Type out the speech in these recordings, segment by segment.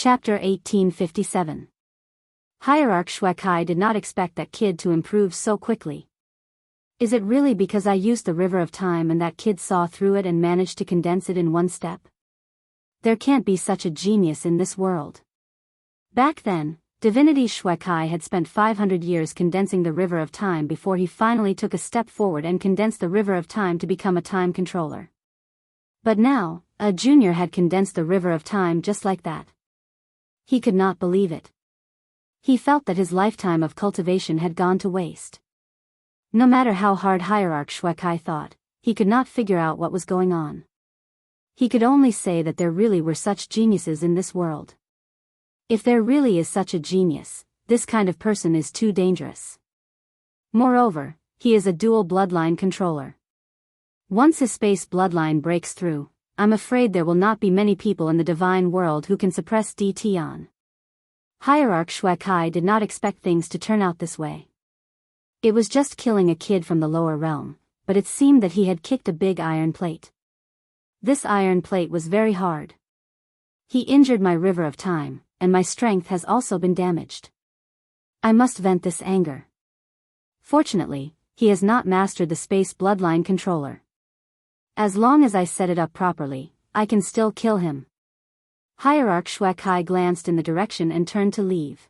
Chapter 1857. Hierarch Shuekai did not expect that kid to improve so quickly. Is it really because I used the river of time and that kid saw through it and managed to condense it in one step? There can't be such a genius in this world. Back then, Divinity Shuekai had spent 500 years condensing the river of time before he finally took a step forward and condensed the river of time to become a time controller. But now, a junior had condensed the river of time just like that. He could not believe it. He felt that his lifetime of cultivation had gone to waste. No matter how hard Hierarch Shuekai thought, he could not figure out what was going on. He could only say that there really were such geniuses in this world. If there really is such a genius, this kind of person is too dangerous. Moreover, he is a dual bloodline controller. Once his space bloodline breaks through, I'm afraid there will not be many people in the divine world who can suppress DTon. Hierarch Shuekai did not expect things to turn out this way. It was just killing a kid from the lower realm, but it seemed that he had kicked a big iron plate. This iron plate was very hard. He injured my river of time, and my strength has also been damaged. I must vent this anger. Fortunately, he has not mastered the space bloodline controller. As long as I set it up properly, I can still kill him. Hierarch Shuekai glanced in the direction and turned to leave.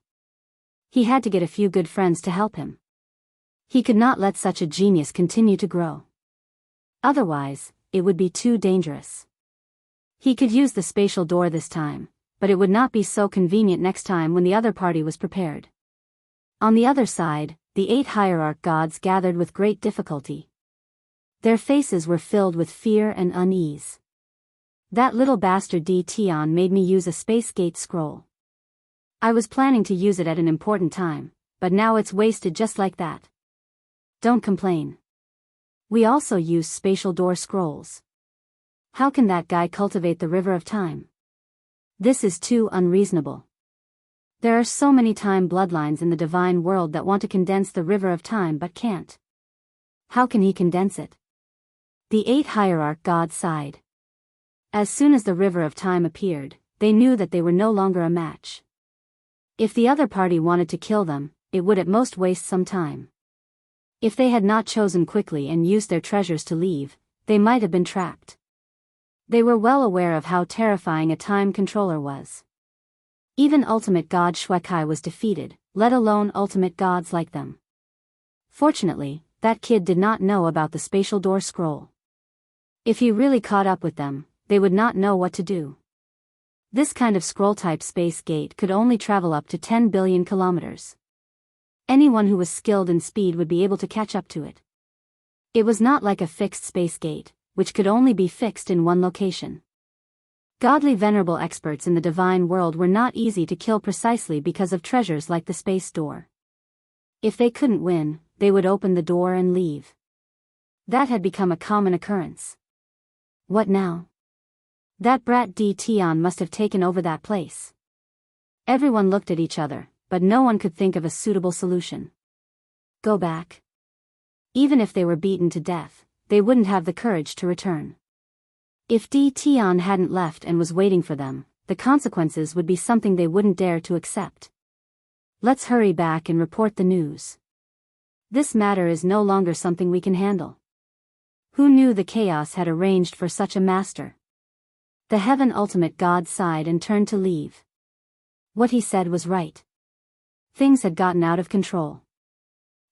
He had to get a few good friends to help him. He could not let such a genius continue to grow. Otherwise, it would be too dangerous. He could use the spatial door this time, but it would not be so convenient next time when the other party was prepared. On the other side, the 8 hierarch gods gathered with great difficulty. Their faces were filled with fear and unease. That little bastard DTon made me use a space gate scroll. I was planning to use it at an important time, but now it's wasted just like that. Don't complain. We also use spatial door scrolls. How can that guy cultivate the river of time? This is too unreasonable. There are so many time bloodlines in the divine world that want to condense the river of time but can't. How can he condense it? The 8 hierarch gods sighed. As soon as the river of time appeared, they knew that they were no longer a match. If the other party wanted to kill them, it would at most waste some time. If they had not chosen quickly and used their treasures to leave, they might have been trapped. They were well aware of how terrifying a time controller was. Even ultimate god Shuekai was defeated, let alone ultimate gods like them. Fortunately, that kid did not know about the spatial door scroll. If he really caught up with them, they would not know what to do. This kind of scroll-type space gate could only travel up to 10 billion kilometers. Anyone who was skilled in speed would be able to catch up to it. It was not like a fixed space gate, which could only be fixed in one location. Godly venerable experts in the divine world were not easy to kill precisely because of treasures like the space door. If they couldn't win, they would open the door and leave. That had become a common occurrence. What now? That brat DTon must have taken over that place. Everyone looked at each other, but no one could think of a suitable solution. Go back? Even if they were beaten to death, they wouldn't have the courage to return. If DTon hadn't left and was waiting for them, the consequences would be something they wouldn't dare to accept. Let's hurry back and report the news. This matter is no longer something we can handle. Who knew the chaos had arranged for such a master? The heaven ultimate god sighed and turned to leave. What he said was right. Things had gotten out of control.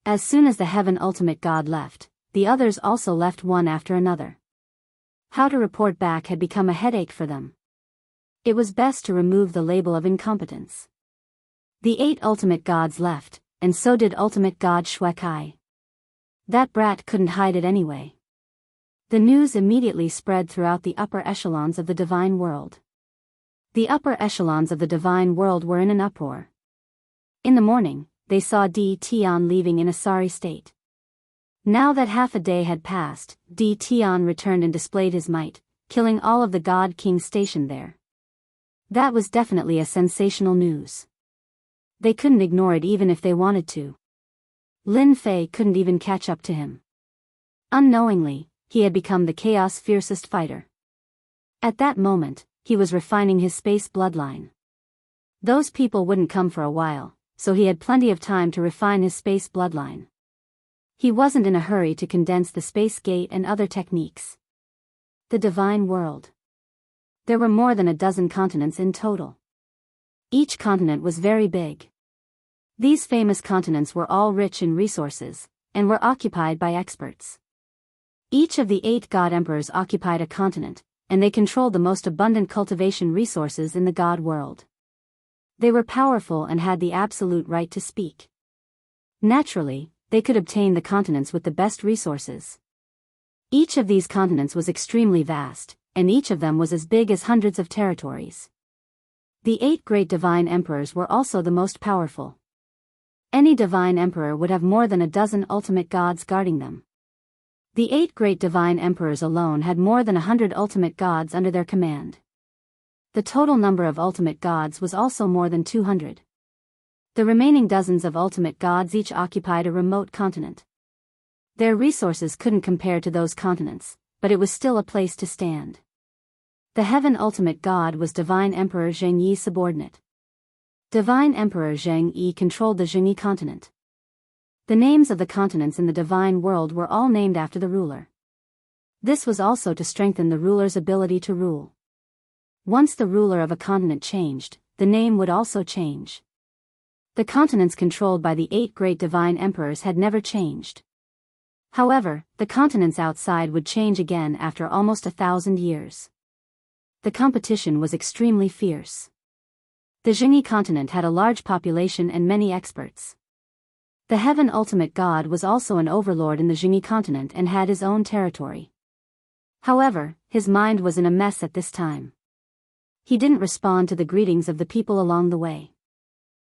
As soon as the heaven ultimate god left, the others also left one after another. How to report back had become a headache for them. It was best to remove the label of incompetence. The 8 ultimate gods left, and so did ultimate god Shuekai. That brat couldn't hide it anyway. The news immediately spread throughout the upper echelons of the divine world. The upper echelons of the divine world were in an uproar. In the morning, they saw DTon leaving in a sorry state. Now that half a day had passed, DTon returned and displayed his might, killing all of the god kings stationed there. That was definitely a sensational news. They couldn't ignore it even if they wanted to. Lin Fei couldn't even catch up to him. Unknowingly, he had become the chaos' fiercest fighter. At that moment, he was refining his space bloodline. Those people wouldn't come for a while, so he had plenty of time to refine his space bloodline. He wasn't in a hurry to condense the space gate and other techniques. The divine world. There were more than a dozen continents in total. Each continent was very big. These famous continents were all rich in resources, and were occupied by experts. Each of the 8 god emperors occupied a continent, and they controlled the most abundant cultivation resources in the god world. They were powerful and had the absolute right to speak. Naturally, they could obtain the continents with the best resources. Each of these continents was extremely vast, and each of them was as big as hundreds of territories. The 8 great divine emperors were also the most powerful. Any divine emperor would have more than a dozen ultimate gods guarding them. The 8 great divine emperors alone had more than 100 ultimate gods under their command. The total number of ultimate gods was also more than 200. The remaining dozens of ultimate gods each occupied a remote continent. Their resources couldn't compare to those continents, but it was still a place to stand. The heaven ultimate god was Divine Emperor Zheng Yi's subordinate. Divine Emperor Zheng Yi controlled the Zheng Yi continent. The names of the continents in the divine world were all named after the ruler. This was also to strengthen the ruler's ability to rule. Once the ruler of a continent changed, the name would also change. The continents controlled by the 8 great divine emperors had never changed. However, the continents outside would change again after almost 1,000 years. The competition was extremely fierce. The Zheng Yi continent had a large population and many experts. The heaven ultimate god was also an overlord in the Zheng Yi continent and had his own territory. However, his mind was in a mess at this time. He didn't respond to the greetings of the people along the way.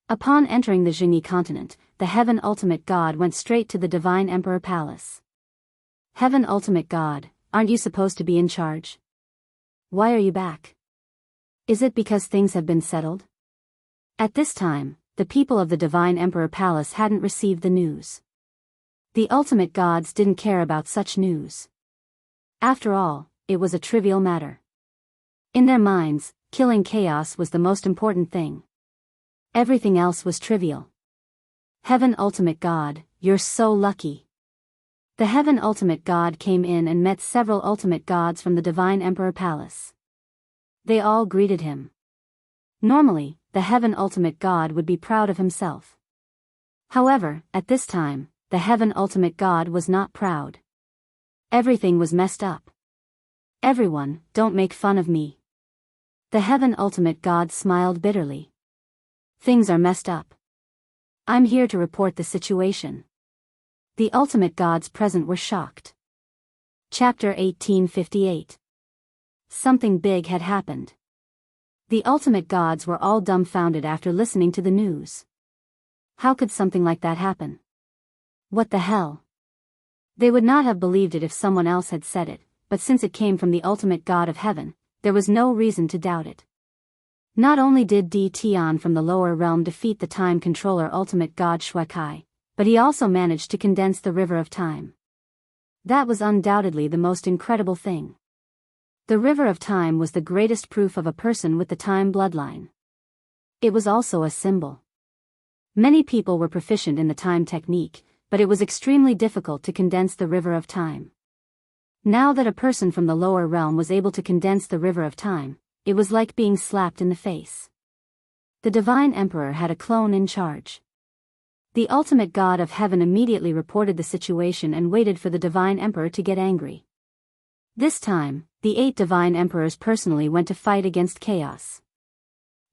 Upon entering the Zheng Yi continent, the heaven ultimate god went straight to the divine emperor palace. Heaven ultimate god, aren't you supposed to be in charge? Why are you back? Is it because things have been settled? At this time, the people of the divine emperor palace hadn't received the news. The ultimate gods didn't care about such news. After all, it was a trivial matter. In their minds, killing chaos was the most important thing. Everything else was trivial. Heaven ultimate god, you're so lucky. The heaven ultimate god came in and met several ultimate gods from the divine emperor palace. They all greeted him. Normally, the heaven ultimate god would be proud of himself. However, at this time, the heaven ultimate god was not proud. Everything was messed up. Everyone, don't make fun of me. The heaven ultimate god smiled bitterly. Things are messed up. I'm here to report the situation. The ultimate gods present were shocked. Chapter 1858. Something big had happened. The ultimate gods were all dumbfounded after listening to the news. How could something like that happen? What the hell? They would not have believed it if someone else had said it, but since it came from the ultimate god of heaven, there was no reason to doubt it. Not only did Di Tian from the lower realm defeat the time controller ultimate god Xuekai, but he also managed to condense the river of time. That was undoubtedly the most incredible thing. The river of time was the greatest proof of a person with the time bloodline. It was also a symbol. Many people were proficient in the time technique, but it was extremely difficult to condense the river of time. Now that a person from the lower realm was able to condense the river of time, it was like being slapped in the face. The divine emperor had a clone in charge. The ultimate god of heaven immediately reported the situation and waited for the divine emperor to get angry. This time, the 8 divine emperors personally went to fight against chaos.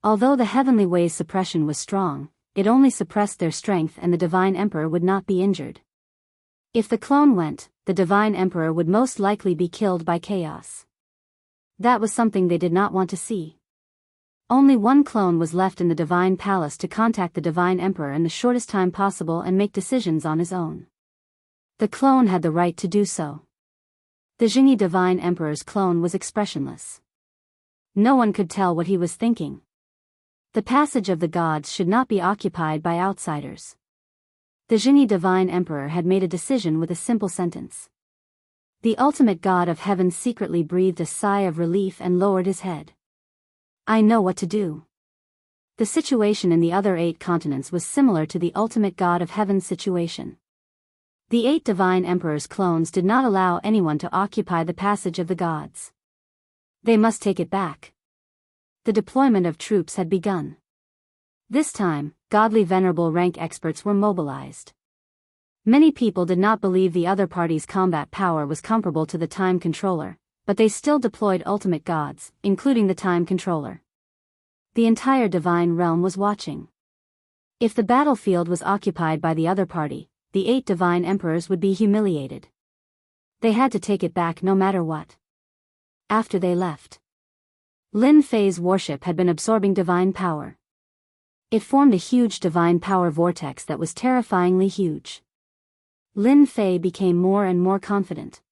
Although the heavenly way's suppression was strong, it only suppressed their strength and the divine emperor would not be injured. If the clone went, the divine emperor would most likely be killed by chaos. That was something they did not want to see. Only one clone was left in the divine palace to contact the divine emperor in the shortest time possible and make decisions on his own. The clone had the right to do so. The Zheng Yi divine emperor's clone was expressionless. No one could tell what he was thinking. The passage of the gods should not be occupied by outsiders. The Zheng Yi divine emperor had made a decision with a simple sentence. The ultimate god of heaven secretly breathed a sigh of relief and lowered his head. I know what to do. The situation in the other 8 continents was similar to the ultimate God of Heaven's situation. The 8 divine emperor's clones did not allow anyone to occupy the passage of the gods. They must take it back. The deployment of troops had begun. This time, godly venerable rank experts were mobilized. Many people did not believe the other party's combat power was comparable to the time controller, but they still deployed ultimate gods, including the time controller. The entire divine realm was watching. If the battlefield was occupied by the other party, the 8 divine emperors would be humiliated. They had to take it back no matter what. After they left, Lin Fei's warship had been absorbing divine power. It formed a huge divine power vortex that was terrifyingly huge. Lin Fei became more and more confident.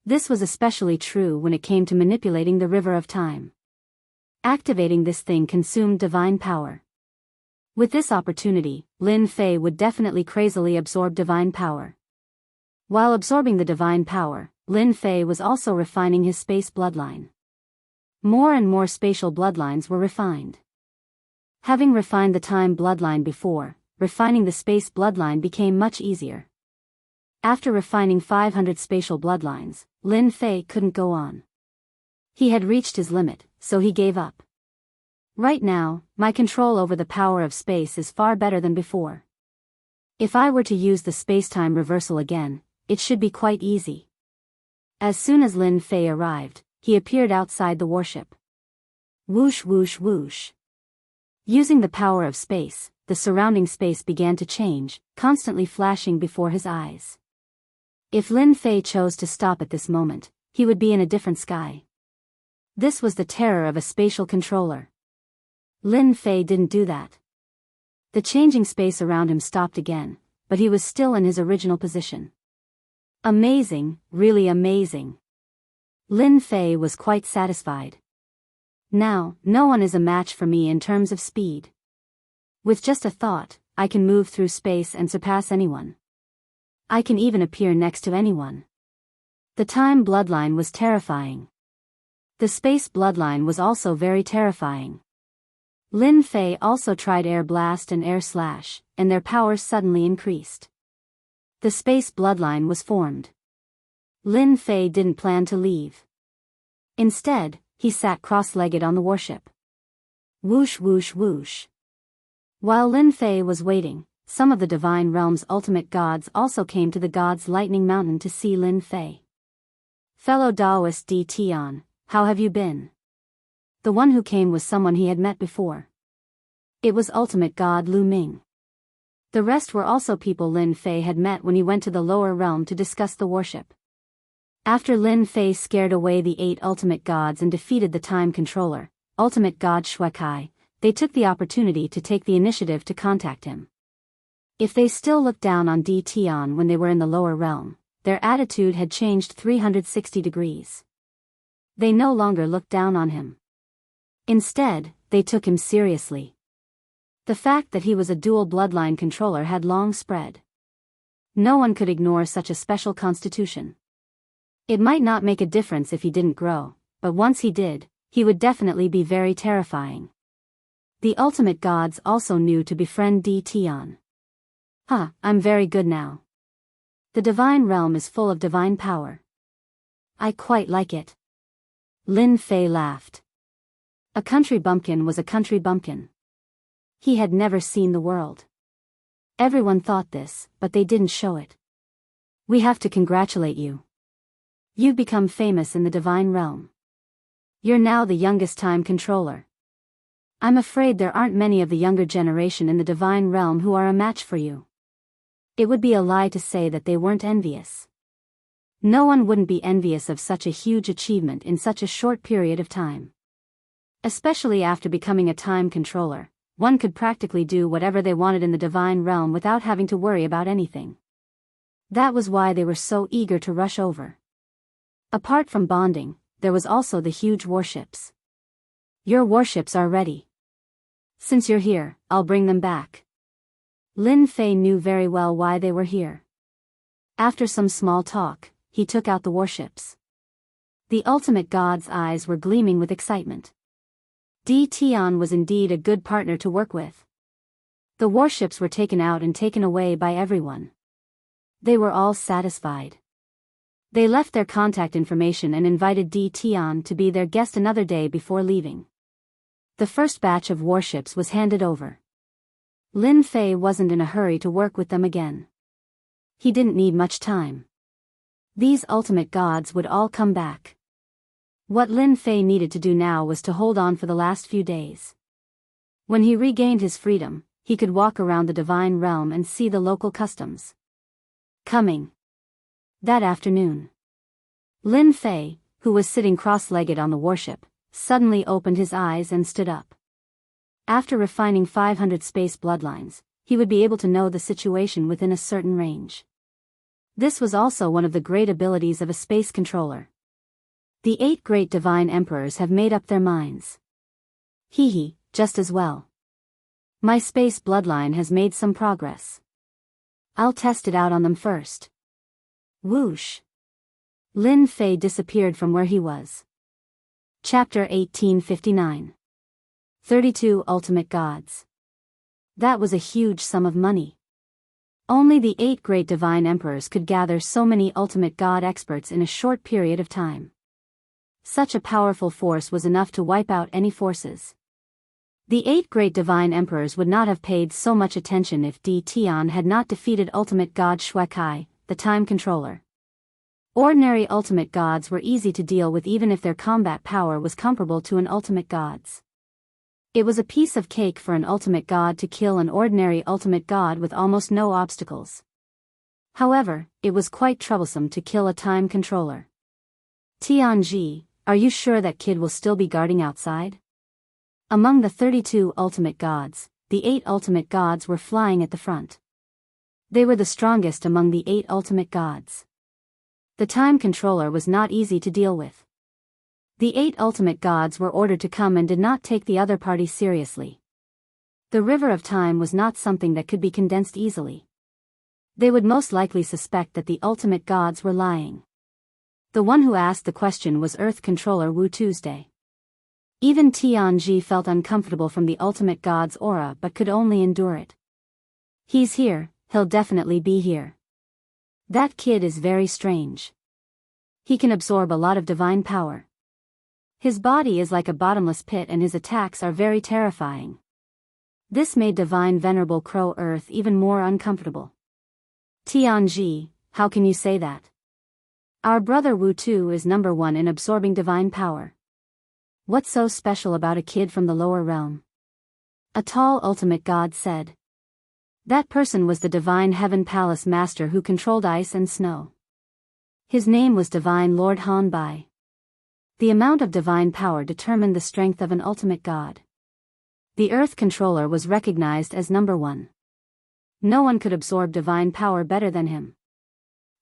This was especially true when it came to manipulating the river of time. Activating this thing consumed divine power. With this opportunity, Lin Fei would definitely crazily absorb divine power. While absorbing the divine power, Lin Fei was also refining his space bloodline. More and more spatial bloodlines were refined. Having refined the time bloodline before, refining the space bloodline became much easier. After refining 500 spatial bloodlines, Lin Fei couldn't go on. He had reached his limit, so he gave up. Right now, my control over the power of space is far better than before. If I were to use the space-time reversal again, it should be quite easy. As soon as Lin Fei arrived, he appeared outside the warship. Whoosh whoosh whoosh. Using the power of space, the surrounding space began to change, constantly flashing before his eyes. If Lin Fei chose to stop at this moment, he would be in a different sky. This was the terror of a spatial controller. Lin Fei didn't do that. The changing space around him stopped again, but he was still in his original position. Amazing, really amazing. Lin Fei was quite satisfied. Now, no one is a match for me in terms of speed. With just a thought, I can move through space and surpass anyone. I can even appear next to anyone. The time bloodline was terrifying. The space bloodline was also very terrifying. Lin Fei also tried air blast and air slash, and their powers suddenly increased. The space bloodline was formed. Lin Fei didn't plan to leave. Instead, he sat cross-legged on the warship. Whoosh whoosh whoosh. While Lin Fei was waiting, some of the divine realm's ultimate gods also came to the gods' lightning mountain to see Lin Fei. Fellow Taoist D. Tian, how have you been? The one who came was someone he had met before. It was ultimate god Lu Ming. The rest were also people Lin Fei had met when he went to the lower realm to discuss the warship. After Lin Fei scared away the 8 ultimate gods and defeated the time controller, ultimate god Shuekai, they took the opportunity to take the initiative to contact him. If they still looked down on D. Tian when they were in the lower realm, their attitude had changed 360 degrees. They no longer looked down on him. Instead, they took him seriously. The fact that he was a dual bloodline controller had long spread. No one could ignore such a special constitution. It might not make a difference if he didn't grow, but once he did, he would definitely be very terrifying. The ultimate gods also knew to befriend D. Tian. I'm very good now. The divine realm is full of divine power. I quite like it. Lin Fei laughed. A country bumpkin was a country bumpkin. He had never seen the world. Everyone thought this, but they didn't show it. We have to congratulate you. You've become famous in the divine realm. You're now the youngest time controller. I'm afraid there aren't many of the younger generation in the divine realm who are a match for you. It would be a lie to say that they weren't envious. No one wouldn't be envious of such a huge achievement in such a short period of time. Especially after becoming a time controller, one could practically do whatever they wanted in the divine realm without having to worry about anything. That was why they were so eager to rush over. Apart from bonding, there was also the huge warships. Your warships are ready. Since you're here, I'll bring them back. Lin Fei knew very well why they were here. After some small talk, he took out the warships. The ultimate god's eyes were gleaming with excitement. Tion was indeed a good partner to work with. The warships were taken out and taken away by everyone. They were all satisfied. They left their contact information and invited Tion to be their guest another day before leaving. The first batch of warships was handed over. Lin Fei wasn't in a hurry to work with them again. He didn't need much time. These ultimate gods would all come back. What Lin Fei needed to do now was to hold on for the last few days. When he regained his freedom, he could walk around the divine realm and see the local customs. Coming. That afternoon, Lin Fei, who was sitting cross-legged on the warship, suddenly opened his eyes and stood up. After refining 500 space bloodlines, he would be able to know the situation within a certain range. This was also one of the great abilities of a space controller. The 8 great divine emperors have made up their minds. Just as well. My space bloodline has made some progress. I'll test it out on them first. Whoosh! Lin Fei disappeared from where he was. Chapter 1859. 32 Ultimate Gods. That was a huge sum of money. Only the 8 great divine emperors could gather so many ultimate god experts in a short period of time. Such a powerful force was enough to wipe out any forces. The 8 great divine emperors would not have paid so much attention if Tion had not defeated ultimate god Xuekai, the time controller. Ordinary ultimate gods were easy to deal with even if their combat power was comparable to an ultimate god's. It was a piece of cake for an ultimate god to kill an ordinary ultimate god with almost no obstacles. However, it was quite troublesome to kill a time controller. Tianji, are you sure that kid will still be guarding outside? Among the 32 ultimate gods, the 8 ultimate gods were flying at the front. They were the strongest among the 8 ultimate gods. The time controller was not easy to deal with. The 8 ultimate gods were ordered to come and did not take the other party seriously. The river of time was not something that could be condensed easily. They would most likely suspect that the ultimate gods were lying. The one who asked the question was Earth controller Wu Tuesday. Even Tianji felt uncomfortable from the ultimate god's aura but could only endure it. He's here, he'll definitely be here. That kid is very strange. He can absorb a lot of divine power. His body is like a bottomless pit and his attacks are very terrifying. This made divine venerable Crow Earth even more uncomfortable. Tianji, how can you say that? Our brother Wu Tu is number 1 in absorbing divine power. What's so special about a kid from the lower realm? A tall ultimate god said. That person was the divine heaven palace master who controlled ice and snow. His name was Divine Lord Han Bai. The amount of divine power determined the strength of an ultimate god. The Earth controller was recognized as number 1. No one could absorb divine power better than him.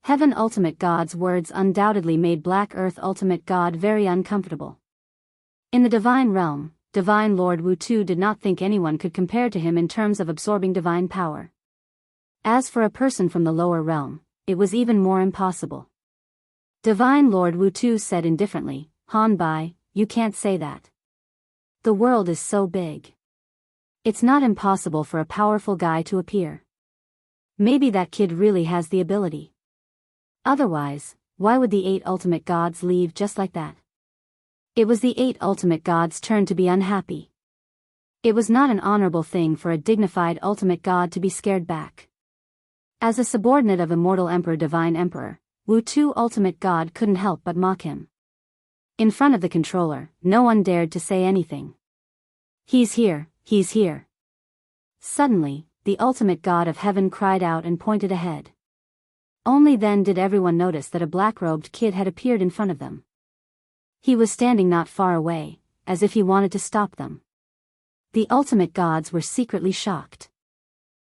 Heaven ultimate god's words undoubtedly made Black Earth ultimate god very uncomfortable. In the divine realm, Divine Lord Wu Tu did not think anyone could compare to him in terms of absorbing divine power. As for a person from the lower realm, it was even more impossible. Divine Lord Wu Tu said indifferently, Han Bai, you can't say that. The world is so big. It's not impossible for a powerful guy to appear. Maybe that kid really has the ability. Otherwise, why would the 8 ultimate gods leave just like that? It was the 8 ultimate gods' turn to be unhappy. It was not an honorable thing for a dignified ultimate god to be scared back. As a subordinate of immortal Emperor Divine Emperor, Wu Tu ultimate god couldn't help but mock him. In front of the controller, no one dared to say anything. He's here, he's here. Suddenly, the ultimate god of heaven cried out and pointed ahead. Only then did everyone notice that a black-robed kid had appeared in front of them. He was standing not far away, as if he wanted to stop them. The ultimate gods were secretly shocked.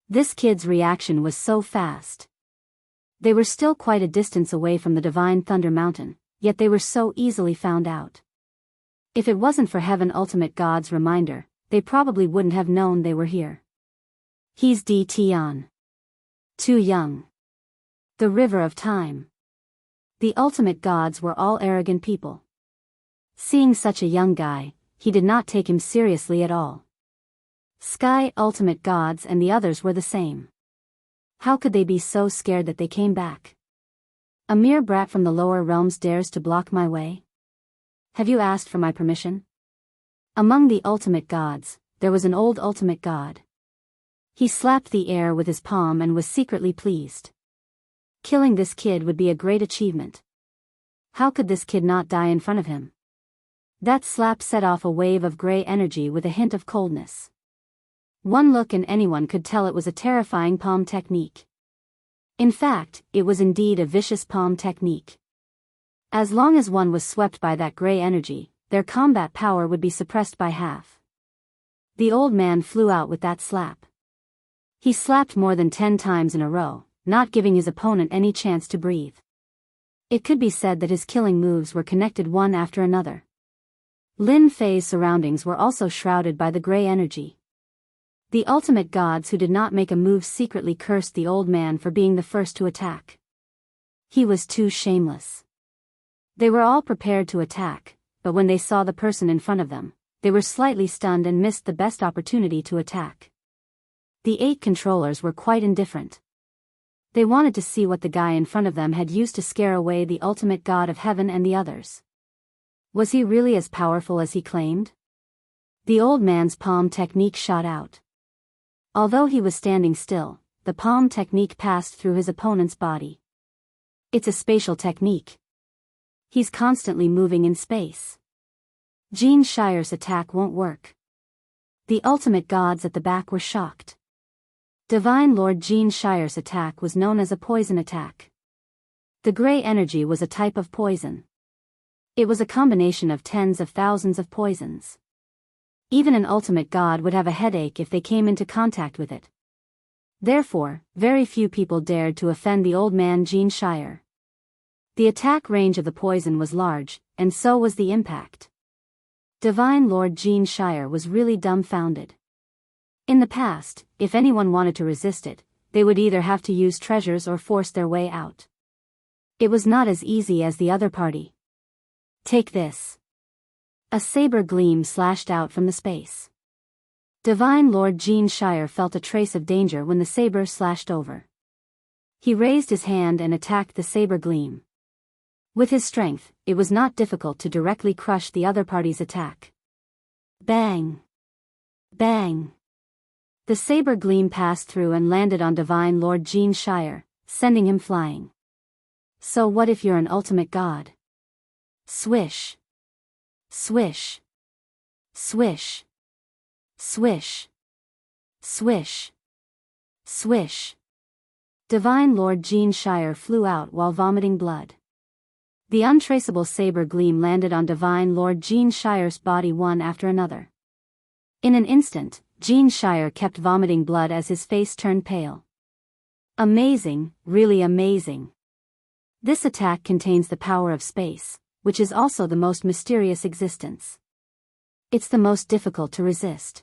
This kid's reaction was so fast. They were still quite a distance away from the divine Thunder Mountain, yet they were so easily found out. If it wasn't for Heaven Ultimate God's reminder, they probably wouldn't have known they were here. He's Tian. Too young. The River of Time. The ultimate gods were all arrogant people. Seeing such a young guy, he did not take him seriously at all. Sky ultimate gods and the others were the same. How could they be so scared that they came back? A mere brat from the lower realms dares to block my way? Have you asked for my permission? Among the ultimate gods, there was an old ultimate god. He slapped the air with his palm and was secretly pleased. Killing this kid would be a great achievement. How could this kid not die in front of him? That slap set off a wave of gray energy with a hint of coldness. One look and anyone could tell it was a terrifying palm technique. In fact, it was indeed a vicious palm technique. As long as one was swept by that gray energy, their combat power would be suppressed by half. The old man flew out with that slap. He slapped more than 10 times in a row, not giving his opponent any chance to breathe. It could be said that his killing moves were connected one after another. Lin Fei's surroundings were also shrouded by the gray energy. The ultimate gods who did not make a move secretly cursed the old man for being the first to attack. He was too shameless. They were all prepared to attack, but when they saw the person in front of them, they were slightly stunned and missed the best opportunity to attack. The 8 controllers were quite indifferent. They wanted to see what the guy in front of them had used to scare away the ultimate god of heaven and the others. Was he really as powerful as he claimed? The old man's palm technique shot out. Although he was standing still, the palm technique passed through his opponent's body. It's a spatial technique. He's constantly moving in space. Gene Shire's attack won't work. The ultimate gods at the back were shocked. Divine Lord Gene Shire's attack was known as a poison attack. The gray energy was a type of poison. It was a combination of tens of thousands of poisons. Even an ultimate god would have a headache if they came into contact with it. Therefore, very few people dared to offend the old man Gene Shire. The attack range of the poison was large, and so was the impact. Divine Lord Gene Shire was really dumbfounded. In the past, if anyone wanted to resist it, they would either have to use treasures or force their way out. It was not as easy as the other party. Take this. A saber gleam slashed out from the space. Divine Lord Gene Shire felt a trace of danger when the saber slashed over. He raised his hand and attacked the saber gleam. With his strength, it was not difficult to directly crush the other party's attack. Bang! Bang! The saber gleam passed through and landed on Divine Lord Gene Shire, sending him flying. So what if you're an ultimate god? Swish! Swish! Swish! Swish! Swish! Swish! Divine Lord Gene Shire flew out while vomiting blood. The untraceable saber gleam landed on Divine Lord Gene Shire's body one after another. In an instant, Gene Shire kept vomiting blood as his face turned pale. Amazing, really amazing. This attack contains the power of space, which is also the most mysterious existence. It's the most difficult to resist.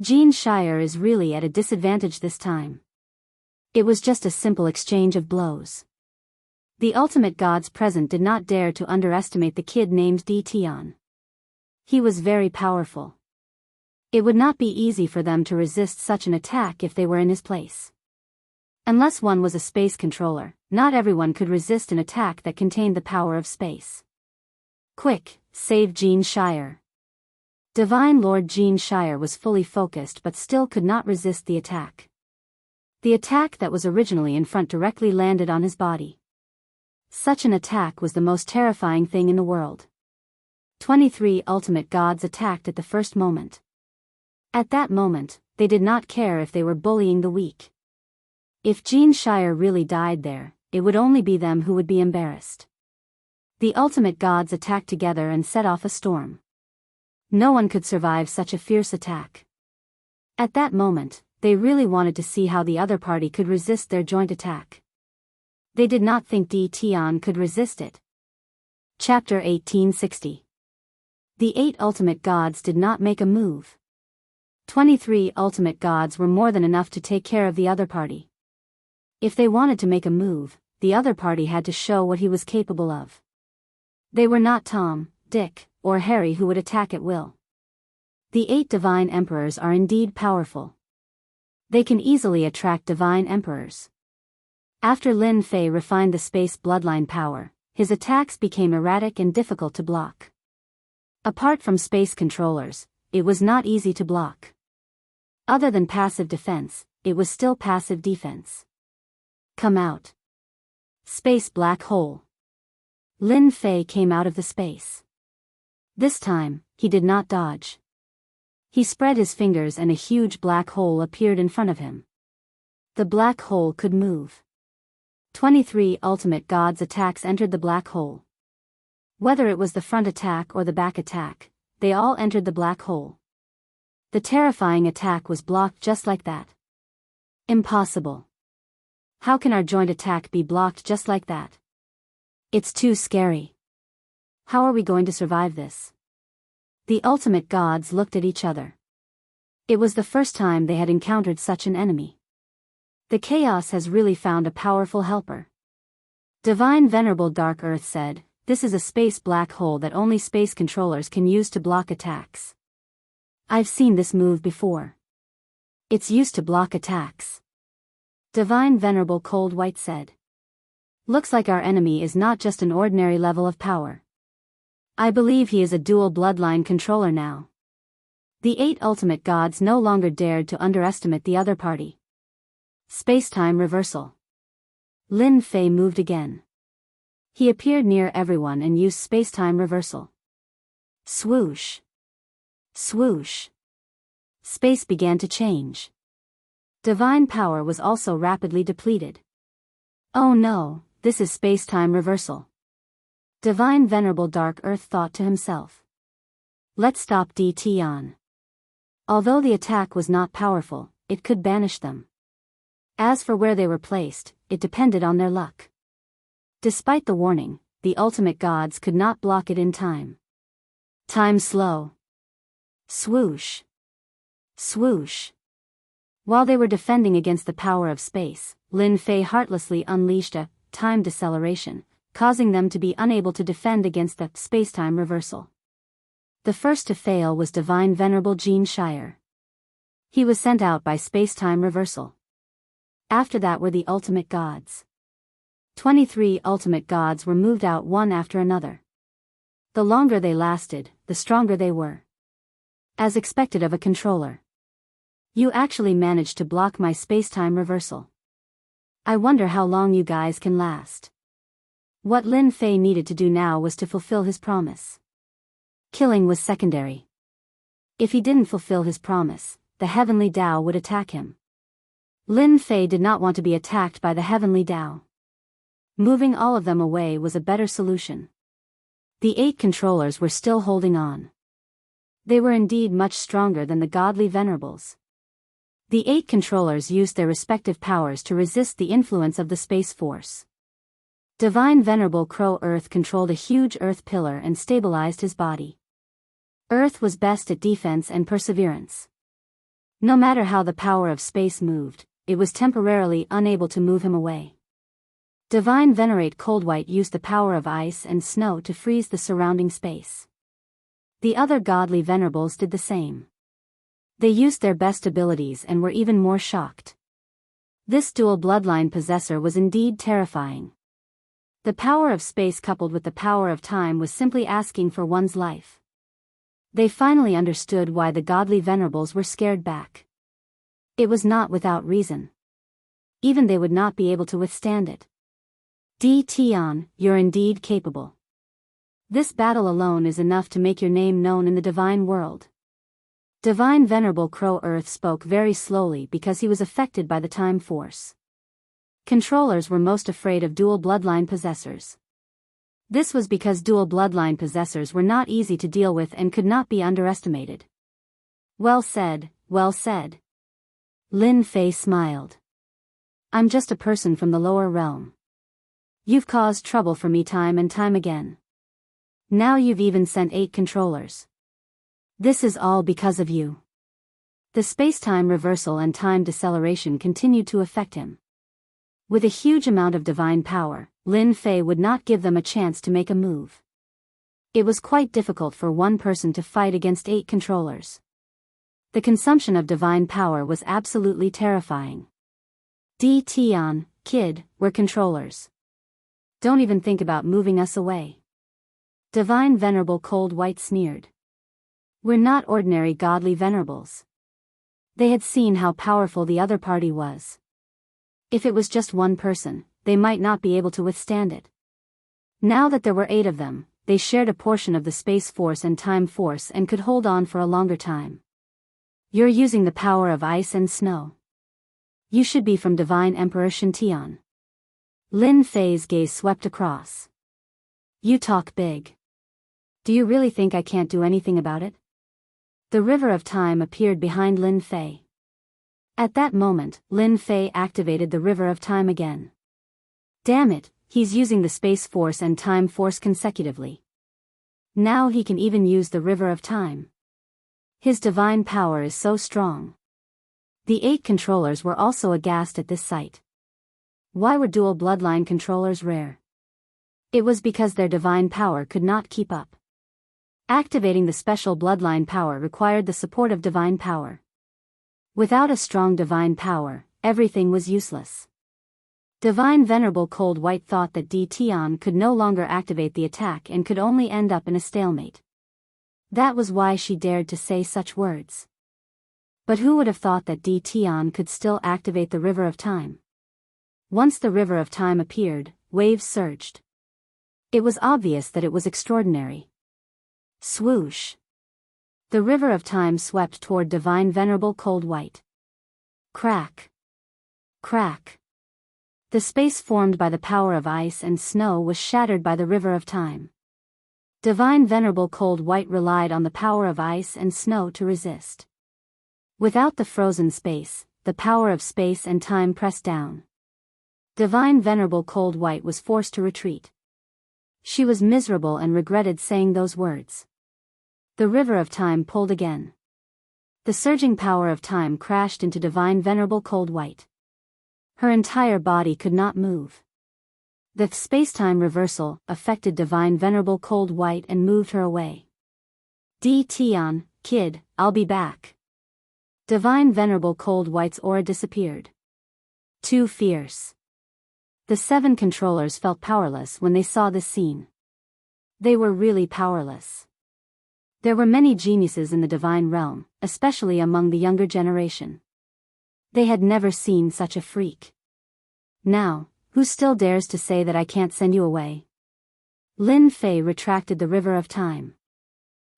Gene Shire is really at a disadvantage this time. It was just a simple exchange of blows. The ultimate gods present did not dare to underestimate the kid named Tion. He was very powerful. It would not be easy for them to resist such an attack if they were in his place. Unless one was a space controller, not everyone could resist an attack that contained the power of space. Quick, save Gene Shire. Divine Lord Gene Shire was fully focused but still could not resist the attack. The attack that was originally in front directly landed on his body. Such an attack was the most terrifying thing in the world. 23 ultimate gods attacked at the first moment. At that moment, they did not care if they were bullying the weak. If Gene Shire really died there, it would only be them who would be embarrassed. The ultimate gods attacked together and set off a storm. No one could survive such a fierce attack. At that moment, they really wanted to see how the other party could resist their joint attack. They did not think Tion could resist it. Chapter 1860. The 8 ultimate gods did not make a move. 23 ultimate gods were more than enough to take care of the other party. If they wanted to make a move, the other party had to show what he was capable of. They were not Tom, Dick, or Harry who would attack at will. The 8 divine emperors are indeed powerful. They can easily attract divine emperors. After Lin Fei refined the space bloodline power, his attacks became erratic and difficult to block. Apart from space controllers, it was not easy to block. Other than passive defense, it was still passive defense. Come out. Space black hole. Lin Fei came out of the space. This time, he did not dodge. He spread his fingers and a huge black hole appeared in front of him. The black hole could move. 23 ultimate gods' attacks entered the black hole. Whether it was the front attack or the back attack, they all entered the black hole. The terrifying attack was blocked just like that. Impossible. How can our joint attack be blocked just like that? It's too scary. How are we going to survive this? The ultimate gods looked at each other. It was the first time they had encountered such an enemy. The chaos has really found a powerful helper. Divine Venerable Dark Earth said, "This is a space black hole that only space controllers can use to block attacks. I've seen this move before. It's used to block attacks." Divine Venerable Cold White said, "Looks like our enemy is not just an ordinary level of power. I believe he is a dual bloodline controller now." The 8 ultimate gods no longer dared to underestimate the other party. Space-time reversal. Lin Fei moved again. He appeared near everyone and used space-time reversal. Swoosh. Swoosh. Space began to change. Divine power was also rapidly depleted. Oh no, this is space-time reversal. Divine Venerable Dark Earth thought to himself. Let's stop DT on. Although the attack was not powerful, it could banish them. As for where they were placed, it depended on their luck. Despite the warning, the ultimate gods could not block it in time. Time slow. Swoosh. Swoosh. While they were defending against the power of space, Lin Fei heartlessly unleashed a time deceleration, causing them to be unable to defend against the space-time reversal. The first to fail was Divine Venerable Jean Shire. He was sent out by space-time reversal. After that were the ultimate gods. 23 ultimate gods were moved out one after another. The longer they lasted, the stronger they were. As expected of a controller. You actually managed to block my space-time reversal. I wonder how long you guys can last. What Lin Fei needed to do now was to fulfill his promise. Killing was secondary. If he didn't fulfill his promise, the Heavenly Tao would attack him. Lin Fei did not want to be attacked by the Heavenly Tao. Moving all of them away was a better solution. The 8 controllers were still holding on. They were indeed much stronger than the godly venerables. The 8 controllers used their respective powers to resist the influence of the space force. Divine Venerable Crow Earth controlled a huge earth pillar and stabilized his body. Earth was best at defense and perseverance. No matter how the power of space moved, it was temporarily unable to move him away. Divine Venerate Coldwhite used the power of ice and snow to freeze the surrounding space. The other godly venerables did the same. They used their best abilities and were even more shocked. This dual bloodline possessor was indeed terrifying. The power of space coupled with the power of time was simply asking for one's life. They finally understood why the godly venerables were scared back. It was not without reason. Even they would not be able to withstand it. Tion, you're indeed capable. This battle alone is enough to make your name known in the divine world. Divine Venerable Crow Earth spoke very slowly because he was affected by the time force. Controllers were most afraid of dual bloodline possessors. This was because dual bloodline possessors were not easy to deal with and could not be underestimated. Well said, well said. Lin Fei smiled. I'm just a person from the lower realm. You've caused trouble for me time and time again. Now you've even sent 8 controllers. This is all because of you. The space-time reversal and time deceleration continued to affect him. With a huge amount of divine power, Lin Fei would not give them a chance to make a move. It was quite difficult for one person to fight against 8 controllers. The consumption of divine power was absolutely terrifying. Tion, kid, we're controllers. Don't even think about moving us away. Divine Venerable Cold White sneered. We're not ordinary godly venerables. They had seen how powerful the other party was. If it was just one person, they might not be able to withstand it. Now that there were 8 of them, they shared a portion of the space force and time force and could hold on for a longer time. You're using the power of ice and snow. You should be from Divine Emperor Shintian. Lin Fei's gaze swept across. You talk big. Do you really think I can't do anything about it? The river of time appeared behind Lin Fei. At that moment, Lin Fei activated the river of time again. Damn it, he's using the space force and time force consecutively. Now he can even use the river of time. His divine power is so strong. The 8 controllers were also aghast at this sight. Why were dual bloodline controllers rare? It was because their divine power could not keep up. Activating the special bloodline power required the support of divine power. Without a strong divine power, everything was useless. Divine Venerable Cold White thought that Tion could no longer activate the attack and could only end up in a stalemate. That was why she dared to say such words. But who would have thought that Tion could still activate the River of Time? Once the River of Time appeared, waves surged. It was obvious that it was extraordinary. Swoosh! The River of Time swept toward Divine Venerable Cold White. Crack! Crack! The space formed by the power of ice and snow was shattered by the River of Time. Divine Venerable Cold White relied on the power of ice and snow to resist. Without the frozen space, the power of space and time pressed down. Divine Venerable Cold White was forced to retreat. She was miserable and regretted saying those words. The River of Time pulled again. The surging power of time crashed into Divine Venerable Cold White. Her entire body could not move. The space-time reversal affected Divine Venerable Cold White and moved her away. Tion, kid, I'll be back. Divine Venerable Cold White's aura disappeared. Too fierce. The 7 controllers felt powerless when they saw this scene. They were really powerless. There were many geniuses in the divine realm, especially among the younger generation. They had never seen such a freak. Now, who still dares to say that I can't send you away? Lin Fei retracted the River of Time.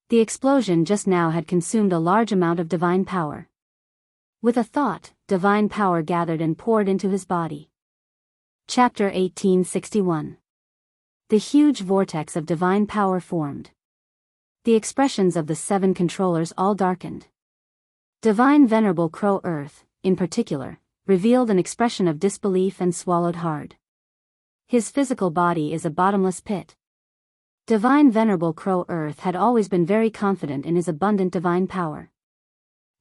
The explosion just now had consumed a large amount of divine power. With a thought, divine power gathered and poured into his body. Chapter 1861. The huge vortex of divine power formed. The expressions of the 7 controllers all darkened. Divine Venerable Crow Earth, in particular, revealed an expression of disbelief and swallowed hard. His physical body is a bottomless pit. Divine Venerable Crow Earth had always been very confident in his abundant divine power.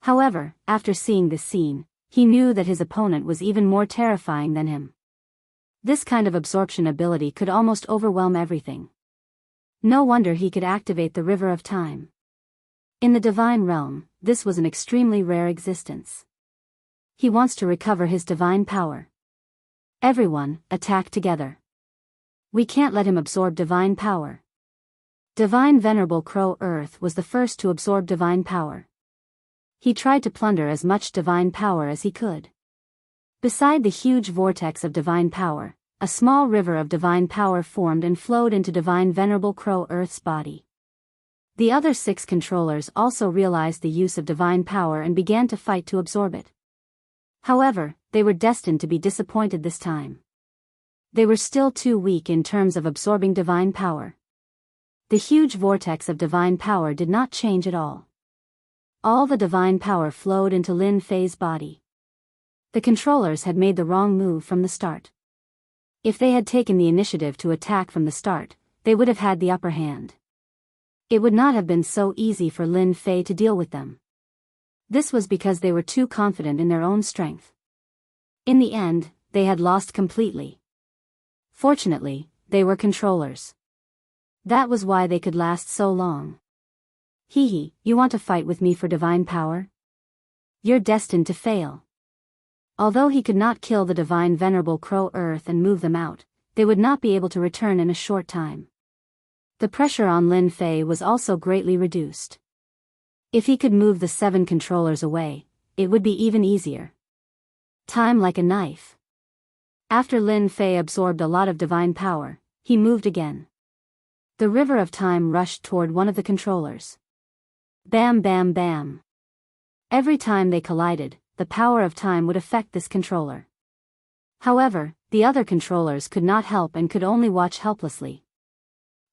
However, after seeing this scene, he knew that his opponent was even more terrifying than him. This kind of absorption ability could almost overwhelm everything. No wonder he could activate the River of Time. In the divine realm, this was an extremely rare existence. He wants to recover his divine power. Everyone, attack together. We can't let him absorb divine power. Divine Venerable Crow Earth was the first to absorb divine power. He tried to plunder as much divine power as he could. Beside the huge vortex of divine power, a small river of divine power formed and flowed into Divine Venerable Crow Earth's body. The other 6 controllers also realized the use of divine power and began to fight to absorb it. However, they were destined to be disappointed this time. They were still too weak in terms of absorbing divine power. The huge vortex of divine power did not change at all. All the divine power flowed into Lin Fei's body. The controllers had made the wrong move from the start. If they had taken the initiative to attack from the start, they would have had the upper hand. It would not have been so easy for Lin Fei to deal with them. This was because they were too confident in their own strength. In the end, they had lost completely. Fortunately, they were controllers. That was why they could last so long. Hee hee, you want to fight with me for divine power? You're destined to fail. Although he could not kill the divine venerable Crow Earth and move them out, they would not be able to return in a short time. The pressure on Lin Fei was also greatly reduced. If he could move the 7 controllers away, it would be even easier. Time like a knife. After Lin Fei absorbed a lot of divine power, he moved again. The river of time rushed toward one of the controllers. Bam bam bam. Every time they collided, the power of time would affect this controller. However, the other controllers could not help and could only watch helplessly.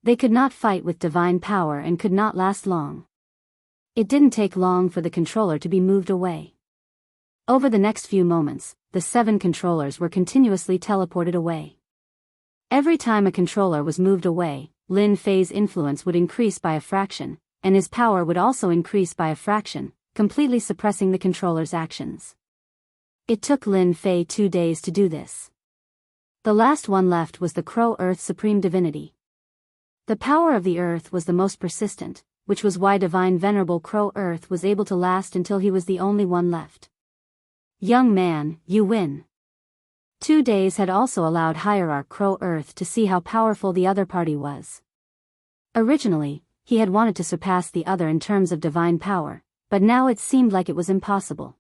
They could not fight with divine power and could not last long. It didn't take long for the controller to be moved away. Over the next few moments, the 7 controllers were continuously teleported away. Every time a controller was moved away, Lin Fei's influence would increase by a fraction, and his power would also increase by a fraction, completely suppressing the controller's actions. It took Lin Fei 2 days to do this. The last one left was the Crow Earth Supreme Divinity. The power of the Earth was the most persistent, which was why Divine Venerable Crow Earth was able to last until he was the only one left. Young man, you win. 2 days had also allowed Hierarch Crow Earth to see how powerful the other party was. Originally, he had wanted to surpass the other in terms of divine power, but now it seemed like it was impossible.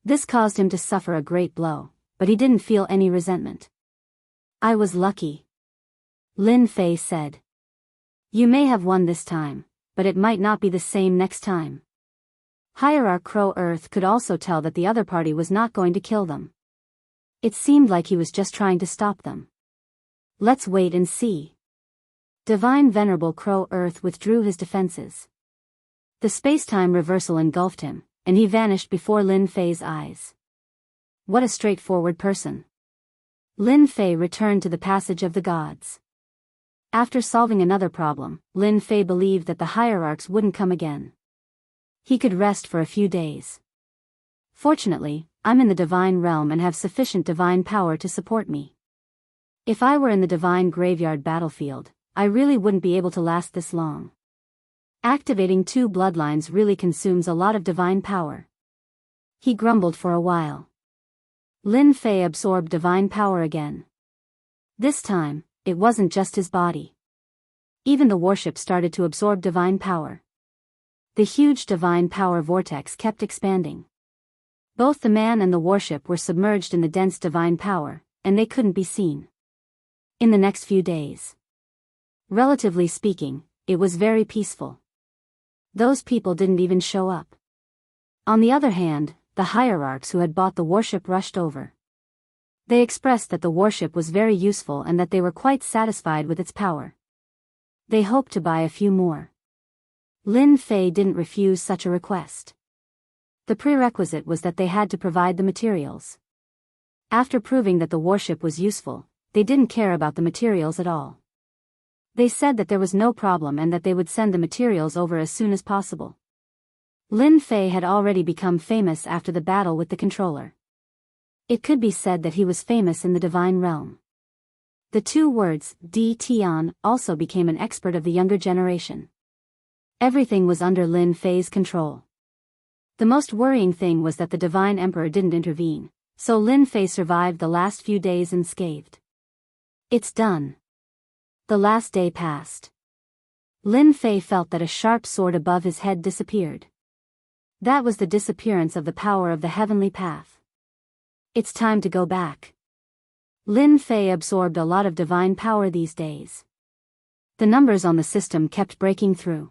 This caused him to suffer a great blow, but he didn't feel any resentment. I was lucky. Lin Fei said. You may have won this time, but it might not be the same next time. Hierarch Crow Earth could also tell that the other party was not going to kill them. It seemed like he was just trying to stop them. Let's wait and see. Divine Venerable Crow Earth withdrew his defenses. The space-time reversal engulfed him, and he vanished before Lin Fei's eyes. What a straightforward person. Lin Fei returned to the Passage of the Gods. After solving another problem, Lin Fei believed that the hierarchs wouldn't come again. He could rest for a few days. Fortunately, I'm in the divine realm and have sufficient divine power to support me. If I were in the divine graveyard battlefield, I really wouldn't be able to last this long. Activating 2 bloodlines really consumes a lot of divine power. He grumbled for a while. Lin Fei absorbed divine power again. This time, it wasn't just his body. Even the warship started to absorb divine power. The huge divine power vortex kept expanding. Both the man and the warship were submerged in the dense divine power, and they couldn't be seen. In the next few days, relatively speaking, it was very peaceful. Those people didn't even show up. On the other hand, the hierarchs who had bought the warship rushed over. They expressed that the warship was very useful and that they were quite satisfied with its power. They hoped to buy a few more. Lin Fei didn't refuse such a request. The prerequisite was that they had to provide the materials. After proving that the warship was useful, they didn't care about the materials at all. They said that there was no problem and that they would send the materials over as soon as possible. Lin Fei had already become famous after the battle with the controller. It could be said that he was famous in the divine realm. The 2 words, Di Tian, also became an expert of the younger generation. Everything was under Lin Fei's control. The most worrying thing was that the Divine Emperor didn't intervene, so Lin Fei survived the last few days unscathed. It's done. The last day passed. Lin Fei felt that a sharp sword above his head disappeared. That was the disappearance of the power of the heavenly path. It's time to go back. Lin Fei absorbed a lot of divine power these days. The numbers on the system kept breaking through.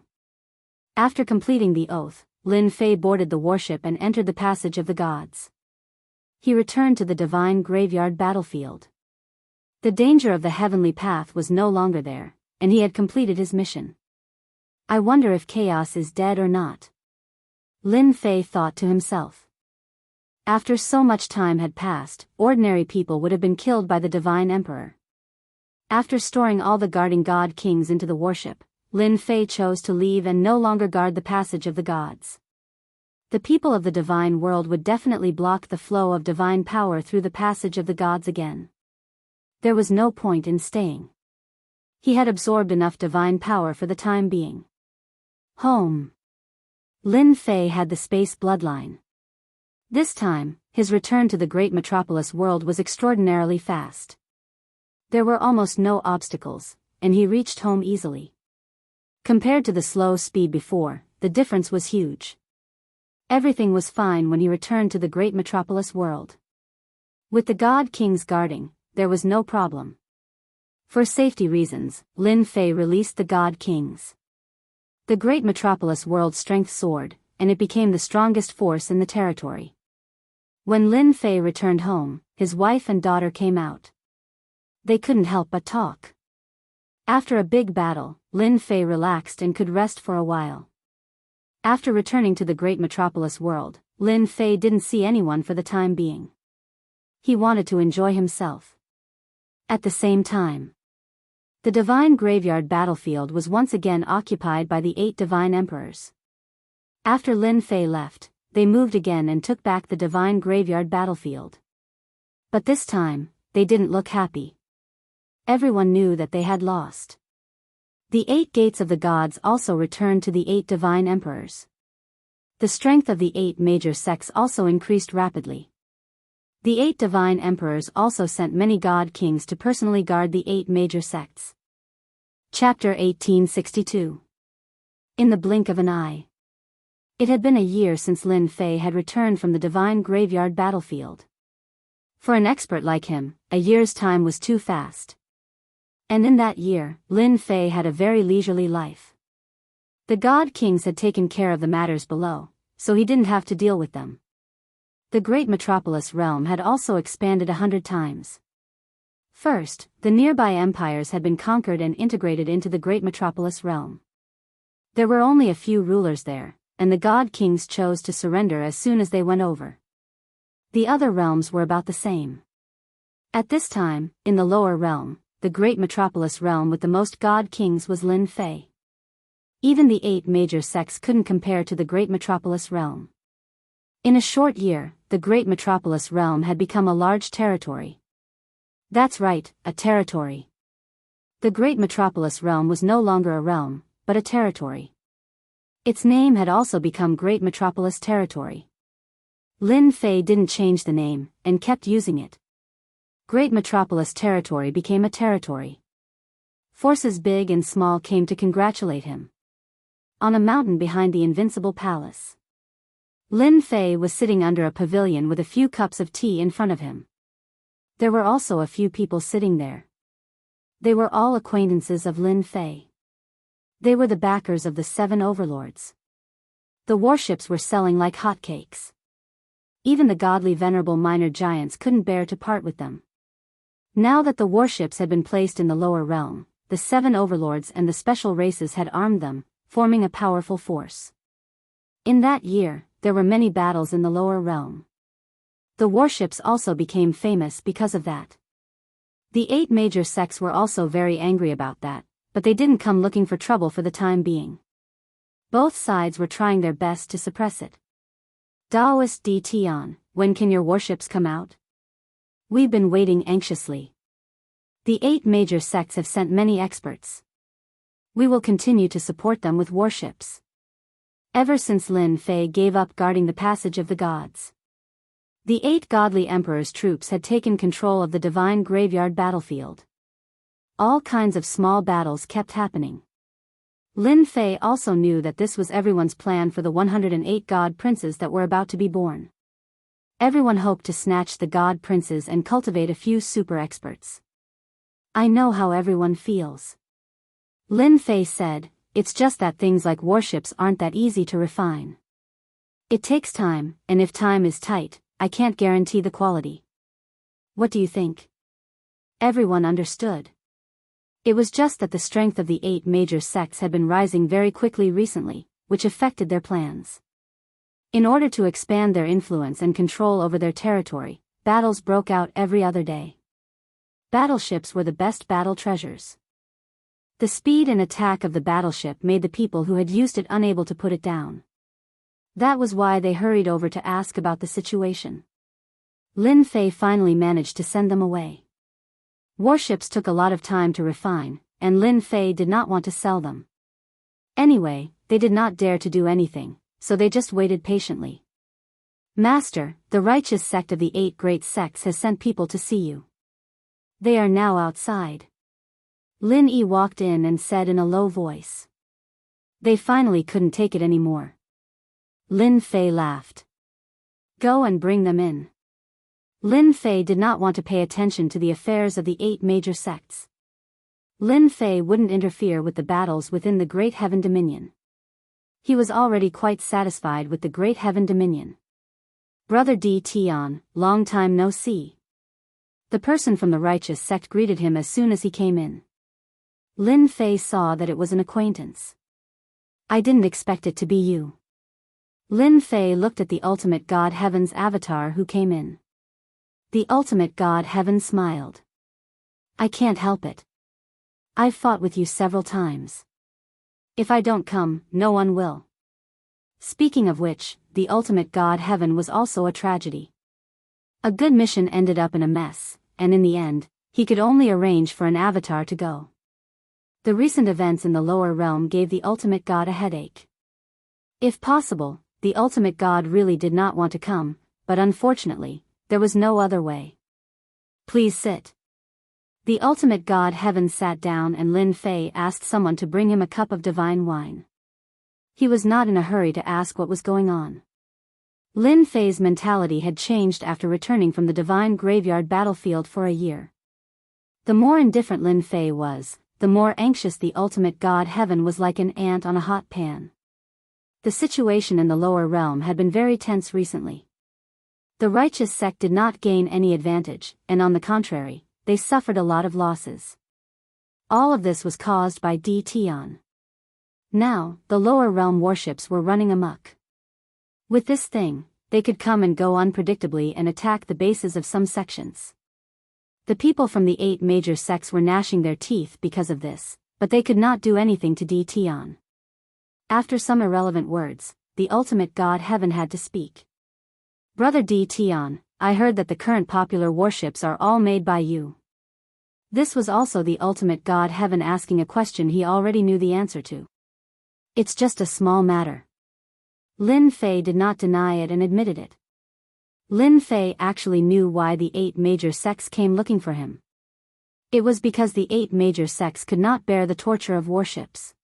After completing the oath, Lin Fei boarded the warship and entered the Passage of the Gods. He returned to the divine graveyard battlefield. The danger of the heavenly path was no longer there, and he had completed his mission. I wonder if Chaos is dead or not. Lin Fei thought to himself. After so much time had passed, ordinary people would have been killed by the Divine Emperor. After storing all the guarding god kings into the warship, Lin Fei chose to leave and no longer guard the Passage of the Gods. The people of the divine world would definitely block the flow of divine power through the Passage of the Gods again. There was no point in staying. He had absorbed enough divine power for the time being. Home. Lin Fei had the space bloodline. This time, his return to the great metropolis world was extraordinarily fast. There were almost no obstacles, and he reached home easily. Compared to the slow speed before, the difference was huge. Everything was fine when he returned to the great metropolis world. With the God Kings guarding, there was no problem. For safety reasons, Lin Fei released the God Kings. The great metropolis world's strength soared, and it became the strongest force in the territory. When Lin Fei returned home, his wife and daughter came out. They couldn't help but talk. After a big battle, Lin Fei relaxed and could rest for a while. After returning to the great metropolis world, Lin Fei didn't see anyone for the time being. He wanted to enjoy himself. At the same time, the divine graveyard battlefield was once again occupied by the 8 divine emperors. After Lin Fei left, they moved again and took back the divine graveyard battlefield. But this time, they didn't look happy. Everyone knew that they had lost. The 8 gates of the gods also returned to the 8 divine emperors. The strength of the 8 major sects also increased rapidly. The 8 divine emperors also sent many god kings to personally guard the 8 major sects. Chapter 1862. In the blink of an eye. It had been a year since Lin Fei had returned from the divine graveyard battlefield. For an expert like him, a year's time was too fast. And in that year, Lin Fei had a very leisurely life. The god kings had taken care of the matters below, so he didn't have to deal with them. The great metropolis realm had also expanded 100 times. First, the nearby empires had been conquered and integrated into the great metropolis realm. There were only a few rulers there, and the god kings chose to surrender as soon as they went over. The other realms were about the same. At this time, in the lower realm, the great metropolis realm with the most god kings was Lin Fei. Even the 8 major sects couldn't compare to the great metropolis realm. In a short year, the great metropolis realm had become a large territory. That's right, a territory. The great metropolis realm was no longer a realm, but a territory. Its name had also become Great Metropolis Territory. Lin Fei didn't change the name, and kept using it. Great Metropolis Territory became a territory. Forces big and small came to congratulate him. On a mountain behind the Invincible Palace, Lin Fei was sitting under a pavilion with a few cups of tea in front of him. There were also a few people sitting there. They were all acquaintances of Lin Fei. They were the backers of the 7 overlords. The warships were selling like hotcakes. Even the godly venerable minor giants couldn't bear to part with them. Now that the warships had been placed in the lower realm, the 7 overlords and the special races had armed them, forming a powerful force. In that year, there were many battles in the lower realm. The warships also became famous because of that. The 8 major sects were also very angry about that, but they didn't come looking for trouble for the time being. Both sides were trying their best to suppress it. Daoist D. Tian, when can your warships come out? We've been waiting anxiously. The 8 major sects have sent many experts. We will continue to support them with warships. Ever since Lin Fei gave up guarding the passage of the gods, the 8 godly emperors' troops had taken control of the divine graveyard battlefield. All kinds of small battles kept happening. Lin Fei also knew that this was everyone's plan for the 108 god princes that were about to be born. Everyone hoped to snatch the god princes and cultivate a few super experts. I know how everyone feels. Lin Fei said, it's just that things like warships aren't that easy to refine. It takes time, and if time is tight, I can't guarantee the quality. What do you think? Everyone understood. It was just that the strength of the 8 major sects had been rising very quickly recently, which affected their plans. In order to expand their influence and control over their territory, battles broke out every other day. Battleships were the best battle treasures. The speed and attack of the battleship made the people who had used it unable to put it down. That was why they hurried over to ask about the situation. Lin Fei finally managed to send them away. Warships took a lot of time to refine, and Lin Fei did not want to sell them. Anyway, they did not dare to do anything, so they just waited patiently. Master, the righteous sect of the 8 great sects has sent people to see you. They are now outside. Lin Yi walked in and said in a low voice. They finally couldn't take it anymore. Lin Fei laughed. Go and bring them in. Lin Fei did not want to pay attention to the affairs of the 8 major sects. Lin Fei wouldn't interfere with the battles within the Great Heaven Dominion. He was already quite satisfied with the Great Heaven Dominion. Brother Di Tian, long time no see. The person from the righteous sect greeted him as soon as he came in. Lin Fei saw that it was an acquaintance. I didn't expect it to be you. Lin Fei looked at the ultimate God Heaven's avatar who came in. The ultimate God Heaven smiled. I can't help it. I've fought with you several times. If I don't come, no one will. Speaking of which, the ultimate God Heaven was also a tragedy. A good mission ended up in a mess, and in the end, he could only arrange for an avatar to go. The recent events in the lower realm gave the ultimate God a headache. If possible, the ultimate God really did not want to come, but unfortunately, there was no other way. Please sit. The ultimate God Heaven sat down and Lin Fei asked someone to bring him a cup of divine wine. He was not in a hurry to ask what was going on. Lin Fei's mentality had changed after returning from the divine graveyard battlefield for a year. The more indifferent Lin Fei was, the more anxious the ultimate God Heaven was, like an ant on a hot pan. The situation in the lower realm had been very tense recently. The righteous sect did not gain any advantage, and on the contrary, they suffered a lot of losses. All of this was caused by Di Tian. Now, the lower realm warships were running amok. With this thing, they could come and go unpredictably and attack the bases of some sections. The people from the 8 major sects were gnashing their teeth because of this, but they could not do anything to Di Tian. After some irrelevant words, the ultimate God Heaven had to speak. Brother Di Tian, I heard that the current popular warships are all made by you. This was also the ultimate God Heaven asking a question he already knew the answer to. It's just a small matter. Lin Fei did not deny it and admitted it. Lin Fei actually knew why the 8 major sects came looking for him. It was because the 8 major sects could not bear the torture of warships.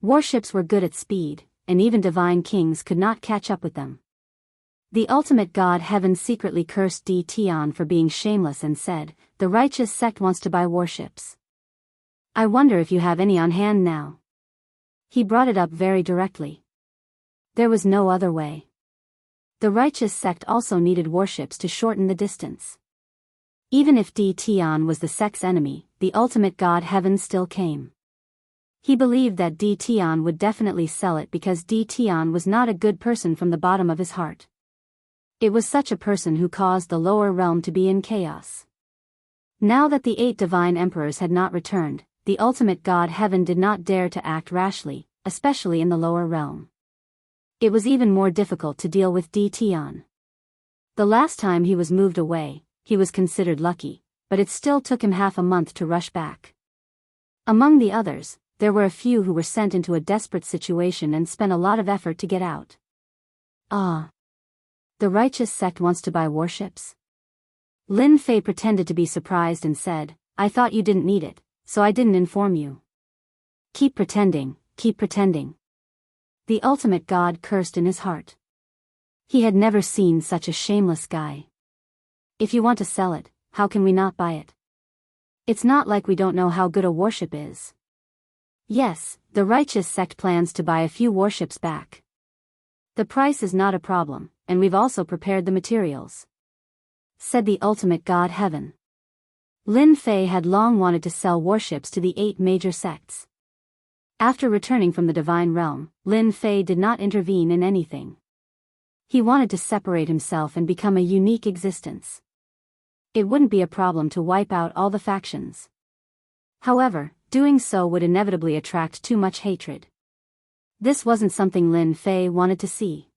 Warships were good at speed, and even divine kings could not catch up with them. The ultimate God Heaven secretly cursed Di Tian for being shameless and said, the righteous sect wants to buy warships. I wonder if you have any on hand now. He brought it up very directly. There was no other way. The righteous sect also needed warships to shorten the distance. Even if Di Tian was the sect's enemy, the ultimate God Heaven still came. He believed that Di Tian would definitely sell it because Di Tian was not a good person from the bottom of his heart. It was such a person who caused the lower realm to be in chaos. Now that the 8 divine emperors had not returned, the ultimate God Heaven did not dare to act rashly, especially in the lower realm. It was even more difficult to deal with Di Tian. The last time he was moved away, he was considered lucky, but it still took him half a month to rush back. Among the others, there were a few who were sent into a desperate situation and spent a lot of effort to get out. The righteous sect wants to buy warships? Lin Fei pretended to be surprised and said, I thought you didn't need it, so I didn't inform you. Keep pretending, keep pretending. The ultimate God cursed in his heart. He had never seen such a shameless guy. If you want to sell it, how can we not buy it? It's not like we don't know how good a warship is. Yes, the righteous sect plans to buy a few warships back. The price is not a problem, and we've also prepared the materials, said the ultimate God Heaven. Lin Fei had long wanted to sell warships to the 8 major sects. After returning from the divine realm, Lin Fei did not intervene in anything. He wanted to separate himself and become a unique existence. It wouldn't be a problem to wipe out all the factions. However, doing so would inevitably attract too much hatred. This wasn't something Lin Fei wanted to see.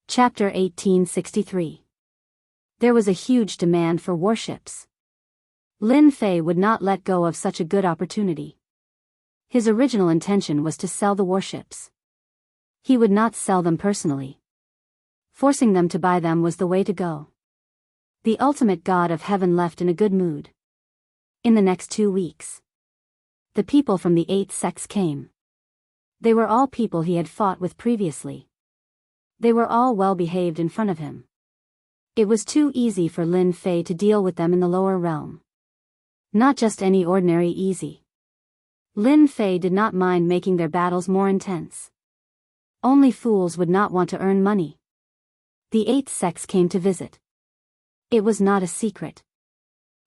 Chapter 1863. There was a huge demand for warships. Lin Fei would not let go of such a good opportunity. His original intention was to sell the warships. He would not sell them personally. Forcing them to buy them was the way to go. The ultimate god of heaven left in a good mood. In the next 2 weeks, the people from the 8th sects came. They were all people he had fought with previously. They were all well behaved in front of him. It was too easy for Lin Fei to deal with them in the lower realm. Not just any ordinary easy. Lin Fei did not mind making their battles more intense. Only fools would not want to earn money. The 8th sects came to visit. It was not a secret.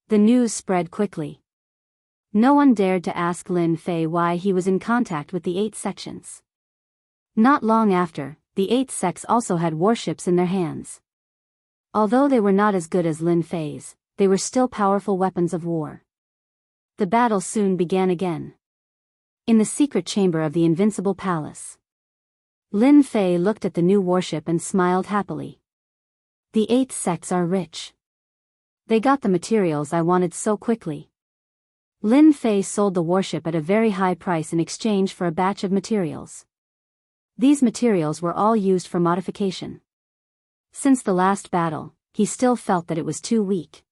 The news spread quickly. No one dared to ask Lin Fei why he was in contact with the 8 sections. Not long after, the 8th sects also had warships in their hands. Although they were not as good as Lin Fei's, they were still powerful weapons of war. The battle soon began again. In the secret chamber of the Invincible Palace, Lin Fei looked at the new warship and smiled happily. The 8th sects are rich. They got the materials I wanted so quickly. Lin Fei sold the warship at a very high price in exchange for a batch of materials. These materials were all used for modification. Since the last battle, he still felt that it was too weak.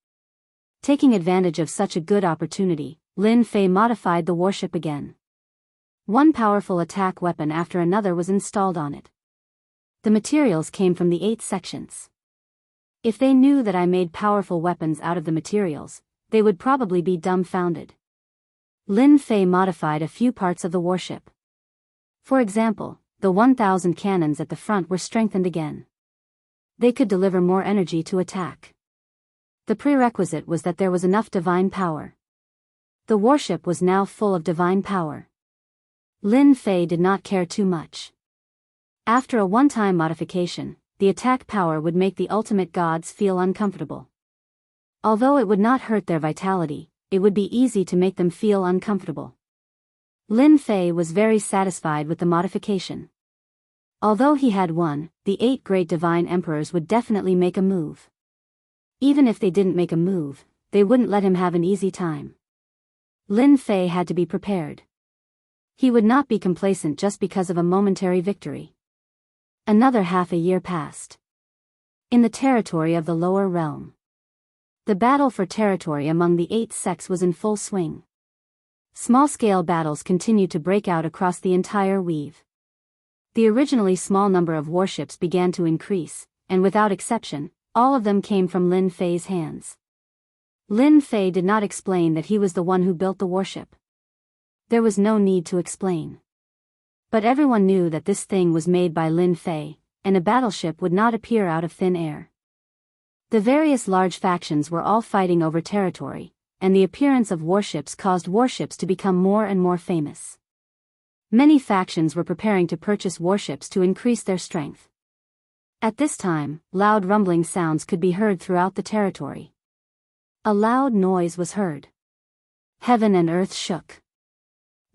Taking advantage of such a good opportunity, Lin Fei modified the warship again. One powerful attack weapon after another was installed on it. The materials came from the 8 sections. If they knew that I made powerful weapons out of the materials, they would probably be dumbfounded. Lin Fei modified a few parts of the warship. For example, the 1,000 cannons at the front were strengthened again. They could deliver more energy to attack. The prerequisite was that there was enough divine power. The warship was now full of divine power. Lin Fei did not care too much. After a one-time modification, the attack power would make the ultimate gods feel uncomfortable. Although it would not hurt their vitality, it would be easy to make them feel uncomfortable. Lin Fei was very satisfied with the modification. Although he had won, the 8 great divine emperors would definitely make a move. Even if they didn't make a move, they wouldn't let him have an easy time. Lin Fei had to be prepared. He would not be complacent just because of a momentary victory. Another half a year passed. In the territory of the lower realm, the battle for territory among the 8 sects was in full swing. Small-scale battles continued to break out across the entire weave. The originally small number of warships began to increase, and without exception, all of them came from Lin Fei's hands. Lin Fei did not explain that he was the one who built the warship. There was no need to explain. But everyone knew that this thing was made by Lin Fei, and a battleship would not appear out of thin air. The various large factions were all fighting over territory, and the appearance of warships caused warships to become more and more famous. Many factions were preparing to purchase warships to increase their strength. At this time, loud rumbling sounds could be heard throughout the territory. A loud noise was heard. Heaven and earth shook.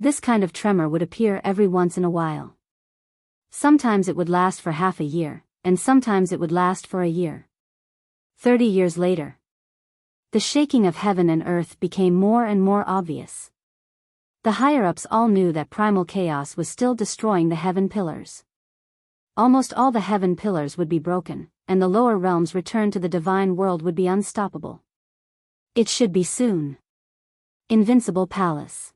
This kind of tremor would appear every once in a while. Sometimes it would last for half a year, and sometimes it would last for a year. 30 years later, the shaking of heaven and earth became more and more obvious. The higher-ups all knew that primal chaos was still destroying the heaven pillars. Almost all the heaven pillars would be broken, and the lower realms' return to the divine world would be unstoppable. It should be soon. Invincible Palace.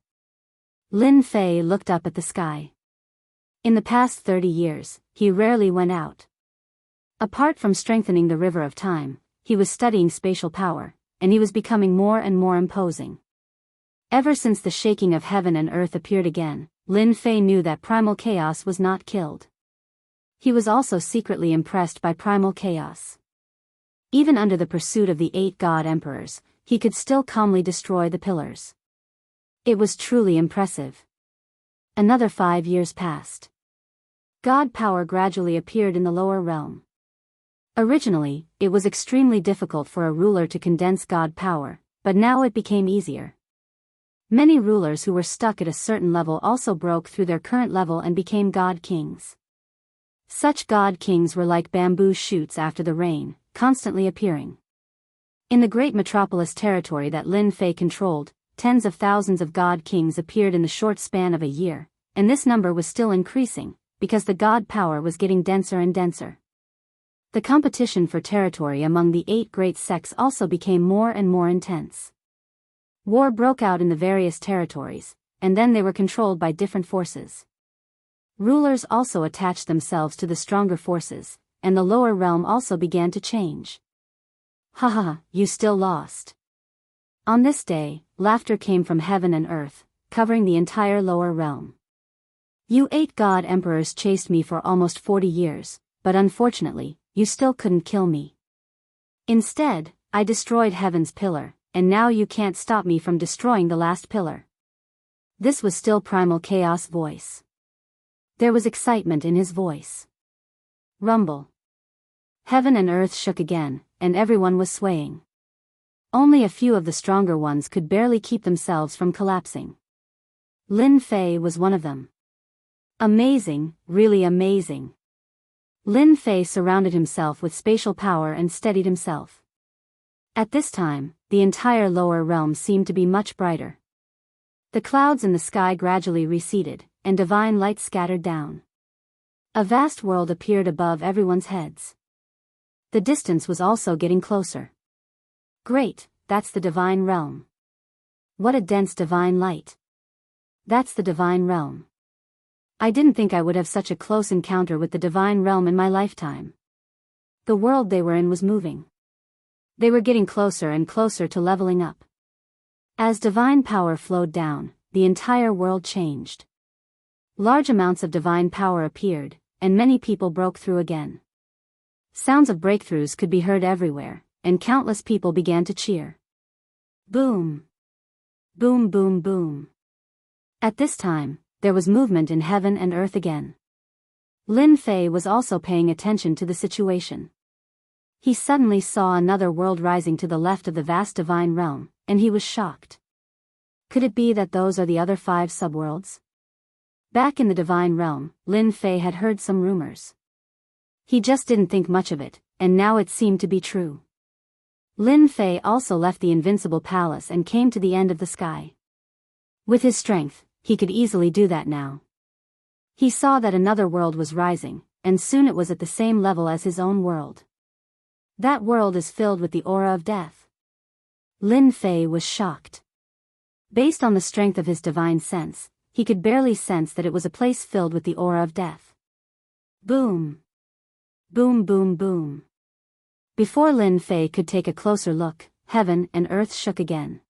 Lin Fei looked up at the sky. In the past 30 years, he rarely went out. Apart from strengthening the river of time, he was studying spatial power, and he was becoming more and more imposing. Ever since the shaking of heaven and earth appeared again, Lin Fei knew that primal chaos was not killed. He was also secretly impressed by primal chaos. Even under the pursuit of the 8 god emperors, he could still calmly destroy the pillars. It was truly impressive. Another 5 years passed. God power gradually appeared in the lower realm. Originally, it was extremely difficult for a ruler to condense God power, but now it became easier. Many rulers who were stuck at a certain level also broke through their current level and became God kings. Such God kings were like bamboo shoots after the rain, constantly appearing. In the great metropolis territory that Lin Fei controlled, tens of thousands of god kings appeared in the short span of a year, and this number was still increasing, because the god power was getting denser and denser. The competition for territory among the 8 great sects also became more and more intense. War broke out in the various territories, and then they were controlled by different forces. Rulers also attached themselves to the stronger forces, and the lower realm also began to change. Haha, you still lost. On this day, laughter came from heaven and earth, covering the entire lower realm. You 8 god emperors chased me for almost 40 years, but unfortunately, you still couldn't kill me. Instead, I destroyed heaven's pillar, and now you can't stop me from destroying the last pillar. This was still Primal Chaos' voice. There was excitement in his voice. Rumble. Heaven and earth shook again, and everyone was swaying. Only a few of the stronger ones could barely keep themselves from collapsing. Lin Fei was one of them. Amazing, really amazing. Lin Fei surrounded himself with spatial power and steadied himself. At this time, the entire lower realm seemed to be much brighter. The clouds in the sky gradually receded, and divine light scattered down. A vast world appeared above everyone's heads. The distance was also getting closer. Great, that's the divine realm. What a dense divine light. That's the divine realm. I didn't think I would have such a close encounter with the divine realm in my lifetime. The world they were in was moving. They were getting closer and closer to leveling up. As divine power flowed down, the entire world changed. Large amounts of divine power appeared, and many people broke through again. Sounds of breakthroughs could be heard everywhere, and countless people began to cheer. Boom! Boom boom boom. At this time, there was movement in heaven and earth again. Lin Fei was also paying attention to the situation. He suddenly saw another world rising to the left of the vast divine realm, and he was shocked. Could it be that those are the other 5 subworlds? Back in the divine realm, Lin Fei had heard some rumors. He just didn't think much of it, and now it seemed to be true. Lin Fei also left the invincible palace and came to the end of the sky. With his strength, he could easily do that now. He saw that another world was rising, and soon it was at the same level as his own world. That world is filled with the aura of death. Lin Fei was shocked. Based on the strength of his divine sense, he could barely sense that it was a place filled with the aura of death. Boom! Boom boom boom. Before Lin Fei could take a closer look, heaven and earth shook again.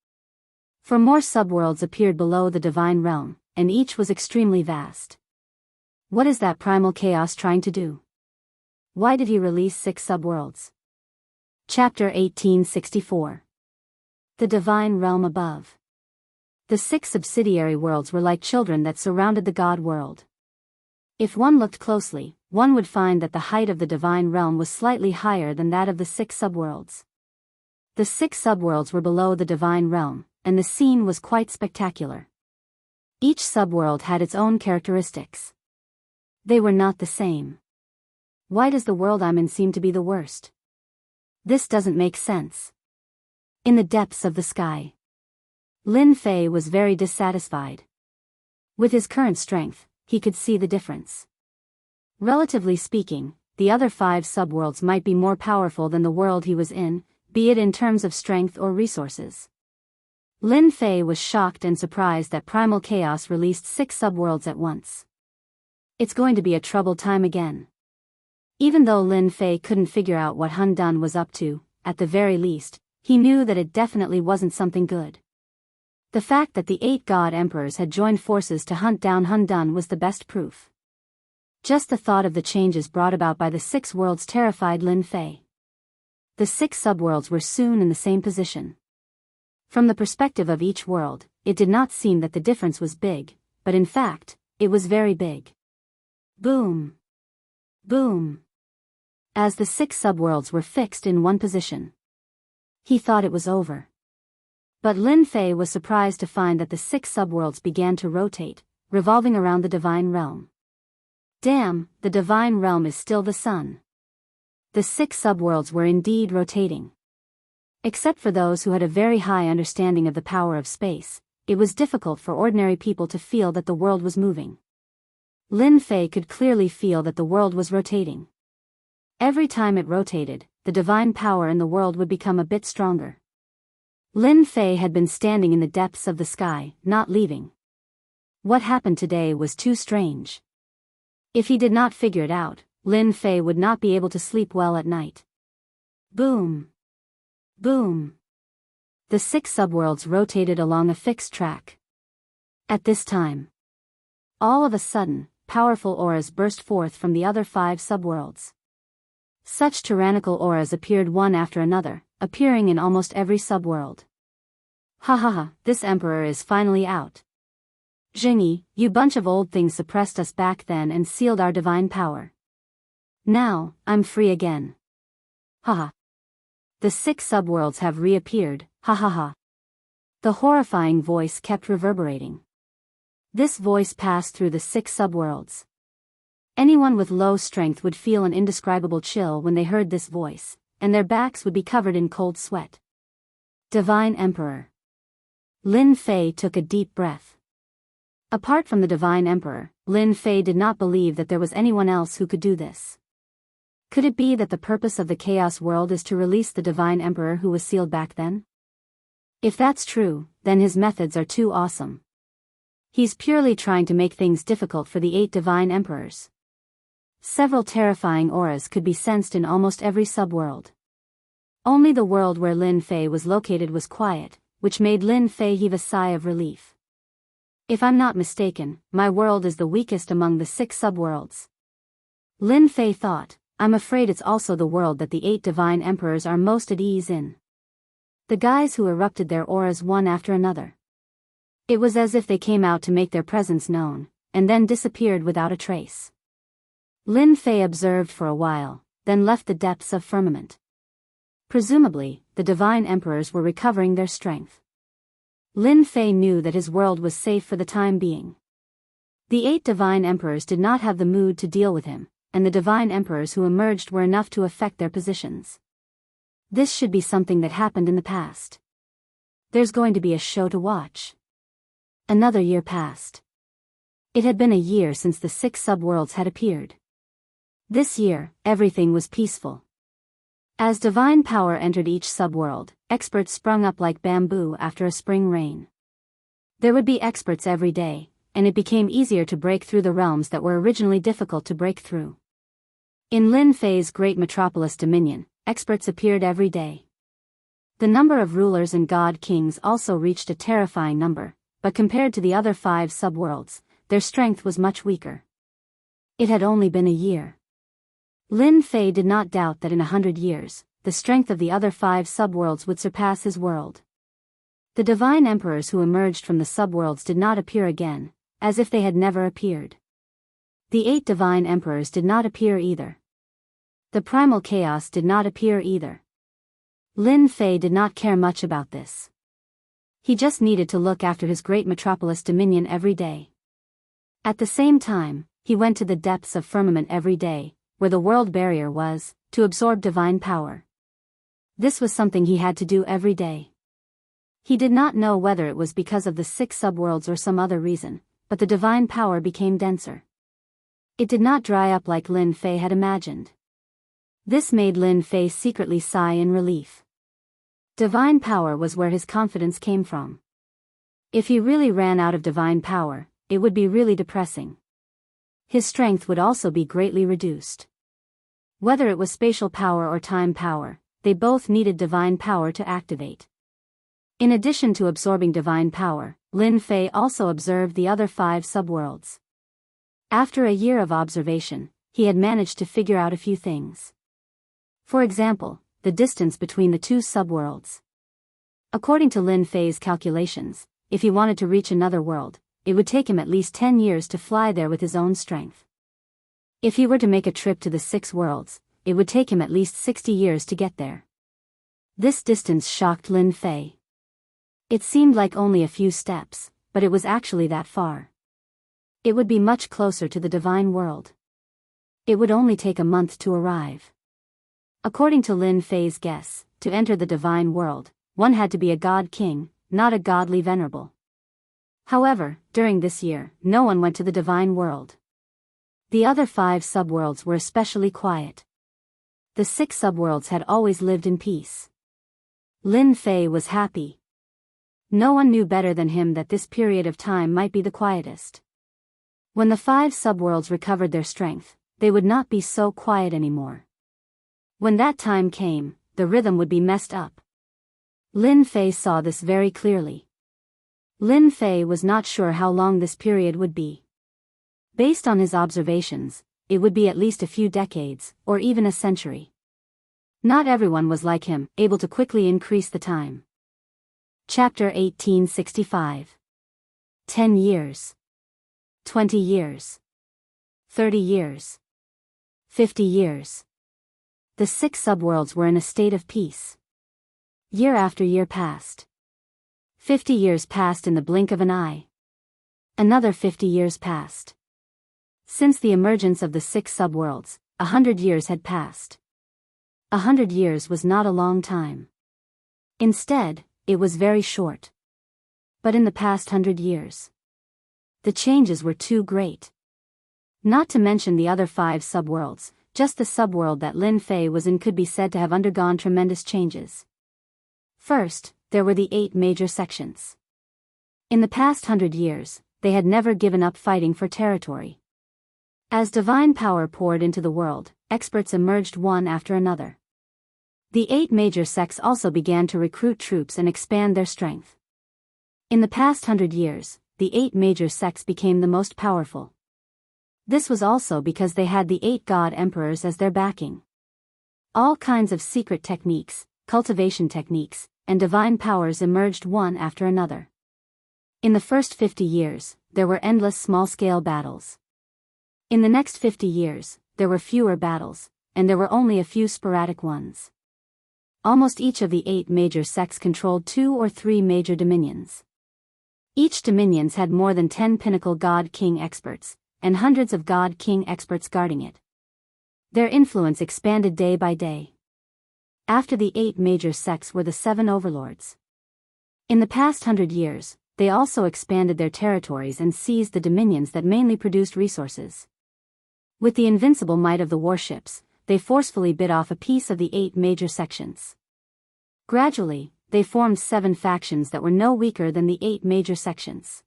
For more subworlds appeared below the divine realm, and each was extremely vast. What is that primal chaos trying to do? Why did he release 6 subworlds? Chapter 1864. The Divine Realm Above. The 6 subsidiary worlds were like children that surrounded the God world. If one looked closely, one would find that the height of the divine realm was slightly higher than that of the 6 subworlds. The 6 subworlds were below the divine realm, and the scene was quite spectacular. Each subworld had its own characteristics. They were not the same. Why does the world I'm in seem to be the worst? This doesn't make sense. In the depths of the sky, Lin Fei was very dissatisfied. With his current strength, he could see the difference. Relatively speaking, the other 5 subworlds might be more powerful than the world he was in, be it in terms of strength or resources. Lin Fei was shocked and surprised that Primal Chaos released 6 subworlds at once. It's going to be a troubled time again. Even though Lin Fei couldn't figure out what Hun Dun was up to, at the very least, he knew that it definitely wasn't something good. The fact that the 8 god emperors had joined forces to hunt down Hun Dun was the best proof. Just the thought of the changes brought about by the 6 worlds terrified Lin Fei. The 6 subworlds were soon in the same position. From the perspective of each world, it did not seem that the difference was big, but in fact, it was very big. Boom! Boom! As the 6 subworlds were fixed in one position, he thought it was over. But Lin Fei was surprised to find that the 6 subworlds began to rotate, revolving around the divine realm. Damn, the divine realm is still the sun. The 6 subworlds were indeed rotating. Except for those who had a very high understanding of the power of space, it was difficult for ordinary people to feel that the world was moving. Lin Fei could clearly feel that the world was rotating. Every time it rotated, the divine power in the world would become a bit stronger. Lin Fei had been standing in the depths of the sky, not leaving. What happened today was too strange. If he did not figure it out, Lin Fei would not be able to sleep well at night. Boom! Boom! The 6 subworlds rotated along a fixed track. At this time, all of a sudden, powerful auras burst forth from the other 5 subworlds. Such tyrannical auras appeared one after another, appearing in almost every subworld. Ha ha ha, this emperor is finally out. Jingyi, you bunch of old things suppressed us back then and sealed our divine power. Now, I'm free again. Ha ha. The 6 subworlds have reappeared, ha ha ha. The horrifying voice kept reverberating. This voice passed through the 6 subworlds. Anyone with low strength would feel an indescribable chill when they heard this voice, and their backs would be covered in cold sweat. Divine Emperor. Lin Fei took a deep breath. Apart from the Divine Emperor, Lin Fei did not believe that there was anyone else who could do this. Could it be that the purpose of the Chaos World is to release the Divine Emperor who was sealed back then? If that's true, then his methods are too awesome. He's purely trying to make things difficult for the 8 Divine Emperors. Several terrifying auras could be sensed in almost every subworld. Only the world where Lin Fei was located was quiet, which made Lin Fei heave a sigh of relief. If I'm not mistaken, my world is the weakest among the 6 subworlds. Lin Fei thought, I'm afraid it's also the world that the 8 Divine Emperors are most at ease in. The guys who erupted their auras one after another. It was as if they came out to make their presence known, and then disappeared without a trace. Lin Fei observed for a while, then left the depths of firmament. Presumably, the Divine Emperors were recovering their strength. Lin Fei knew that his world was safe for the time being. The 8 Divine Emperors did not have the mood to deal with him, and the Divine Emperors who emerged were enough to affect their positions. This should be something that happened in the past. There's going to be a show to watch. Another year passed. It had been a year since the 6 subworlds had appeared. This year, everything was peaceful. As divine power entered each subworld, experts sprung up like bamboo after a spring rain. There would be experts every day, and it became easier to break through the realms that were originally difficult to break through. In Lin Fei's great metropolis dominion, experts appeared every day. The number of rulers and god kings also reached a terrifying number, but compared to the other 5 subworlds, their strength was much weaker. It had only been a year. Lin Fei did not doubt that in 100 years, the strength of the other 5 subworlds would surpass his world. The Divine Emperors who emerged from the subworlds did not appear again, as if they had never appeared. The 8 Divine Emperors did not appear either. The primal chaos did not appear either. Lin Fei did not care much about this. He just needed to look after his great metropolis dominion every day. At the same time, he went to the depths of firmament every day, where the world barrier was, to absorb divine power. This was something he had to do every day. He did not know whether it was because of the 6 subworlds or some other reason, but the divine power became denser. It did not dry up like Lin Fei had imagined. This made Lin Fei secretly sigh in relief. Divine power was where his confidence came from. If he really ran out of divine power, it would be really depressing. His strength would also be greatly reduced. Whether it was spatial power or time power, they both needed divine power to activate. In addition to absorbing divine power, Lin Fei also observed the other 5 subworlds. After a year of observation, he had managed to figure out a few things. For example, the distance between the 2 subworlds. According to Lin Fei's calculations, if he wanted to reach another world, it would take him at least 10 years to fly there with his own strength. If he were to make a trip to the 6 worlds, it would take him at least 60 years to get there. This distance shocked Lin Fei. It seemed like only a few steps, but it was actually that far. It would be much closer to the divine world. It would only take a month to arrive. According to Lin Fei's guess, to enter the divine world, one had to be a god king, not a godly venerable. However, during this year, no one went to the divine world. The other 5 subworlds were especially quiet. The 6 subworlds had always lived in peace. Lin Fei was happy. No one knew better than him that this period of time might be the quietest. When the 5 subworlds recovered their strength, they would not be so quiet anymore. When that time came, the rhythm would be messed up. Lin Fei saw this very clearly. Lin Fei was not sure how long this period would be. Based on his observations, it would be at least a few decades, or even a century. Not everyone was like him, able to quickly increase the time. Chapter 1865. 10 years. 20 years. 30 years. 50 years. The 6 subworlds were in a state of peace. Year after year passed. 50 years passed in the blink of an eye. Another 50 years passed. Since the emergence of the 6 subworlds, 100 years had passed. 100 years was not a long time. Instead, it was very short. But in the past 100 years, the changes were too great. Not to mention the other 5 subworlds, just the subworld that Lin Fei was in could be said to have undergone tremendous changes. First, there were the 8 major sections. In the past 100 years, they had never given up fighting for territory. As divine power poured into the world, experts emerged one after another. The 8 major sects also began to recruit troops and expand their strength. In the past 100 years, the 8 major sects became the most powerful. This was also because they had the 8 god emperors as their backing. All kinds of secret techniques, cultivation techniques, and divine powers emerged one after another. In the first 50 years, there were endless small-scale battles. In the next 50 years, there were fewer battles, and there were only a few sporadic ones. Almost each of the 8 major sects controlled 2 or 3 major dominions. Each dominions had more than 10 pinnacle god-king experts, and hundreds of god-king experts guarding it. Their influence expanded day by day. After the 8 major sects were the 7 overlords. In the past 100 years, they also expanded their territories and seized the dominions that mainly produced resources. With the invincible might of the warships, they forcefully bit off a piece of the 8 major sections. Gradually, they formed 7 factions that were no weaker than the 8 major sections.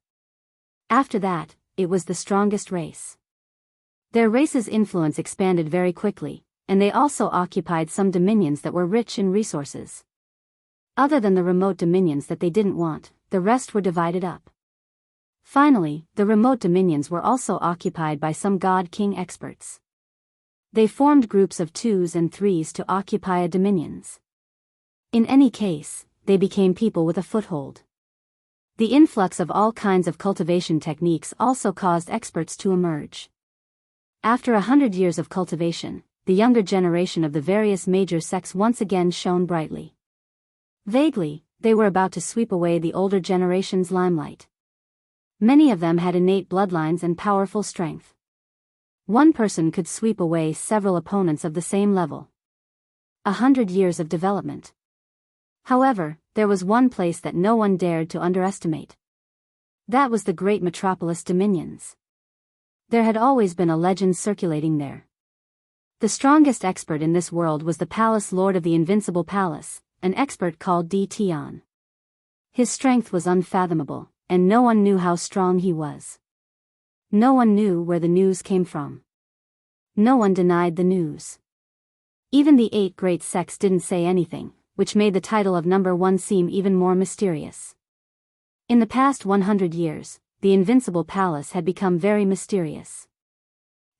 After that, it was the strongest race. Their race's influence expanded very quickly, and they also occupied some dominions that were rich in resources. Other than the remote dominions that they didn't want, the rest were divided up. Finally, the remote dominions were also occupied by some god-king experts. They formed groups of 2s and 3s to occupy a dominions. In any case, they became people with a foothold. The influx of all kinds of cultivation techniques also caused experts to emerge. After 100 years of cultivation, the younger generation of the various major sects once again shone brightly. Vaguely, they were about to sweep away the older generation's limelight. Many of them had innate bloodlines and powerful strength. One person could sweep away several opponents of the same level. 100 years of development. However, there was one place that no one dared to underestimate. That was the great metropolis dominions. There had always been a legend circulating there. The strongest expert in this world was the Palace Lord of the Invincible Palace, an expert called D. Tian. His strength was unfathomable, and no one knew how strong he was. No one knew where the news came from. No one denied the news. Even the 8 great sects didn't say anything, which made the title of number 1 seem even more mysterious. In the past 100 years, the Invincible Palace had become very mysterious.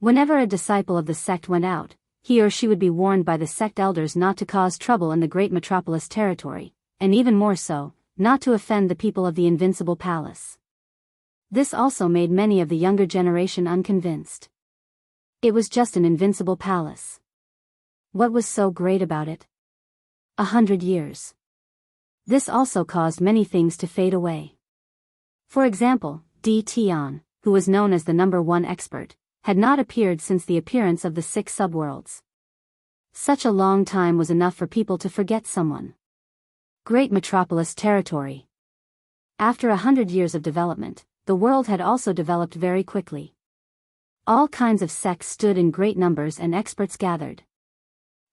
Whenever a disciple of the sect went out, he or she would be warned by the sect elders not to cause trouble in the great metropolis territory, and even more so, not to offend the people of the Invincible Palace. This also made many of the younger generation unconvinced. It was just an invincible palace. What was so great about it? 100 years. This also caused many things to fade away. For example, D. Tian, who was known as the number 1 expert, had not appeared since the appearance of the 6 subworlds. Such a long time was enough for people to forget someone. Great Metropolis Territory. After 100 years of development, the world had also developed very quickly. All kinds of sects stood in great numbers and experts gathered.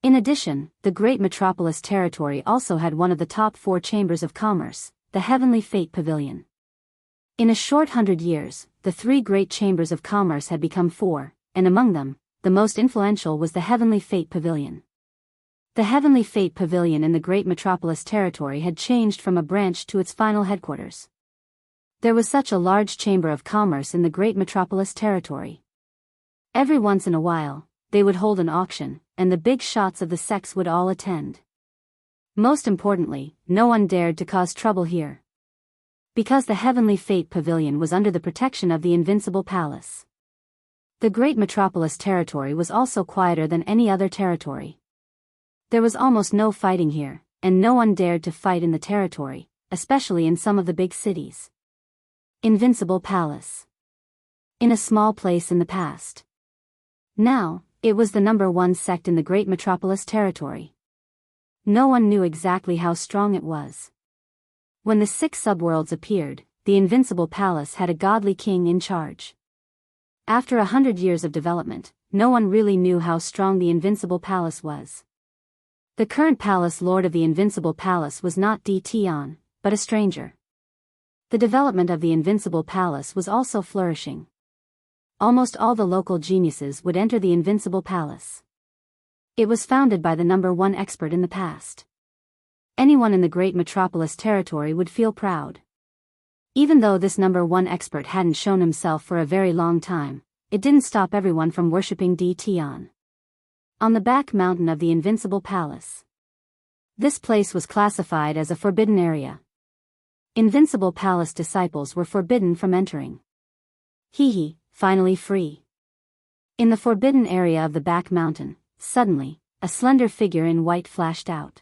In addition, the Great Metropolis Territory also had one of the top 4 chambers of commerce, the Heavenly Fate Pavilion. In a short 100 years, the 3 great chambers of commerce had become 4, and among them, the most influential was the Heavenly Fate Pavilion. The Heavenly Fate Pavilion in the Great Metropolis Territory had changed from a branch to its final headquarters. There was such a large chamber of commerce in the Great Metropolis Territory. Every once in a while, they would hold an auction, and the big shots of the sects would all attend. Most importantly, no one dared to cause trouble here, because the Heavenly Fate Pavilion was under the protection of the Invincible Palace. The Great Metropolis Territory was also quieter than any other territory. There was almost no fighting here, and no one dared to fight in the territory, especially in some of the big cities. Invincible Palace. In a small place in the past. Now, it was the #1 sect in the Great Metropolis Territory. No one knew exactly how strong it was. When the 6 subworlds appeared, the Invincible Palace had a godly king in charge. After 100 years of development, no one really knew how strong the Invincible Palace was. The current Palace Lord of the Invincible Palace was not Tion, but a stranger. The development of the Invincible Palace was also flourishing. Almost all the local geniuses would enter the Invincible Palace. It was founded by the #1 expert in the past. Anyone in the Great Metropolis Territory would feel proud. Even though this #1 expert hadn't shown himself for a very long time, it didn't stop everyone from worshipping Tion. On the back mountain of the Invincible Palace. This place was classified as a forbidden area. Invincible Palace disciples were forbidden from entering. Hee, finally free. In the forbidden area of the back mountain, suddenly, a slender figure in white flashed out.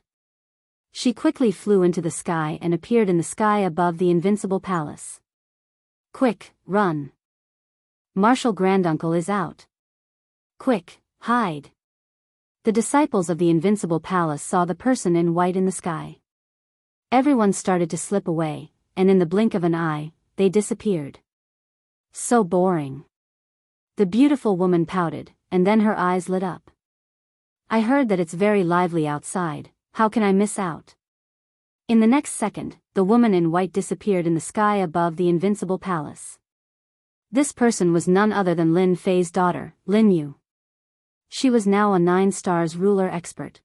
She quickly flew into the sky and appeared in the sky above the Invincible Palace. Quick, run. Marshal Granduncle is out. Quick, hide. The disciples of the Invincible Palace saw the person in white in the sky. Everyone started to slip away, and in the blink of an eye, they disappeared. So boring. The beautiful woman pouted, and then her eyes lit up. I heard that it's very lively outside, how can I miss out? In the next second, the woman in white disappeared in the sky above the Invincible Palace. This person was none other than Lin Fei's daughter, Lin Yu. She was now a 9 stars ruler expert.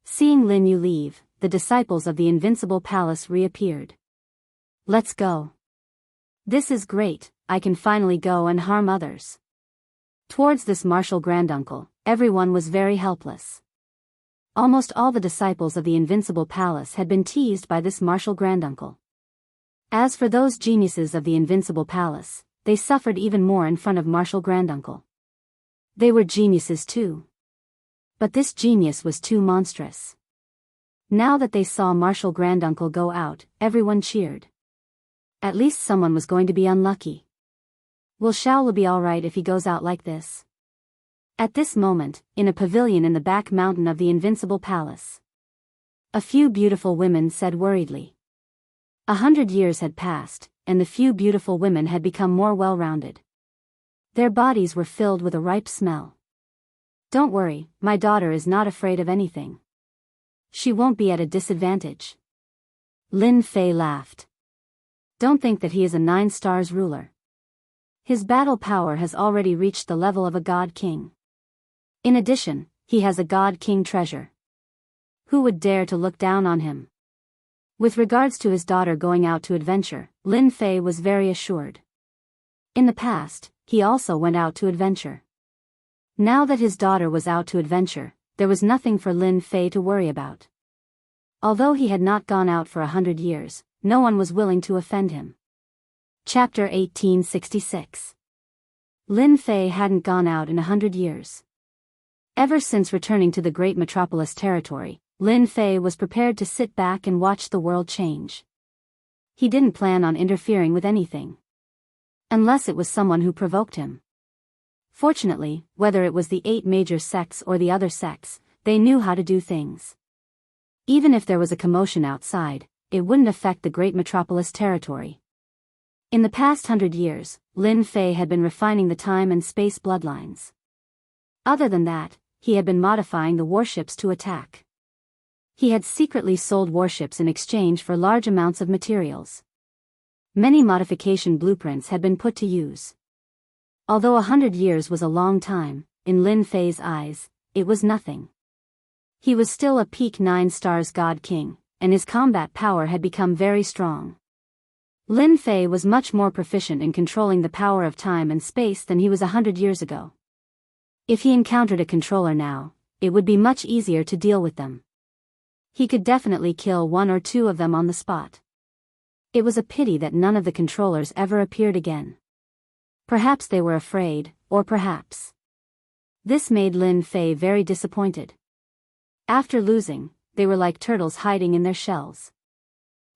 Seeing Lin Yu leave, the disciples of the Invincible Palace reappeared. Let's go. This is great, I can finally go and harm others. Towards this martial granduncle, everyone was very helpless. Almost all the disciples of the Invincible Palace had been teased by this martial granduncle. As for those geniuses of the Invincible Palace, they suffered even more in front of martial granduncle. They were geniuses too. But this genius was too monstrous. Now that they saw martial granduncle go out, everyone cheered. At least someone was going to be unlucky. Will Shaola be alright if he goes out like this? At this moment, in a pavilion in the back mountain of the Invincible Palace, a few beautiful women said worriedly. 100 years had passed, and the few beautiful women had become more well-rounded. Their bodies were filled with a ripe smell. Don't worry, my daughter is not afraid of anything. She won't be at a disadvantage. Lin Fei laughed. Don't think that he is a 9 stars ruler. His battle power has already reached the level of a god king. In addition, he has a god king treasure. Who would dare to look down on him? With regards to his daughter going out to adventure, Lin Fei was very assured. In the past, he also went out to adventure. Now that his daughter was out to adventure, there was nothing for Lin Fei to worry about. Although he had not gone out for 100 years, no one was willing to offend him. Chapter 1866. Lin Fei hadn't gone out in 100 years. Ever since returning to the Great Metropolis Territory, Lin Fei was prepared to sit back and watch the world change. He didn't plan on interfering with anything. Unless it was someone who provoked him. Fortunately, whether it was the 8 major sects or the other sects, They knew how to do things. Even if there was a commotion outside, it wouldn't affect the great metropolis territory. In the past 100 years, Lin Fei had been refining the time and space bloodlines. Other than that, he had been modifying the warships to attack. He had secretly sold warships in exchange for large amounts of materials. Many modification blueprints had been put to use. Although 100 years was a long time, in Lin Fei's eyes, it was nothing. He was still a peak 9 stars God King, and his combat power had become very strong. Lin Fei was much more proficient in controlling the power of time and space than he was 100 years ago. If he encountered a controller now, it would be much easier to deal with them. He could definitely kill 1 or 2 of them on the spot. It was a pity that none of the controllers ever appeared again. Perhaps they were afraid, or perhaps. This made Lin Fei very disappointed. After losing, they were like turtles hiding in their shells.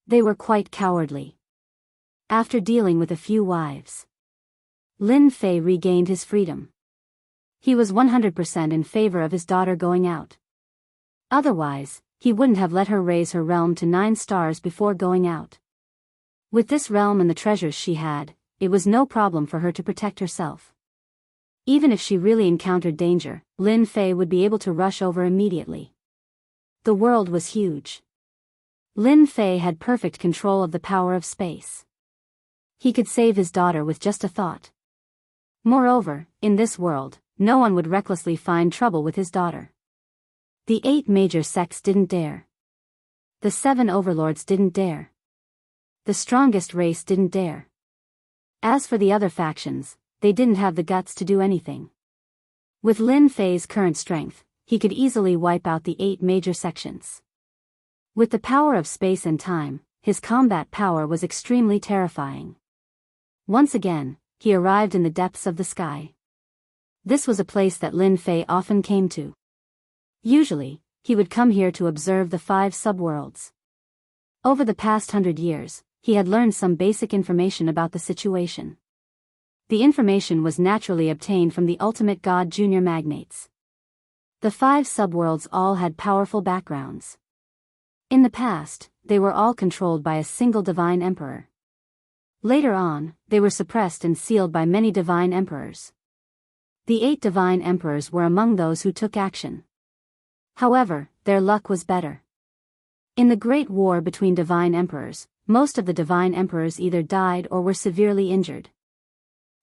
They were quite cowardly. After dealing with a few wives, Lin Fei regained his freedom. He was 100% in favor of his daughter going out. Otherwise, he wouldn't have let her raise her realm to 9 stars before going out. With this realm and the treasures she had, it was no problem for her to protect herself. Even if she really encountered danger, Lin Fei would be able to rush over immediately. The world was huge. Lin Fei had perfect control of the power of space. He could save his daughter with just a thought. Moreover, in this world, no one would recklessly find trouble with his daughter. The 8 major sects didn't dare. The 7 overlords didn't dare. The strongest race didn't dare. As for the other factions, they didn't have the guts to do anything. With Lin Fei's current strength, he could easily wipe out the 8 major sections. With the power of space and time, his combat power was extremely terrifying. Once again, he arrived in the depths of the sky. This was a place that Lin Fei often came to. Usually, he would come here to observe the 5 subworlds. Over the past 100 years, he had learned some basic information about the situation. The information was naturally obtained from the ultimate god junior magnates. The 5 subworlds all had powerful backgrounds. In the past, they were all controlled by a single divine emperor. Later on, they were suppressed and sealed by many divine emperors. The 8 divine emperors were among those who took action. However, their luck was better. In the Great War between divine emperors, most of the divine emperors either died or were severely injured.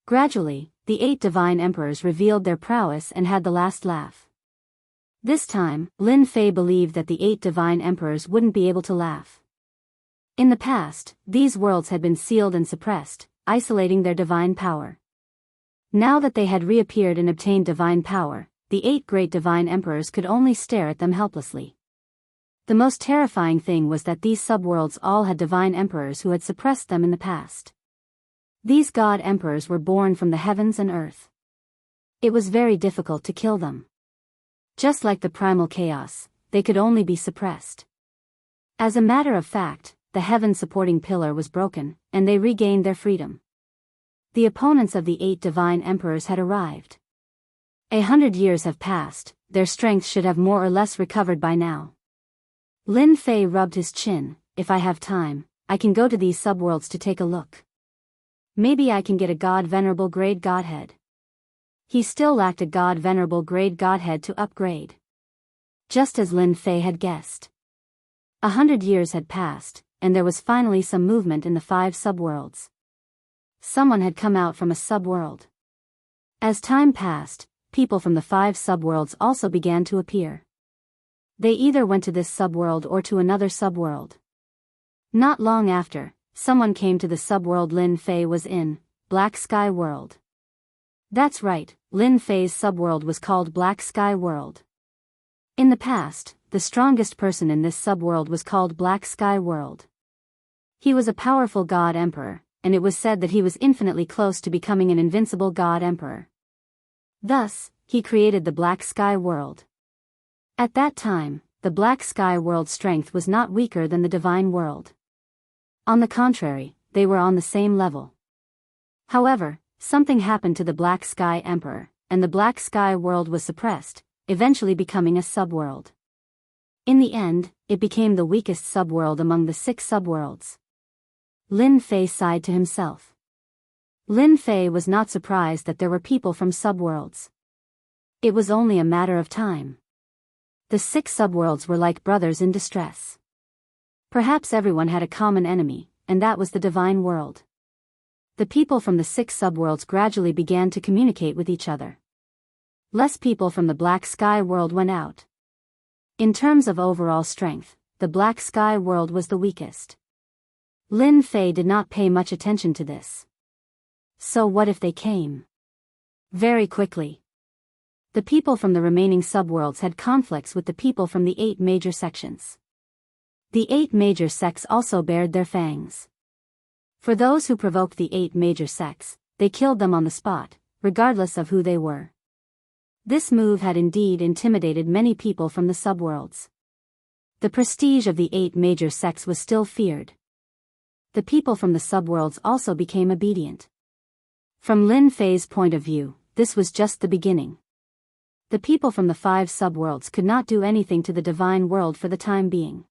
Gradually, the 8 divine emperors revealed their prowess and had the last laugh. This time, Lin Fei believed that the 8 divine emperors wouldn't be able to laugh. In the past, these worlds had been sealed and suppressed, isolating their divine power. Now that they had reappeared and obtained divine power, the 8 great divine emperors could only stare at them helplessly. The most terrifying thing was that these subworlds all had divine emperors who had suppressed them in the past. These god emperors were born from the heavens and earth. It was very difficult to kill them. Just like the primal chaos, they could only be suppressed. As a matter of fact, the heaven supporting pillar was broken, and they regained their freedom. The opponents of the 8 divine emperors had arrived. 100 years have passed, their strength should have more or less recovered by now. Lin Fei rubbed his chin. If I have time, I can go to these subworlds to take a look. Maybe I can get a god venerable grade godhead. He still lacked a god venerable grade godhead to upgrade. Just as Lin Fei had guessed. 100 years had passed, and there was finally some movement in the 5 subworlds. Someone had come out from a subworld. As time passed, people from the 5 subworlds also began to appear. They either went to this subworld or to another subworld. Not long after, someone came to the subworld Lin Fei was in, Black Sky World. That's right, Lin Fei's subworld was called Black Sky World. In the past, the strongest person in this subworld was called Black Sky World. He was a powerful god emperor, and it was said that he was infinitely close to becoming an invincible god emperor. Thus, he created the Black Sky World. At that time, the Black Sky World's strength was not weaker than the divine world. On the contrary, they were on the same level. However, something happened to the Black Sky Emperor, and the Black Sky World was suppressed, eventually becoming a subworld. In the end, it became the weakest subworld among the 6 subworlds. Lin Fei sighed to himself. Lin Fei was not surprised that there were people from subworlds. It was only a matter of time. The 6 subworlds were like brothers in distress. Perhaps everyone had a common enemy, and that was the divine world. The people from the 6 subworlds gradually began to communicate with each other. Less people from the Black Sky world went out. In terms of overall strength, the Black Sky world was the weakest. Lin Fei did not pay much attention to this. So what if they came? Very quickly. The people from the remaining subworlds had conflicts with the people from the 8 major sections. The 8 major sects also bared their fangs. For those who provoked the 8 major sects, they killed them on the spot, regardless of who they were. This move had indeed intimidated many people from the subworlds. The prestige of the 8 major sects was still feared. The people from the subworlds also became obedient. From Lin Fei's point of view, this was just the beginning. The people from the 5 subworlds could not do anything to the divine world for the time being.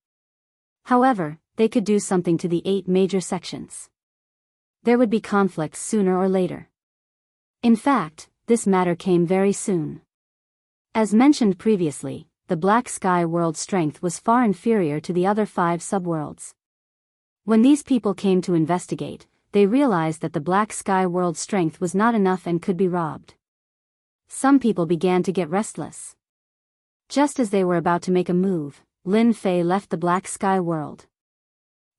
However, they could do something to the 8 major sections. There would be conflicts sooner or later. In fact, this matter came very soon. As mentioned previously, the Black Sky world's strength was far inferior to the other 5 subworlds. When these people came to investigate, they realized that the Black Sky world's strength was not enough and could be robbed. Some people began to get restless. Just as they were about to make a move, Lin Fei left the Black Sky world.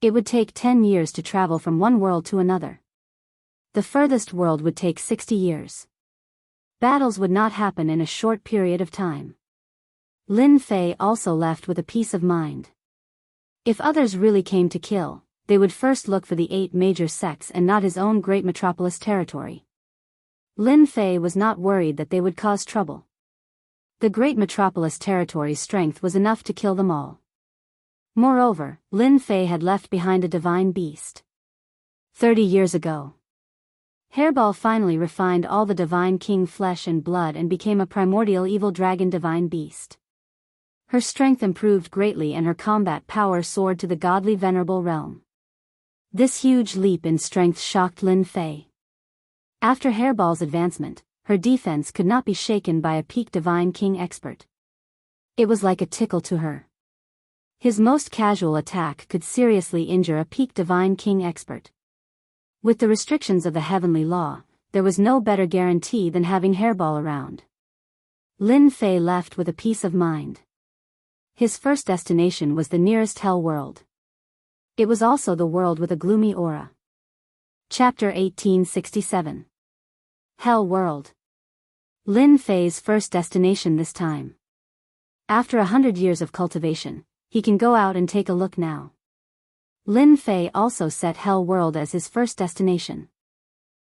It would take 10 years to travel from one world to another. The furthest world would take 60 years. Battles would not happen in a short period of time. Lin Fei also left with a peace of mind. If others really came to kill, they would first look for the 8 major sects and not his own great metropolis territory. Lin Fei was not worried that they would cause trouble. The great metropolis territory's strength was enough to kill them all. Moreover, Lin Fei had left behind a divine beast. 30 years ago. Hairball finally refined all the divine king flesh and blood and became a primordial evil dragon divine beast. Her strength improved greatly and her combat power soared to the godly venerable realm. This huge leap in strength shocked Lin Fei. After Hairball's advancement, her defense could not be shaken by a peak divine king expert. It was like a tickle to her. His most casual attack could seriously injure a peak divine king expert. With the restrictions of the heavenly law, there was no better guarantee than having Hairball around. Lin Fei left with a peace of mind. His first destination was the nearest hell world. It was also the world with a gloomy aura. Chapter 1867. Hell World. Lin Fei's first destination this time. After 100 years of cultivation, he can go out and take a look now. Lin Fei also set Hell World as his first destination.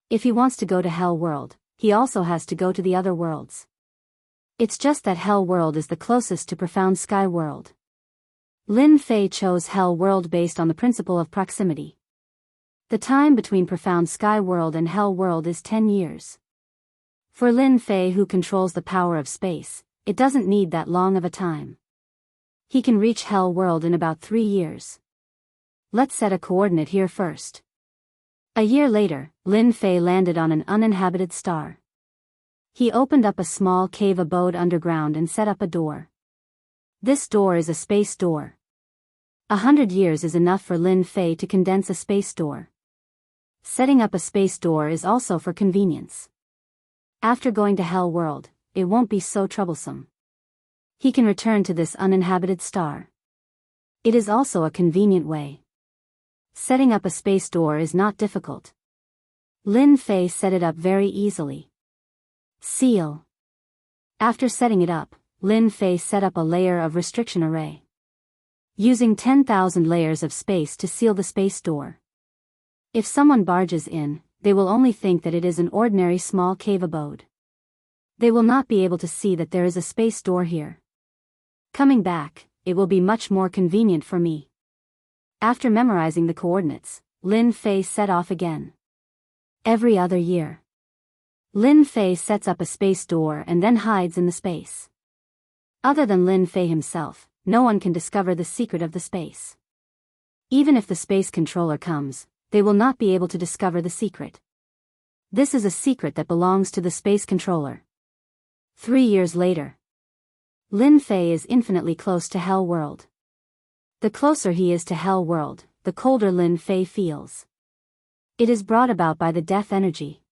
If he wants to go to Hell World, he also has to go to the other worlds. It's just that Hell World is the closest to Profound Sky World. Lin Fei chose Hell World based on the principle of proximity. The time between Profound Sky World and Hell World is 10 years. For Lin Fei, who controls the power of space, it doesn't need that long of a time. He can reach Hell World in about 3 years. Let's set a coordinate here first. A year later, Lin Fei landed on an uninhabited star. He opened up a small cave abode underground and set up a door. This door is a space door. 100 years is enough for Lin Fei to condense a space door. Setting up a space door is also for convenience. After going to Hell World, it won't be so troublesome. He can return to this uninhabited star. It is also a convenient way. Setting up a space door is not difficult. Lin Fei set it up very easily. Seal. After setting it up, Lin Fei set up a layer of restriction array. Using 10,000 layers of space to seal the space door. If someone barges in, they will only think that it is an ordinary small cave abode. They will not be able to see that there is a space door here. Coming back, it will be much more convenient for me. After memorizing the coordinates, Lin Fei set off again. Every other year. Lin Fei sets up a space door and then hides in the space. Other than Lin Fei himself, no one can discover the secret of the space. Even if the space controller comes, they will not be able to discover the secret. This is a secret that belongs to the space controller. 3 years later. Lin Fei is infinitely close to Hell World. The closer he is to Hell World, the colder Lin Fei feels. It is brought about by the death energy.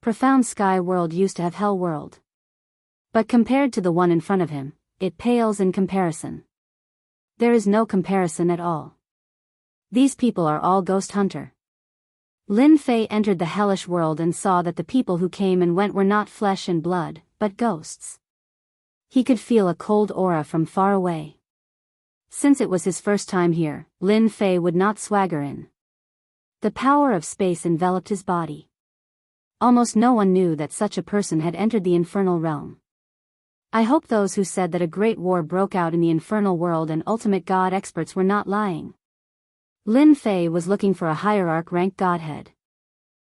Profound Sky World used to have Hell World. But compared to the one in front of him, it pales in comparison. There is no comparison at all. These people are all ghost hunter. Lin Fei entered the hellish world and saw that the people who came and went were not flesh and blood, but ghosts. He could feel a cold aura from far away. Since it was his first time here, Lin Fei would not swagger in. The power of space enveloped his body. Almost no one knew that such a person had entered the infernal realm. I hope those who said that a great war broke out in the infernal world and ultimate god experts were not lying. Lin Fei was looking for a hierarch-ranked godhead.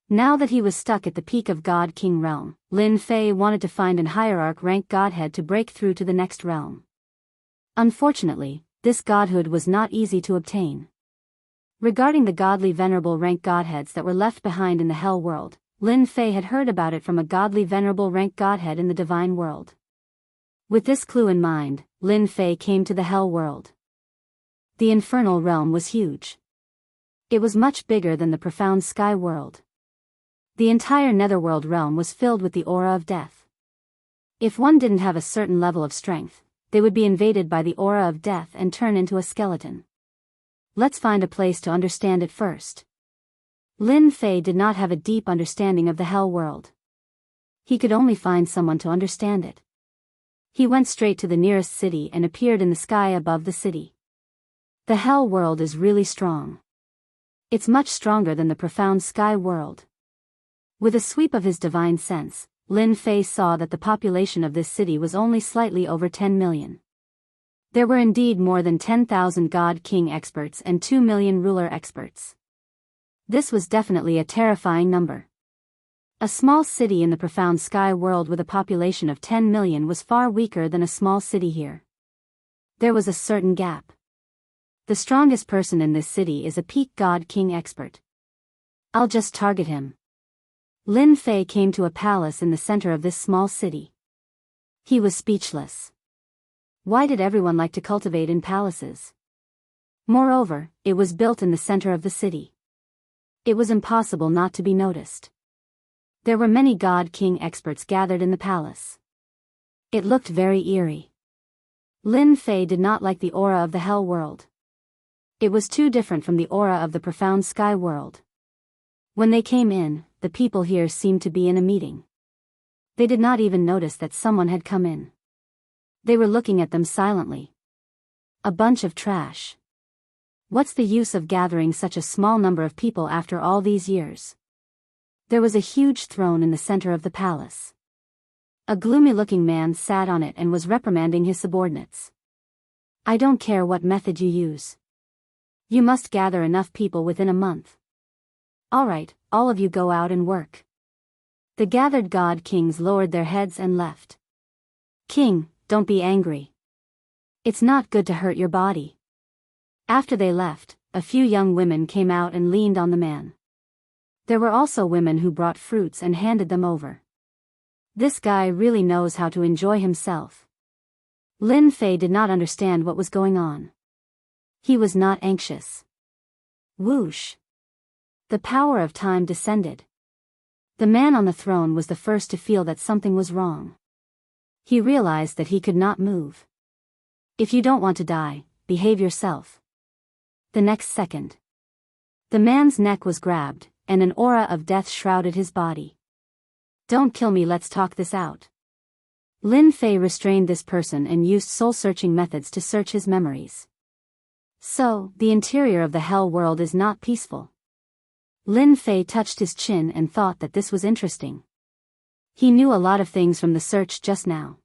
Now that he was stuck at the peak of God-King realm, Lin Fei wanted to find an hierarch-ranked godhead to break through to the next realm. Unfortunately, this godhood was not easy to obtain. Regarding the godly venerable rank godheads that were left behind in the hell world, Lin Fei had heard about it from a godly venerable rank godhead in the divine world. With this clue in mind, Lin Fei came to the hell world. The infernal realm was huge. It was much bigger than the profound sky world. The entire netherworld realm was filled with the aura of death. If one didn't have a certain level of strength, they would be invaded by the aura of death and turn into a skeleton. Let's find a place to understand it first. Lin Fei did not have a deep understanding of the hell world. He could only find someone to understand it. He went straight to the nearest city and appeared in the sky above the city. The hell world is really strong. It's much stronger than the profound sky world. With a sweep of his divine sense, Lin Fei saw that the population of this city was only slightly over 10 million. There were indeed more than 10,000 God-King experts and 2 million ruler experts. This was definitely a terrifying number. A small city in the profound sky world with a population of 10 million was far weaker than a small city here. There was a certain gap. The strongest person in this city is a peak God-King expert. I'll just target him. Lin Fei came to a palace in the center of this small city. He was speechless. Why did everyone like to cultivate in palaces? Moreover, it was built in the center of the city. It was impossible not to be noticed. There were many God-King experts gathered in the palace. It looked very eerie. Lin Fei did not like the aura of the hell world. It was too different from the aura of the profound sky world. When they came in, the people here seemed to be in a meeting. They did not even notice that someone had come in. They were looking at them silently. A bunch of trash. What's the use of gathering such a small number of people after all these years? There was a huge throne in the center of the palace. A gloomy-looking man sat on it and was reprimanding his subordinates. I don't care what method you use. You must gather enough people within a month. All right, all of you go out and work. The gathered God-Kings lowered their heads and left. King, don't be angry. It's not good to hurt your body. After they left, a few young women came out and leaned on the man. There were also women who brought fruits and handed them over. This guy really knows how to enjoy himself. Lin Fei did not understand what was going on. He was not anxious. Whoosh! The power of time descended. The man on the throne was the first to feel that something was wrong. He realized that he could not move. If you don't want to die, behave yourself. The next second, the man's neck was grabbed, and an aura of death shrouded his body. Don't kill me, let's talk this out. Lin Fei restrained this person and used soul-searching methods to search his memories. So, the interior of the hell world is not peaceful. Lin Fei touched his chin and thought that this was interesting. He knew a lot of things from the search just now.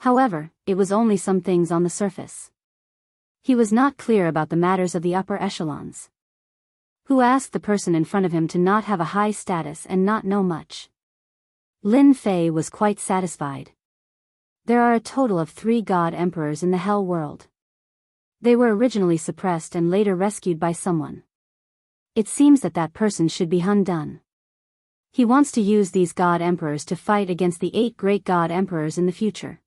However, it was only some things on the surface. He was not clear about the matters of the upper echelons. Who asked the person in front of him to not have a high status and not know much? Lin Fei was quite satisfied. There are a total of 3 god emperors in the hell world. They were originally suppressed and later rescued by someone. It seems that that person should be undone. He wants to use these god emperors to fight against the 8 great god emperors in the future.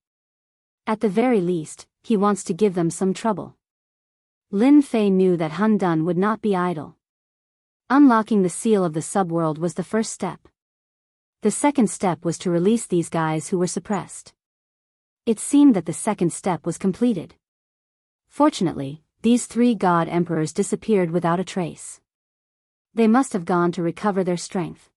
At the very least, he wants to give them some trouble. Lin Fei knew that Hun Dun would not be idle. Unlocking the seal of the subworld was the first step. The second step was to release these guys who were suppressed. It seemed that the second step was completed. Fortunately, these 3 god emperors disappeared without a trace. They must have gone to recover their strength.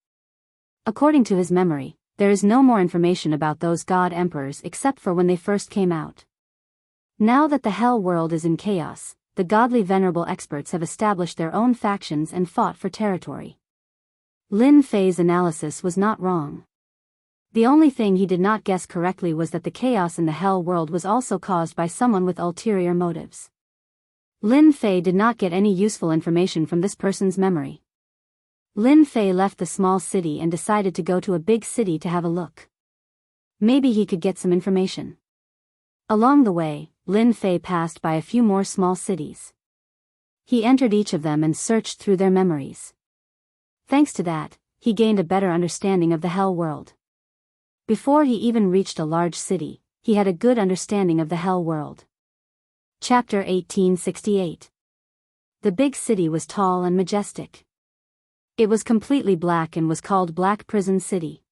According to his memory, there is no more information about those god emperors except for when they first came out. Now that the hell world is in chaos, the godly venerable experts have established their own factions and fought for territory. Lin Fei's analysis was not wrong. The only thing he did not guess correctly was that the chaos in the hell world was also caused by someone with ulterior motives. Lin Fei did not get any useful information from this person's memory. Lin Fei left the small city and decided to go to a big city to have a look. Maybe he could get some information. Along the way, Lin Fei passed by a few more small cities. He entered each of them and searched through their memories. Thanks to that, he gained a better understanding of the hell world. Before he even reached a large city, he had a good understanding of the hell world. Chapter 1868. The big city was tall and majestic. It was completely black and was called Black Prison City.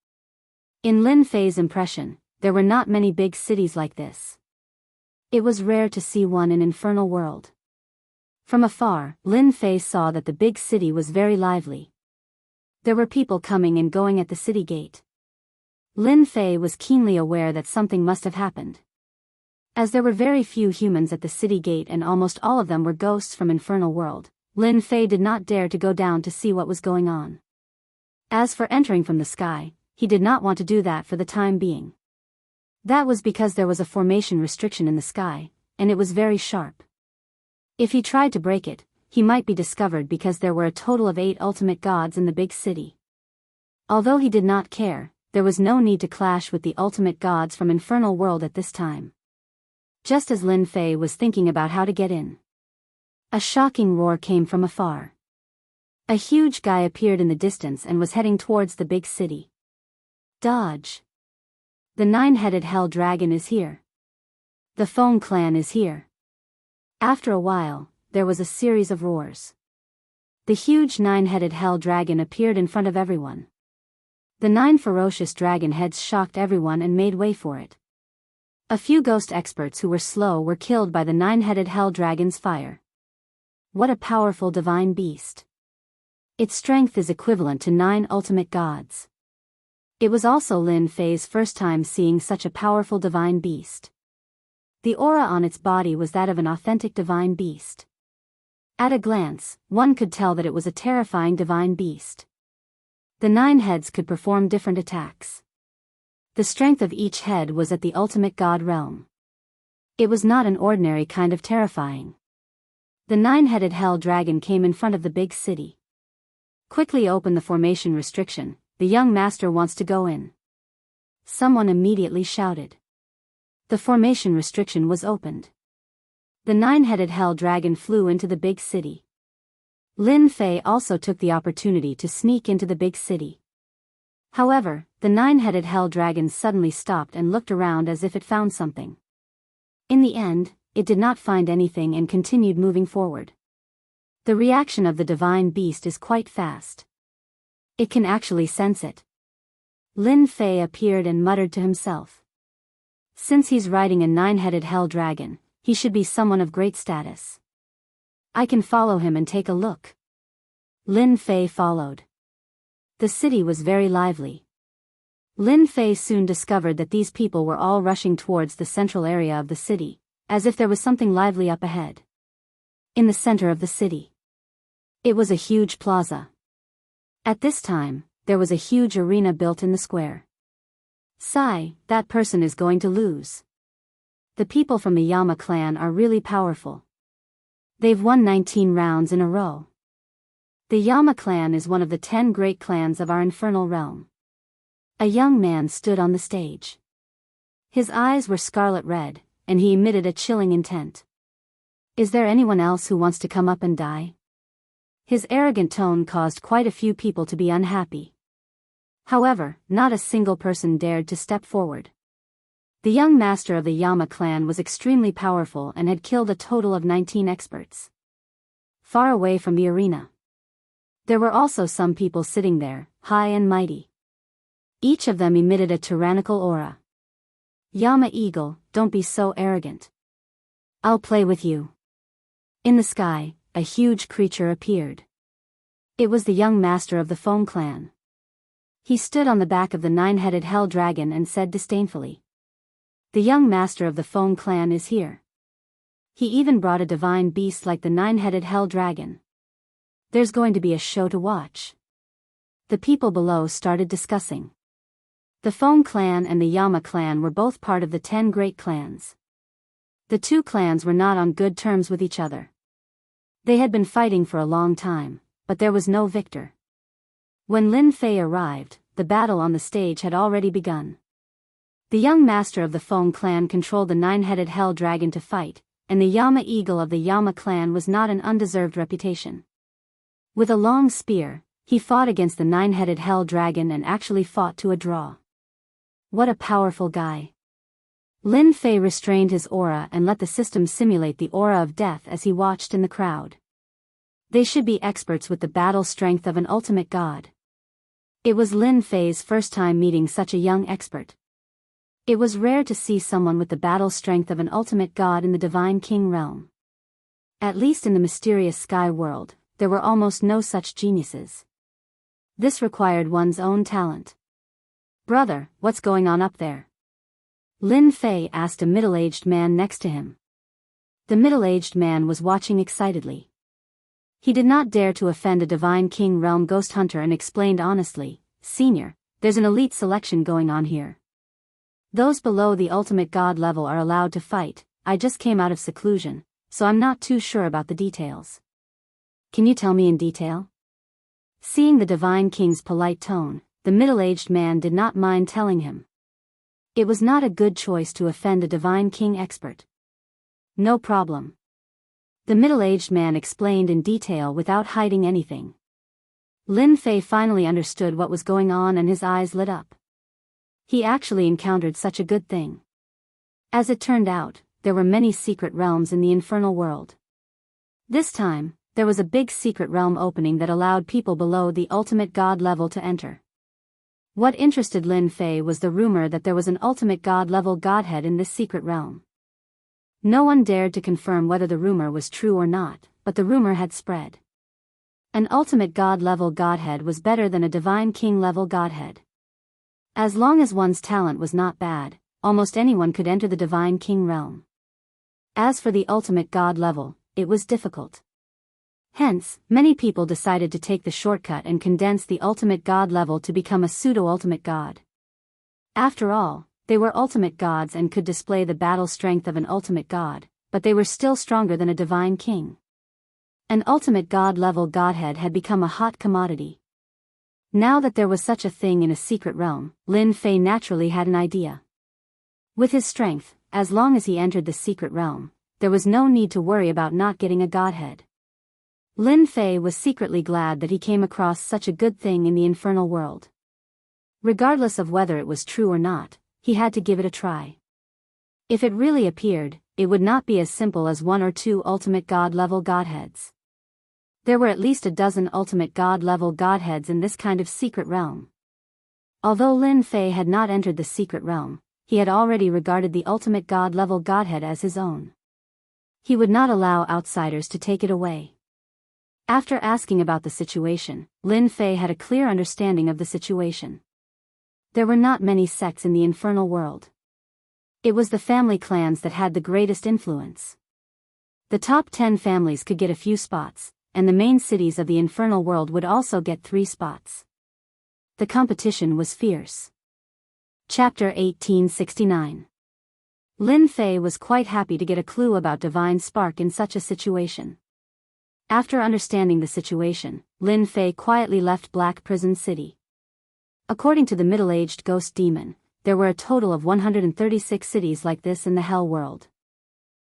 In Lin Fei's impression, there were not many big cities like this. It was rare to see one in Infernal World. From afar, Lin Fei saw that the big city was very lively. There were people coming and going at the city gate. Lin Fei was keenly aware that something must have happened. As there were very few humans at the city gate and almost all of them were ghosts from Infernal World, Lin Fei did not dare to go down to see what was going on. As for entering from the sky, he did not want to do that for the time being. That was because there was a formation restriction in the sky, and it was very sharp. If he tried to break it, he might be discovered because there were a total of 8 ultimate gods in the big city. Although he did not care, there was no need to clash with the ultimate gods from Infernal World at this time. Just as Lin Fei was thinking about how to get in, a shocking roar came from afar. A huge guy appeared in the distance and was heading towards the big city. Dodge! The 9-headed hell dragon is here. The Feng clan is here. After a while, there was a series of roars. The huge 9-headed hell dragon appeared in front of everyone. The 9 ferocious dragon heads shocked everyone and made way for it. A few ghost experts who were slow were killed by the 9-headed hell dragon's fire. What a powerful divine beast. Its strength is equivalent to 9 ultimate gods. It was also Lin Fei's first time seeing such a powerful divine beast. The aura on its body was that of an authentic divine beast. At a glance, one could tell that it was a terrifying divine beast. The 9 heads could perform different attacks. The strength of each head was at the ultimate god realm. It was not an ordinary kind of terrifying. The 9-headed hell dragon came in front of the big city. Quickly open the formation restriction, the young master wants to go in. Someone immediately shouted. The formation restriction was opened. The 9-headed hell dragon flew into the big city. Lin Fei also took the opportunity to sneak into the big city. However, the 9-headed hell dragon suddenly stopped and looked around as if it found something. In the end, it did not find anything and continued moving forward. The reaction of the divine beast is quite fast. It can actually sense it. Lin Fei appeared and muttered to himself. Since he's riding a 9-headed hell dragon, he should be someone of great status. I can follow him and take a look. Lin Fei followed. The city was very lively. Lin Fei soon discovered that these people were all rushing towards the central area of the city, as if there was something lively up ahead. In the center of the city, it was a huge plaza. At this time, there was a huge arena built in the square. Sigh, that person is going to lose. The people from the Yama clan are really powerful. They've won 19 rounds in a row. The Yama clan is one of the 10 great clans of our infernal realm. A young man stood on the stage. His eyes were scarlet red, and he emitted a chilling intent. Is there anyone else who wants to come up and die? His arrogant tone caused quite a few people to be unhappy. However, not a single person dared to step forward. The young master of the Yama clan was extremely powerful and had killed a total of 19 experts. Far away from the arena, there were also some people sitting there, high and mighty. Each of them emitted a tyrannical aura. Yama Eagle, don't be so arrogant. I'll play with you. In the sky, a huge creature appeared. It was the young master of the Foam clan. He stood on the back of the 9-headed hell dragon and said disdainfully, "The young master of the Foam clan is here. He even brought a divine beast like the 9-headed hell dragon. There's going to be a show to watch." The people below started discussing. The Foam clan and the Yama clan were both part of the 10 great clans. The two clans were not on good terms with each other. They had been fighting for a long time, but there was no victor. When Lin Fei arrived, the battle on the stage had already begun. The young master of the Foam clan controlled the 9-headed hell dragon to fight, and the Yama Eagle of the Yama clan was not an undeserved reputation. With a long spear, he fought against the 9-headed hell dragon and actually fought to a draw. What a powerful guy. Lin Fei restrained his aura and let the system simulate the aura of death as he watched in the crowd. They should be experts with the battle strength of an ultimate god. It was Lin Fei's first time meeting such a young expert. It was rare to see someone with the battle strength of an ultimate god in the Divine King realm. At least in the mysterious sky world, there were almost no such geniuses. This required one's own talent. "Brother, what's going on up there?" Lin Fei asked a middle-aged man next to him. The middle-aged man was watching excitedly. He did not dare to offend a Divine King realm ghost hunter and explained honestly, "Senior, there's an elite selection going on here. Those below the ultimate god level are allowed to fight. I just came out of seclusion, so I'm not too sure about the details. Can you tell me in detail?" Seeing the Divine King's polite tone, the middle-aged man did not mind telling him. It was not a good choice to offend a Divine King expert. "No problem." The middle-aged man explained in detail without hiding anything. Lin Fei finally understood what was going on and his eyes lit up. He actually encountered such a good thing. As it turned out, there were many secret realms in the infernal world. This time, there was a big secret realm opening that allowed people below the ultimate god level to enter. What interested Lin Fei was the rumor that there was an ultimate god level godhead in this secret realm. No one dared to confirm whether the rumor was true or not, but the rumor had spread. An ultimate god level godhead was better than a Divine King level godhead. As long as one's talent was not bad, almost anyone could enter the Divine King realm. As for the ultimate god level, it was difficult. Hence, many people decided to take the shortcut and condense the ultimate god level to become a pseudo-ultimate god. After all, they were ultimate gods and could display the battle strength of an ultimate god, but they were still stronger than a Divine King. An ultimate god level godhead had become a hot commodity. Now that there was such a thing in a secret realm, Lin Fei naturally had an idea. With his strength, as long as he entered the secret realm, there was no need to worry about not getting a godhead. Lin Fei was secretly glad that he came across such a good thing in the infernal world. Regardless of whether it was true or not, he had to give it a try. If it really appeared, it would not be as simple as 1 or 2 ultimate god-level godheads. There were at least a dozen ultimate god-level godheads in this kind of secret realm. Although Lin Fei had not entered the secret realm, he had already regarded the ultimate god-level godhead as his own. He would not allow outsiders to take it away. After asking about the situation, Lin Fei had a clear understanding of the situation. There were not many sects in the infernal world. It was the family clans that had the greatest influence. The top 10 families could get a few spots, and the main cities of the infernal world would also get 3 spots. The competition was fierce. Chapter 1869. Lin Fei was quite happy to get a clue about Divine Spark in such a situation. After understanding the situation, Lin Fei quietly left Black Prison City. According to the middle-aged ghost demon, there were a total of 136 cities like this in the hell world.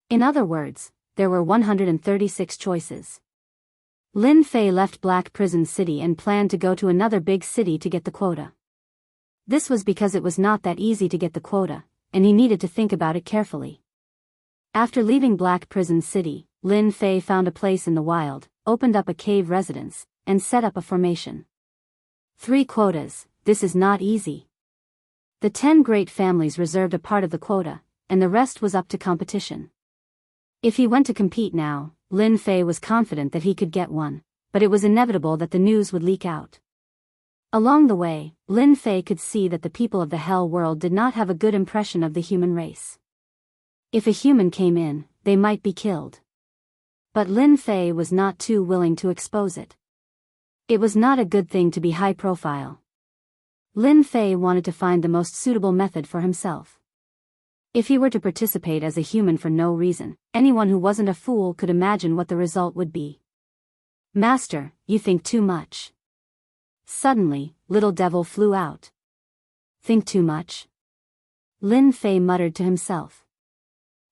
In other words, there were 136 choices. Lin Fei left Black Prison City and planned to go to another big city to get the quota. This was because it was not that easy to get the quota, and he needed to think about it carefully. After leaving Black Prison City, Lin Fei found a place in the wild, opened up a cave residence, and set up a formation. 3 quotas, this is not easy. The 10 great families reserved a part of the quota, and the rest was up to competition. If he went to compete now, Lin Fei was confident that he could get one, but it was inevitable that the news would leak out. Along the way, Lin Fei could see that the people of the hell world did not have a good impression of the human race. If a human came in, they might be killed. But Lin Fei was not too willing to expose it. It was not a good thing to be high profile. Lin Fei wanted to find the most suitable method for himself. If he were to participate as a human for no reason, anyone who wasn't a fool could imagine what the result would be. Master, you think too much. Suddenly, Little Devil flew out. Think too much? Lin Fei muttered to himself.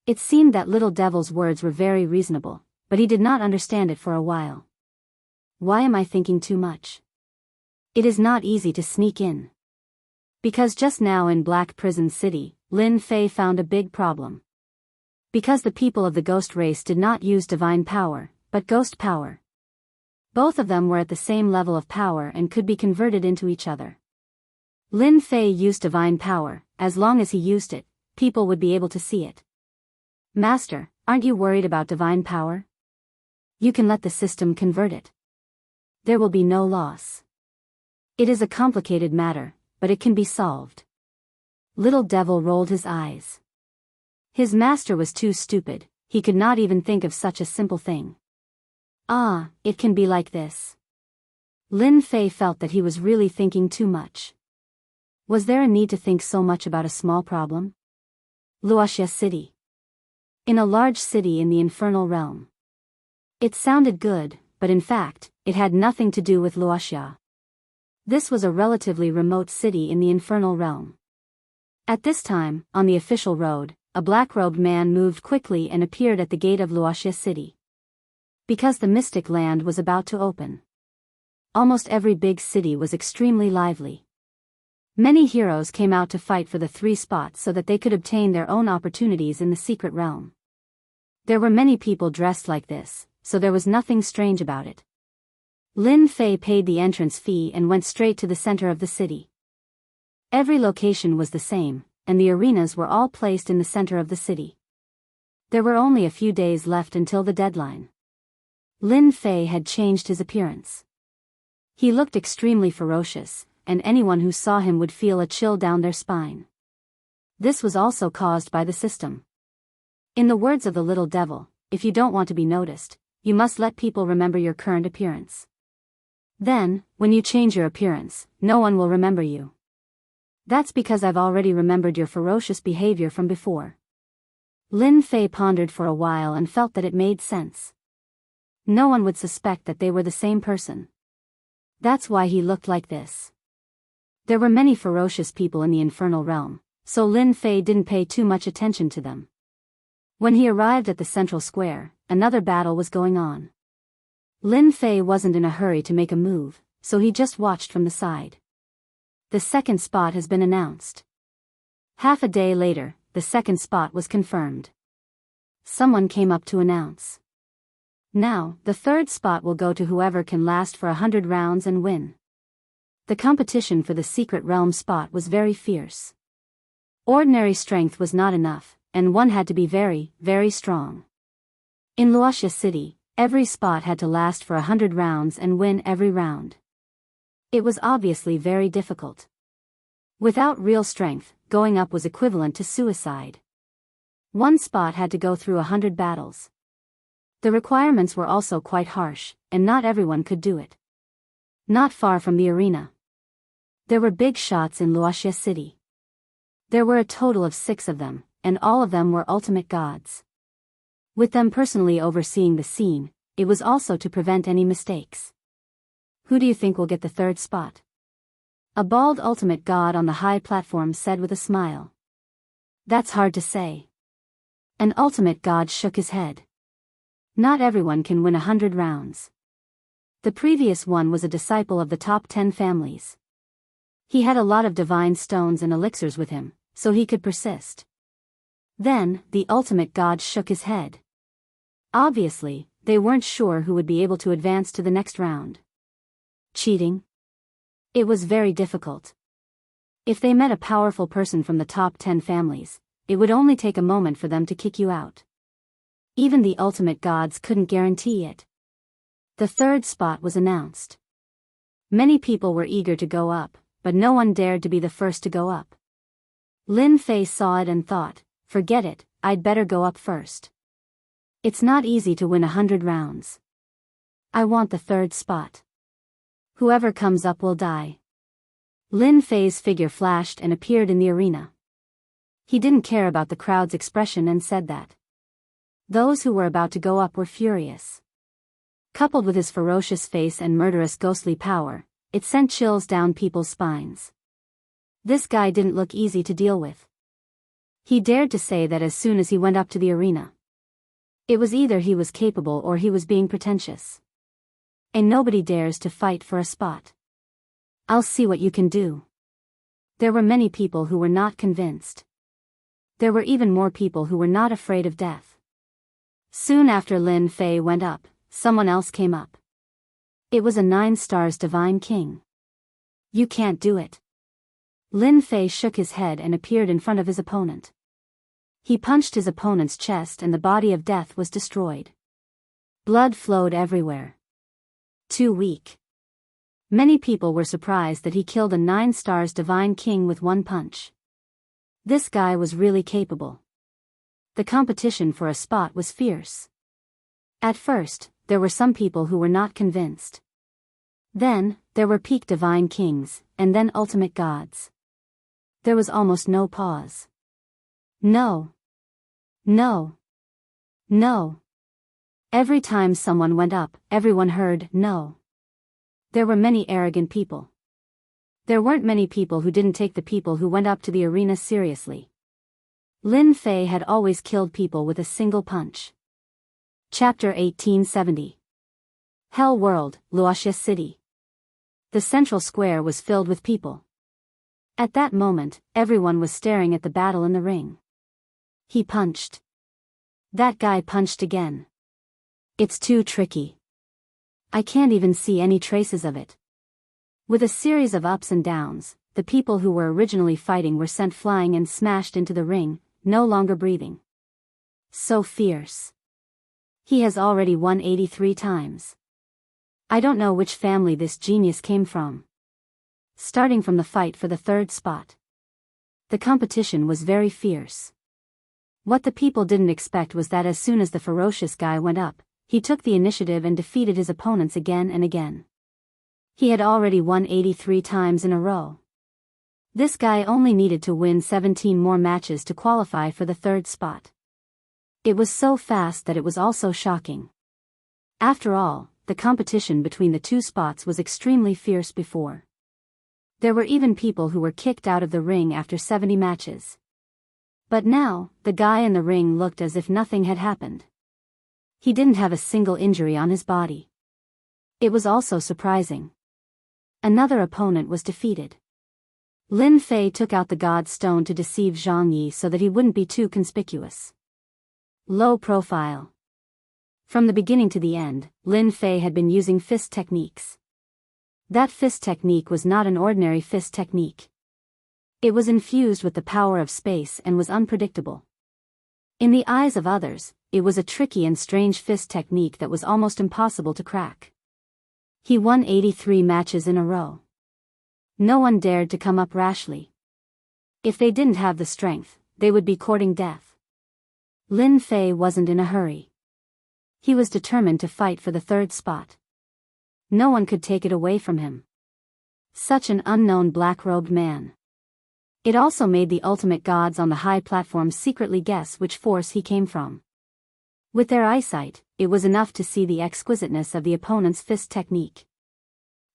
It seemed that Little Devil's words were very reasonable, but he did not understand it for a while. Why am I thinking too much? It is not easy to sneak in. Because just now in Black Prison City, Lin Fei found a big problem. Because the people of the ghost race did not use divine power, but ghost power. Both of them were at the same level of power and could be converted into each other. Lin Fei used divine power. As long as he used it, people would be able to see it. Master, aren't you worried about divine power? You can let the system convert it. There will be no loss. It is a complicated matter, but it can be solved. Little Devil rolled his eyes. His master was too stupid, he could not even think of such a simple thing. Ah, it can be like this. Lin Fei felt that he was really thinking too much. Was there a need to think so much about a small problem? Luoxia City. In a large city in the infernal realm. It sounded good, but in fact, it had nothing to do with Luoxia. This was a relatively remote city in the infernal realm. At this time, on the official road, a black-robed man moved quickly and appeared at the gate of Luoxia City. Because the mystic land was about to open. Almost every big city was extremely lively. Many heroes came out to fight for the 3 spots so that they could obtain their own opportunities in the secret realm. There were many people dressed like this, so there was nothing strange about it. Lin Fei paid the entrance fee and went straight to the center of the city. Every location was the same, and the arenas were all placed in the center of the city. There were only a few days left until the deadline. Lin Fei had changed his appearance. He looked extremely ferocious, and anyone who saw him would feel a chill down their spine. This was also caused by the system. In the words of the Little Devil, if you don't want to be noticed, you must let people remember your current appearance. Then, when you change your appearance, no one will remember you. That's because I've already remembered your ferocious behavior from before. Lin Fei pondered for a while and felt that it made sense. No one would suspect that they were the same person. That's why he looked like this. There were many ferocious people in the infernal realm, so Lin Fei didn't pay too much attention to them. When he arrived at the central square, another battle was going on. Lin Fei wasn't in a hurry to make a move, so he just watched from the side. The second spot has been announced. Half a day later, the second spot was confirmed. Someone came up to announce. Now, the third spot will go to whoever can last for 100 rounds and win. The competition for the secret realm spot was very fierce. Ordinary strength was not enough, and one had to be very, very strong. In Luoxia City, every spot had to last for 100 rounds and win every round. It was obviously very difficult. Without real strength, going up was equivalent to suicide. One spot had to go through 100 battles. The requirements were also quite harsh, and not everyone could do it. Not far from the arena. There were big shots in Luoxia City. There were a total of 6 of them, and all of them were ultimate gods. With them personally overseeing the scene, it was also to prevent any mistakes. Who do you think will get the third spot? A bald ultimate god on the high platform said with a smile. That's hard to say. An ultimate god shook his head. Not everyone can win 100 rounds. The previous one was a disciple of the top 10 families. He had a lot of divine stones and elixirs with him, so he could persist. Then, the ultimate god shook his head. Obviously, they weren't sure who would be able to advance to the next round. Cheating? It was very difficult. If they met a powerful person from the top 10 families, it would only take a moment for them to kick you out. Even the ultimate gods couldn't guarantee it. The third spot was announced. Many people were eager to go up, but no one dared to be the first to go up. Lin Fei saw it and thought, forget it, I'd better go up first. It's not easy to win 100 rounds. I want the third spot. Whoever comes up will die. Lin Fei's figure flashed and appeared in the arena. He didn't care about the crowd's expression and said that. Those who were about to go up were furious. Coupled with his ferocious face and murderous ghostly power, it sent chills down people's spines. This guy didn't look easy to deal with. He dared to say that as soon as he went up to the arena. It was either he was capable or he was being pretentious. And nobody dares to fight for a spot. I'll see what you can do. There were many people who were not convinced. There were even more people who were not afraid of death. Soon after Lin Fei went up, someone else came up. It was a 9 stars divine king. You can't do it. Lin Fei shook his head and appeared in front of his opponent. He punched his opponent's chest and the body of death was destroyed. Blood flowed everywhere. Too weak. Many people were surprised that he killed a 9 stars divine king with one punch. This guy was really capable. The competition for a spot was fierce. At first, there were some people who were not convinced. Then, there were peak divine kings, and then ultimate gods. There was almost no pause. No. No. No. Every time someone went up, everyone heard no. There were many arrogant people. There weren't many people who didn't take the people who went up to the arena seriously. Lin Fei had always killed people with a single punch. Chapter 1870. Hell World, Luoxia City. The central square was filled with people. At that moment, everyone was staring at the battle in the ring. He punched. That guy punched again. It's too tricky. I can't even see any traces of it. With a series of ups and downs, the people who were originally fighting were sent flying and smashed into the ring, no longer breathing. So fierce. He has already won 83 times. I don't know which family this genius came from. Starting from the fight for the third spot. The competition was very fierce. What the people didn't expect was that as soon as the ferocious guy went up, he took the initiative and defeated his opponents again and again. He had already won 83 times in a row. This guy only needed to win 17 more matches to qualify for the third spot. It was so fast that it was also shocking. After all, the competition between the two spots was extremely fierce before. There were even people who were kicked out of the ring after 70 matches. But now, the guy in the ring looked as if nothing had happened. He didn't have a single injury on his body. It was also surprising. Another opponent was defeated. Lin Fei took out the God Stone to deceive Zhang Yi so that he wouldn't be too conspicuous. Low profile. From the beginning to the end, Lin Fei had been using fist techniques. That fist technique was not an ordinary fist technique. It was infused with the power of space and was unpredictable. In the eyes of others, it was a tricky and strange fist technique that was almost impossible to crack. He won 83 matches in a row. No one dared to come up rashly. If they didn't have the strength, they would be courting death. Lin Fei wasn't in a hurry. He was determined to fight for the third spot. No one could take it away from him. Such an unknown black-robed man. It also made the ultimate gods on the high platform secretly guess which force he came from. With their eyesight, it was enough to see the exquisiteness of the opponent's fist technique.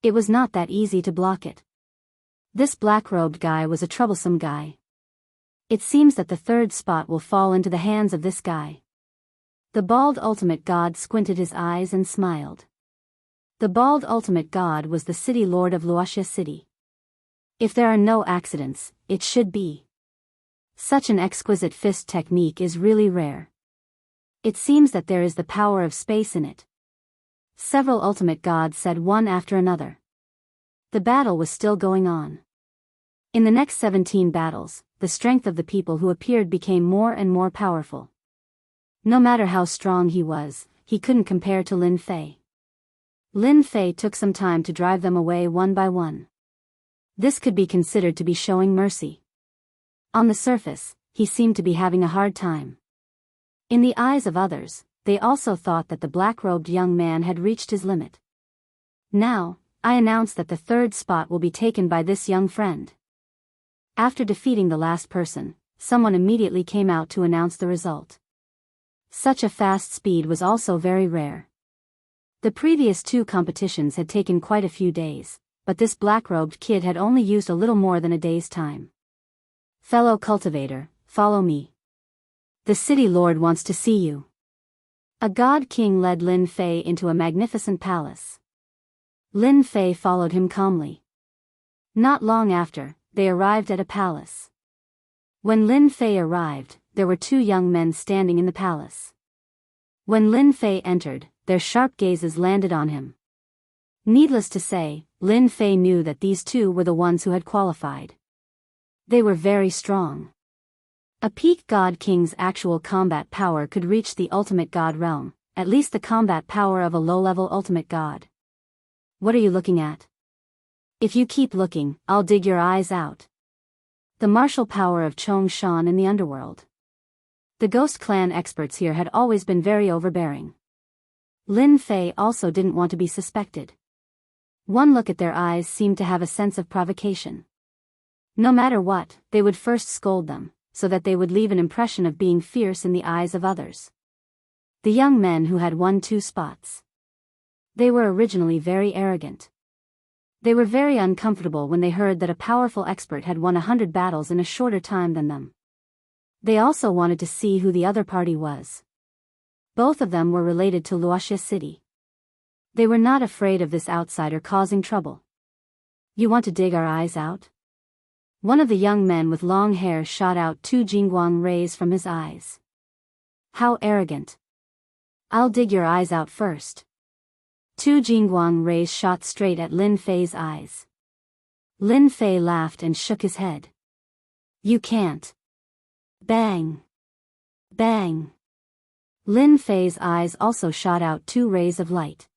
It was not that easy to block it. This black-robed guy was a troublesome guy. It seems that the third spot will fall into the hands of this guy. The bald ultimate god squinted his eyes and smiled. The bald ultimate god was the city lord of Luoxia City. If there are no accidents, it should be. Such an exquisite fist technique is really rare. It seems that there is the power of space in it. Several ultimate gods said one after another. The battle was still going on. In the next 17 battles, the strength of the people who appeared became more and more powerful. No matter how strong he was, he couldn't compare to Lin Fei. Lin Fei took some time to drive them away one by one. This could be considered to be showing mercy. On the surface, he seemed to be having a hard time. In the eyes of others, they also thought that the black-robed young man had reached his limit. Now, I announce that the third spot will be taken by this young friend. After defeating the last person, someone immediately came out to announce the result. Such a fast speed was also very rare. The previous 2 competitions had taken quite a few days, but this black-robed kid had only used a little more than a day's time. Fellow cultivator, follow me. The city lord wants to see you. A god king led Lin Fei into a magnificent palace. Lin Fei followed him calmly. Not long after, they arrived at a palace. When Lin Fei arrived, there were 2 young men standing in the palace. When Lin Fei entered, their sharp gazes landed on him. Needless to say, Lin Fei knew that these 2 were the ones who had qualified. They were very strong. A peak god king's actual combat power could reach the ultimate god realm, at least the combat power of a low-level ultimate god. What are you looking at? If you keep looking, I'll dig your eyes out. The martial power of Chong Shan in the underworld. The Ghost Clan experts here had always been very overbearing. Lin Fei also didn't want to be suspected. One look at their eyes seemed to have a sense of provocation. No matter what, they would first scold them, so that they would leave an impression of being fierce in the eyes of others. The young men who had won 2 spots. They were originally very arrogant. They were very uncomfortable when they heard that a powerful expert had won 100 battles in a shorter time than them. They also wanted to see who the other party was. Both of them were related to Luoxia City. They were not afraid of this outsider causing trouble. You want to dig our eyes out? One of the young men with long hair shot out 2 Jingguang rays from his eyes. How arrogant. I'll dig your eyes out first. 2 Jingguang rays shot straight at Lin Fei's eyes. Lin Fei laughed and shook his head. You can't. Bang. Bang. Lin Fei's eyes also shot out 2 rays of light.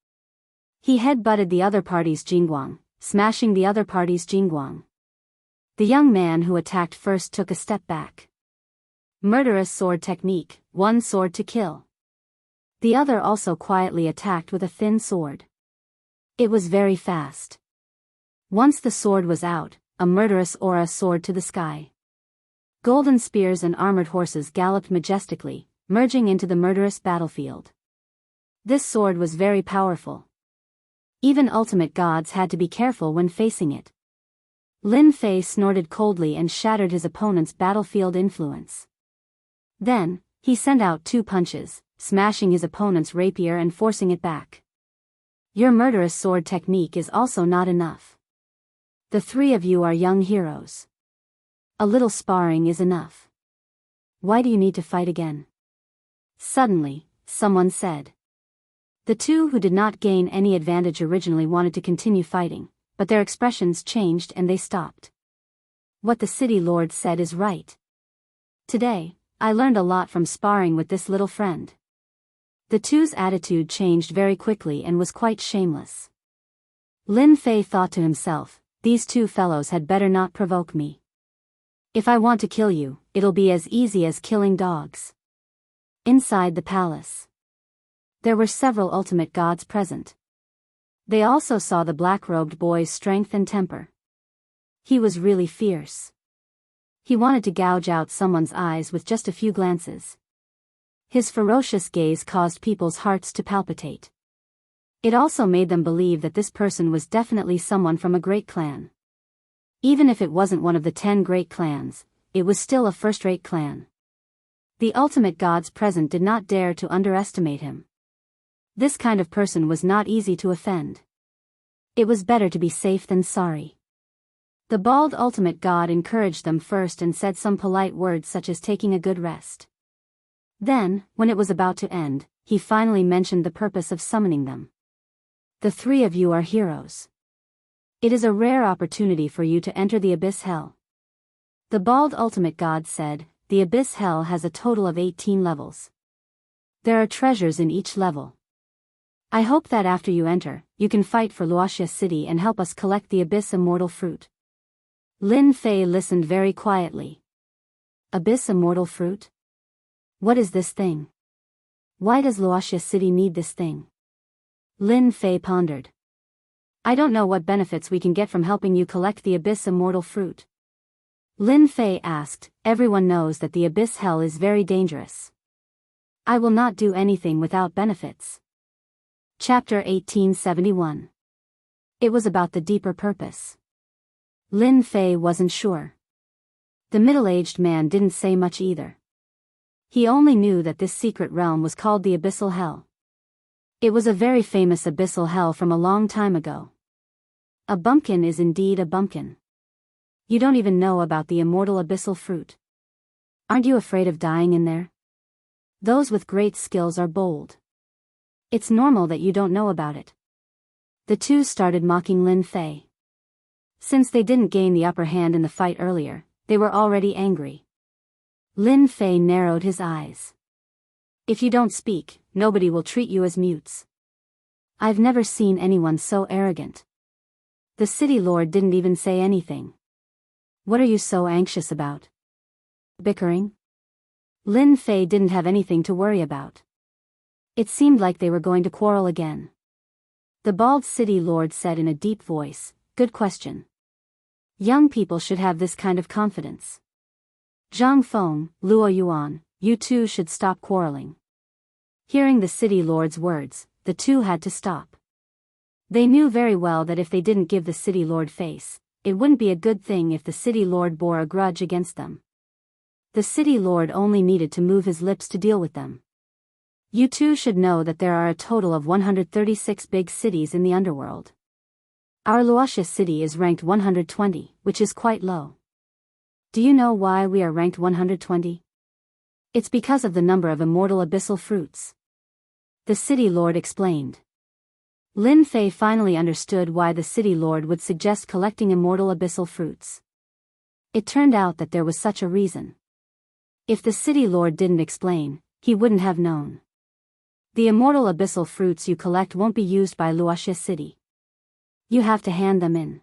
He head-butted the other party's Jingguang, smashing the other party's Jingguang. The young man who attacked first took a step back. Murderous sword technique, 1 sword to kill. The other also quietly attacked with a thin sword. It was very fast. Once the sword was out, a murderous aura soared to the sky. Golden spears and armored horses galloped majestically, merging into the murderous battlefield. This sword was very powerful. Even ultimate gods had to be careful when facing it. Lin Fei snorted coldly and shattered his opponent's battlefield influence. Then, he sent out 2 punches, smashing his opponent's rapier and forcing it back. Your murderous sword technique is also not enough. The 3 of you are young heroes. A little sparring is enough. Why do you need to fight again? Suddenly, someone said. The 2 who did not gain any advantage originally wanted to continue fighting, but their expressions changed and they stopped. What the city lord said is right. Today, I learned a lot from sparring with this little friend. The 2's attitude changed very quickly and was quite shameless. Lin Fei thought to himself, these 2 fellows had better not provoke me. If I want to kill you, it'll be as easy as killing dogs. Inside the palace, there were several ultimate gods present. They also saw the black-robed boy's strength and temper. He was really fierce. He wanted to gouge out someone's eyes with just a few glances. His ferocious gaze caused people's hearts to palpitate. It also made them believe that this person was definitely someone from a great clan. Even if it wasn't one of the 10 great clans, it was still a first-rate clan. The ultimate gods present did not dare to underestimate him. This kind of person was not easy to offend. It was better to be safe than sorry. The bald ultimate god encouraged them first and said some polite words such as taking a good rest. Then, when it was about to end, he finally mentioned the purpose of summoning them. The three of you are heroes. It is a rare opportunity for you to enter the Abyss Hell. The bald ultimate god said, the Abyss Hell has a total of 18 levels. There are treasures in each level. I hope that after you enter, you can fight for Luoxia City and help us collect the Abyss Immortal Fruit. Lin Fei listened very quietly. Abyss Immortal Fruit? What is this thing? Why does Luoxia City need this thing? Lin Fei pondered. I don't know what benefits we can get from helping you collect the Abyss Immortal Fruit. Lin Fei asked, everyone knows that the Abyss Hell is very dangerous. I will not do anything without benefits. Chapter 1871. It was about the deeper purpose. Lin Fei wasn't sure. The middle-aged man didn't say much either. He only knew that this secret realm was called the Abyssal Hell. It was a very famous abyssal hell from a long time ago. A bumpkin is indeed a bumpkin. You don't even know about the immortal abyssal fruit. Aren't you afraid of dying in there? Those with great skills are bold. It's normal that you don't know about it. The two started mocking Lin Fei. Since they didn't gain the upper hand in the fight earlier, they were already angry. Lin Fei narrowed his eyes. If you don't speak, nobody will treat you as mutes. I've never seen anyone so arrogant. The city lord didn't even say anything. What are you so anxious about? Bickering? Lin Fei didn't have anything to worry about. It seemed like they were going to quarrel again. The bald city lord said in a deep voice, good question. Young people should have this kind of confidence. Zhang Feng, Luo Yuan, you two should stop quarreling. Hearing the city lord's words, the two had to stop. They knew very well that if they didn't give the city lord face, it wouldn't be a good thing if the city lord bore a grudge against them. The city lord only needed to move his lips to deal with them. You two should know that there are a total of 136 big cities in the underworld. Our Luoxia city is ranked 120, which is quite low. Do you know why we are ranked 120? It's because of the number of immortal abyssal fruits. The city lord explained. Lin Fei finally understood why the city lord would suggest collecting immortal abyssal fruits. It turned out that there was such a reason. If the city lord didn't explain, he wouldn't have known. The immortal abyssal fruits you collect won't be used by Luoxia City. You have to hand them in.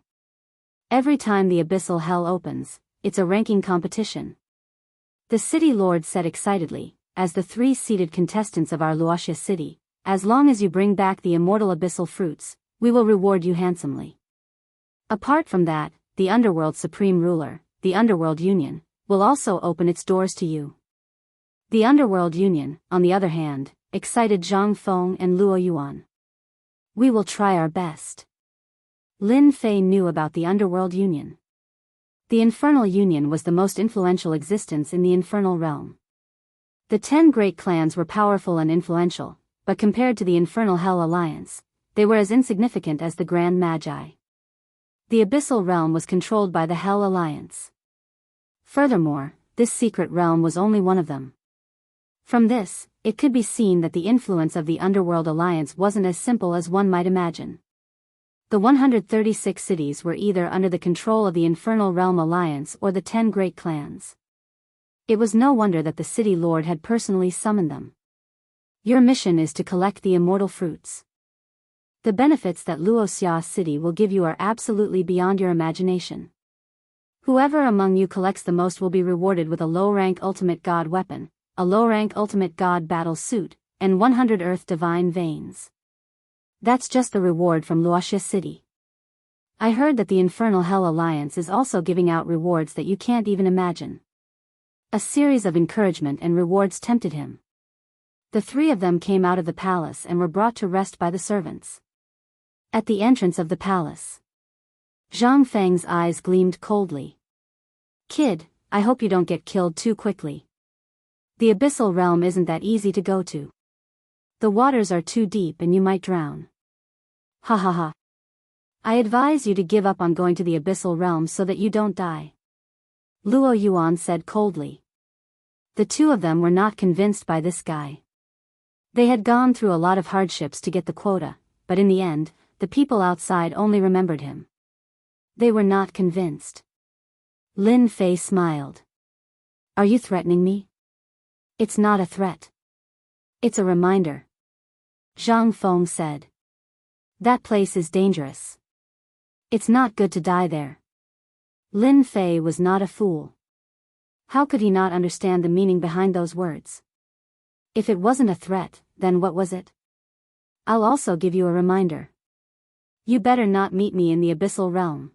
Every time the abyssal hell opens, it's a ranking competition. The city lord said excitedly, as the three seated contestants of our Luoxia City, as long as you bring back the immortal abyssal fruits, we will reward you handsomely. Apart from that, the underworld's supreme ruler, the Underworld Union, will also open its doors to you. The Underworld Union, on the other hand, excited Zhang Feng and Luo Yuan. We will try our best. Lin Fei knew about the Underworld Union. The Infernal Union was the most influential existence in the infernal realm. The 10 great clans were powerful and influential, but compared to the Infernal Hell Alliance, they were as insignificant as the Grand Magi. The Abyssal Realm was controlled by the Hell Alliance. Furthermore, this secret realm was only one of them. From this, it could be seen that the influence of the Underworld Alliance wasn't as simple as one might imagine. The 136 cities were either under the control of the Infernal Realm Alliance or the 10 great clans. It was no wonder that the city lord had personally summoned them. Your mission is to collect the immortal fruits. The benefits that Luoxia City will give you are absolutely beyond your imagination. Whoever among you collects the most will be rewarded with a low-rank ultimate god weapon, a low-rank ultimate god battle suit, and 100 earth divine veins. That's just the reward from Luoxia City. I heard that the Infernal Hell Alliance is also giving out rewards that you can't even imagine. A series of encouragement and rewards tempted him. The three of them came out of the palace and were brought to rest by the servants. At the entrance of the palace, Zhang Feng's eyes gleamed coldly. Kid, I hope you don't get killed too quickly. The abyssal realm isn't that easy to go to. The waters are too deep and you might drown. Ha ha ha. I advise you to give up on going to the abyssal realm so that you don't die. Luo Yuan said coldly. The two of them were not convinced by this guy. They had gone through a lot of hardships to get the quota, but in the end, the people outside only remembered him. They were not convinced. Lin Fei smiled. Are you threatening me? It's not a threat. It's a reminder. Zhang Feng said. That place is dangerous. It's not good to die there. Lin Fei was not a fool. How could he not understand the meaning behind those words? If it wasn't a threat, then what was it? I'll also give you a reminder. You better not meet me in the abyssal realm.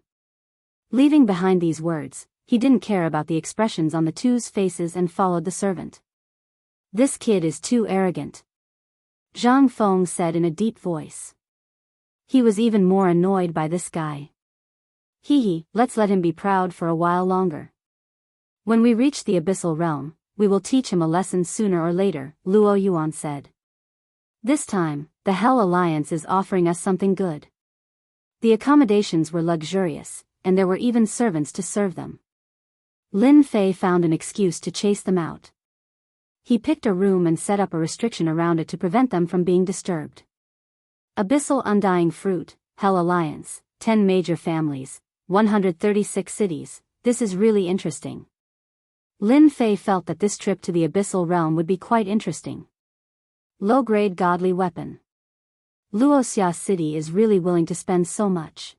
Leaving behind these words, he didn't care about the expressions on the two's faces and followed the servant. This kid is too arrogant. Zhang Feng said in a deep voice. He was even more annoyed by this guy. Hee, let's let him be proud for a while longer. When we reach the abyssal realm, we will teach him a lesson sooner or later, Luo Yuan said. This time, the Hell Alliance is offering us something good. The accommodations were luxurious, and there were even servants to serve them. Lin Fei found an excuse to chase them out. He picked a room and set up a restriction around it to prevent them from being disturbed. Abyssal Undying Fruit, Hell Alliance, 10 major families, 136 cities, this is really interesting. Lin Fei felt that this trip to the abyssal realm would be quite interesting. Low-grade godly weapon. Luoxia City is really willing to spend so much.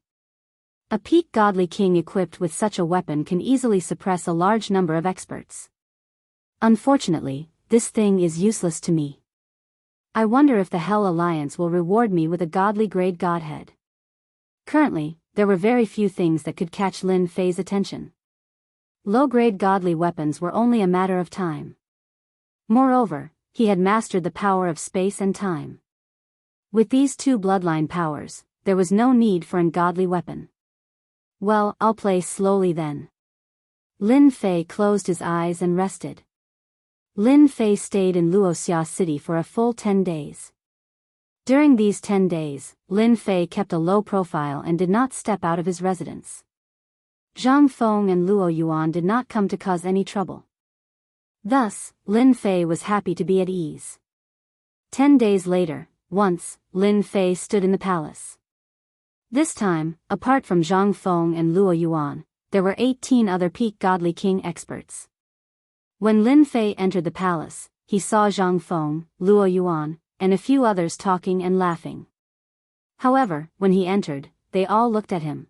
A peak godly king equipped with such a weapon can easily suppress a large number of experts. Unfortunately, this thing is useless to me. I wonder if the Hell Alliance will reward me with a godly grade godhead. Currently, there were very few things that could catch Lin Fei's attention. Low-grade godly weapons were only a matter of time. Moreover, he had mastered the power of space and time. With these two bloodline powers, there was no need for an godly weapon. Well, I'll play slowly then. Lin Fei closed his eyes and rested. Lin Fei stayed in Luoxia City for a full 10 days. During these 10 days, Lin Fei kept a low profile and did not step out of his residence. Zhang Feng and Luo Yuan did not come to cause any trouble. Thus, Lin Fei was happy to be at ease. 10 days later, once, Lin Fei stood in the palace. This time, apart from Zhang Feng and Luo Yuan, there were 18 other peak godly king experts. When Lin Fei entered the palace, he saw Zhang Feng, Luo Yuan, and a few others talking and laughing. However, when he entered, they all looked at him.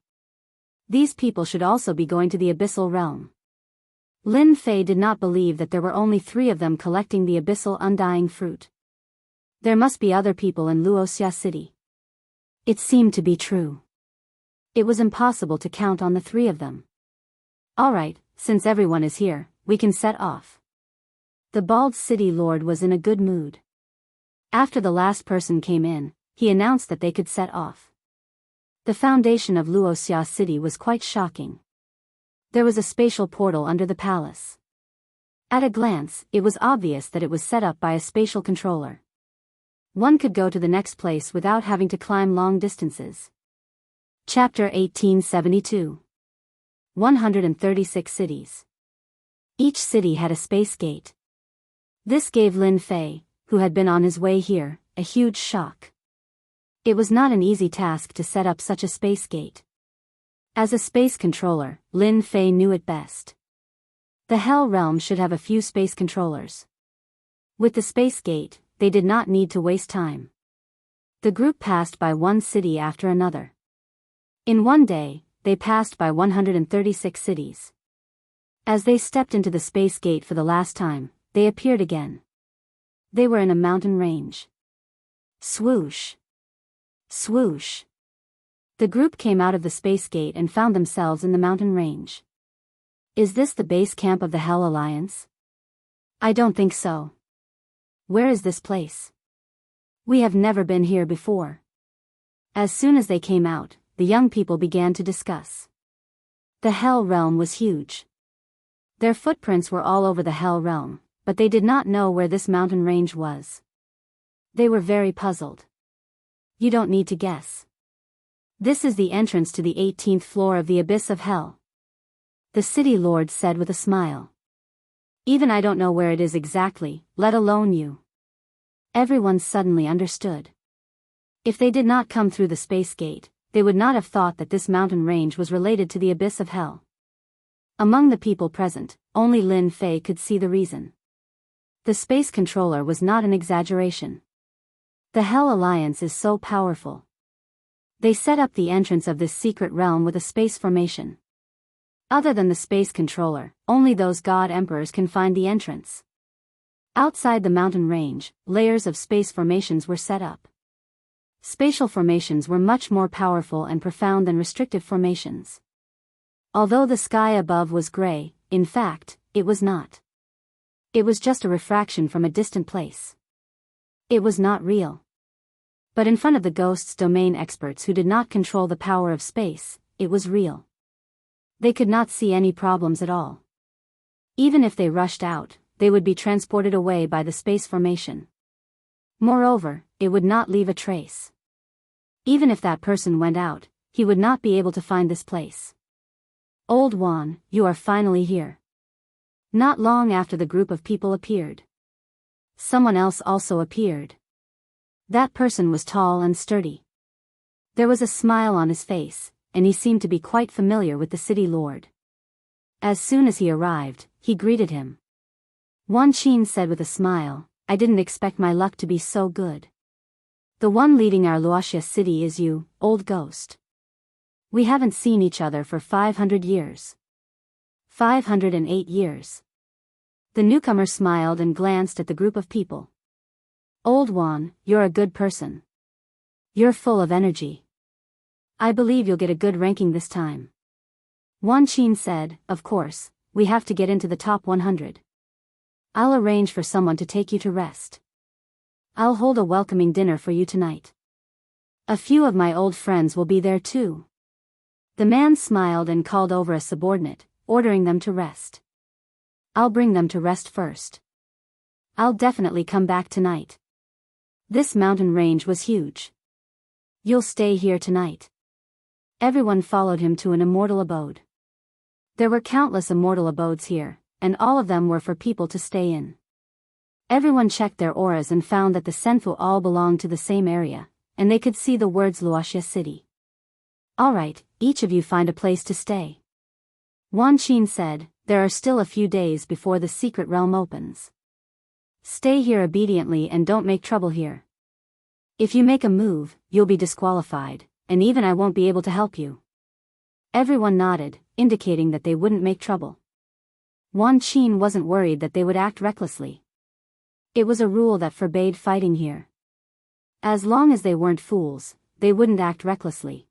These people should also be going to the abyssal realm. Lin Fei did not believe that there were only 3 of them collecting the abyssal undying fruit. There must be other people in Luoxia City. It seemed to be true. It was impossible to count on the 3 of them. Alright, since everyone is here, we can set off. The bald city lord was in a good mood. After the last person came in, he announced that they could set off. The foundation of Luoxia City was quite shocking. There was a spatial portal under the palace. At a glance, it was obvious that it was set up by a spatial controller. One could go to the next place without having to climb long distances. Chapter 1872. 136 cities. Each city had a space gate. This gave Lin Fei, who had been on his way here, a huge shock. It was not an easy task to set up such a space gate. As a space controller, Lin Fei knew it best. The Hell Realm should have a few space controllers. With the space gate, they did not need to waste time. The group passed by one city after another. In one day, they passed by 136 cities. As they stepped into the space gate for the last time, they appeared again. They were in a mountain range. Swoosh! Swoosh! The group came out of the space gate and found themselves in the mountain range. Is this the base camp of the Hell Alliance? I don't think so. Where is this place? We have never been here before. As soon as they came out, the young people began to discuss. The Hell Realm was huge. Their footprints were all over the Hell Realm, but they did not know where this mountain range was. They were very puzzled. You don't need to guess. This is the entrance to the 18th floor of the Abyss of Hell, the city lord said with a smile. Even I don't know where it is exactly, let alone you. Everyone suddenly understood. If they did not come through the space gate, they would not have thought that this mountain range was related to the Abyss of Hell. Among the people present, only Lin Fei could see the reason. The space controller was not an exaggeration. The Hell Alliance is so powerful. They set up the entrance of this secret realm with a space formation. Other than the space controller, only those god emperors can find the entrance. Outside the mountain range, layers of space formations were set up. Spatial formations were much more powerful and profound than restrictive formations. Although the sky above was gray, in fact, it was not. It was just a refraction from a distant place. It was not real. But in front of the ghost's domain experts who did not control the power of space, it was real. They could not see any problems at all. Even if they rushed out, they would be transported away by the space formation. Moreover, it would not leave a trace. Even if that person went out, he would not be able to find this place. Old Juan, you are finally here. Not long after the group of people appeared. Someone else also appeared. That person was tall and sturdy. There was a smile on his face, and he seemed to be quite familiar with the city lord. As soon as he arrived, he greeted him. Wan Qin said with a smile, I didn't expect my luck to be so good. The one leading our Luoxia city is you, old ghost. We haven't seen each other for 500 years. 508 years. The newcomer smiled and glanced at the group of people. Old Juan, you're a good person. You're full of energy. I believe you'll get a good ranking this time. Wan Qin said, of course, we have to get into the top 100. I'll arrange for someone to take you to rest. I'll hold a welcoming dinner for you tonight. A few of my old friends will be there too. The man smiled and called over a subordinate, ordering them to rest. I'll bring them to rest first. I'll definitely come back tonight. This mountain range was huge. You'll stay here tonight. Everyone followed him to an immortal abode. There were countless immortal abodes here, and all of them were for people to stay in. Everyone checked their auras and found that the Senfu all belonged to the same area, and they could see the words Luoxia City. Alright, each of you find a place to stay. Wan Qin said, there are still a few days before the secret realm opens. Stay here obediently and don't make trouble here. If you make a move, you'll be disqualified, and even I won't be able to help you. Everyone nodded, indicating that they wouldn't make trouble. Wan Qin wasn't worried that they would act recklessly. It was a rule that forbade fighting here. As long as they weren't fools, they wouldn't act recklessly.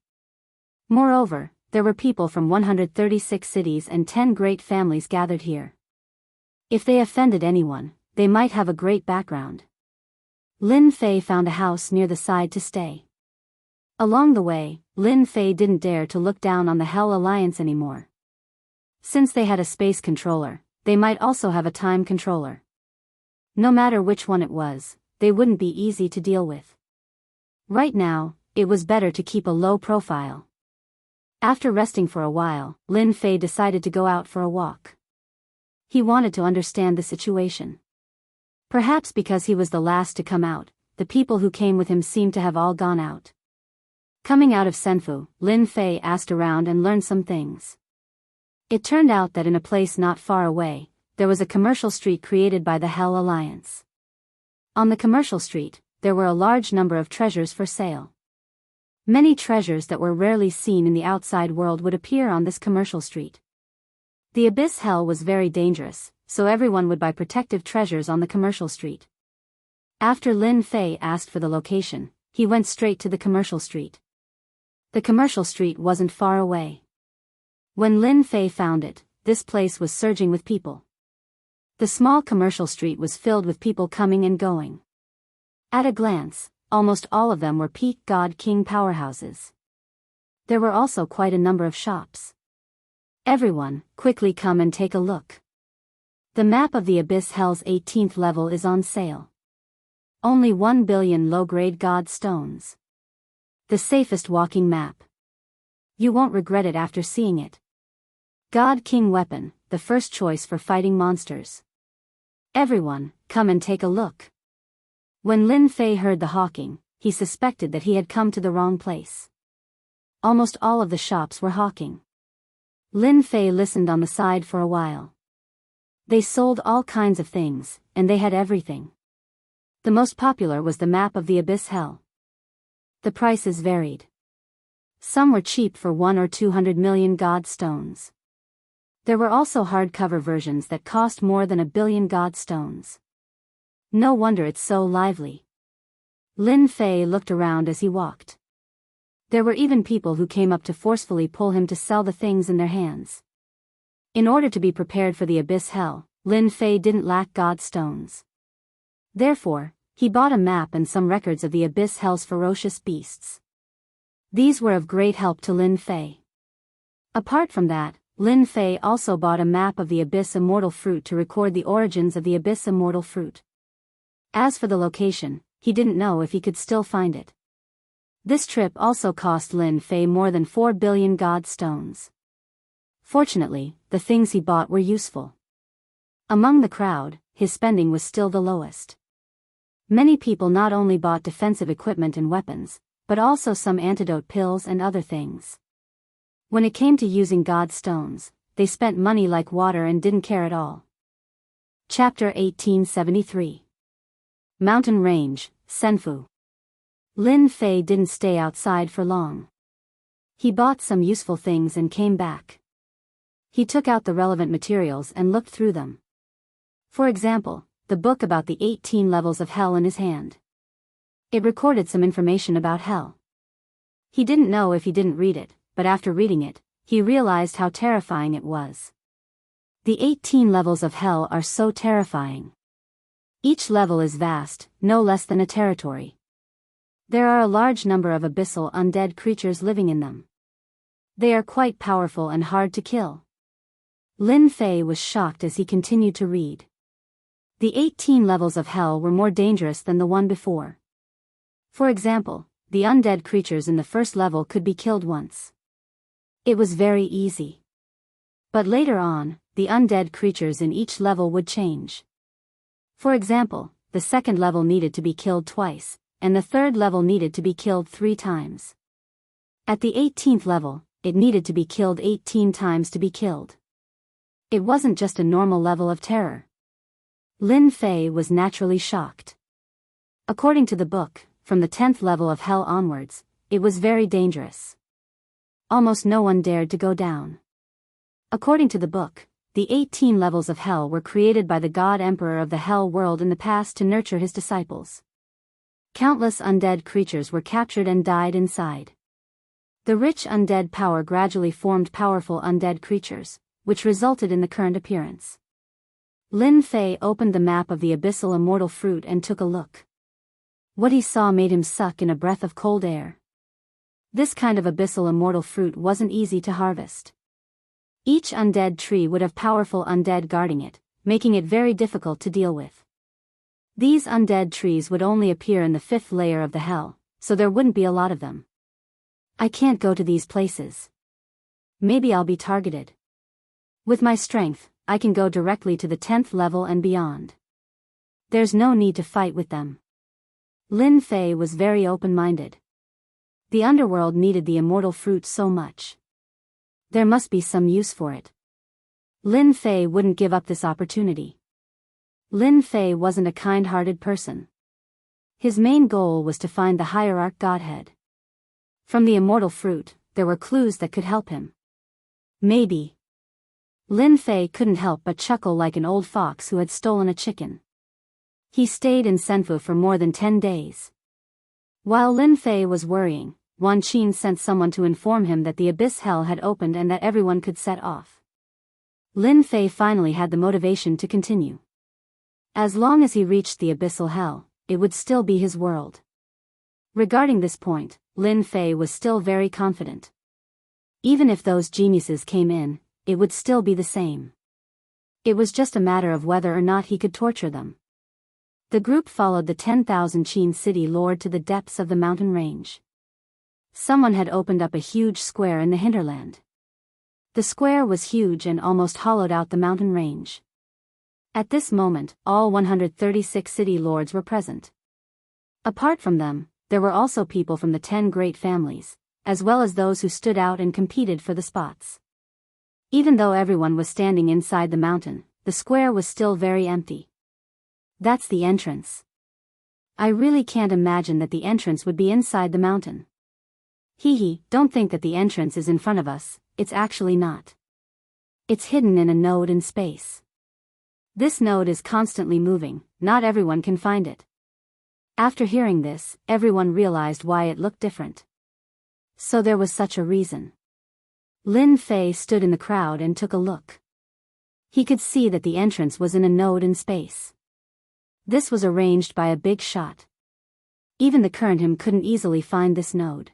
Moreover, there were people from 136 cities and 10 great families gathered here. If they offended anyone, they might have a great background. Lin Fei found a house near the side to stay. Along the way, Lin Fei didn't dare to look down on the Hell Alliance anymore. Since they had a space controller, they might also have a time controller. No matter which one it was, they wouldn't be easy to deal with. Right now, it was better to keep a low profile. After resting for a while, Lin Fei decided to go out for a walk. He wanted to understand the situation. Perhaps because he was the last to come out, the people who came with him seemed to have all gone out. Coming out of Senfu, Lin Fei asked around and learned some things. It turned out that in a place not far away, there was a commercial street created by the Hell Alliance. On the commercial street, there were a large number of treasures for sale. Many treasures that were rarely seen in the outside world would appear on this commercial street. The Abyss Hell was very dangerous, so everyone would buy protective treasures on the commercial street. After Lin Fei asked for the location, he went straight to the commercial street. The commercial street wasn't far away. When Lin Fei found it, this place was surging with people. The small commercial street was filled with people coming and going. At a glance, almost all of them were peak god king powerhouses. There were also quite a number of shops. Everyone, quickly come and take a look. The map of the Abyss Hell's 18th level is on sale. Only 1 billion low-grade god stones. The safest walking map. You won't regret it after seeing it. God King weapon, the first choice for fighting monsters. Everyone, come and take a look. When Lin Fei heard the hawking, he suspected that he had come to the wrong place. Almost all of the shops were hawking. Lin Fei listened on the side for a while. They sold all kinds of things, and they had everything. The most popular was the map of the Abyss Hell. The prices varied. Some were cheap for 1 or 200 million god stones. There were also hardcover versions that cost more than 1 billion god stones. No wonder it's so lively. Lin Fei looked around as he walked. There were even people who came up to forcefully pull him to sell the things in their hands. In order to be prepared for the Abyss Hell, Lin Fei didn't lack god stones. Therefore, he bought a map and some records of the Abyss Hell's ferocious beasts. These were of great help to Lin Fei. Apart from that, Lin Fei also bought a map of the Abyss Immortal Fruit to record the origins of the Abyss Immortal Fruit. As for the location, he didn't know if he could still find it. This trip also cost Lin Fei more than 4 billion god stones. Fortunately, the things he bought were useful. Among the crowd, his spending was still the lowest. Many people not only bought defensive equipment and weapons, but also some antidote pills and other things. When it came to using god stones, they spent money like water and didn't care at all. Chapter 1873. Mountain Range, Senfu. Lin Fei didn't stay outside for long. He bought some useful things and came back. He took out the relevant materials and looked through them. For example, the book about the 18 levels of hell in his hand. It recorded some information about hell. He didn't know if he didn't read it, but after reading it, he realized how terrifying it was. The 18 levels of hell are so terrifying. Each level is vast, no less than a territory. There are a large number of abyssal undead creatures living in them. They are quite powerful and hard to kill. Lin Fei was shocked as he continued to read. The 18 levels of hell were more dangerous than the one before. For example, the undead creatures in the first level could be killed once. It was very easy. But later on, the undead creatures in each level would change. For example, the second level needed to be killed twice, and the third level needed to be killed 3 times. At the 18th level, it needed to be killed 18 times to be killed. It wasn't just a normal level of terror. Lin Fei was naturally shocked. According to the book, from the 10th level of hell onwards, it was very dangerous. Almost no one dared to go down. According to the book, the 18 levels of hell were created by the God Emperor of the Hell world in the past to nurture his disciples. Countless undead creatures were captured and died inside. The rich undead power gradually formed powerful undead creatures, which resulted in the current appearance. Lin Fei opened the map of the Abyssal Immortal Fruit and took a look. What he saw made him suck in a breath of cold air. This kind of Abyssal Immortal Fruit wasn't easy to harvest. Each undead tree would have powerful undead guarding it, making it very difficult to deal with. These undead trees would only appear in the 5th layer of the hell, so there wouldn't be a lot of them. I can't go to these places. Maybe I'll be targeted. With my strength, I can go directly to the 10th level and beyond. There's no need to fight with them. Lin Fei was very open-minded. The underworld needed the immortal fruit so much. There must be some use for it. Lin Fei wouldn't give up this opportunity. Lin Fei wasn't a kind-hearted person. His main goal was to find the hierarch godhead. From the immortal fruit, there were clues that could help him. Maybe. Lin Fei couldn't help but chuckle like an old fox who had stolen a chicken. He stayed in Senfu for more than 10 days. While Lin Fei was worrying, Wan Qin sent someone to inform him that the Abyss Hell had opened and that everyone could set off. Lin Fei finally had the motivation to continue. As long as he reached the Abyssal Hell, it would still be his world. Regarding this point, Lin Fei was still very confident. Even if those geniuses came in, it would still be the same. It was just a matter of whether or not he could torture them. The group followed the 10,000 Qin city lord to the depths of the mountain range. Someone had opened up a huge square in the hinterland. The square was huge and almost hollowed out the mountain range. At this moment, all 136 city lords were present. Apart from them, there were also people from the 10 great families, as well as those who stood out and competed for the spots. Even though everyone was standing inside the mountain, the square was still very empty. That's the entrance. I really can't imagine that the entrance would be inside the mountain. Hee, don't think that the entrance is in front of us, it's actually not. It's hidden in a node in space. This node is constantly moving, not everyone can find it. After hearing this, everyone realized why it looked different. So there was such a reason. Lin Fei stood in the crowd and took a look. He could see that the entrance was in a node in space. This was arranged by a big shot. Even the current him couldn't easily find this node.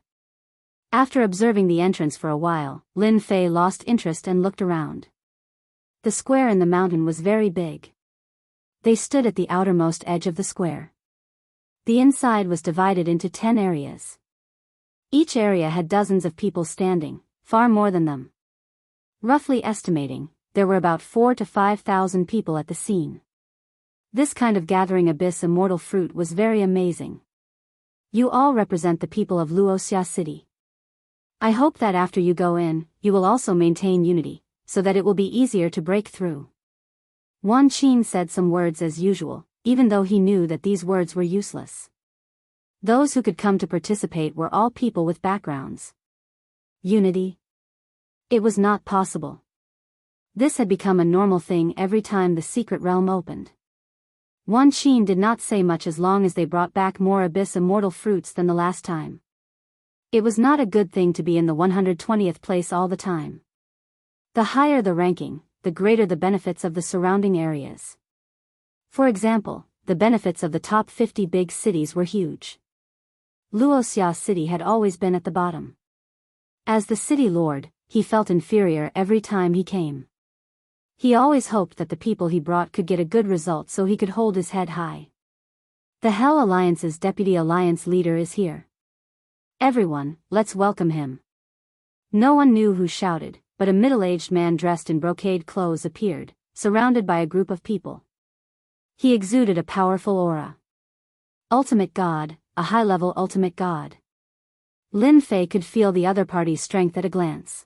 After observing the entrance for a while, Lin Fei lost interest and looked around. The square in the mountain was very big. They stood at the outermost edge of the square. The inside was divided into 10 areas. Each area had dozens of people standing, far more than them. Roughly estimating, there were about 4,000 to 5,000 people at the scene. This kind of gathering abyss immortal fruit was very amazing. You all represent the people of Luoxia City. I hope that after you go in, you will also maintain unity, so that it will be easier to break through. Wan Qin said some words as usual, even though he knew that these words were useless. Those who could come to participate were all people with backgrounds. Unity? It was not possible. This had become a normal thing every time the secret realm opened. Wan Qin did not say much as long as they brought back more abyss immortal fruits than the last time. It was not a good thing to be in the 120th place all the time. The higher the ranking, the greater the benefits of the surrounding areas. For example, the benefits of the top 50 big cities were huge. Luoxia City had always been at the bottom. As the city lord, he felt inferior every time he came. He always hoped that the people he brought could get a good result so he could hold his head high. The Hell Alliance's Deputy Alliance leader is here. Everyone, let's welcome him. No one knew who shouted, but a middle-aged man dressed in brocade clothes appeared, surrounded by a group of people. He exuded a powerful aura. Ultimate God, a high-level ultimate God. Lin Fei could feel the other party's strength at a glance.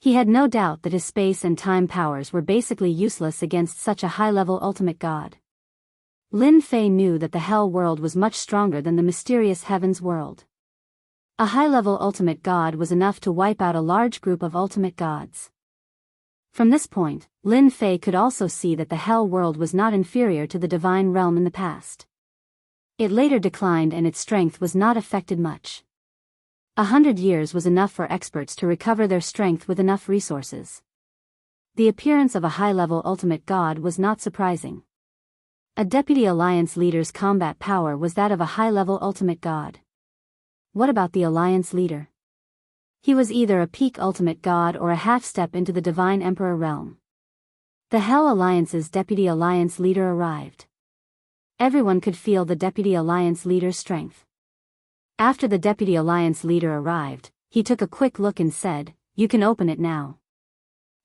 He had no doubt that his space and time powers were basically useless against such a high-level ultimate God. Lin Fei knew that the Hell world was much stronger than the mysterious Heavens world. A high-level ultimate god was enough to wipe out a large group of ultimate gods. From this point, Lin Fei could also see that the Hell world was not inferior to the divine realm in the past. It later declined and its strength was not affected much. 100 years was enough for experts to recover their strength with enough resources. The appearance of a high-level ultimate god was not surprising. A Deputy Alliance leader's combat power was that of a high-level ultimate god. What about the Alliance leader? He was either a peak ultimate god or a half-step into the Divine Emperor realm. The Hell Alliance's Deputy Alliance leader arrived. Everyone could feel the Deputy Alliance leader's strength. After the Deputy Alliance leader arrived, he took a quick look and said, "You can open it now."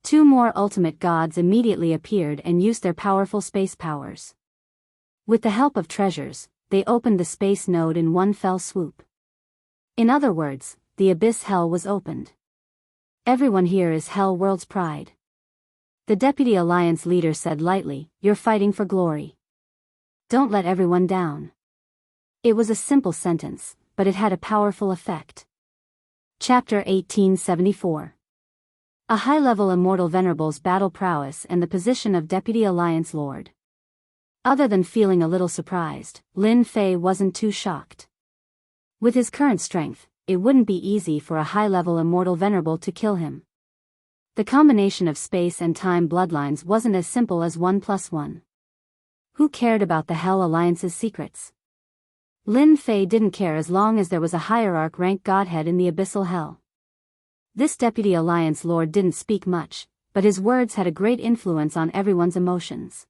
2 more ultimate gods immediately appeared and used their powerful space powers. With the help of treasures, they opened the space node in one fell swoop. In other words, the Abyss Hell was opened. Everyone here is Hell World's pride. The Deputy Alliance leader said lightly, "You're fighting for glory. Don't let everyone down." It was a simple sentence, but it had a powerful effect. Chapter 1874. A high-level immortal venerable's battle prowess and the position of Deputy Alliance Lord. Other than feeling a little surprised, Lin Fei wasn't too shocked. With his current strength, it wouldn't be easy for a high-level immortal venerable to kill him. The combination of space and time bloodlines wasn't as simple as 1 + 1. Who cared about the Hell Alliance's secrets? Lin Fei didn't care as long as there was a hierarch-rank godhead in the abyssal hell. This Deputy Alliance Lord didn't speak much, but his words had a great influence on everyone's emotions.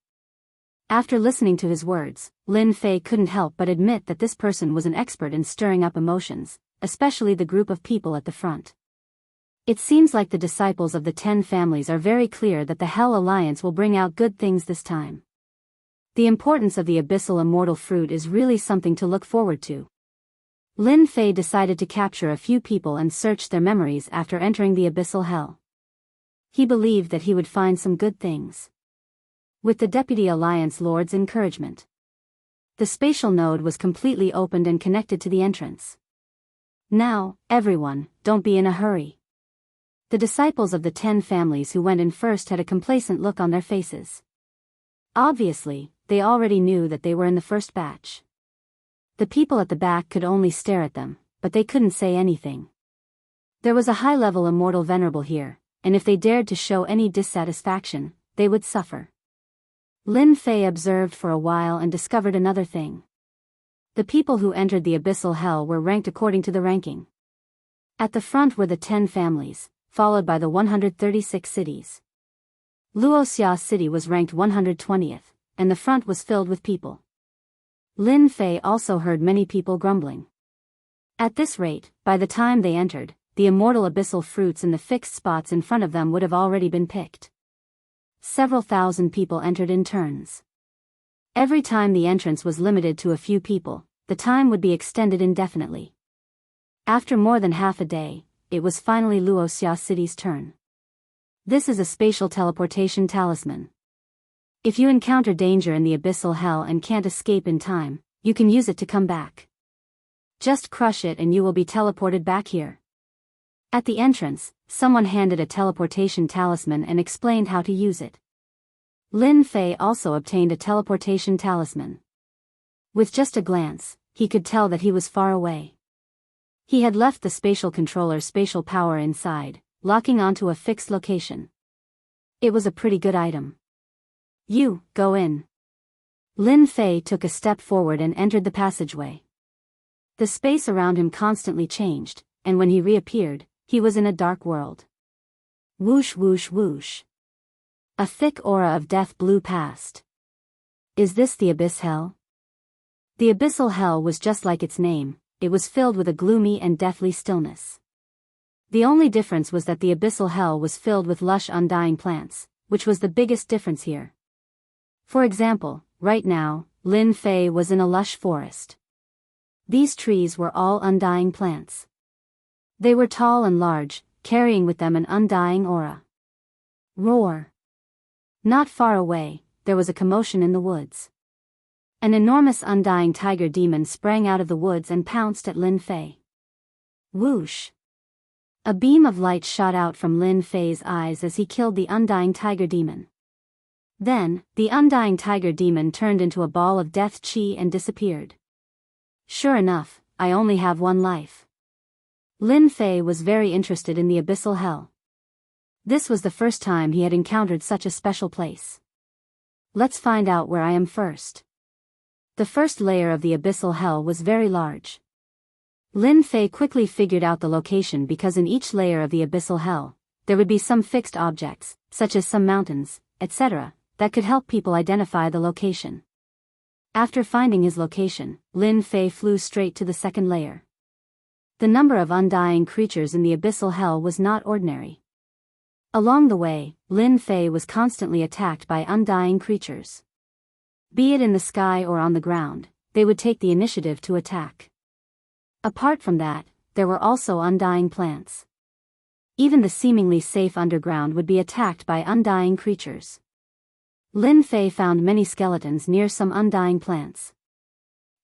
After listening to his words, Lin Fei couldn't help but admit that this person was an expert in stirring up emotions, especially the group of people at the front. It seems like the disciples of the 10 families are very clear that the Hell Alliance will bring out good things this time. The importance of the abyssal immortal fruit is really something to look forward to. Lin Fei decided to capture a few people and search their memories after entering the abyssal hell. He believed that he would find some good things. With the Deputy Alliance Lord's encouragement, the spatial node was completely opened and connected to the entrance. Now, everyone, don't be in a hurry. The disciples of the 10 families who went in first had a complacent look on their faces. Obviously, they already knew that they were in the first batch. The people at the back could only stare at them, but they couldn't say anything. There was a high-level immortal venerable here, and if they dared to show any dissatisfaction, they would suffer. Lin Fei observed for a while and discovered another thing. The people who entered the abyssal hell were ranked according to the ranking. At the front were the 10 families, followed by the 136 cities. Luoxia City was ranked 120th, and the front was filled with people. Lin Fei also heard many people grumbling. At this rate, by the time they entered, the immortal abyssal fruits in the fixed spots in front of them would have already been picked. Several thousand people entered in turns. Every time the entrance was limited to a few people, the time would be extended indefinitely. After more than half a day, it was finally Luoxia City's turn. This is a spatial teleportation talisman. If you encounter danger in the abyssal hell and can't escape in time, you can use it to come back. Just crush it and you will be teleported back here. At the entrance, someone handed a teleportation talisman and explained how to use it. Lin Fei also obtained a teleportation talisman. With just a glance, he could tell that he was far away. He had left the spatial controller's spatial power inside, locking onto a fixed location. It was a pretty good item. You, go in. Lin Fei took a step forward and entered the passageway. The space around him constantly changed, and when he reappeared, he was in a dark world. Whoosh whoosh whoosh. A thick aura of death blew past. Is this the abyss hell? The abyssal hell was just like its name, it was filled with a gloomy and deathly stillness. The only difference was that the abyssal hell was filled with lush undying plants, which was the biggest difference here. For example, right now, Lin Fei was in a lush forest. These trees were all undying plants. They were tall and large, carrying with them an undying aura. Roar! Not far away, there was a commotion in the woods. An enormous undying tiger demon sprang out of the woods and pounced at Lin Fei. Whoosh! A beam of light shot out from Lin Fei's eyes as he killed the undying tiger demon. Then, the undying tiger demon turned into a ball of death chi and disappeared. Sure enough, I only have one life. Lin Fei was very interested in the abyssal hell. This was the first time he had encountered such a special place. Let's find out where I am first. The first layer of the abyssal hell was very large. Lin Fei quickly figured out the location because in each layer of the abyssal hell, there would be some fixed objects, such as some mountains, etc., that could help people identify the location. After finding his location, Lin Fei flew straight to the second layer. The number of undying creatures in the abyssal hell was not ordinary. Along the way, Lin Fei was constantly attacked by undying creatures. Be it in the sky or on the ground, they would take the initiative to attack. Apart from that, there were also undying plants. Even the seemingly safe underground would be attacked by undying creatures. Lin Fei found many skeletons near some undying plants.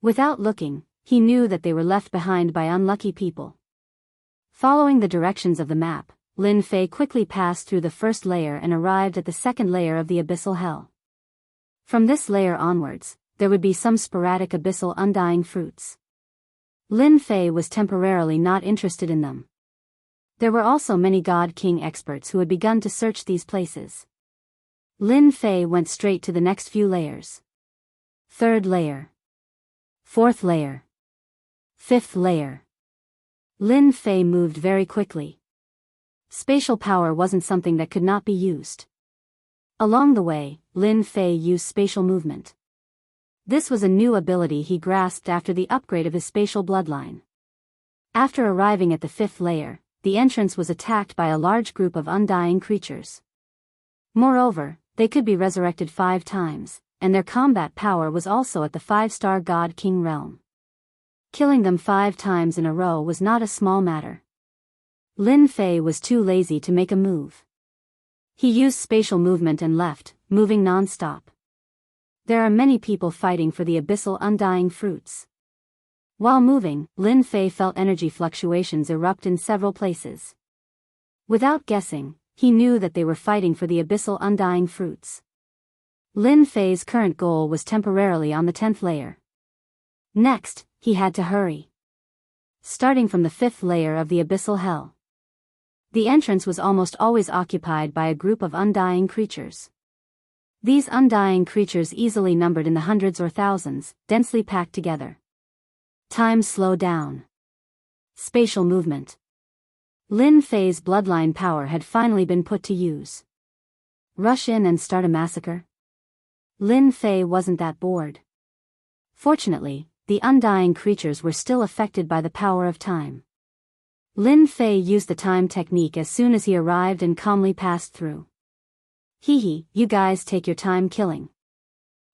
Without looking, he knew that they were left behind by unlucky people. Following the directions of the map, Lin Fei quickly passed through the first layer and arrived at the second layer of the abyssal hell. From this layer onwards, there would be some sporadic abyssal undying fruits. Lin Fei was temporarily not interested in them. There were also many God King experts who had begun to search these places. Lin Fei went straight to the next few layers. Third layer. Fourth layer. Fifth layer. Lin Fei moved very quickly. Spatial power wasn't something that could not be used. Along the way, Lin Fei used spatial movement. This was a new ability he grasped after the upgrade of his spatial bloodline. After arriving at the 5th layer, the entrance was attacked by a large group of undying creatures. Moreover, they could be resurrected 5 times, and their combat power was also at the 5-star God King realm. Killing them 5 times in a row was not a small matter. Lin Fei was too lazy to make a move. He used spatial movement and left, moving non-stop. There are many people fighting for the abyssal undying fruits. While moving, Lin Fei felt energy fluctuations erupt in several places. Without guessing, he knew that they were fighting for the abyssal undying fruits. Lin Fei's current goal was temporarily on the 10th layer. Next, he had to hurry. Starting from the 5th layer of the abyssal hell. The entrance was almost always occupied by a group of undying creatures. These undying creatures easily numbered in the hundreds or thousands, densely packed together. Time slowed down. Spatial movement. Lin Fei's bloodline power had finally been put to use. Rush in and start a massacre? Lin Fei wasn't that bored. Fortunately, the undying creatures were still affected by the power of time. Lin Fei used the time technique as soon as he arrived and calmly passed through. Hee, you guys take your time killing.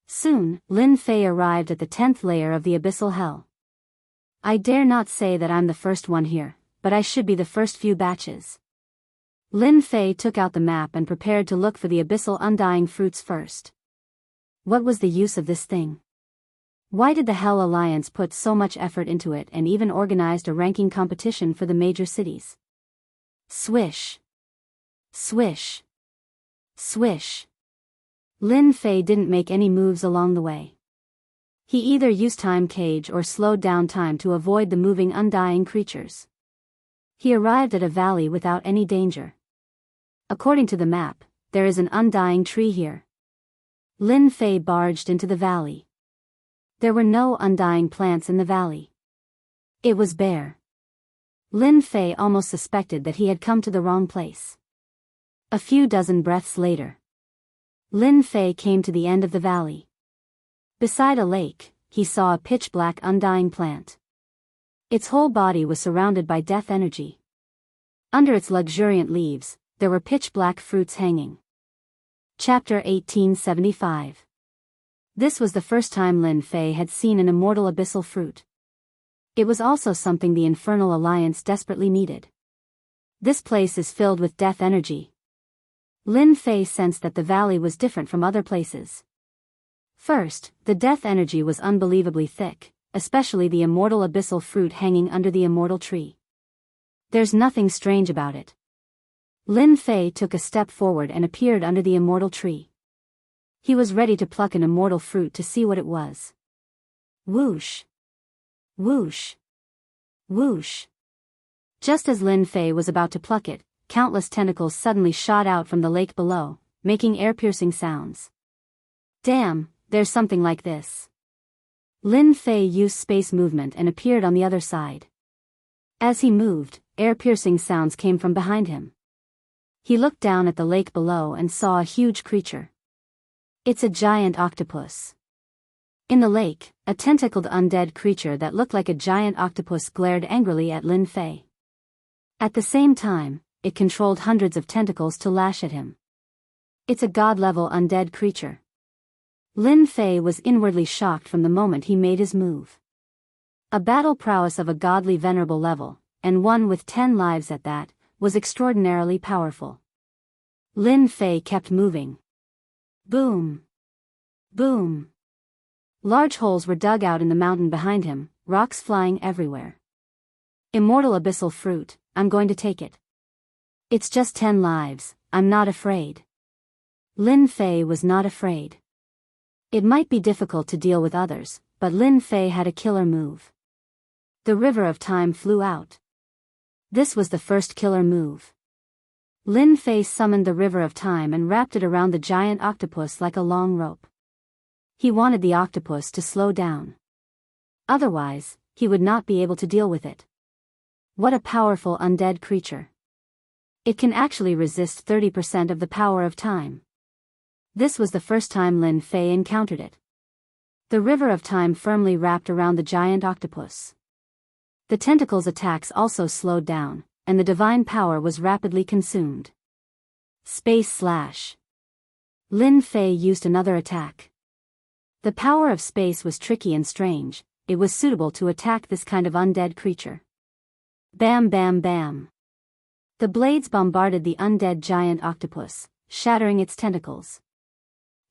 Soon, Lin Fei arrived at the 10th layer of the abyssal hell. I dare not say that I'm the first one here, but I should be the first few batches. Lin Fei took out the map and prepared to look for the abyssal undying fruits first. What was the use of this thing? Why did the Hell Alliance put so much effort into it and even organized a ranking competition for the major cities? Swish. Swish. Swish. Lin Fei didn't make any moves along the way. He either used time cage or slowed down time to avoid the moving undying creatures. He arrived at a valley without any danger. According to the map, there is an undying tree here. Lin Fei barged into the valley. There were no undying plants in the valley. It was bare. Lin Fei almost suspected that he had come to the wrong place. A few dozen breaths later, Lin Fei came to the end of the valley. Beside a lake, he saw a pitch-black undying plant. Its whole body was surrounded by death energy. Under its luxuriant leaves, there were pitch-black fruits hanging. Chapter 1875. This was the first time Lin Fei had seen an immortal abyssal fruit. It was also something the Infernal Alliance desperately needed. This place is filled with death energy. Lin Fei sensed that the valley was different from other places. First, the death energy was unbelievably thick, especially the immortal abyssal fruit hanging under the immortal tree. There's nothing strange about it. Lin Fei took a step forward and appeared under the immortal tree. He was ready to pluck an immortal fruit to see what it was. Whoosh! Whoosh! Whoosh! Just as Lin Fei was about to pluck it, countless tentacles suddenly shot out from the lake below, making ear-piercing sounds. Damn, there's something like this. Lin Fei used space movement and appeared on the other side. As he moved, ear-piercing sounds came from behind him. He looked down at the lake below and saw a huge creature. It's a giant octopus. In the lake, a tentacled undead creature that looked like a giant octopus glared angrily at Lin Fei. At the same time, it controlled hundreds of tentacles to lash at him. It's a god-level undead creature. Lin Fei was inwardly shocked from the moment he made his move. A battle prowess of a godly venerable level, and one with 10 lives at that, was extraordinarily powerful. Lin Fei kept moving. Boom! Boom! Large holes were dug out in the mountain behind him, rocks flying everywhere. Immortal abyssal fruit, I'm going to take it. It's just 10 lives, I'm not afraid. Lin Fei was not afraid. It might be difficult to deal with others, but Lin Fei had a killer move. The river of time flew out. This was the first killer move. Lin Fei summoned the river of time and wrapped it around the giant octopus like a long rope. He wanted the octopus to slow down. Otherwise, he would not be able to deal with it. What a powerful undead creature. It can actually resist 30% of the power of time. This was the first time Lin Fei encountered it. The river of time firmly wrapped around the giant octopus. The tentacle's attacks also slowed down, and the divine power was rapidly consumed. Space slash. Lin Fei used another attack. The power of space was tricky and strange. It was suitable to attack this kind of undead creature. Bam bam bam. The blades bombarded the undead giant octopus, shattering its tentacles.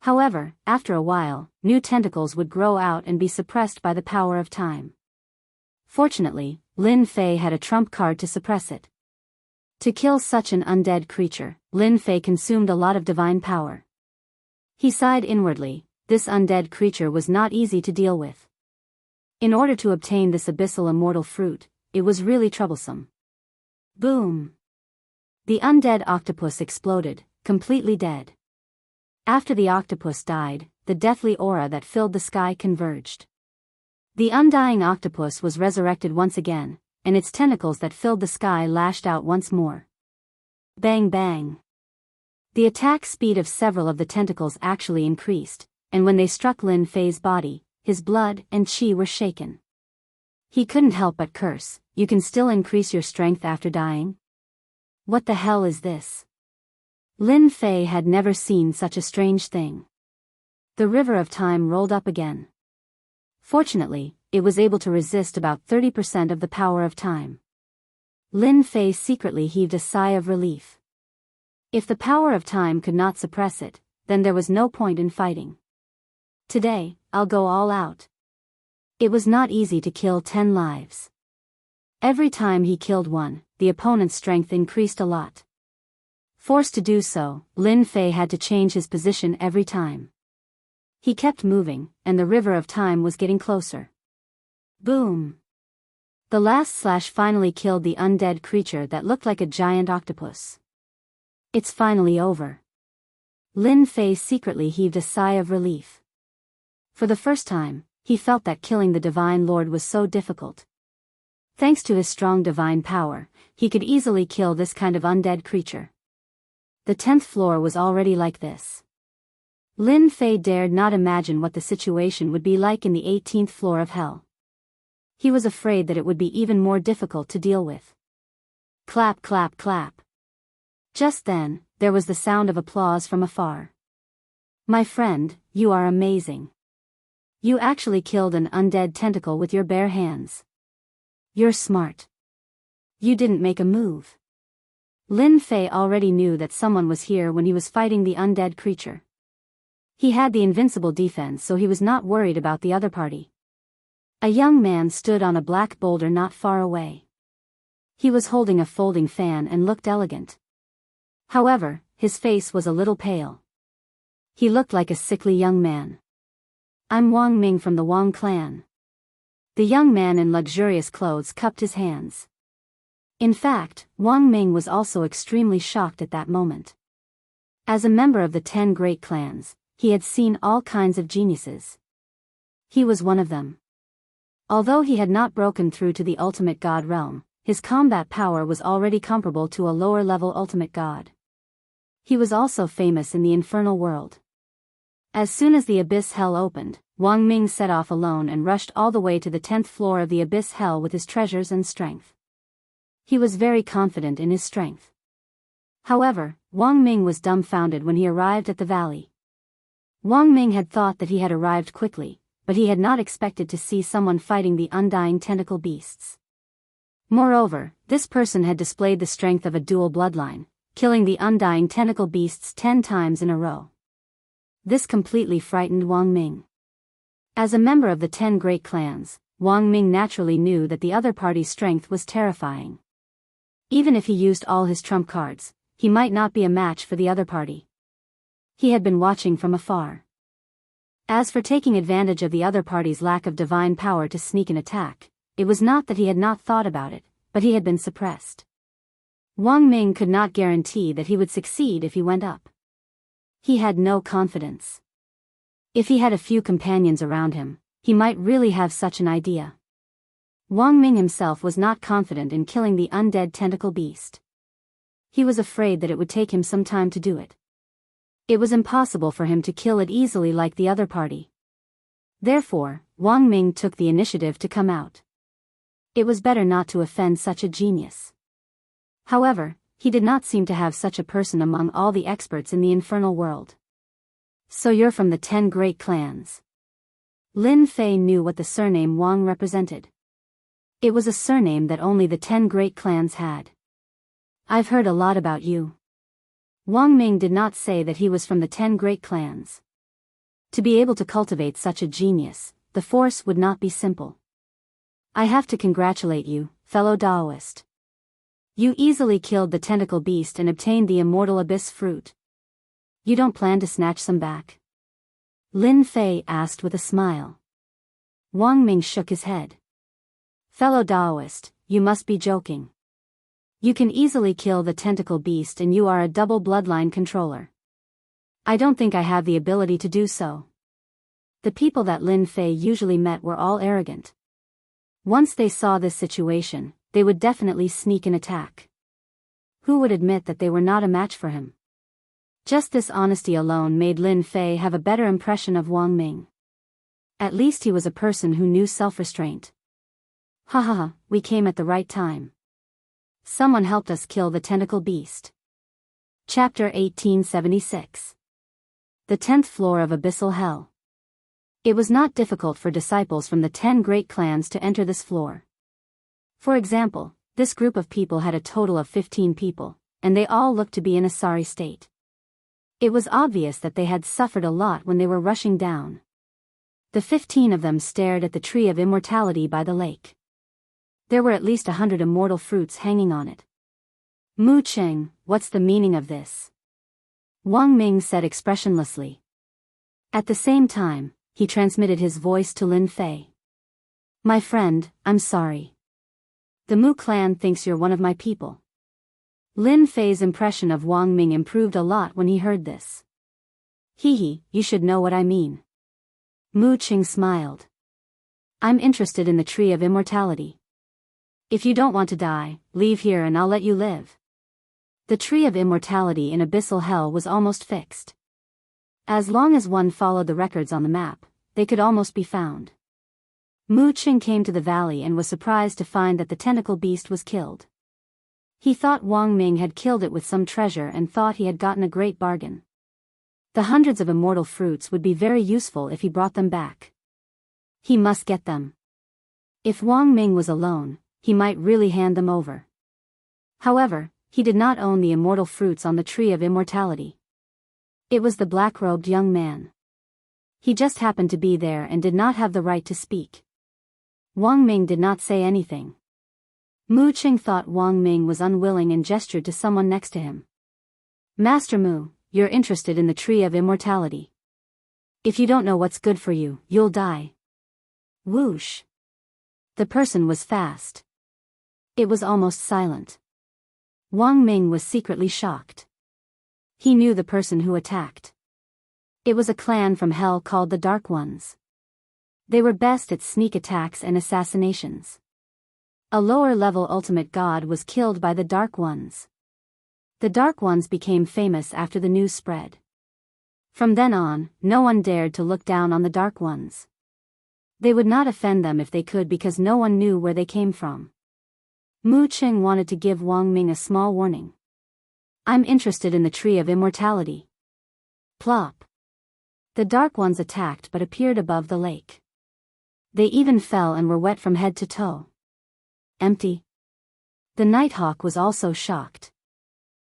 However, after a while, new tentacles would grow out and be suppressed by the power of time. Fortunately, Lin Fei had a trump card to suppress it. To kill such an undead creature, Lin Fei consumed a lot of divine power. He sighed inwardly. This undead creature was not easy to deal with. In order to obtain this abyssal immortal fruit, it was really troublesome. Boom! The undead octopus exploded, completely dead. After the octopus died, the deathly aura that filled the sky converged. The undying octopus was resurrected once again, and its tentacles that filled the sky lashed out once more. Bang bang! The attack speed of several of the tentacles actually increased, and when they struck Lin Fei's body, his blood and chi were shaken. He couldn't help but curse, "You can still increase your strength after dying? What the hell is this?" Lin Fei had never seen such a strange thing. The river of time rolled up again. Fortunately, it was able to resist about 30% of the power of time. Lin Fei secretly heaved a sigh of relief. If the power of time could not suppress it, then there was no point in fighting. Today, I'll go all out. It was not easy to kill 10 lives. Every time he killed one, the opponent's strength increased a lot. Forced to do so, Lin Fei had to change his position every time. He kept moving, and the river of time was getting closer. Boom! The last slash finally killed the undead creature that looked like a giant octopus. It's finally over. Lin Fei secretly heaved a sigh of relief. For the first time, he felt that killing the Divine Lord was so difficult. Thanks to his strong divine power, he could easily kill this kind of undead creature. The 10th floor was already like this. Lin Fei dared not imagine what the situation would be like in the 18th floor of hell. He was afraid that it would be even more difficult to deal with. Clap clap clap. Just then, there was the sound of applause from afar. "My friend, you are amazing. You actually killed an undead tentacle with your bare hands. You're smart. You didn't make a move." Lin Fei already knew that someone was here when he was fighting the undead creature. He had the invincible defense, so he was not worried about the other party. A young man stood on a black boulder not far away. He was holding a folding fan and looked elegant. However, his face was a little pale. He looked like a sickly young man. "I'm Wang Ming from the Wang clan." The young man in luxurious clothes cupped his hands. In fact, Wang Ming was also extremely shocked at that moment. As a member of the 10 great clans, he had seen all kinds of geniuses. He was one of them. Although he had not broken through to the ultimate god realm, his combat power was already comparable to a lower-level ultimate god. He was also famous in the infernal world. As soon as the abyss hell opened, Wang Ming set off alone and rushed all the way to the 10th floor of the abyss hell with his treasures and strength. He was very confident in his strength. However, Wang Ming was dumbfounded when he arrived at the valley. Wang Ming had thought that he had arrived quickly, but he had not expected to see someone fighting the undying tentacle beasts. Moreover, this person had displayed the strength of a dual bloodline, killing the undying tentacle beasts 10 times in a row. This completely frightened Wang Ming. As a member of the 10 great clans, Wang Ming naturally knew that the other party's strength was terrifying. Even if he used all his trump cards, he might not be a match for the other party. He had been watching from afar. As for taking advantage of the other party's lack of divine power to sneak an attack, it was not that he had not thought about it, but he had been suppressed. Wang Ming could not guarantee that he would succeed if he went up. He had no confidence. If he had a few companions around him, he might really have such an idea. Wang Ming himself was not confident in killing the undead tentacle beast. He was afraid that it would take him some time to do it. It was impossible for him to kill it easily like the other party. Therefore, Wang Ming took the initiative to come out. It was better not to offend such a genius. However, he did not seem to have such a person among all the experts in the infernal world. So you're from the 10 great clans. Lin Fei knew what the surname Wang represented. It was a surname that only the 10 great clans had. I've heard a lot about you. Wang Ming did not say that he was from the 10 great clans. To be able to cultivate such a genius, the force would not be simple. I have to congratulate you, fellow Taoist. You easily killed the tentacle beast and obtained the immortal abyss fruit. You don't plan to snatch some back? Lin Fei asked with a smile. Wang Ming shook his head. Fellow Taoist, you must be joking. You can easily kill the tentacle beast and you are a double bloodline controller. I don't think I have the ability to do so. The people that Lin Fei usually met were all arrogant. Once they saw this situation, they would definitely sneak an attack. Who would admit that they were not a match for him? Just this honesty alone made Lin Fei have a better impression of Wang Ming. At least he was a person who knew self-restraint. Ha ha ha, we came at the right time. Someone helped us kill the tentacle beast. Chapter 1876. The 10th floor of Abyssal Hell. It was not difficult for disciples from the 10 great clans to enter this floor. For example, this group of people had a total of 15 people, and they all looked to be in a sorry state. It was obvious that they had suffered a lot when they were rushing down. The 15 of them stared at the tree of immortality by the lake. There were at least 100 immortal fruits hanging on it. Mu Cheng, what's the meaning of this? Wang Ming said expressionlessly. At the same time, he transmitted his voice to Lin Fei. My friend, I'm sorry. The Mu clan thinks you're one of my people. Lin Fei's impression of Wang Ming improved a lot when he heard this. Hee, you should know what I mean. Mu Qing smiled. I'm interested in the tree of immortality. If you don't want to die, leave here and I'll let you live. The tree of immortality in Abyssal Hell was almost fixed. As long as one followed the records on the map, they could almost be found. Mu Qing came to the valley and was surprised to find that the tentacle beast was killed. He thought Wang Ming had killed it with some treasure and thought he had gotten a great bargain. The hundreds of immortal fruits would be very useful if he brought them back. He must get them. If Wang Ming was alone, he might really hand them over. However, he did not own the immortal fruits on the tree of immortality. It was the black-robed young man. He just happened to be there and did not have the right to speak. Wang Ming did not say anything. Mu Qing thought Wang Ming was unwilling and gestured to someone next to him. Master Mu, you're interested in the tree of immortality. If you don't know what's good for you, you'll die. Whoosh. The person was fast. It was almost silent. Wang Ming was secretly shocked. He knew the person who attacked. It was a clan from hell called the Dark Ones. They were best at sneak attacks and assassinations. A lower-level ultimate god was killed by the Dark Ones. The Dark Ones became famous after the news spread. From then on, no one dared to look down on the Dark Ones. They would not offend them if they could because no one knew where they came from. Mu Qing wanted to give Wang Ming a small warning. I'm interested in the tree of immortality. Plop. The Dark Ones attacked but appeared above the lake. They even fell and were wet from head to toe. Empty. The Nighthawk was also shocked.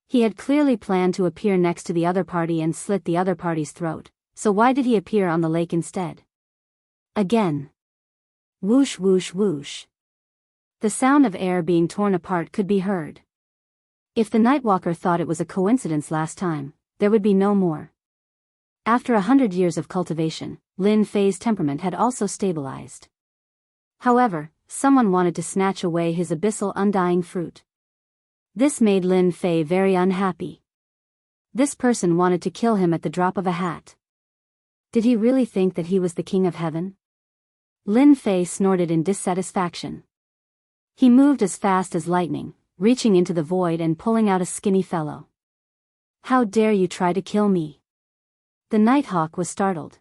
He had clearly planned to appear next to the other party and slit the other party's throat, so why did he appear on the lake instead? Again. Whoosh whoosh whoosh. The sound of air being torn apart could be heard. If the Nightwalker thought it was a coincidence last time, there would be no more. After 100 years of cultivation, Lin Fei's temperament had also stabilized. However, someone wanted to snatch away his abyssal undying fruit. This made Lin Fei very unhappy. This person wanted to kill him at the drop of a hat. Did he really think that he was the king of heaven? Lin Fei snorted in dissatisfaction. He moved as fast as lightning, reaching into the void and pulling out a skinny fellow. "How dare you try to kill me?" The Nighthawk was startled.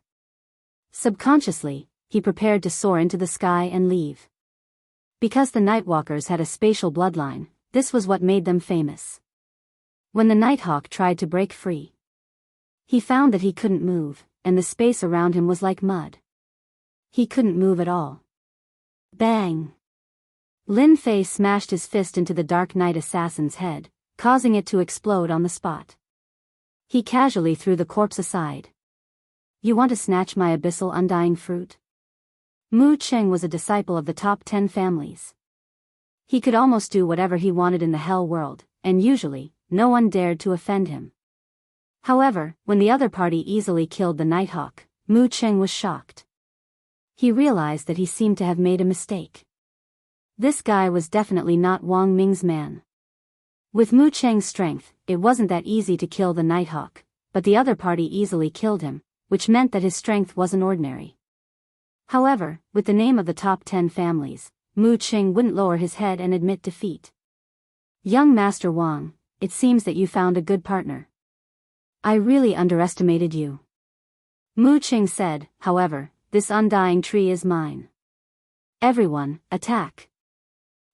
Subconsciously, he prepared to soar into the sky and leave. Because the Nightwalkers had a spatial bloodline, this was what made them famous. When the Nighthawk tried to break free, he found that he couldn't move, and the space around him was like mud. He couldn't move at all. Bang! Lin Fei smashed his fist into the Dark Knight assassin's head, causing it to explode on the spot. He casually threw the corpse aside. "You want to snatch my abyssal undying fruit?" Mu Cheng was a disciple of the top 10 families. He could almost do whatever he wanted in the hell world, and usually, no one dared to offend him. However, when the other party easily killed the Nighthawk, Mu Cheng was shocked. He realized that he seemed to have made a mistake. This guy was definitely not Wang Ming's man. With Mu Cheng's strength, it wasn't that easy to kill the Nighthawk, but the other party easily killed him, which meant that his strength wasn't ordinary. However, with the name of the top 10 families, Mu Cheng wouldn't lower his head and admit defeat. "Young Master Wang, it seems that you found a good partner. I really underestimated you." Mu Cheng said, "However, this undying tree is mine. Everyone, attack."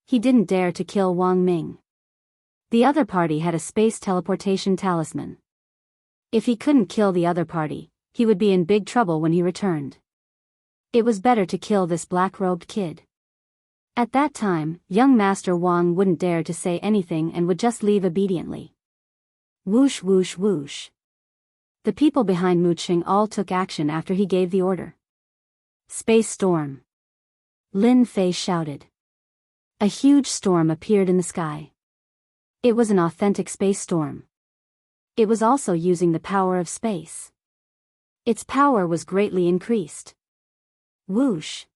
He didn't dare to kill Wang Ming. The other party had a space teleportation talisman. If he couldn't kill the other party, he would be in big trouble when he returned. It was better to kill this black-robed kid. At that time, young Master Wang wouldn't dare to say anything and would just leave obediently. Whoosh whoosh whoosh. The people behind Mu Cheng all took action after he gave the order. "Space storm!" Lin Fei shouted. A huge storm appeared in the sky. It was an authentic space storm. It was also using the power of space. Its power was greatly increased. Whoosh!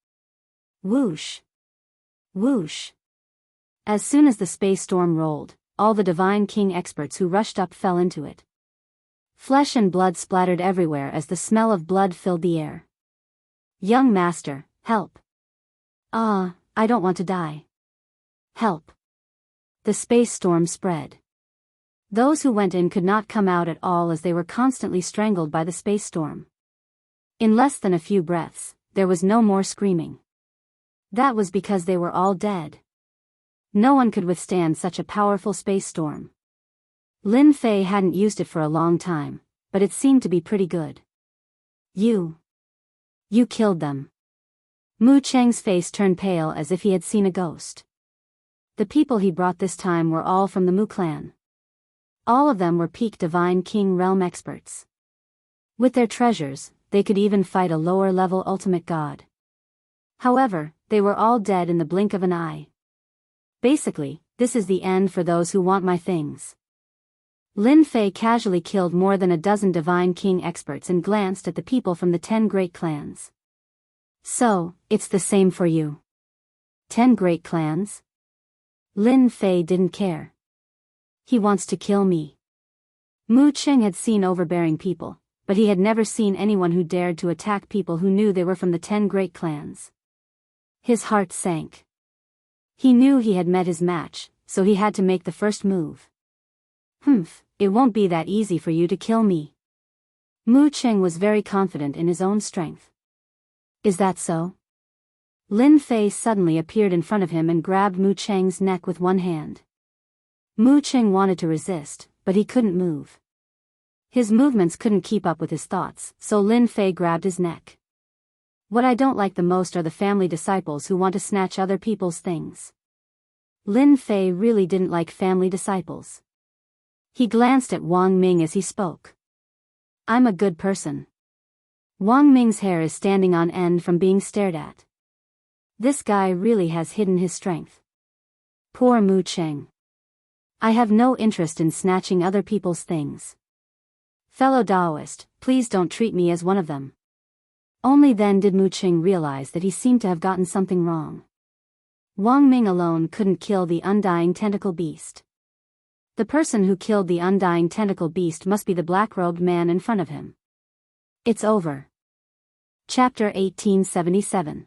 Whoosh! Whoosh! As soon as the space storm rolled, all the Divine King experts who rushed up fell into it. Flesh and blood splattered everywhere as the smell of blood filled the air. "Young Master, help! I don't want to die. Help!" The space storm spread. Those who went in could not come out at all as they were constantly strangled by the space storm. In less than a few breaths, there was no more screaming. That was because they were all dead. No one could withstand such a powerful space storm. Lin Fei hadn't used it for a long time, but it seemed to be pretty good. You killed them." Mu Cheng's face turned pale as if he had seen a ghost. The people he brought this time were all from the Mu clan. All of them were peak Divine King realm experts. With their treasures, they could even fight a lower-level ultimate god. However, they were all dead in the blink of an eye. Basically, this is the end for those who want my things. Lin Fei casually killed more than a dozen Divine King experts and glanced at the people from the 10 great clans. "So, it's the same for you. 10 great clans?" Lin Fei didn't care. "He wants to kill me." Mu Cheng had seen overbearing people, but he had never seen anyone who dared to attack people who knew they were from the 10 great clans. His heart sank. He knew he had met his match, so he had to make the first move. It won't be that easy for you to kill me." Mu Cheng was very confident in his own strength. "Is that so?" Lin Fei suddenly appeared in front of him and grabbed Mu Cheng's neck with one hand. Mu Cheng wanted to resist, but he couldn't move. His movements couldn't keep up with his thoughts, so Lin Fei grabbed his neck. "What I don't like the most are the family disciples who want to snatch other people's things." Lin Fei really didn't like family disciples. He glanced at Wang Ming as he spoke. "I'm a good person." Wang Ming's hair is standing on end from being stared at. This guy really has hidden his strength. Poor Mu Cheng. "I have no interest in snatching other people's things. Fellow Taoist, please don't treat me as one of them." Only then did Mu Cheng realize that he seemed to have gotten something wrong. Wang Ming alone couldn't kill the undying tentacle beast. The person who killed the undying tentacle beast must be the black-robed man in front of him. It's over. Chapter 1877.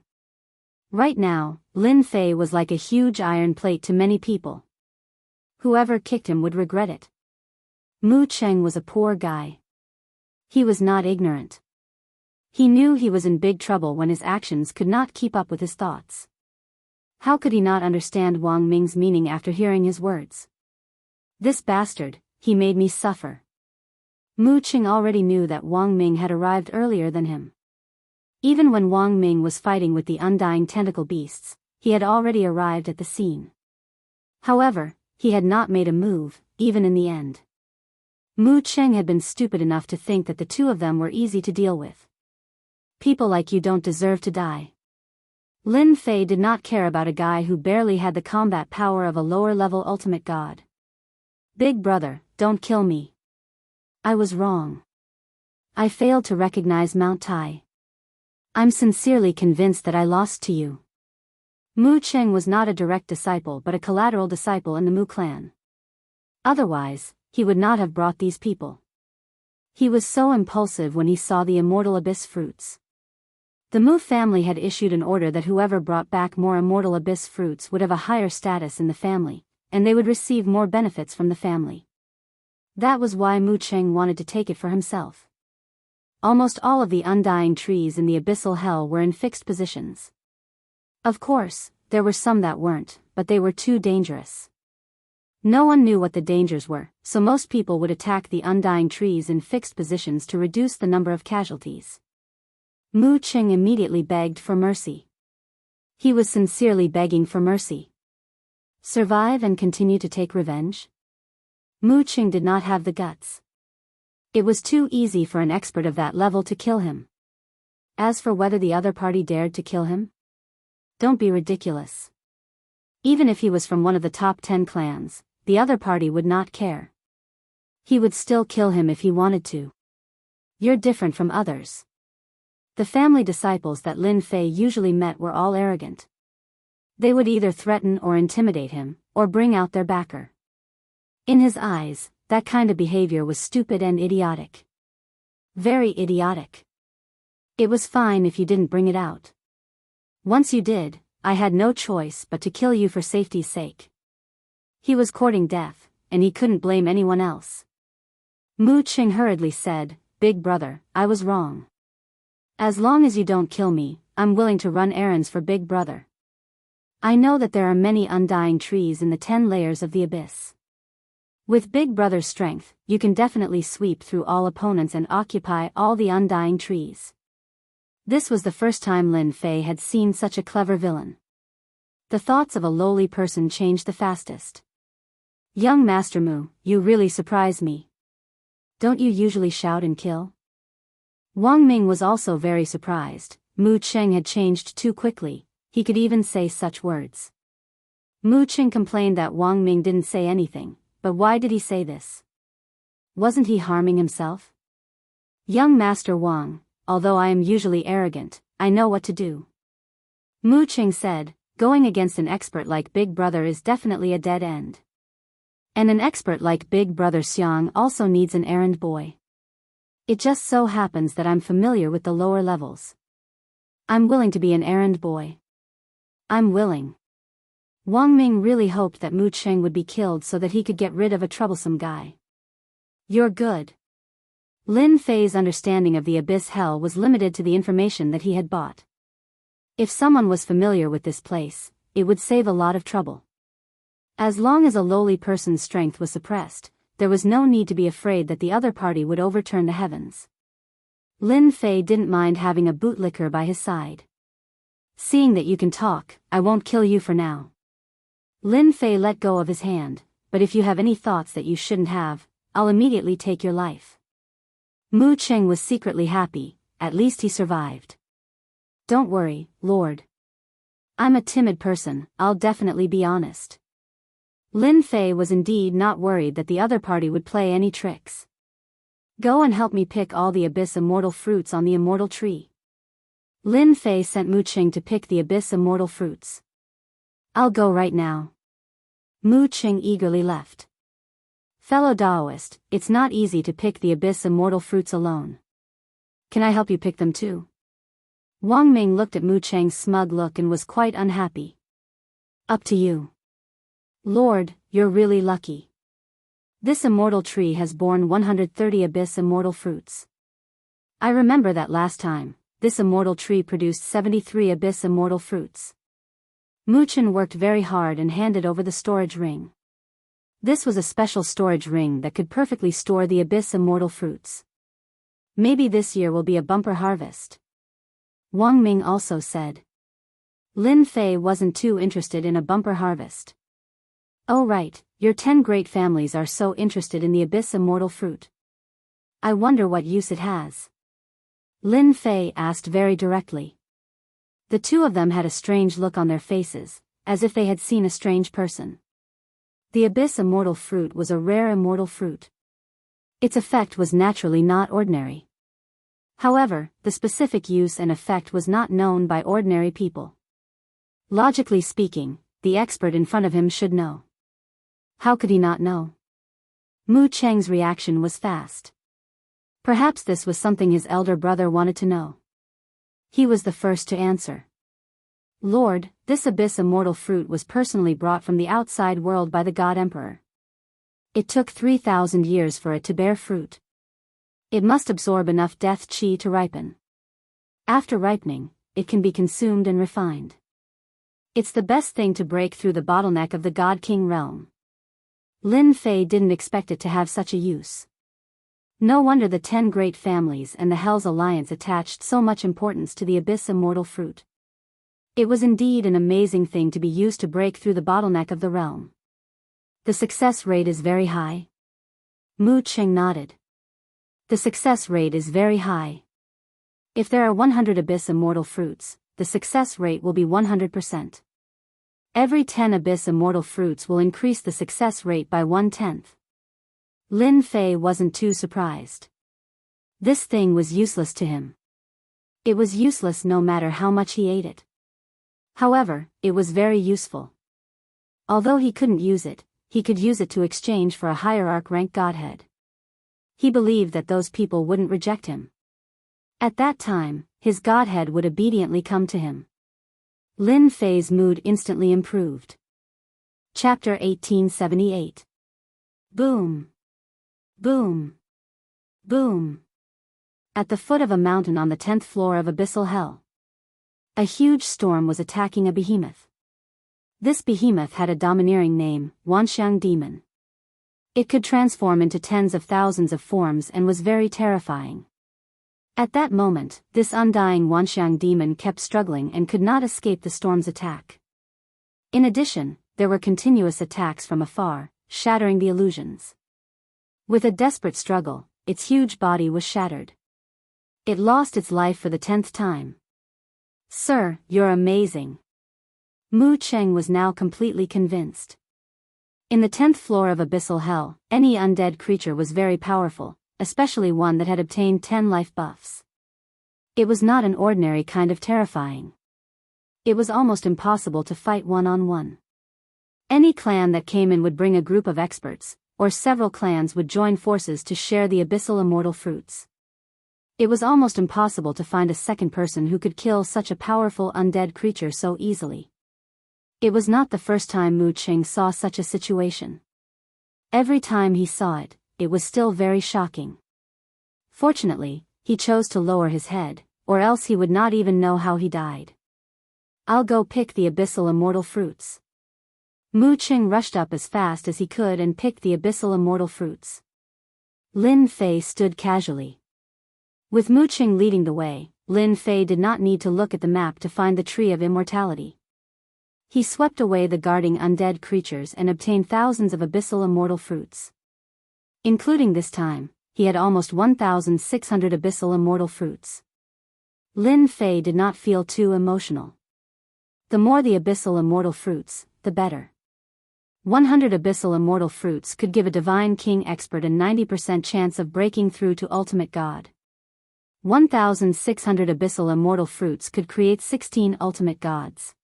Right now, Lin Fei was like a huge iron plate to many people. Whoever kicked him would regret it. Mu Cheng was a poor guy. He was not ignorant. He knew he was in big trouble when his actions could not keep up with his thoughts. How could he not understand Wang Ming's meaning after hearing his words? This bastard, he made me suffer. Mu Cheng already knew that Wang Ming had arrived earlier than him. Even when Wang Ming was fighting with the undying tentacle beasts, he had already arrived at the scene. However, he had not made a move, even in the end. Mu Cheng had been stupid enough to think that the two of them were easy to deal with. People like you don't deserve to die. Lin Fei did not care about a guy who barely had the combat power of a lower-level ultimate god. Big brother, don't kill me. I was wrong. I failed to recognize Mount Tai. I'm sincerely convinced that I lost to you. Mu Cheng was not a direct disciple but a collateral disciple in the Mu clan. Otherwise, he would not have brought these people. He was so impulsive when he saw the immortal abyss fruits. The Mu family had issued an order that whoever brought back more immortal abyss fruits would have a higher status in the family, and they would receive more benefits from the family. That was why Mu Cheng wanted to take it for himself. Almost all of the undying trees in the abyssal hell were in fixed positions. Of course, there were some that weren't, but they were too dangerous. No one knew what the dangers were, so most people would attack the undying trees in fixed positions to reduce the number of casualties. Mu Cheng immediately begged for mercy. He was sincerely begging for mercy. Survive and continue to take revenge? Mu Cheng did not have the guts. It was too easy for an expert of that level to kill him. As for whether the other party dared to kill him? Don't be ridiculous. Even if he was from one of the top 10 clans, the other party would not care. He would still kill him if he wanted to. You're different from others. The family disciples that Lin Fei usually met were all arrogant. They would either threaten or intimidate him, or bring out their backer. In his eyes, that kind of behavior was stupid and idiotic. Very idiotic. It was fine if you didn't bring it out. Once you did, I had no choice but to kill you for safety's sake. He was courting death, and he couldn't blame anyone else. Mu Cheng hurriedly said, "Big brother, I was wrong. As long as you don't kill me, I'm willing to run errands for Big brother. I know that there are many undying trees in the 10 layers of the abyss. With Big brother's strength, you can definitely sweep through all opponents and occupy all the undying trees." This was the first time Lin Fei had seen such a clever villain. The thoughts of a lowly person changed the fastest. "Young Master Mu, you really surprise me. Don't you usually shout and kill?" Wang Ming was also very surprised. Mu Cheng had changed too quickly, he could even say such words. Mu Cheng complained that Wang Ming didn't say anything, but why did he say this? Wasn't he harming himself? "Young Master Wang, although I am usually arrogant, I know what to do." Mu Cheng said, "Going against an expert like Big Brother is definitely a dead end. And an expert like Big Brother Xiang also needs an errand boy. It just so happens that I'm familiar with the lower levels. I'm willing to be an errand boy. I'm willing." Wang Ming really hoped that Mu Cheng would be killed so that he could get rid of a troublesome guy. "You're good." Lin Fei's understanding of the abyss hell was limited to the information that he had bought. If someone was familiar with this place, it would save a lot of trouble. As long as a lowly person's strength was suppressed, there was no need to be afraid that the other party would overturn the heavens. Lin Fei didn't mind having a bootlicker by his side. "Seeing that you can talk, I won't kill you for now." Lin Fei let go of his hand, "But if you have any thoughts that you shouldn't have, I'll immediately take your life." Mu Cheng was secretly happy, at least he survived. "Don't worry, Lord. I'm a timid person, I'll definitely be honest." Lin Fei was indeed not worried that the other party would play any tricks. "Go and help me pick all the abyss immortal fruits on the immortal tree." Lin Fei sent Mu Cheng to pick the abyss immortal fruits. "I'll go right now." Mu Cheng eagerly left. "Fellow Taoist, it's not easy to pick the abyss immortal fruits alone. Can I help you pick them too?" Wang Ming looked at Mu Cheng's smug look and was quite unhappy. "Up to you. Lord, you're really lucky. This immortal tree has borne 130 abyss immortal fruits. I remember that last time, this immortal tree produced 73 abyss immortal fruits. Muchen worked very hard and handed over the storage ring. This was a special storage ring that could perfectly store the abyss immortal fruits. Maybe this year will be a bumper harvest. Wang Ming also said. Lin Fei wasn't too interested in a bumper harvest. Oh right, your 10 great families are so interested in the abyss immortal fruit. I wonder what use it has. Lin Fei asked very directly. The two of them had a strange look on their faces, as if they had seen a strange person. The abyss immortal fruit was a rare immortal fruit. Its effect was naturally not ordinary. However, the specific use and effect was not known by ordinary people. Logically speaking, the expert in front of him should know. How could he not know? Mu Cheng's reaction was fast. Perhaps this was something his elder brother wanted to know. He was the first to answer. Lord, this abyss immortal fruit was personally brought from the outside world by the God Emperor. It took 3,000 years for it to bear fruit. It must absorb enough death qi to ripen. After ripening, it can be consumed and refined. It's the best thing to break through the bottleneck of the God King realm. Lin Fei didn't expect it to have such a use. No wonder the 10 great families and the Hell's Alliance attached so much importance to the abyss immortal fruit. It was indeed an amazing thing to be used to break through the bottleneck of the realm. The success rate is very high. Mu Cheng nodded. The success rate is very high. If there are 100 abyss immortal fruits, the success rate will be 100%. Every 10 abyss immortal fruits will increase the success rate by 1/10. Lin Fei wasn't too surprised. This thing was useless to him. It was useless no matter how much he ate it. However, it was very useful. Although he couldn't use it, he could use it to exchange for a hierarch rank godhead. He believed that those people wouldn't reject him. At that time, his godhead would obediently come to him. Lin Fei's mood instantly improved. Chapter 1878. Boom. Boom. Boom. At the foot of a mountain on the 10th floor of abyssal hell, a huge storm was attacking a behemoth. This behemoth had a domineering name, Wanxiang Demon. It could transform into tens of thousands of forms and was very terrifying. At that moment, this undying Wanxiang demon kept struggling and could not escape the storm's attack. In addition, there were continuous attacks from afar, shattering the illusions. With a desperate struggle, its huge body was shattered. It lost its life for the 10th time. Sir, you're amazing. Mu Cheng was now completely convinced. In the 10th floor of abyssal hell, any undead creature was very powerful, especially one that had obtained 10 life buffs. It was not an ordinary kind of terrifying. It was almost impossible to fight one-on-one. Any clan that came in would bring a group of experts, or several clans would join forces to share the abyssal immortal fruits. It was almost impossible to find a second person who could kill such a powerful undead creature so easily. It was not the first time Mu Cheng saw such a situation. Every time he saw it, it was still very shocking. Fortunately, he chose to lower his head, or else he would not even know how he died. I'll go pick the abyssal immortal fruits. Mu Cheng rushed up as fast as he could and picked the abyssal immortal fruits. Lin Fei stood casually. With Mu Cheng leading the way, Lin Fei did not need to look at the map to find the tree of immortality. He swept away the guarding undead creatures and obtained thousands of abyssal immortal fruits. Including this time, he had almost 1,600 abyssal immortal fruits. Lin Fei did not feel too emotional. The more the abyssal immortal fruits, the better. 100 abyssal immortal fruits could give a divine king expert a 90% chance of breaking through to ultimate god. 1,600 abyssal immortal fruits could create 16 ultimate gods.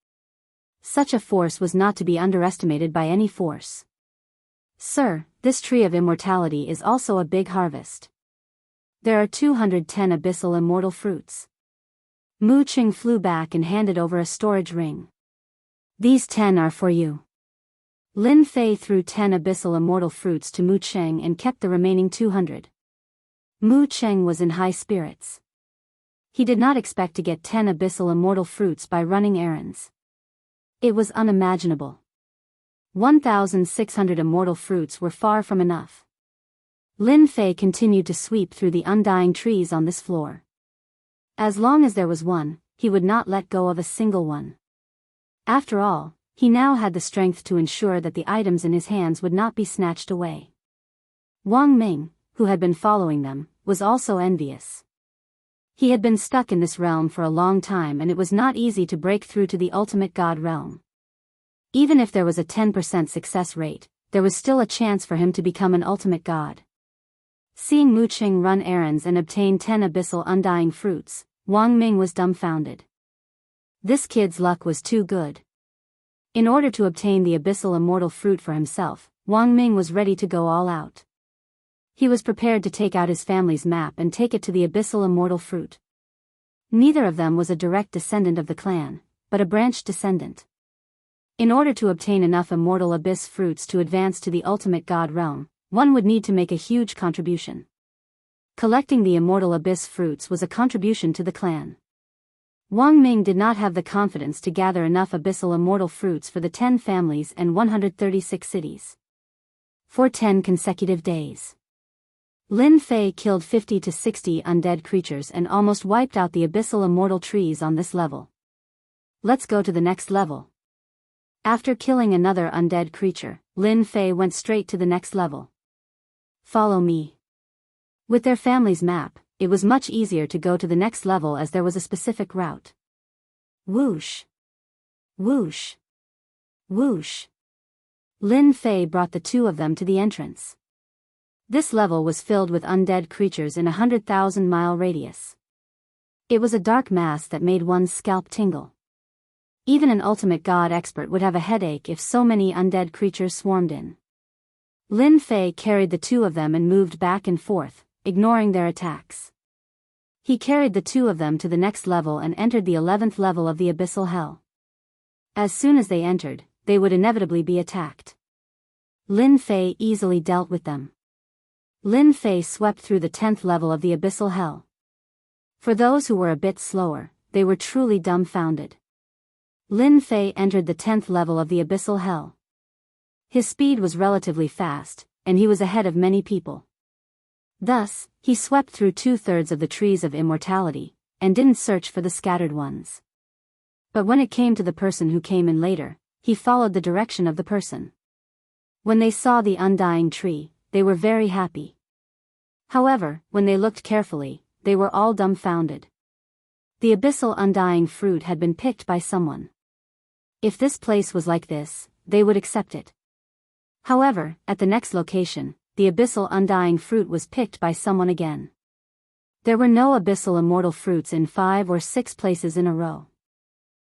Such a force was not to be underestimated by any force. Sir, this tree of immortality is also a big harvest. There are 210 abyssal immortal fruits. Mu Cheng flew back and handed over a storage ring. These 10 are for you. Lin Fei threw 10 abyssal immortal fruits to Mu Cheng and kept the remaining 200. Mu Cheng was in high spirits. He did not expect to get 10 abyssal immortal fruits by running errands. It was unimaginable. 1,600 immortal fruits were far from enough. Lin Fei continued to sweep through the undying trees on this floor. As long as there was one, he would not let go of a single one. After all, he now had the strength to ensure that the items in his hands would not be snatched away. Wang Ming, who had been following them, was also envious. He had been stuck in this realm for a long time and it was not easy to break through to the ultimate god realm. Even if there was a 10% success rate, there was still a chance for him to become an ultimate god. Seeing Mu Cheng run errands and obtain 10 abyssal undying fruits, Wang Ming was dumbfounded. This kid's luck was too good. In order to obtain the abyssal immortal fruit for himself, Wang Ming was ready to go all out. He was prepared to take out his family's map and take it to the abyssal immortal fruit. Neither of them was a direct descendant of the clan, but a branch descendant. In order to obtain enough immortal abyss fruits to advance to the ultimate god realm, one would need to make a huge contribution. Collecting the immortal abyss fruits was a contribution to the clan. Wang Ming did not have the confidence to gather enough abyssal immortal fruits for the 10 families and 136 cities. For 10 consecutive days. Lin Fei killed 50 to 60 undead creatures and almost wiped out the abyssal immortal trees on this level. Let's go to the next level. After killing another undead creature, Lin Fei went straight to the next level. Follow me. With their family's map, it was much easier to go to the next level as there was a specific route. Whoosh. Whoosh. Whoosh. Lin Fei brought the two of them to the entrance. This level was filled with undead creatures in a 100,000-mile radius. It was a dark mass that made one's scalp tingle. Even an ultimate god expert would have a headache if so many undead creatures swarmed in. Lin Fei carried the two of them and moved back and forth, ignoring their attacks. He carried the two of them to the next level and entered the 11th level of the abyssal hell. As soon as they entered, they would inevitably be attacked. Lin Fei easily dealt with them. Lin Fei swept through the 10th level of the abyssal hell. For those who were a bit slower, they were truly dumbfounded. Lin Fei entered the 10th level of the abyssal hell. His speed was relatively fast, and he was ahead of many people. Thus, he swept through 2/3 of the trees of immortality, and didn't search for the scattered ones. But when it came to the person who came in later, he followed the direction of the person. When they saw the undying tree, they were very happy. However, when they looked carefully, they were all dumbfounded. The abyssal undying fruit had been picked by someone. If this place was like this, they would accept it. However, at the next location, the abyssal undying fruit was picked by someone again. There were no abyssal immortal fruits in 5 or 6 places in a row.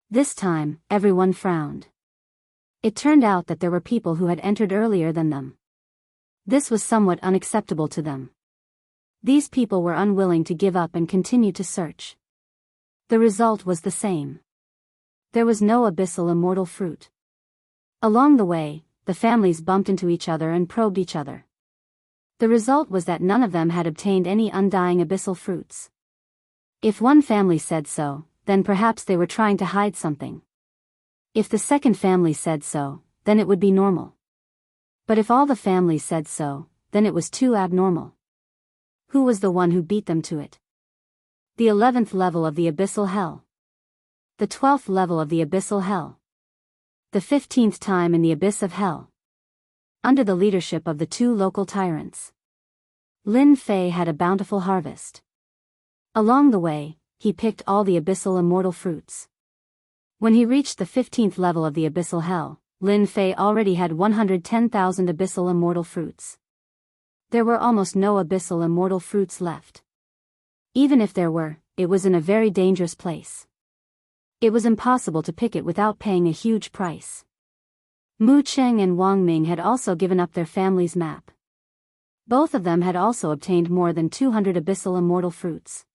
This time, everyone frowned. It turned out that there were people who had entered earlier than them. This was somewhat unacceptable to them. These people were unwilling to give up and continue to search. The result was the same. There was no abyssal immortal fruit. Along the way, the families bumped into each other and probed each other. The result was that none of them had obtained any undying abyssal fruits. If one family said so, then perhaps they were trying to hide something. If the second family said so, then it would be normal. But if all the families said so, then it was too abnormal. Who was the one who beat them to it? The 11th level of the abyssal hell. The 12th level of the abyssal hell. The 15th time in the abyss of hell. Under the leadership of the 2 local tyrants. Lin Fei had a bountiful harvest. Along the way, he picked all the abyssal immortal fruits. When he reached the 15th level of the abyssal hell, Lin Fei already had 110,000 abyssal immortal fruits. There were almost no abyssal immortal fruits left. Even if there were, it was in a very dangerous place. It was impossible to pick it without paying a huge price. Mu Cheng and Wang Ming had also given up their family's map. Both of them had also obtained more than 200 abyssal immortal fruits.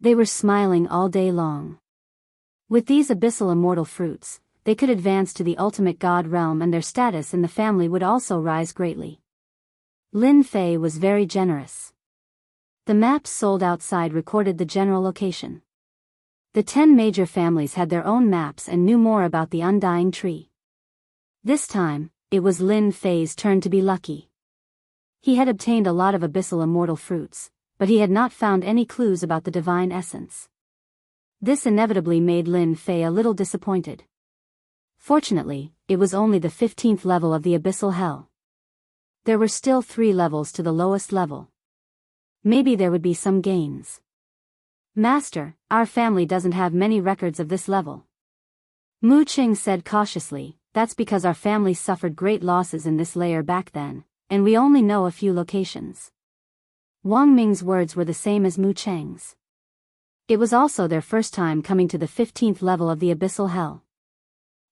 They were smiling all day long. With these abyssal immortal fruits, they could advance to the ultimate god realm and their status in the family would also rise greatly. Lin Fei was very generous. The maps sold outside recorded the general location. The 10 major families had their own maps and knew more about the undying tree. This time, it was Lin Fei's turn to be lucky. He had obtained a lot of abyssal immortal fruits, but he had not found any clues about the divine essence. This inevitably made Lin Fei a little disappointed. Fortunately, it was only the 15th level of the abyssal hell. There were still 3 levels to the lowest level. Maybe there would be some gains. Master, our family doesn't have many records of this level. Mu Qing said cautiously, that's because our family suffered great losses in this layer back then, and we only know a few locations. Wang Ming's words were the same as Mu Cheng's. It was also their first time coming to the 15th level of the abyssal hell.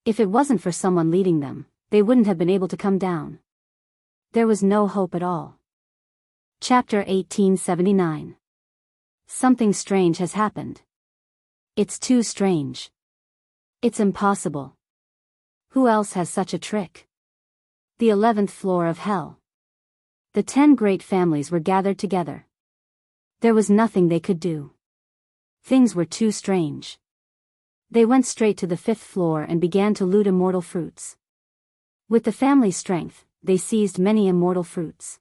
If it wasn't for someone leading them, they wouldn't have been able to come down. There was no hope at all. Chapter 1879. Something strange has happened. It's too strange. It's impossible. Who else has such a trick? The 11th floor of hell. The 10 great families were gathered together. There was nothing they could do. Things were too strange. They went straight to the 5th floor and began to loot immortal fruits. With the family's strength, they seized many immortal fruits.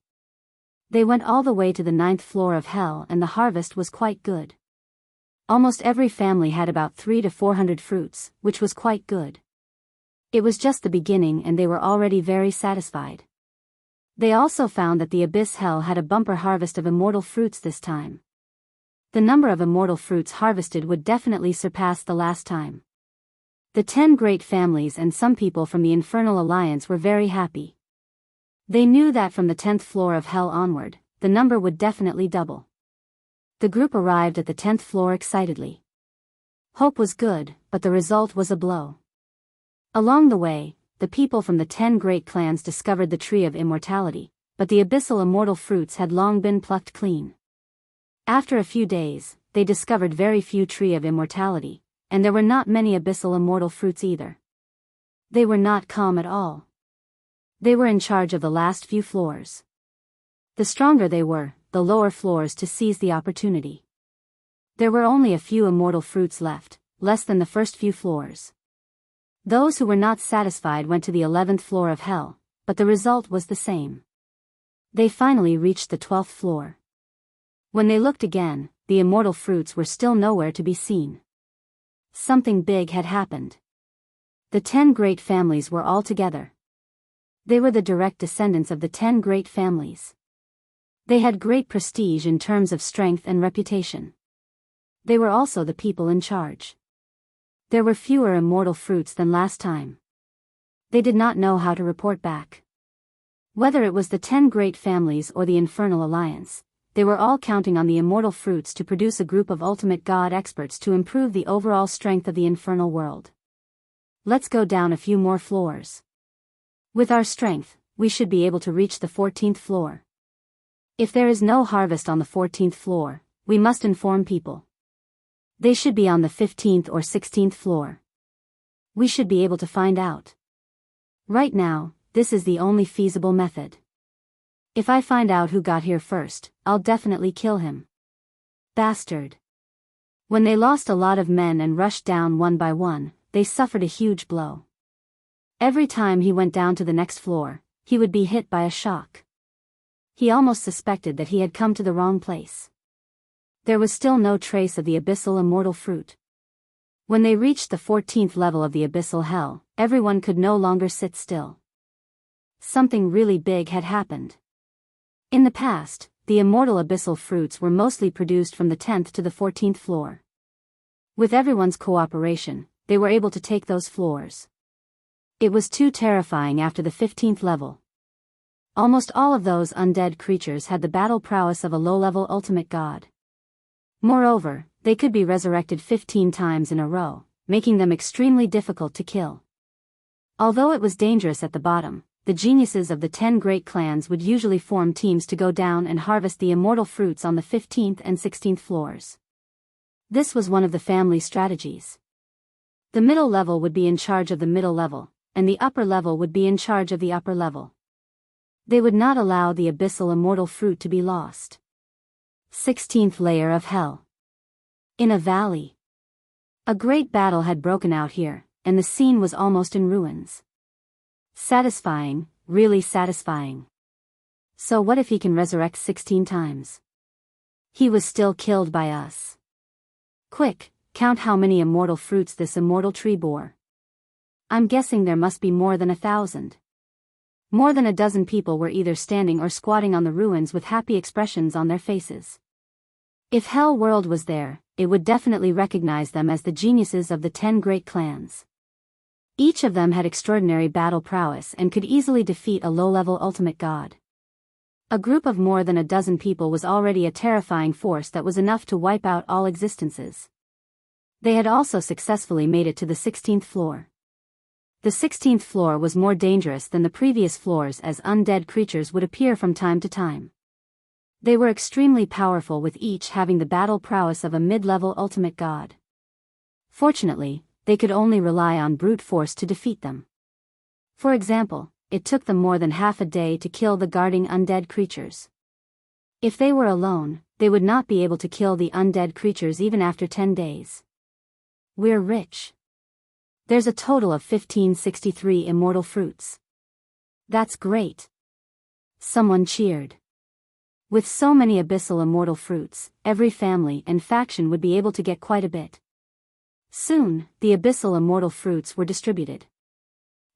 They went all the way to the 9th floor of hell and the harvest was quite good. Almost every family had about 300 to 400 fruits, which was quite good. It was just the beginning and they were already very satisfied. They also found that the abyss hell had a bumper harvest of immortal fruits this time. The number of immortal fruits harvested would definitely surpass the last time. The 10 great families and some people from the Infernal Alliance were very happy. They knew that from the 10th floor of hell onward, the number would definitely double. The group arrived at the 10th floor excitedly. Hope was good, but the result was a blow. Along the way, the people from the 10 great clans discovered the tree of immortality, but the abyssal immortal fruits had long been plucked clean. After a few days, they discovered very few tree of immortality, and there were not many abyssal immortal fruits either. They were not calm at all. They were in charge of the last few floors. The stronger they were, the lower floors to seize the opportunity. There were only a few immortal fruits left, less than the first few floors. Those who were not satisfied went to the 11th floor of hell, but the result was the same. They finally reached the 12th floor. When they looked again, the immortal fruits were still nowhere to be seen. Something big had happened. The 10 great families were all together. They were the direct descendants of the 10 great families. They had great prestige in terms of strength and reputation. They were also the people in charge. There were fewer immortal fruits than last time. They did not know how to report back. Whether it was the 10 great families or the Infernal Alliance, they were all counting on the immortal fruits to produce a group of ultimate god experts to improve the overall strength of the infernal world. Let's go down a few more floors. With our strength, we should be able to reach the 14th floor. If there is no harvest on the 14th floor, we must inform people. They should be on the 15th or 16th floor. We should be able to find out. Right now, this is the only feasible method. If I find out who got here first, I'll definitely kill him. Bastard. When they lost a lot of men and rushed down one by one, they suffered a huge blow. Every time he went down to the next floor, he would be hit by a shock. He almost suspected that he had come to the wrong place. There was still no trace of the abyssal immortal fruit. When they reached the 14th level of the abyssal hell, everyone could no longer sit still. Something really big had happened. In the past, the immortal abyssal fruits were mostly produced from the 10th to the 14th floor. With everyone's cooperation, they were able to take those floors. It was too terrifying after the 15th level. Almost all of those undead creatures had the battle prowess of a low-level ultimate god. Moreover, they could be resurrected 15 times in a row, making them extremely difficult to kill. Although it was dangerous at the bottom, the geniuses of the 10 great clans would usually form teams to go down and harvest the immortal fruits on the 15th and 16th floors. This was one of the family strategies. The middle level would be in charge of the middle level, and the upper level would be in charge of the upper level. They would not allow the abyssal immortal fruit to be lost. 16th layer of hell. In a valley. A great battle had broken out here, and the scene was almost in ruins. Satisfying, really satisfying. So what if he can resurrect 16 times? He was still killed by us. Quick, count how many immortal fruits this immortal tree bore. I'm guessing there must be more than 1,000. More than a dozen people were either standing or squatting on the ruins with happy expressions on their faces. If Hell World was there, it would definitely recognize them as the geniuses of the 10 great clans. Each of them had extraordinary battle prowess and could easily defeat a low-level ultimate god. A group of more than a dozen people was already a terrifying force that was enough to wipe out all existences. They had also successfully made it to the 16th floor. The 16th floor was more dangerous than the previous floors as undead creatures would appear from time to time. They were extremely powerful, with each having the battle prowess of a mid-level ultimate god. Fortunately, they could only rely on brute force to defeat them. For example, it took them more than half a day to kill the guarding undead creatures. If they were alone, they would not be able to kill the undead creatures even after 10 days. We're rich. There's a total of 1563 immortal fruits. That's great. Someone cheered. With so many abyssal immortal fruits, every family and faction would be able to get quite a bit. Soon, the abyssal immortal fruits were distributed.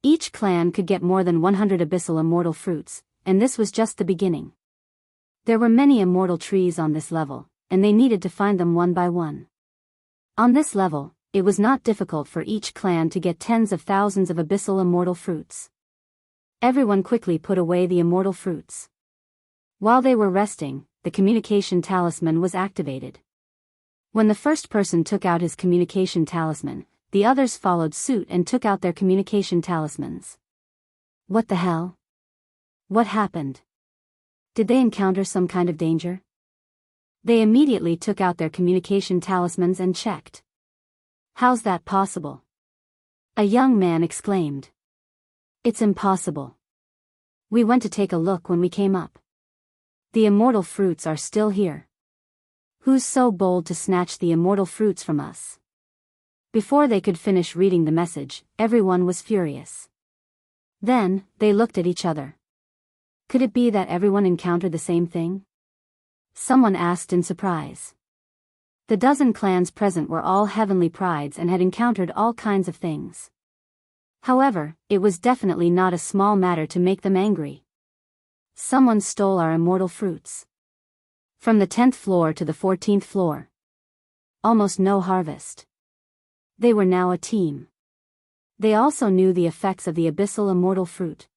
Each clan could get more than 100 abyssal immortal fruits, and this was just the beginning. There were many immortal trees on this level, and they needed to find them one by one. On this level, it was not difficult for each clan to get tens of thousands of abyssal immortal fruits. Everyone quickly put away the immortal fruits. While they were resting, the communication talisman was activated. When the first person took out his communication talisman, the others followed suit and took out their communication talismans. What the hell? What happened? Did they encounter some kind of danger? They immediately took out their communication talismans and checked. How's that possible? A young man exclaimed. It's impossible. We went to take a look when we came up. The immortal fruits are still here. Who's so bold to snatch the immortal fruits from us? Before they could finish reading the message, everyone was furious. Then, they looked at each other. Could it be that everyone encountered the same thing? Someone asked in surprise. The dozen clans present were all heavenly prides and had encountered all kinds of things. However, it was definitely not a small matter to make them angry. Someone stole our immortal fruits. From the 10th floor to the 14th floor. Almost no harvest. They were now a team. They also knew the effects of the abyssal immortal fruit.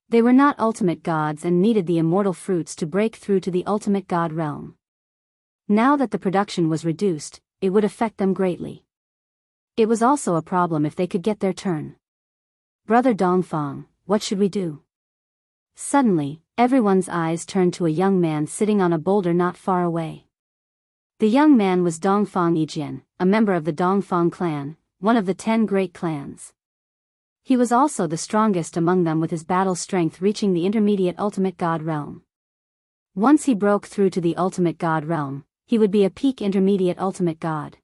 They were not ultimate gods and needed the immortal fruits to break through to the ultimate god realm. Now that the production was reduced, it would affect them greatly. It was also a problem if they could get their turn. Brother Dongfang, what should we do? Suddenly, everyone's eyes turned to a young man sitting on a boulder not far away. The young man was Dongfang Yijian, a member of the Dongfang clan, one of the 10 great clans. He was also the strongest among them, with his battle strength reaching the intermediate ultimate god realm. Once he broke through to the ultimate god realm, he would be a peak intermediate ultimate god.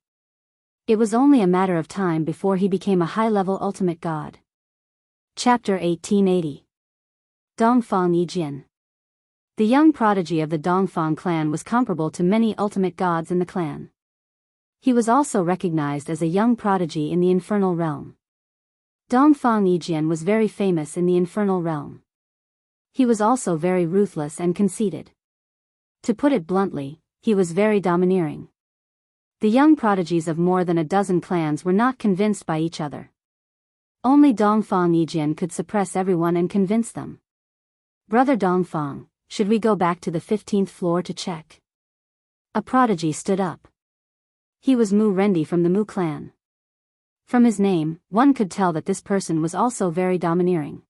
It was only a matter of time before he became a high-level ultimate god. Chapter 1880. Dongfang Yijian. The young prodigy of the Dongfang clan was comparable to many ultimate gods in the clan. He was also recognized as a young prodigy in the infernal realm. Dongfang Yijian was very famous in the infernal realm. He was also very ruthless and conceited. To put it bluntly, he was very domineering. The young prodigies of more than a dozen clans were not convinced by each other. Only Dongfang Yijian could suppress everyone and convince them. Brother Dongfang, should we go back to the 15th floor to check? A prodigy stood up. He was Mu Rendi from the Mu clan. From his name, one could tell that this person was also very domineering.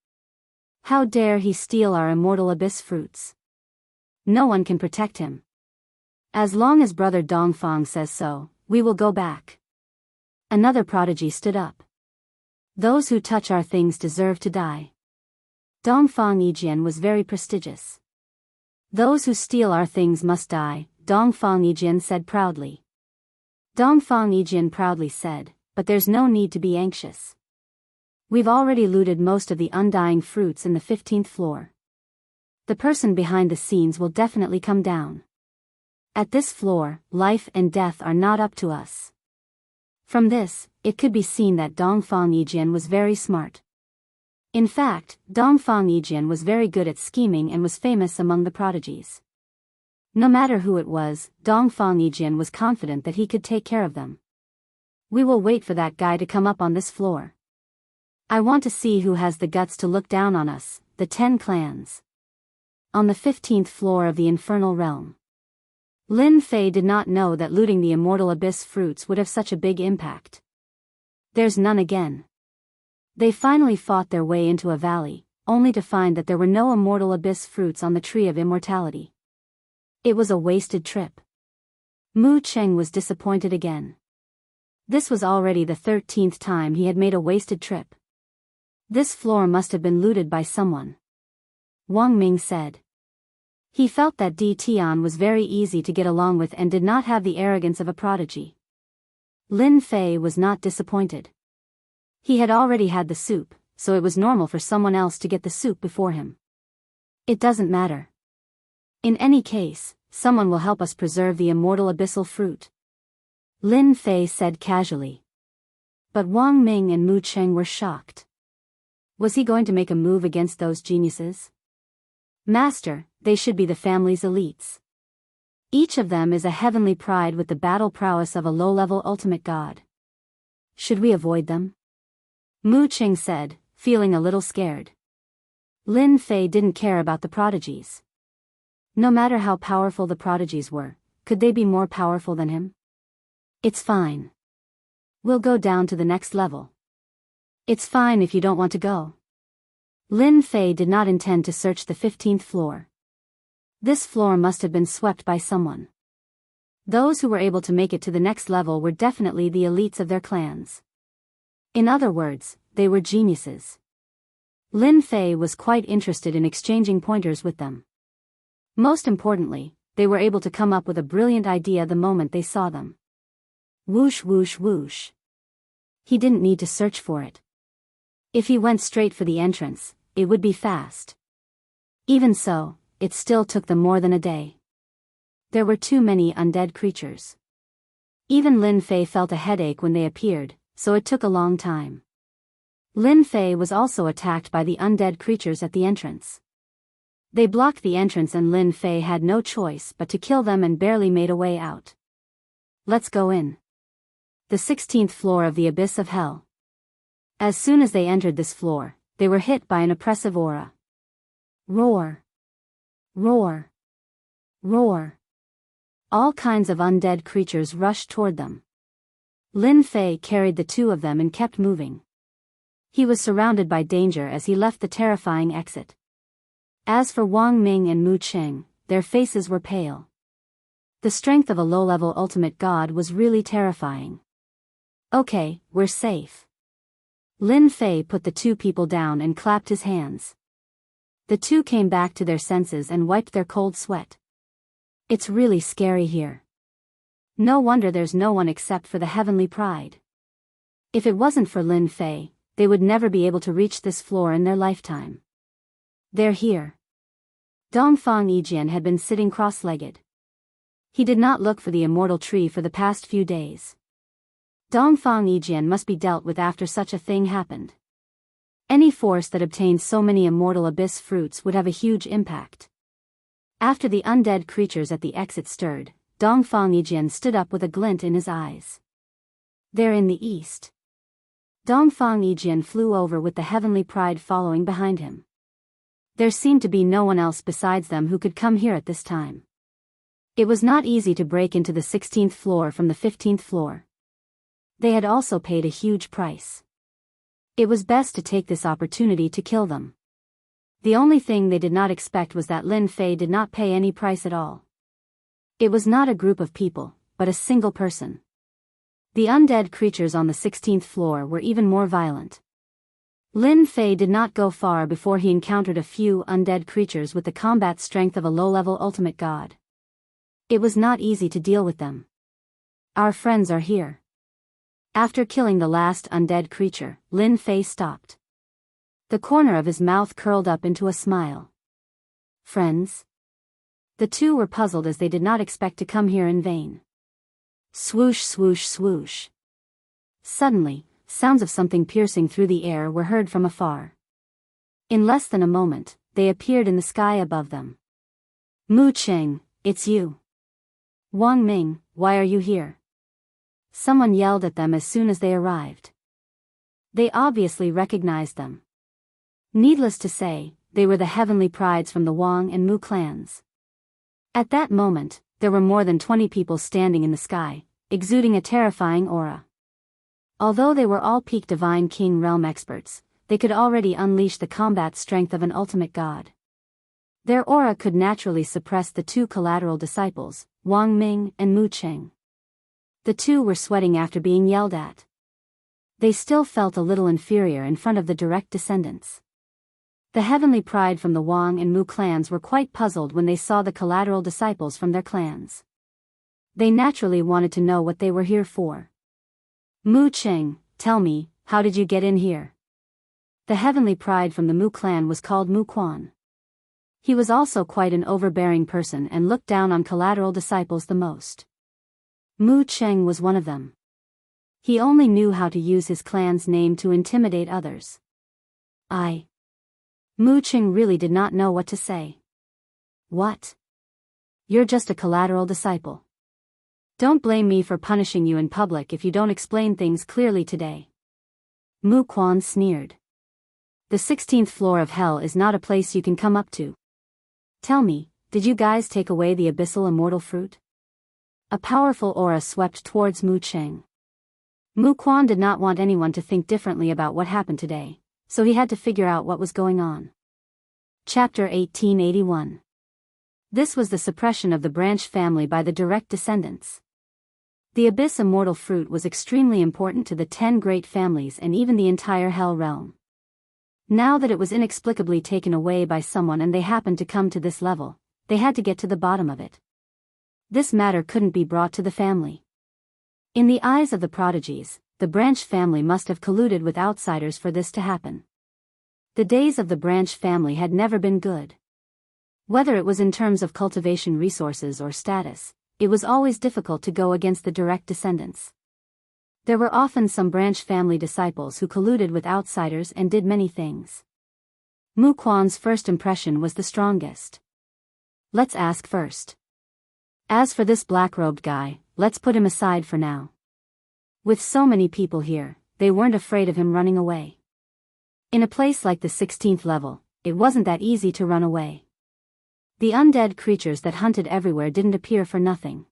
How dare he steal our immortal abyss fruits? No one can protect him. As long as Brother Dongfang says so, we will go back. Another prodigy stood up. Those who touch our things deserve to die. Dongfang Yijian was very prestigious. Those who steal our things must die, Dongfang Yijian said proudly. Dongfang Yijian proudly said, but there's no need to be anxious. We've already looted most of the undying fruits in the 15th floor. The person behind the scenes will definitely come down. At this floor, life and death are not up to us. From this, it could be seen that Dongfang Yijian was very smart. In fact, Dongfang Yijian was very good at scheming and was famous among the prodigies. No matter who it was, Dongfang Yijian was confident that he could take care of them. We will wait for that guy to come up on this floor. I want to see who has the guts to look down on us, the 10 clans. On the 15th floor of the infernal realm. Lin Fei did not know that looting the immortal abyss fruits would have such a big impact. There's none again. They finally fought their way into a valley, only to find that there were no immortal abyss fruits on the tree of immortality. It was a wasted trip. Mu Cheng was disappointed again. This was already the 13th time he had made a wasted trip. This floor must have been looted by someone. Wang Ming said. He felt that Di Tian was very easy to get along with and did not have the arrogance of a prodigy. Lin Fei was not disappointed. He had already had the soup, so it was normal for someone else to get the soup before him. It doesn't matter. In any case, someone will help us preserve the immortal abyssal fruit. Lin Fei said casually. But Wang Ming and Mu Cheng were shocked. Was he going to make a move against those geniuses? Master, they should be the family's elites. Each of them is a heavenly pride with the battle prowess of a low-level ultimate god. Should we avoid them? Mu Cheng said, feeling a little scared. Lin Fei didn't care about the prodigies. No matter how powerful the prodigies were, could they be more powerful than him? It's fine. We'll go down to the next level. It's fine if you don't want to go. Lin Fei did not intend to search the 15th floor. This floor must have been swept by someone. Those who were able to make it to the next level were definitely the elites of their clans. In other words, they were geniuses. Lin Fei was quite interested in exchanging pointers with them. Most importantly, they were able to come up with a brilliant idea the moment they saw them. Whoosh whoosh whoosh. He didn't need to search for it. If he went straight for the entrance, it would be fast. Even so, it still took them more than a day. There were too many undead creatures. Even Lin Fei felt a headache when they appeared, so it took a long time. Lin Fei was also attacked by the undead creatures at the entrance. They blocked the entrance and Lin Fei had no choice but to kill them and barely made a way out. Let's go in. The 16th floor of the abyss of hell. As soon as they entered this floor, they were hit by an oppressive aura. Roar. Roar. Roar. All kinds of undead creatures rushed toward them. Lin Fei carried the two of them and kept moving. He was surrounded by danger as he left the terrifying exit. As for Wang Ming and Mu Cheng, their faces were pale. The strength of a low-level ultimate god was really terrifying. Okay, we're safe. Lin Fei put the two people down and clapped his hands. The two came back to their senses and wiped their cold sweat. It's really scary here. No wonder there's no one except for the heavenly pride. If it wasn't for Lin Fei, they would never be able to reach this floor in their lifetime. They're here. Dongfang Yijian had been sitting cross-legged. He did not look for the immortal tree for the past few days. Dongfang Yijian must be dealt with after such a thing happened. Any force that obtained so many immortal abyss fruits would have a huge impact. After the undead creatures at the exit stirred, Dongfang Yijian stood up with a glint in his eyes. They're in the east. Dongfang Yijian flew over with the heavenly pride following behind him. There seemed to be no one else besides them who could come here at this time. It was not easy to break into the 16th floor from the 15th floor. They had also paid a huge price. It was best to take this opportunity to kill them. The only thing they did not expect was that Lin Fei did not pay any price at all. It was not a group of people, but a single person. The undead creatures on the 16th floor were even more violent. Lin Fei did not go far before he encountered a few undead creatures with the combat strength of a low-level ultimate god. It was not easy to deal with them. Our friends are here. After killing the last undead creature, Lin Fei stopped. The corner of his mouth curled up into a smile. Friends? The two were puzzled as they did not expect to come here in vain. Swoosh, swoosh, swoosh. Suddenly, sounds of something piercing through the air were heard from afar. In less than a moment, they appeared in the sky above them. Mu Cheng, it's you. Wang Ming, why are you here? Someone yelled at them as soon as they arrived. They obviously recognized them. Needless to say, they were the heavenly prides from the Wang and Mu clans. At that moment, there were more than 20 people standing in the sky, exuding a terrifying aura. Although they were all peak Divine King realm experts, they could already unleash the combat strength of an ultimate god. Their aura could naturally suppress the two collateral disciples, Wang Ming and Mu Cheng. The two were sweating after being yelled at. They still felt a little inferior in front of the direct descendants. The heavenly pride from the Wang and Mu clans were quite puzzled when they saw the collateral disciples from their clans. They naturally wanted to know what they were here for. Mu Cheng, tell me, how did you get in here? The heavenly pride from the Mu clan was called Mu Quan. He was also quite an overbearing person and looked down on collateral disciples the most. Mu Cheng was one of them. He only knew how to use his clan's name to intimidate others. Mu Cheng really did not know what to say. What? You're just a collateral disciple. Don't blame me for punishing you in public if you don't explain things clearly today. Mu Quan sneered. The 16th floor of hell is not a place you can come up to. Tell me, did you guys take away the abyssal immortal fruit? A powerful aura swept towards Mu Cheng. Mu Quan did not want anyone to think differently about what happened today, so he had to figure out what was going on. Chapter 1881. This was the suppression of the branch family by the direct descendants. The Abyss Immortal Fruit was extremely important to the 10 great families and even the entire Hell realm. Now that it was inexplicably taken away by someone and they happened to come to this level, they had to get to the bottom of it. This matter couldn't be brought to the family. In the eyes of the prodigies, the branch family must have colluded with outsiders for this to happen. The days of the branch family had never been good. Whether it was in terms of cultivation resources or status, it was always difficult to go against the direct descendants. There were often some branch family disciples who colluded with outsiders and did many things. Mu Quan's first impression was the strongest. Let's ask first. As for this black-robed guy, let's put him aside for now. With so many people here, they weren't afraid of him running away. In a place like the 16th level, it wasn't that easy to run away. The undead creatures that hunted everywhere didn't appear for nothing.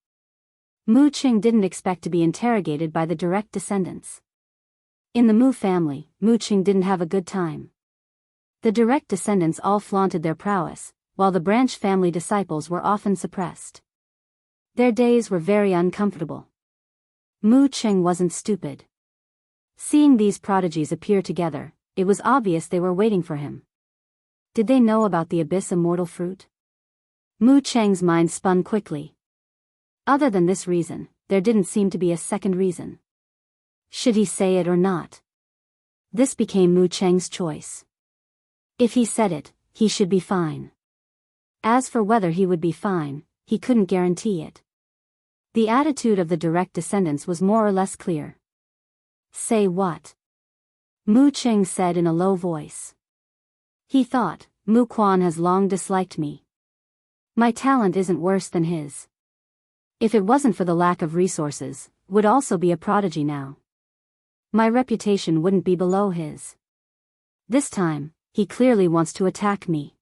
Mu Cheng didn't expect to be interrogated by the direct descendants. In the Mu family, Mu Cheng didn't have a good time. The direct descendants all flaunted their prowess, while the branch family disciples were often suppressed. Their days were very uncomfortable. Mu Cheng wasn't stupid. Seeing these prodigies appear together, it was obvious they were waiting for him. Did they know about the Abyss Immortal Fruit? Mu Cheng's mind spun quickly. Other than this reason, there didn't seem to be a second reason. Should he say it or not? This became Mu Cheng's choice. If he said it, he should be fine. As for whether he would be fine, he couldn't guarantee it. The attitude of the direct descendants was more or less clear. Say what? Mu Cheng said in a low voice. He thought, Mu Quan has long disliked me. My talent isn't worse than his. If it wasn't for the lack of resources, would also be a prodigy now. My reputation wouldn't be below his. This time, he clearly wants to attack me.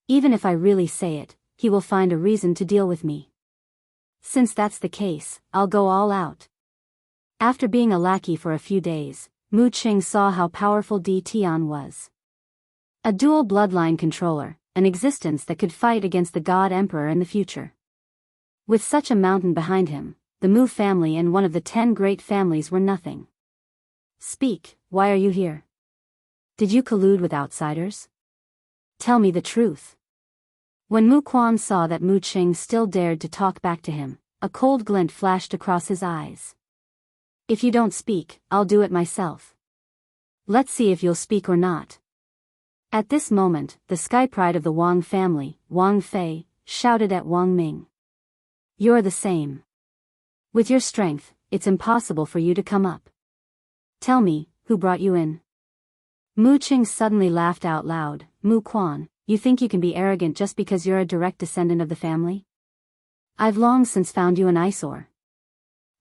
Even if I really say it, he will find a reason to deal with me. Since that's the case, I'll go all out. After being a lackey for a few days, Mu Cheng saw how powerful Di Tian was. A dual bloodline controller, an existence that could fight against the God Emperor in the future. With such a mountain behind him, the Mu family and one of the 10 great families were nothing. Speak, why are you here? Did you collude with outsiders? Tell me the truth. When Mu Quan saw that Mu Qing still dared to talk back to him, a cold glint flashed across his eyes. If you don't speak, I'll do it myself. Let's see if you'll speak or not. At this moment, the sky pride of the Wang family, Wang Fei, shouted at Wang Ming. You're the same. With your strength, it's impossible for you to come up. Tell me, who brought you in? Mu Qing suddenly laughed out loud. Mu Quan, you think you can be arrogant just because you're a direct descendant of the family? I've long since found you an eyesore.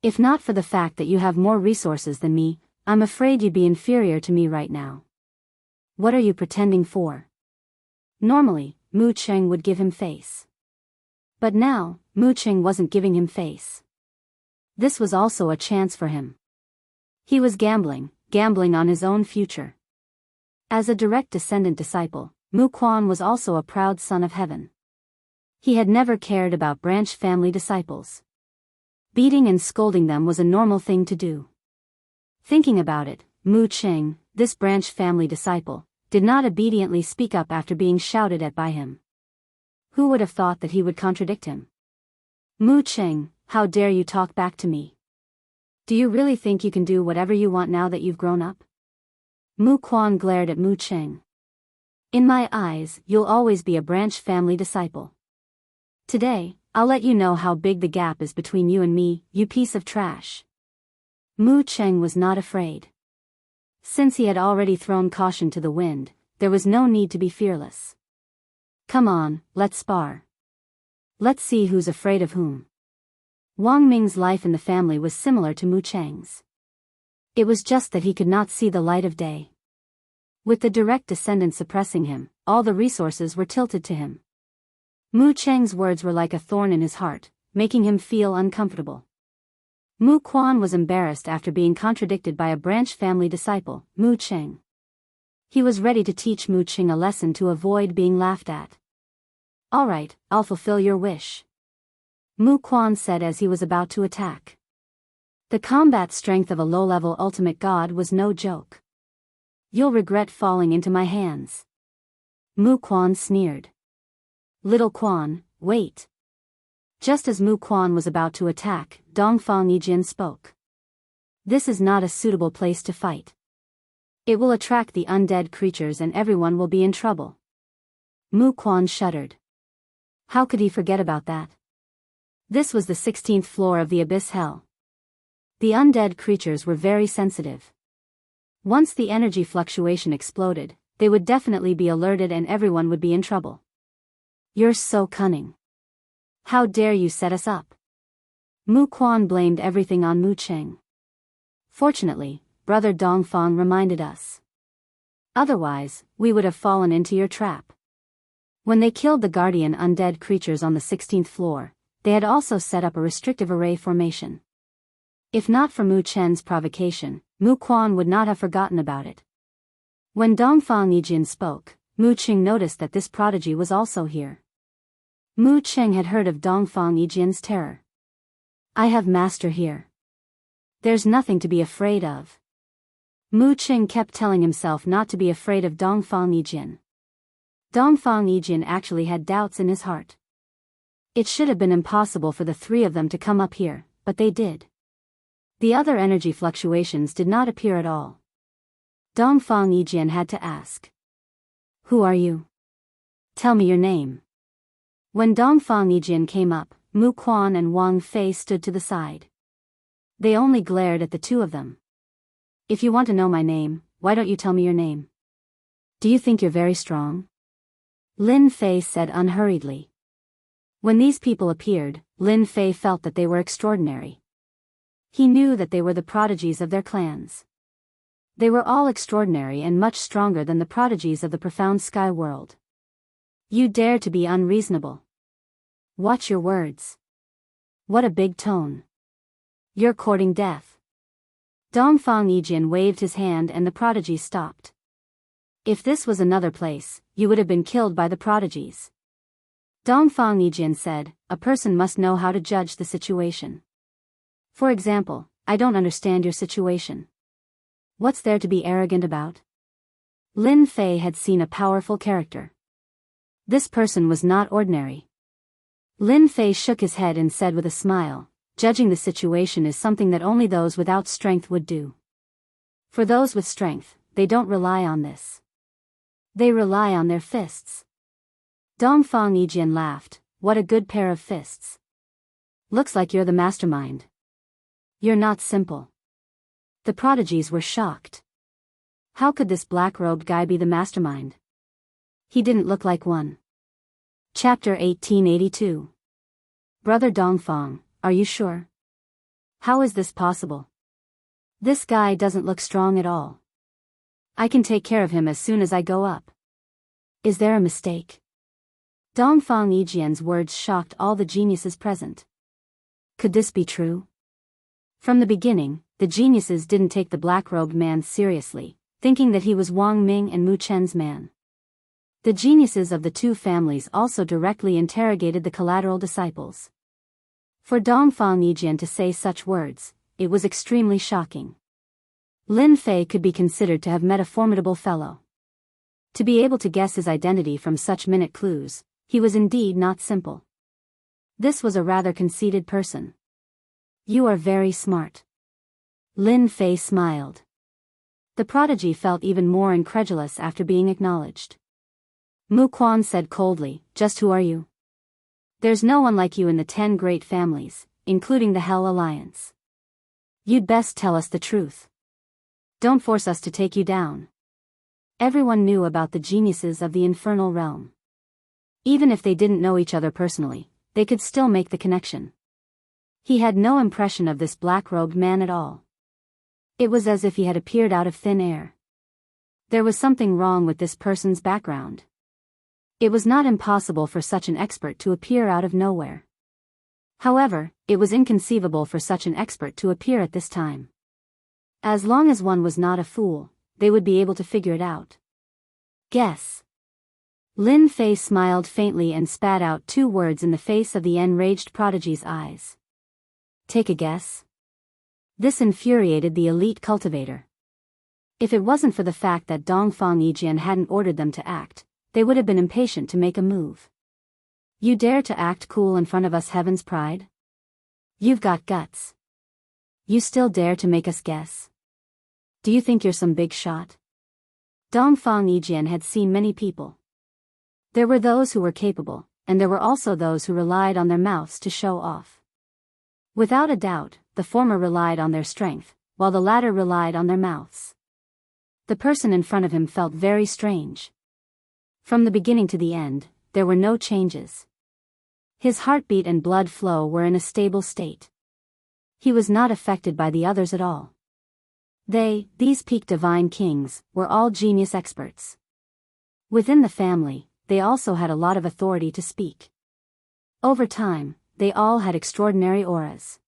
If not for the fact that you have more resources than me, I'm afraid you'd be inferior to me right now. What are you pretending for? Normally, Mu Qing would give him face. But now, Mu Qing wasn't giving him face. This was also a chance for him. He was gambling on his own future. As a direct descendant disciple, Mu Quan was also a proud son of heaven. He had never cared about branch family disciples. Beating and scolding them was a normal thing to do. Thinking about it, Mu Qing, this branch family disciple, did not obediently speak up after being shouted at by him. Who would have thought that he would contradict him? Mu Qing, how dare you talk back to me? Do you really think you can do whatever you want now that you've grown up? Mu Quan glared at Mu Qing. In my eyes, you'll always be a branch family disciple. Today, I'll let you know how big the gap is between you and me, you piece of trash. Mu Qing was not afraid. Since he had already thrown caution to the wind, there was no need to be fearless. Come on, let's spar. Let's see who's afraid of whom. Wang Ming's life in the family was similar to Mu Cheng's. It was just that he could not see the light of day. With the direct descendant suppressing him, all the resources were tilted to him. Mu Cheng's words were like a thorn in his heart, making him feel uncomfortable. Mu Quan was embarrassed after being contradicted by a branch family disciple, Mu Qing. He was ready to teach Mu Qing a lesson to avoid being laughed at. All right, I'll fulfill your wish. Mu Quan said as he was about to attack. The combat strength of a low-level ultimate god was no joke. You'll regret falling into my hands. Mu Quan sneered. Little Quan, wait. Just as Mu Quan was about to attack, Dongfang Yijin spoke. This is not a suitable place to fight. It will attract the undead creatures and everyone will be in trouble. Mu Quan shuddered. How could he forget about that? This was the 16th floor of the Abyss Hell. The undead creatures were very sensitive. Once the energy fluctuation exploded, they would definitely be alerted and everyone would be in trouble. You're so cunning. How dare you set us up? Mu Quan blamed everything on Mu Qing. Fortunately, Brother Dongfang reminded us. Otherwise, we would have fallen into your trap. When they killed the guardian undead creatures on the 16th floor, they had also set up a restrictive array formation. If not for Mu Chen's provocation, Mu Quan would not have forgotten about it. When Dongfang Yijin spoke, Mu Qing noticed that this prodigy was also here. Mu Qing had heard of Dongfang Yijin's terror. I have master here. There's nothing to be afraid of. Mu Qing kept telling himself not to be afraid of Dongfang Yijin. Dongfang Yijin actually had doubts in his heart. It should have been impossible for the three of them to come up here, but they did. The other energy fluctuations did not appear at all. Dongfang Yijin had to ask. Who are you? Tell me your name. When Dongfang Yijin came up, Mu Quan and Wang Fei stood to the side. They only glared at the two of them. If you want to know my name, why don't you tell me your name? Do you think you're very strong? Lin Fei said unhurriedly. When these people appeared, Lin Fei felt that they were extraordinary. He knew that they were the prodigies of their clans. They were all extraordinary and much stronger than the prodigies of the profound sky world. You dare to be unreasonable. Watch your words. What a big tone. You're courting death. Dongfang Yijin waved his hand and the prodigies stopped. If this was another place, you would have been killed by the prodigies. Dongfang Yijin said, a person must know how to judge the situation. For example, I don't understand your situation. What's there to be arrogant about? Lin Fei had seen a powerful character. This person was not ordinary. Lin Fei shook his head and said with a smile, judging the situation is something that only those without strength would do. For those with strength, they don't rely on this. They rely on their fists. Dongfang Yijian laughed. What a good pair of fists. Looks like you're the mastermind. You're not simple. The prodigies were shocked. How could this black-robed guy be the mastermind? He didn't look like one. Chapter 1882. Brother Dongfang, are you sure? How is this possible? This guy doesn't look strong at all. I can take care of him as soon as I go up. Is there a mistake? Dongfang Yijian's words shocked all the geniuses present. Could this be true? From the beginning, the geniuses didn't take the black-robed man seriously, thinking that he was Wang Ming and Mu Chen's man. The geniuses of the two families also directly interrogated the collateral disciples. For Dongfang Yijian to say such words, it was extremely shocking. Lin Fei could be considered to have met a formidable fellow. To be able to guess his identity from such minute clues, he was indeed not simple. This was a rather conceited person. You are very smart. Lin Fei smiled. The prodigy felt even more incredulous after being acknowledged. Mu Quan said coldly, just who are you? There's no one like you in the 10 great families, including the Hell Alliance. You'd best tell us the truth. Don't force us to take you down. Everyone knew about the geniuses of the infernal realm. Even if they didn't know each other personally, they could still make the connection. He had no impression of this black-robed man at all. It was as if he had appeared out of thin air. There was something wrong with this person's background. It was not impossible for such an expert to appear out of nowhere. However, it was inconceivable for such an expert to appear at this time. As long as one was not a fool, they would be able to figure it out. Guess. Lin Fei smiled faintly and spat out 2 words in the face of the enraged prodigy's eyes. Take a guess? This infuriated the elite cultivator. If it wasn't for the fact that Dongfang Yijian hadn't ordered them to act, they would have been impatient to make a move. You dare to act cool in front of us, Heaven's Pride? You've got guts. You still dare to make us guess? Do you think you're some big shot? Dongfang Yijian had seen many people. There were those who were capable, and there were also those who relied on their mouths to show off. Without a doubt, the former relied on their strength, while the latter relied on their mouths. The person in front of him felt very strange. From the beginning to the end, there were no changes. His heartbeat and blood flow were in a stable state. He was not affected by the others at all. These peak divine kings, were all genius experts. Within the family, they also had a lot of authority to speak. Over time, they all had extraordinary auras.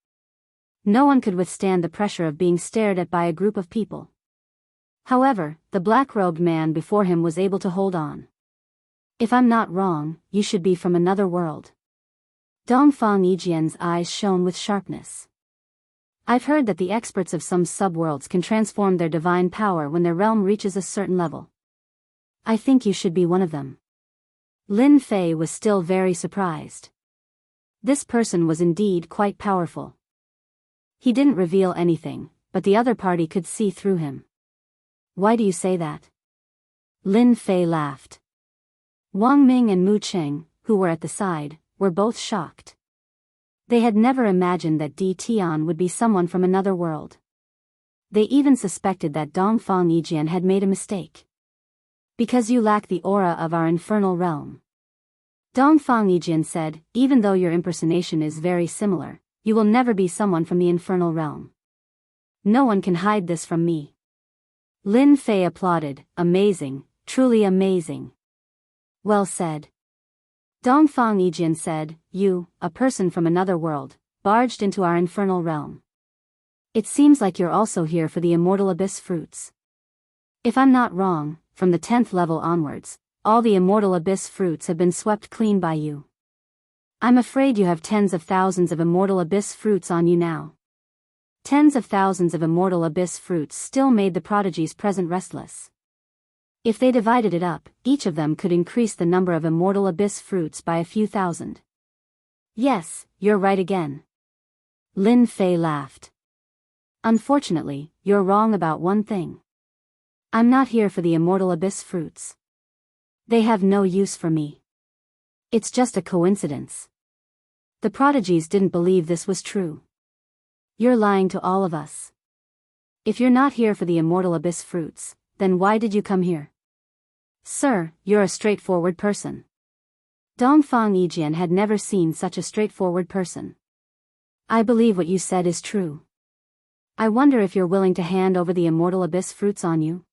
No one could withstand the pressure of being stared at by a group of people. However, the black-robed man before him was able to hold on. If I'm not wrong, you should be from another world. Dongfang Yijian's eyes shone with sharpness. I've heard that the experts of some subworlds can transform their divine power when their realm reaches a certain level. I think you should be one of them. Lin Fei was still very surprised. This person was indeed quite powerful. He didn't reveal anything, but the other party could see through him. Why do you say that? Lin Fei laughed. Wang Ming and Mu Cheng, who were at the side, were both shocked. They had never imagined that Di Tian would be someone from another world. They even suspected that Dongfang Yijian had made a mistake. Because you lack the aura of our infernal realm. Dongfang Yijian said, even though your impersonation is very similar, you will never be someone from the infernal realm. No one can hide this from me. Lin Fei applauded, amazing, truly amazing. Well said. Dongfang Yijian said, you, a person from another world, barged into our infernal realm. It seems like you're also here for the immortal abyss fruits. If I'm not wrong, from the 10th level onwards, all the immortal abyss fruits have been swept clean by you. I'm afraid you have tens of thousands of immortal abyss fruits on you now. Tens of thousands of immortal abyss fruits still made the prodigy's present restless. If they divided it up, each of them could increase the number of immortal abyss fruits by a few thousand. Yes, you're right again. Lin Fei laughed. Unfortunately, you're wrong about one thing. I'm not here for the immortal abyss fruits. They have no use for me. It's just a coincidence. The prodigies didn't believe this was true. You're lying to all of us. If you're not here for the immortal abyss fruits, then why did you come here? Sir, you're a straightforward person. Dongfang Yijian had never seen such a straightforward person. I believe what you said is true. I wonder if you're willing to hand over the immortal abyss fruits on you?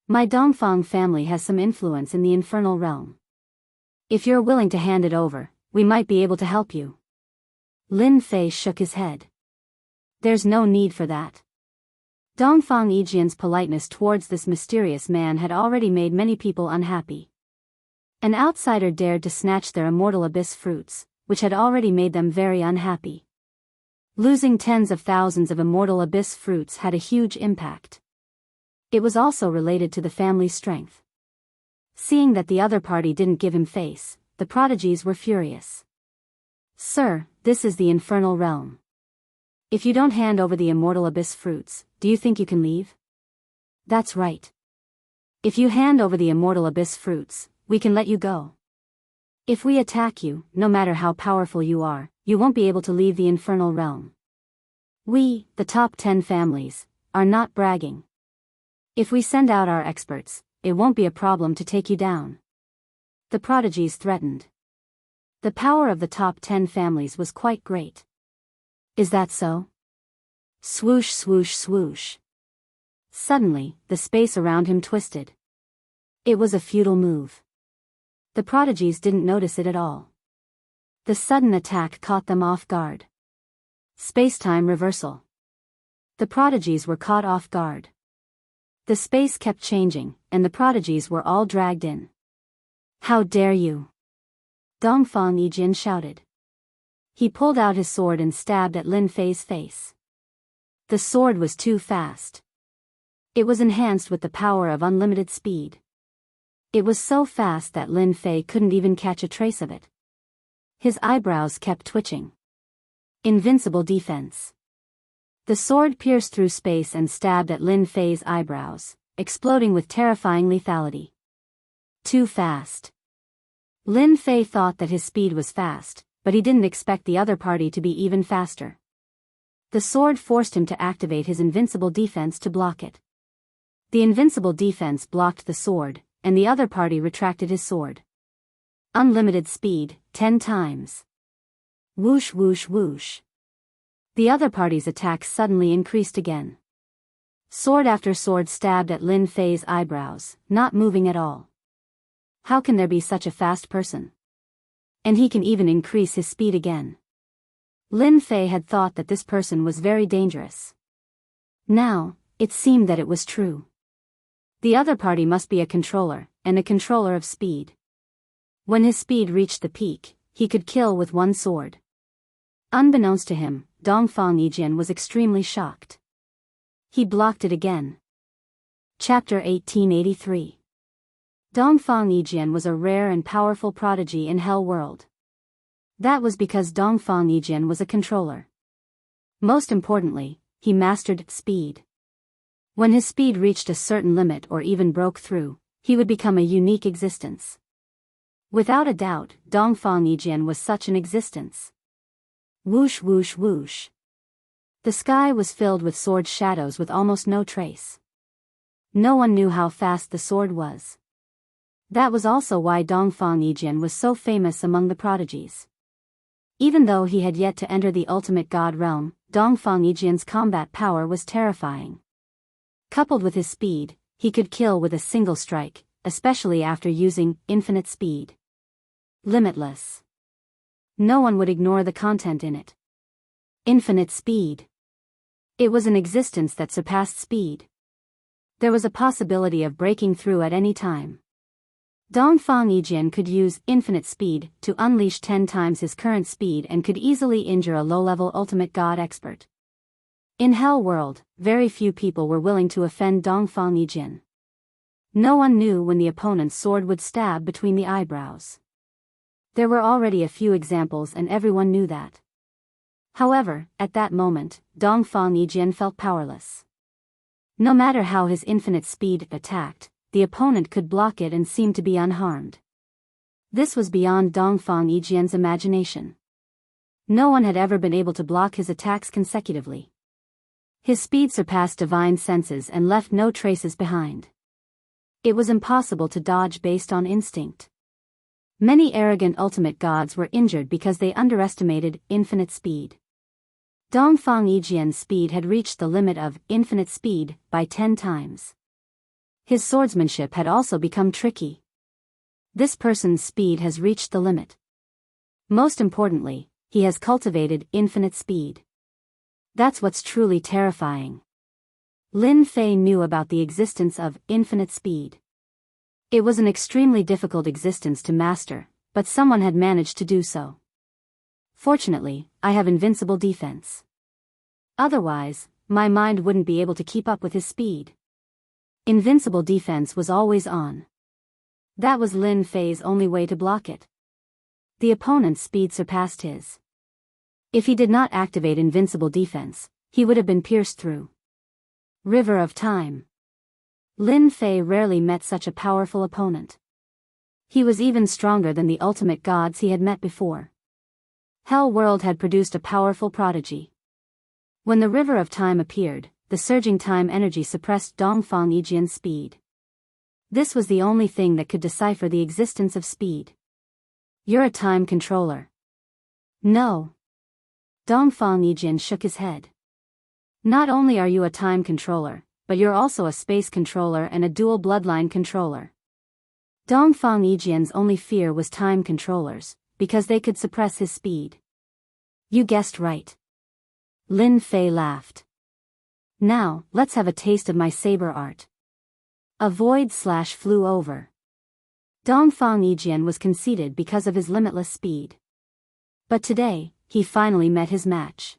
My Dongfang family has some influence in the infernal realm. If you're willing to hand it over, we might be able to help you. Lin Fei shook his head. There's no need for that. Dongfang Yijian's politeness towards this mysterious man had already made many people unhappy. An outsider dared to snatch their immortal abyss fruits, which had already made them very unhappy. Losing tens of thousands of immortal abyss fruits had a huge impact. It was also related to the family's strength. Seeing that the other party didn't give him face, the prodigies were furious. Sir, this is the infernal realm. If you don't hand over the immortal abyss fruits, do you think you can leave? That's right. If you hand over the immortal abyss fruits, we can let you go. If we attack you, no matter how powerful you are, you won't be able to leave the infernal realm. We, the top 10 families, are not bragging. If we send out our experts, it won't be a problem to take you down. The prodigies threatened. The power of the top 10 families was quite great. Is that so? Swoosh swoosh swoosh. Suddenly, the space around him twisted. It was a futile move. The prodigies didn't notice it at all. The sudden attack caught them off guard. Space-time reversal. The prodigies were caught off guard. The space kept changing, and the prodigies were all dragged in. How dare you! Dongfang Yijian shouted. He pulled out his sword and stabbed at Lin Fei's face. The sword was too fast. It was enhanced with the power of unlimited speed. It was so fast that Lin Fei couldn't even catch a trace of it. His eyebrows kept twitching. Invincible defense. The sword pierced through space and stabbed at Lin Fei's eyebrows, exploding with terrifying lethality. Too fast. Lin Fei thought that his speed was fast, but he didn't expect the other party to be even faster. The sword forced him to activate his invincible defense to block it. The invincible defense blocked the sword, and the other party retracted his sword. Unlimited speed, 10 times. Whoosh whoosh whoosh. The other party's attacks suddenly increased again. Sword after sword stabbed at Lin Fei's eyebrows, not moving at all. How can there be such a fast person? And he can even increase his speed again. Lin Fei had thought that this person was very dangerous. Now, it seemed that it was true. The other party must be a controller, and a controller of speed. When his speed reached the peak, he could kill with one sword. Unbeknownst to him, Dongfang Yijian was extremely shocked. He blocked it again. Chapter 1883. Dongfang Yijian was a rare and powerful prodigy in Hell World. That was because Dongfang Yijian was a controller. Most importantly, he mastered speed. When his speed reached a certain limit or even broke through, he would become a unique existence. Without a doubt, Dongfang Yijian was such an existence. Whoosh whoosh whoosh. The sky was filled with sword shadows with almost no trace. No one knew how fast the sword was. That was also why Dongfang Yijian was so famous among the prodigies. Even though he had yet to enter the ultimate god realm, Dongfang Yijian's combat power was terrifying. Coupled with his speed, he could kill with a single strike, especially after using infinite speed. Limitless. No one would ignore the content in it. Infinite speed. It was an existence that surpassed speed. There was a possibility of breaking through at any time. Dongfang Yijian could use infinite speed to unleash 10 times his current speed and could easily injure a low-level ultimate god expert. In Hell World, very few people were willing to offend Dongfang Yijin. No one knew when the opponent's sword would stab between the eyebrows. There were already a few examples and everyone knew that. However, at that moment, Dongfang Yijin felt powerless. No matter how his infinite speed attacked, the opponent could block it and seemed to be unharmed. This was beyond Dongfang Yijin's imagination. No one had ever been able to block his attacks consecutively. His speed surpassed divine senses and left no traces behind. It was impossible to dodge based on instinct. Many arrogant ultimate gods were injured because they underestimated infinite speed. Dongfang Yijin's speed had reached the limit of infinite speed by 10 times. His swordsmanship had also become tricky. This person's speed has reached the limit. Most importantly, he has cultivated infinite speed. That's what's truly terrifying. Lin Fei knew about the existence of infinite speed. It was an extremely difficult existence to master, but someone had managed to do so. Fortunately, I have invincible defense. Otherwise, my mind wouldn't be able to keep up with his speed. Invincible defense was always on. That was Lin Fei's only way to block it. The opponent's speed surpassed his. If he did not activate invincible defense, he would have been pierced through. River of Time. Lin Fei rarely met such a powerful opponent. He was even stronger than the ultimate gods he had met before. Hell World had produced a powerful prodigy. When the River of Time appeared, the surging time energy suppressed Dongfang Yijin's speed. This was the only thing that could decipher the existence of speed. You're a time controller. No. Dongfang Yijin shook his head. Not only are you a time controller, but you're also a space controller and a dual bloodline controller. Dongfang Yijin's only fear was time controllers, because they could suppress his speed. You guessed right. Lin Fei laughed. Now, let's have a taste of my saber art. A void slash flew over. Dongfang Yijin was conceited because of his limitless speed. But today, he finally met his match.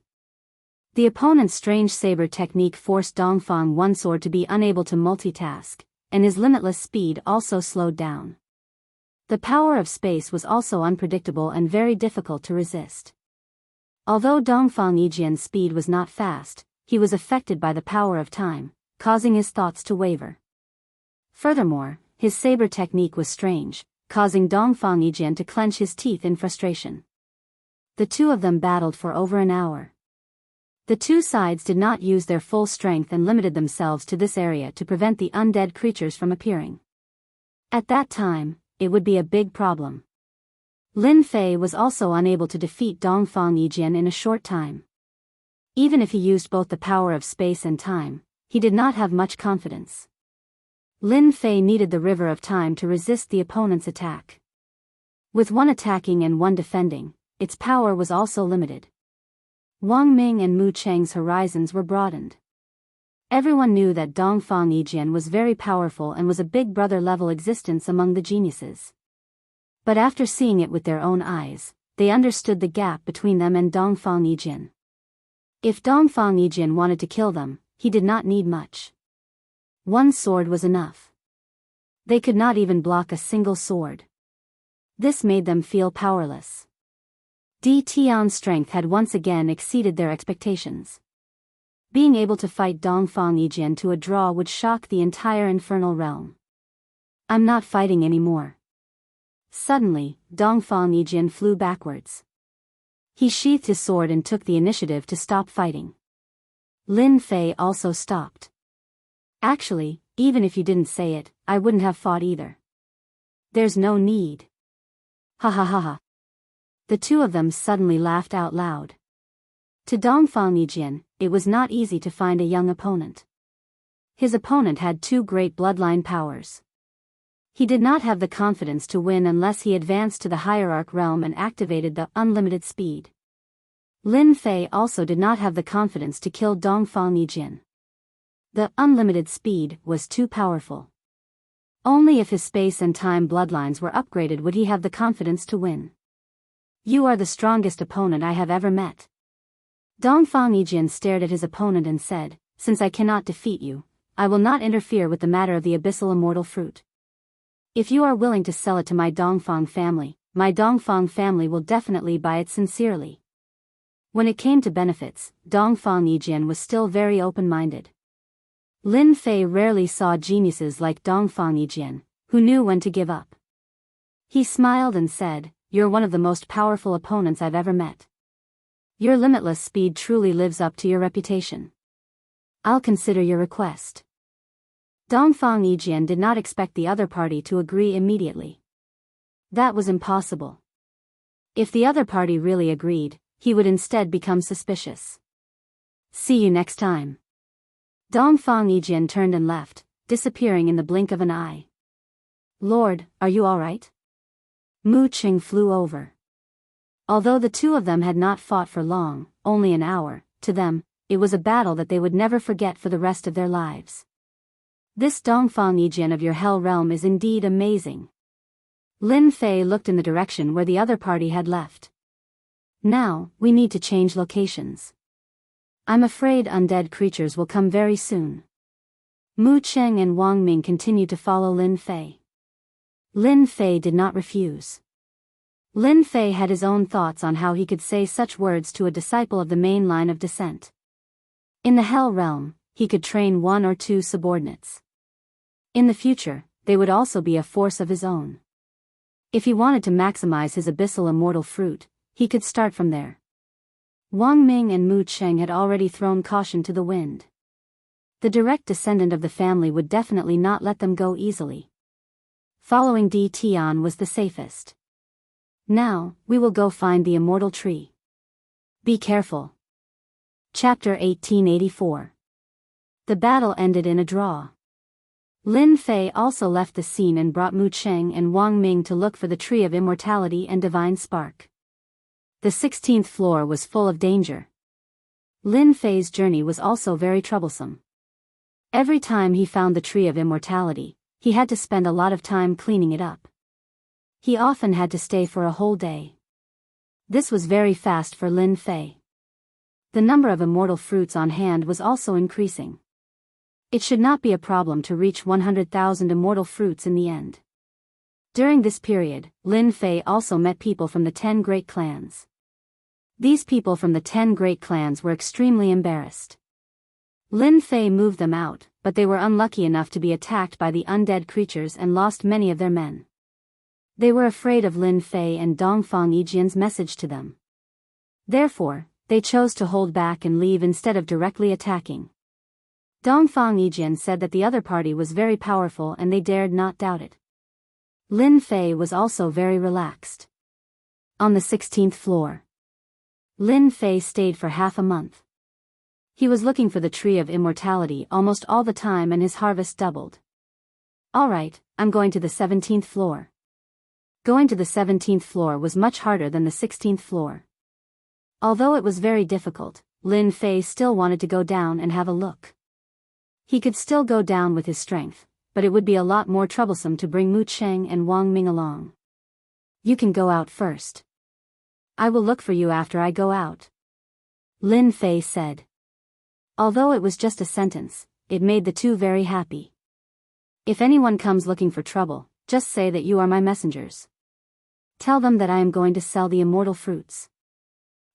The opponent's strange saber technique forced Dongfang One Sword to be unable to multitask, and his limitless speed also slowed down. The power of space was also unpredictable and very difficult to resist. Although Dongfang Yijin's speed was not fast, he was affected by the power of time, causing his thoughts to waver. Furthermore, his saber technique was strange, causing Dongfang Yijin to clench his teeth in frustration. The two of them battled for over an hour. The two sides did not use their full strength and limited themselves to this area to prevent the undead creatures from appearing. At that time, it would be a big problem. Lin Fei was also unable to defeat Dongfang Yijin in a short time. Even if he used both the power of space and time, he did not have much confidence. Lin Fei needed the River of Time to resist the opponent's attack. With one attacking and one defending, its power was also limited. Wang Ming and Mu Cheng's horizons were broadened. Everyone knew that Dongfang Yijin was very powerful and was a big brother-level existence among the geniuses. But after seeing it with their own eyes, they understood the gap between them and Dongfang Yijin. If Dongfang Yijin wanted to kill them, he did not need much. One sword was enough. They could not even block a single sword. This made them feel powerless. Di Tian's strength had once again exceeded their expectations. Being able to fight Dongfang Yijin to a draw would shock the entire infernal realm. I'm not fighting anymore. Suddenly, Dongfang Yijin flew backwards. He sheathed his sword and took the initiative to stop fighting. Lin Fei also stopped. Actually, even if you didn't say it, I wouldn't have fought either. There's no need. Ha ha ha ha. The two of them suddenly laughed out loud. To Dongfang Yijin, it was not easy to find a young opponent. His opponent had two great bloodline powers. He did not have the confidence to win unless he advanced to the hierarch realm and activated the unlimited speed. Lin Fei also did not have the confidence to kill Dongfang Yijin. The unlimited speed was too powerful. Only if his space and time bloodlines were upgraded would he have the confidence to win. You are the strongest opponent I have ever met. Dongfang Yijian stared at his opponent and said, "Since I cannot defeat you, I will not interfere with the matter of the abyssal immortal fruit. If you are willing to sell it to my Dongfang family will definitely buy it sincerely." When it came to benefits, Dongfang Yijian was still very open-minded. Lin Fei rarely saw geniuses like Dongfang Yijian, who knew when to give up. He smiled and said, "You're one of the most powerful opponents I've ever met. Your limitless speed truly lives up to your reputation. I'll consider your request." Dongfang Yijian did not expect the other party to agree immediately. That was impossible. If the other party really agreed, he would instead become suspicious. "See you next time." Dongfang Yijian turned and left, disappearing in the blink of an eye. "Lord, are you all right?" Mu Qing flew over. Although the two of them had not fought for long, only an hour, to them, it was a battle that they would never forget for the rest of their lives. "This Dongfang Yijian of your hell realm is indeed amazing." Lin Fei looked in the direction where the other party had left. "Now, we need to change locations. I'm afraid undead creatures will come very soon." Mu Cheng and Wang Ming continued to follow Lin Fei. Lin Fei did not refuse. Lin Fei had his own thoughts on how he could say such words to a disciple of the main line of descent. In the Hell Realm, he could train one or two subordinates. In the future, they would also be a force of his own. If he wanted to maximize his abyssal immortal fruit, he could start from there. Wang Ming and Mu Cheng had already thrown caution to the wind. The direct descendant of the family would definitely not let them go easily. Following Di Tian was the safest. "Now, we will go find the immortal tree. Be careful." Chapter 1884. The battle ended in a draw. Lin Fei also left the scene and brought Mu Cheng and Wang Ming to look for the tree of immortality and divine spark. The 16th floor was full of danger. Lin Fei's journey was also very troublesome. Every time he found the tree of immortality, he had to spend a lot of time cleaning it up. He often had to stay for a whole day. This was very fast for Lin Fei. The number of immortal fruits on hand was also increasing. It should not be a problem to reach 100,000 immortal fruits in the end. During this period, Lin Fei also met people from the 10 great clans. These people from the 10 great clans were extremely embarrassed. Lin Fei moved them out, but they were unlucky enough to be attacked by the undead creatures and lost many of their men. They were afraid of Lin Fei and Dongfang Yijian's message to them. Therefore, they chose to hold back and leave instead of directly attacking. Dongfang Yijian said that the other party was very powerful and they dared not doubt it. Lin Fei was also very relaxed. On the 16th floor, Lin Fei stayed for half a month. He was looking for the tree of immortality almost all the time and his harvest doubled. "All right, I'm going to the 17th floor." Going to the 17th floor was much harder than the 16th floor. Although it was very difficult, Lin Fei still wanted to go down and have a look. He could still go down with his strength, but it would be a lot more troublesome to bring Mu Cheng and Wang Ming along. "You can go out first. I will look for you after I go out," Lin Fei said. Although it was just a sentence, it made the two very happy. "If anyone comes looking for trouble, just say that you are my messengers. Tell them that I am going to sell the immortal fruits.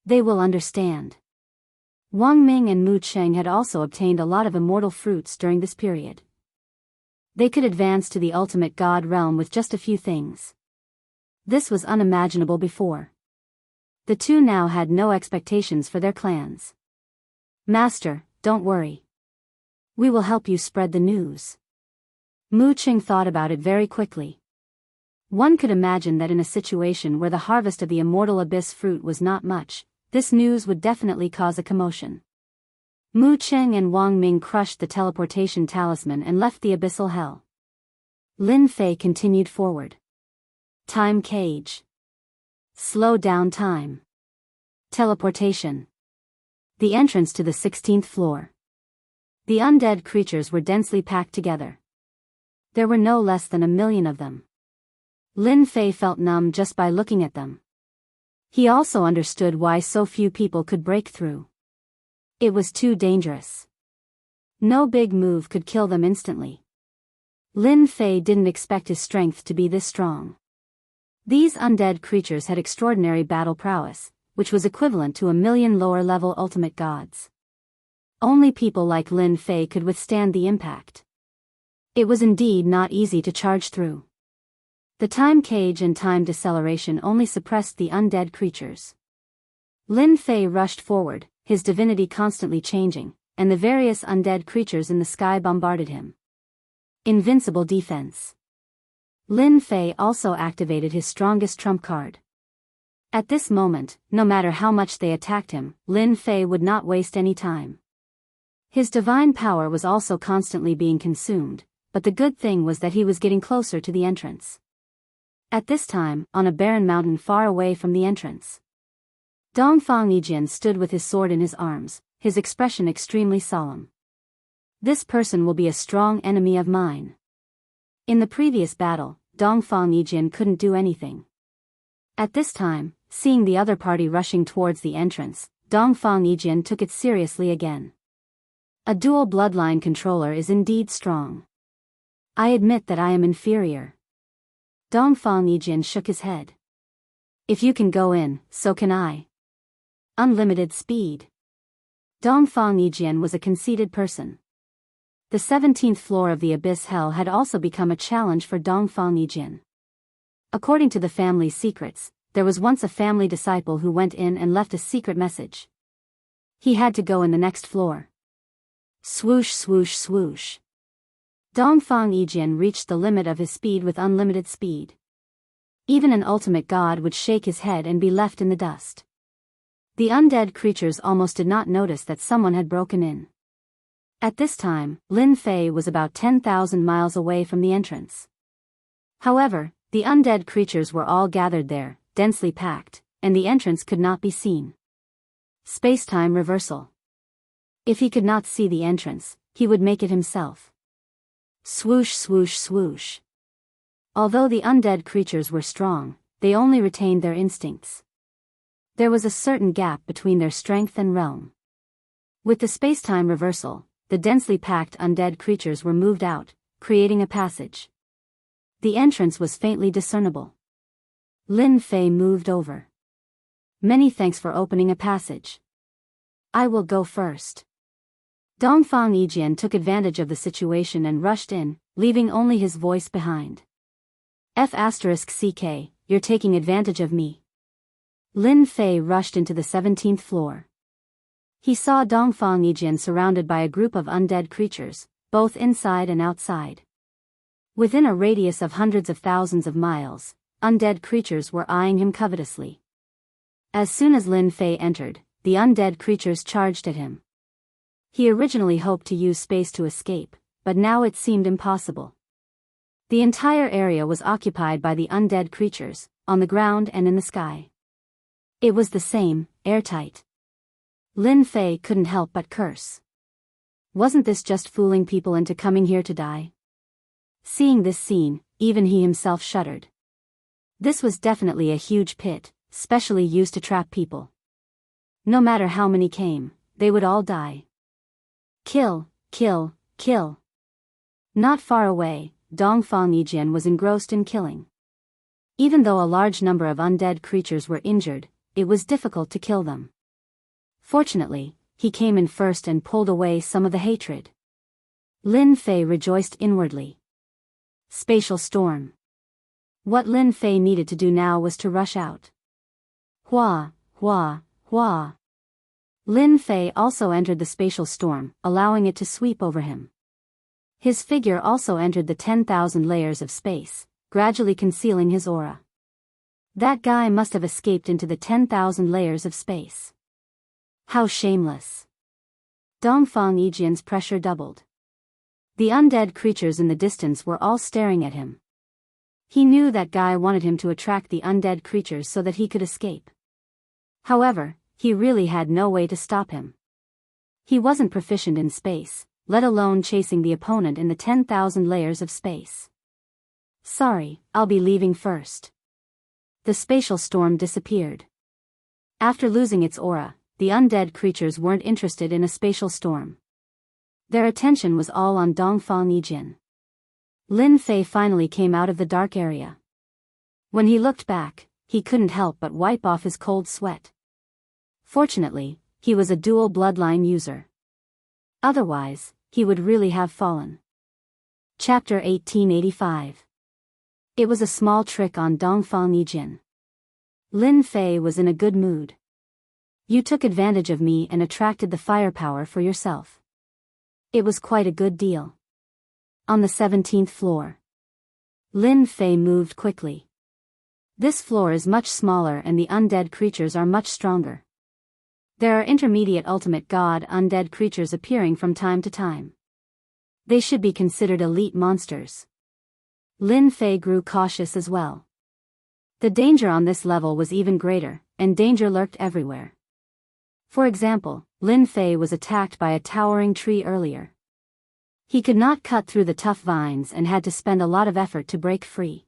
They will understand." Wang Ming and Mu Cheng had also obtained a lot of immortal fruits during this period. They could advance to the ultimate god realm with just a few things. This was unimaginable before. The two now had no expectations for their clans. "Master, don't worry. We will help you spread the news." Mu Cheng thought about it very quickly. One could imagine that in a situation where the harvest of the immortal abyss fruit was not much, this news would definitely cause a commotion. Mu Cheng and Wang Ming crushed the teleportation talisman and left the abyssal hell. Lin Fei continued forward. Time cage. Slow down time. Teleportation. The entrance to the 16th floor. The undead creatures were densely packed together. There were no less than 1,000,000 of them. Lin Fei felt numb just by looking at them. He also understood why so few people could break through. It was too dangerous. No big move could kill them instantly. Lin Fei didn't expect his strength to be this strong. These undead creatures had extraordinary battle prowess, which was equivalent to 1,000,000 lower-level ultimate gods. Only people like Lin Fei could withstand the impact. It was indeed not easy to charge through. The time cage and time deceleration only suppressed the undead creatures. Lin Fei rushed forward, his divinity constantly changing, and the various undead creatures in the sky bombarded him. Invincible defense. Lin Fei also activated his strongest trump card. At this moment, no matter how much they attacked him, Lin Fei would not waste any time. His divine power was also constantly being consumed, but the good thing was that he was getting closer to the entrance. At this time, on a barren mountain far away from the entrance, Dongfang Yijian stood with his sword in his arms, his expression extremely solemn. This person will be a strong enemy of mine. In the previous battle, Dongfang Yijian couldn't do anything. At this time, seeing the other party rushing towards the entrance, Dongfang Yijian took it seriously again. A dual bloodline controller is indeed strong. I admit that I am inferior. Dongfang Yijian shook his head. If you can go in, so can I. Unlimited speed. Dongfang Yijian was a conceited person. The 17th floor of the Abyss Hell had also become a challenge for Dongfang Yijian. According to the family secrets, there was once a family disciple who went in and left a secret message. He had to go in the next floor. Swoosh swoosh swoosh. Dongfang Yijian reached the limit of his speed with unlimited speed. Even an ultimate god would shake his head and be left in the dust. The undead creatures almost did not notice that someone had broken in. At this time, Lin Fei was about 10,000 miles away from the entrance. However, the undead creatures were all gathered there, densely packed, and the entrance could not be seen. Space-time reversal. If he could not see the entrance, he would make it himself. Swoosh swoosh swoosh. Although the undead creatures were strong, they only retained their instincts. There was a certain gap between their strength and realm. With the space-time reversal, the densely packed undead creatures were moved out, creating a passage. The entrance was faintly discernible. Lin Fei moved over. Many thanks for opening a passage. I will go first. Dongfang Yijian took advantage of the situation and rushed in, leaving only his voice behind. F***CK, you're taking advantage of me. Lin Fei rushed into the 17th floor. He saw Dongfang Yijian surrounded by a group of undead creatures, both inside and outside. Within a radius of hundreds of thousands of miles, undead creatures were eyeing him covetously. As soon as Lin Fei entered, the undead creatures charged at him. He originally hoped to use space to escape, but now it seemed impossible. The entire area was occupied by the undead creatures, on the ground and in the sky. It was the same, airtight. Lin Fei couldn't help but curse. Wasn't this just fooling people into coming here to die? Seeing this scene, even he himself shuddered. This was definitely a huge pit, specially used to trap people. No matter how many came, they would all die. Kill, kill, kill. Not far away, Dongfang Yijian was engrossed in killing. Even though a large number of undead creatures were injured, it was difficult to kill them. Fortunately, he came in first and pulled away some of the hatred. Lin Fei rejoiced inwardly. Spatial storm. What Lin Fei needed to do now was to rush out. Hua, hua, hua. Lin Fei also entered the spatial storm, allowing it to sweep over him. His figure also entered the 10,000 layers of space, gradually concealing his aura. That guy must have escaped into the 10,000 layers of space. How shameless. Dongfang Yijian's pressure doubled. The undead creatures in the distance were all staring at him. He knew that guy wanted him to attract the undead creatures so that he could escape. However, he really had no way to stop him. He wasn't proficient in space, let alone chasing the opponent in the 10,000 layers of space. Sorry, I'll be leaving first. The spatial storm disappeared. After losing its aura, the undead creatures weren't interested in a spatial storm. Their attention was all on Dongfang Yijin. Lin Fei finally came out of the dark area. When he looked back, he couldn't help but wipe off his cold sweat. Fortunately, he was a dual bloodline user. Otherwise, he would really have fallen. Chapter 1885. It was a small trick on Dongfang Yijin. Lin Fei was in a good mood. You took advantage of me and attracted the firepower for yourself. It was quite a good deal. On the 17th floor. Lin Fei moved quickly. This floor is much smaller and the undead creatures are much stronger. There are intermediate ultimate god undead creatures appearing from time to time. They should be considered elite monsters. Lin Fei grew cautious as well. The danger on this level was even greater, and danger lurked everywhere. For example, Lin Fei was attacked by a towering tree earlier. He could not cut through the tough vines and had to spend a lot of effort to break free.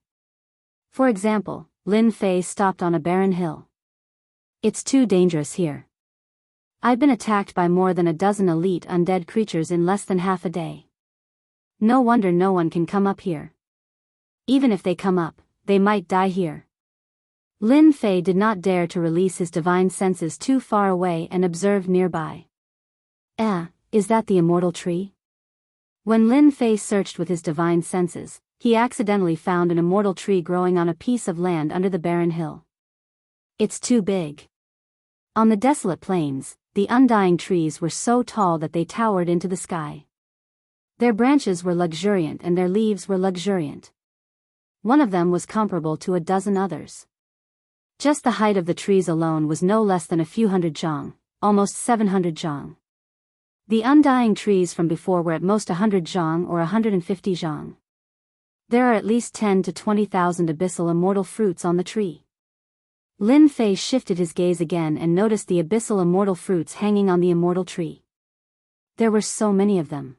For example, Lin Fei stopped on a barren hill. It's too dangerous here. I've been attacked by more than a dozen elite undead creatures in less than half a day. No wonder no one can come up here. Even if they come up, they might die here. Lin Fei did not dare to release his divine senses too far away and observed nearby. Is that the immortal tree? When Lin Fei searched with his divine senses, he accidentally found an immortal tree growing on a piece of land under the barren hill. It's too big. On the desolate plains, the undying trees were so tall that they towered into the sky. Their branches were luxuriant and their leaves were luxuriant. One of them was comparable to a dozen others. Just the height of the trees alone was no less than a few hundred zhang, almost 700 zhang. The undying trees from before were at most 100 zhang or 150 zhang. There are at least 10 to 20,000 abyssal immortal fruits on the tree. Lin Fei shifted his gaze again and noticed the abyssal immortal fruits hanging on the immortal tree. There were so many of them.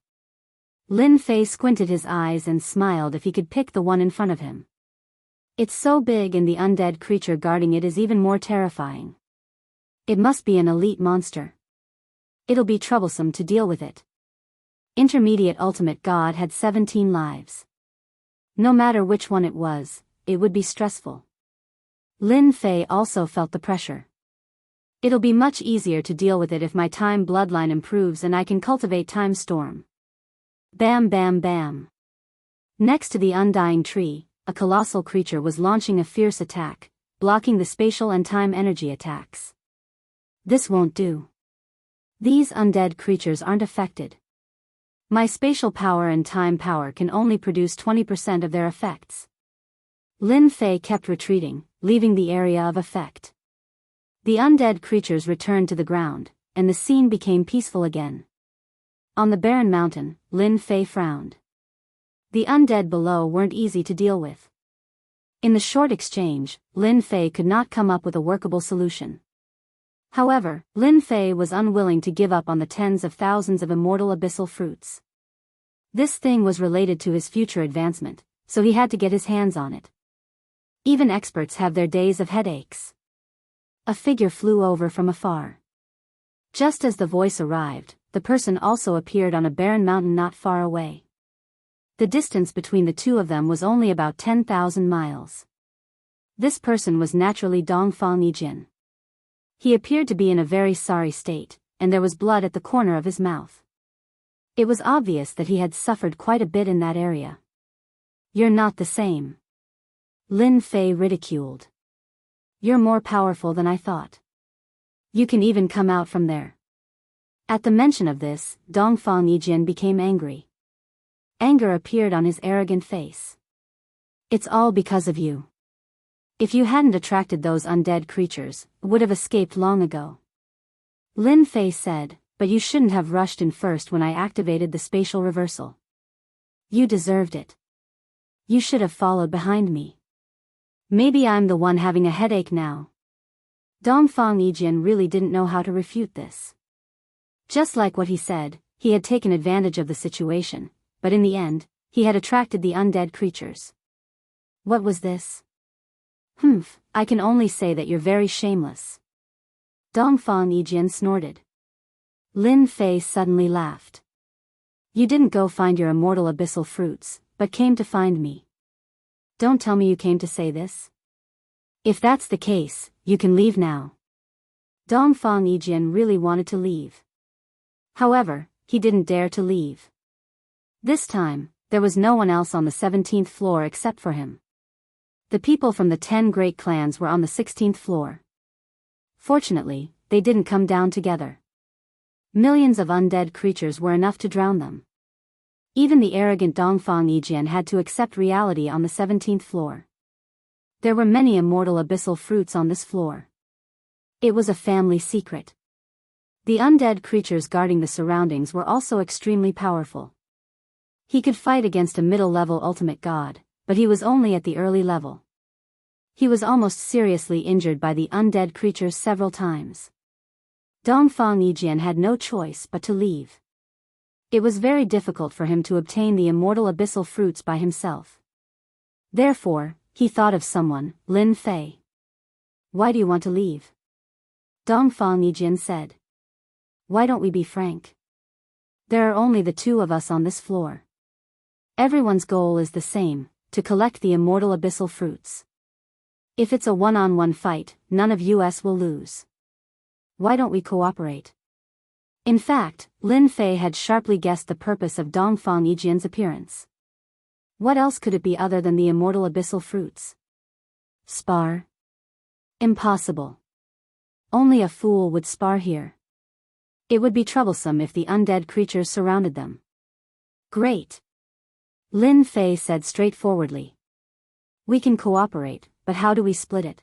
Lin Fei squinted his eyes and smiled if he could pick the one in front of him. It's so big and the undead creature guarding it is even more terrifying. It must be an elite monster. It'll be troublesome to deal with it. Intermediate ultimate god had 17 lives. No matter which one it was, it would be stressful. Lin Fei also felt the pressure. It'll be much easier to deal with it if my time bloodline improves and I can cultivate time storm. Bam bam bam. Next to the undying tree, a colossal creature was launching a fierce attack, blocking the spatial and time energy attacks. This won't do. These undead creatures aren't affected. My spatial power and time power can only produce 20% of their effects. Lin Fei kept retreating, leaving the area of effect. The undead creatures returned to the ground, and the scene became peaceful again. On the barren mountain, Lin Fei frowned. The undead below weren't easy to deal with. In the short exchange, Lin Fei could not come up with a workable solution. However, Lin Fei was unwilling to give up on the tens of thousands of immortal abyssal fruits. This thing was related to his future advancement, so he had to get his hands on it. Even experts have their days of headaches. A figure flew over from afar. Just as the voice arrived, the person also appeared on a barren mountain not far away. The distance between the two of them was only about 10,000 miles. This person was naturally Dongfang Yijin. He appeared to be in a very sorry state, and there was blood at the corner of his mouth. It was obvious that he had suffered quite a bit in that area. You're not the same. Lin Fei ridiculed. You're more powerful than I thought. You can even come out from there. At the mention of this, Dongfang Yijin became angry. Anger appeared on his arrogant face. It's all because of you. If you hadn't attracted those undead creatures, would have escaped long ago. Lin Fei said, but you shouldn't have rushed in first when I activated the spatial reversal. You deserved it. You should have followed behind me. Maybe I'm the one having a headache now. Dongfang Yijin really didn't know how to refute this. Just like what he said, he had taken advantage of the situation, but in the end, he had attracted the undead creatures. What was this? I can only say that you're very shameless. Dongfang Yijian snorted. Lin Fei suddenly laughed. You didn't go find your immortal abyssal fruits, but came to find me. Don't tell me you came to say this. If that's the case, you can leave now. Dongfang Yijian really wanted to leave. However, he didn't dare to leave. This time, there was no one else on the 17th floor except for him. The people from the 10 great clans were on the 16th floor. Fortunately, they didn't come down together. Millions of undead creatures were enough to drown them. Even the arrogant Dongfang Yijian had to accept reality on the 17th floor. There were many immortal abyssal fruits on this floor. It was a family secret. The undead creatures guarding the surroundings were also extremely powerful. He could fight against a middle-level ultimate god, but he was only at the early level. He was almost seriously injured by the undead creatures several times. Dongfang Yijian had no choice but to leave. It was very difficult for him to obtain the immortal abyssal fruits by himself. Therefore, he thought of someone, Lin Fei. Why do you want to leave? Dongfang Yijian said. Why don't we be frank? There are only the two of us on this floor. Everyone's goal is the same, to collect the immortal abyssal fruits. If it's a one-on-one fight, none of us will lose. Why don't we cooperate? In fact, Lin Fei had sharply guessed the purpose of Dongfang Yijian's appearance. What else could it be other than the immortal abyssal fruits? Spar? Impossible. Only a fool would spar here. It would be troublesome if the undead creatures surrounded them. Great. Lin Fei said straightforwardly. We can cooperate, but how do we split it?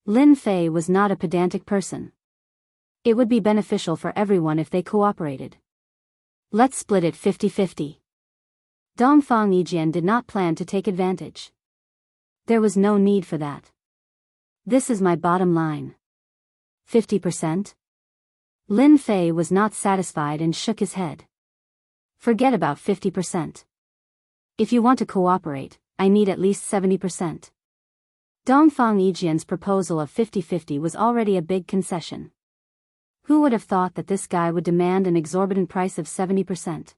Lin Fei was not a pedantic person. It would be beneficial for everyone if they cooperated. Let's split it 50-50. Dongfang Yijian did not plan to take advantage. There was no need for that. This is my bottom line. 50%? Lin Fei was not satisfied and shook his head. Forget about 50%. If you want to cooperate, I need at least 70%. Dongfang Yijian's proposal of 50-50 was already a big concession. Who would have thought that this guy would demand an exorbitant price of 70%?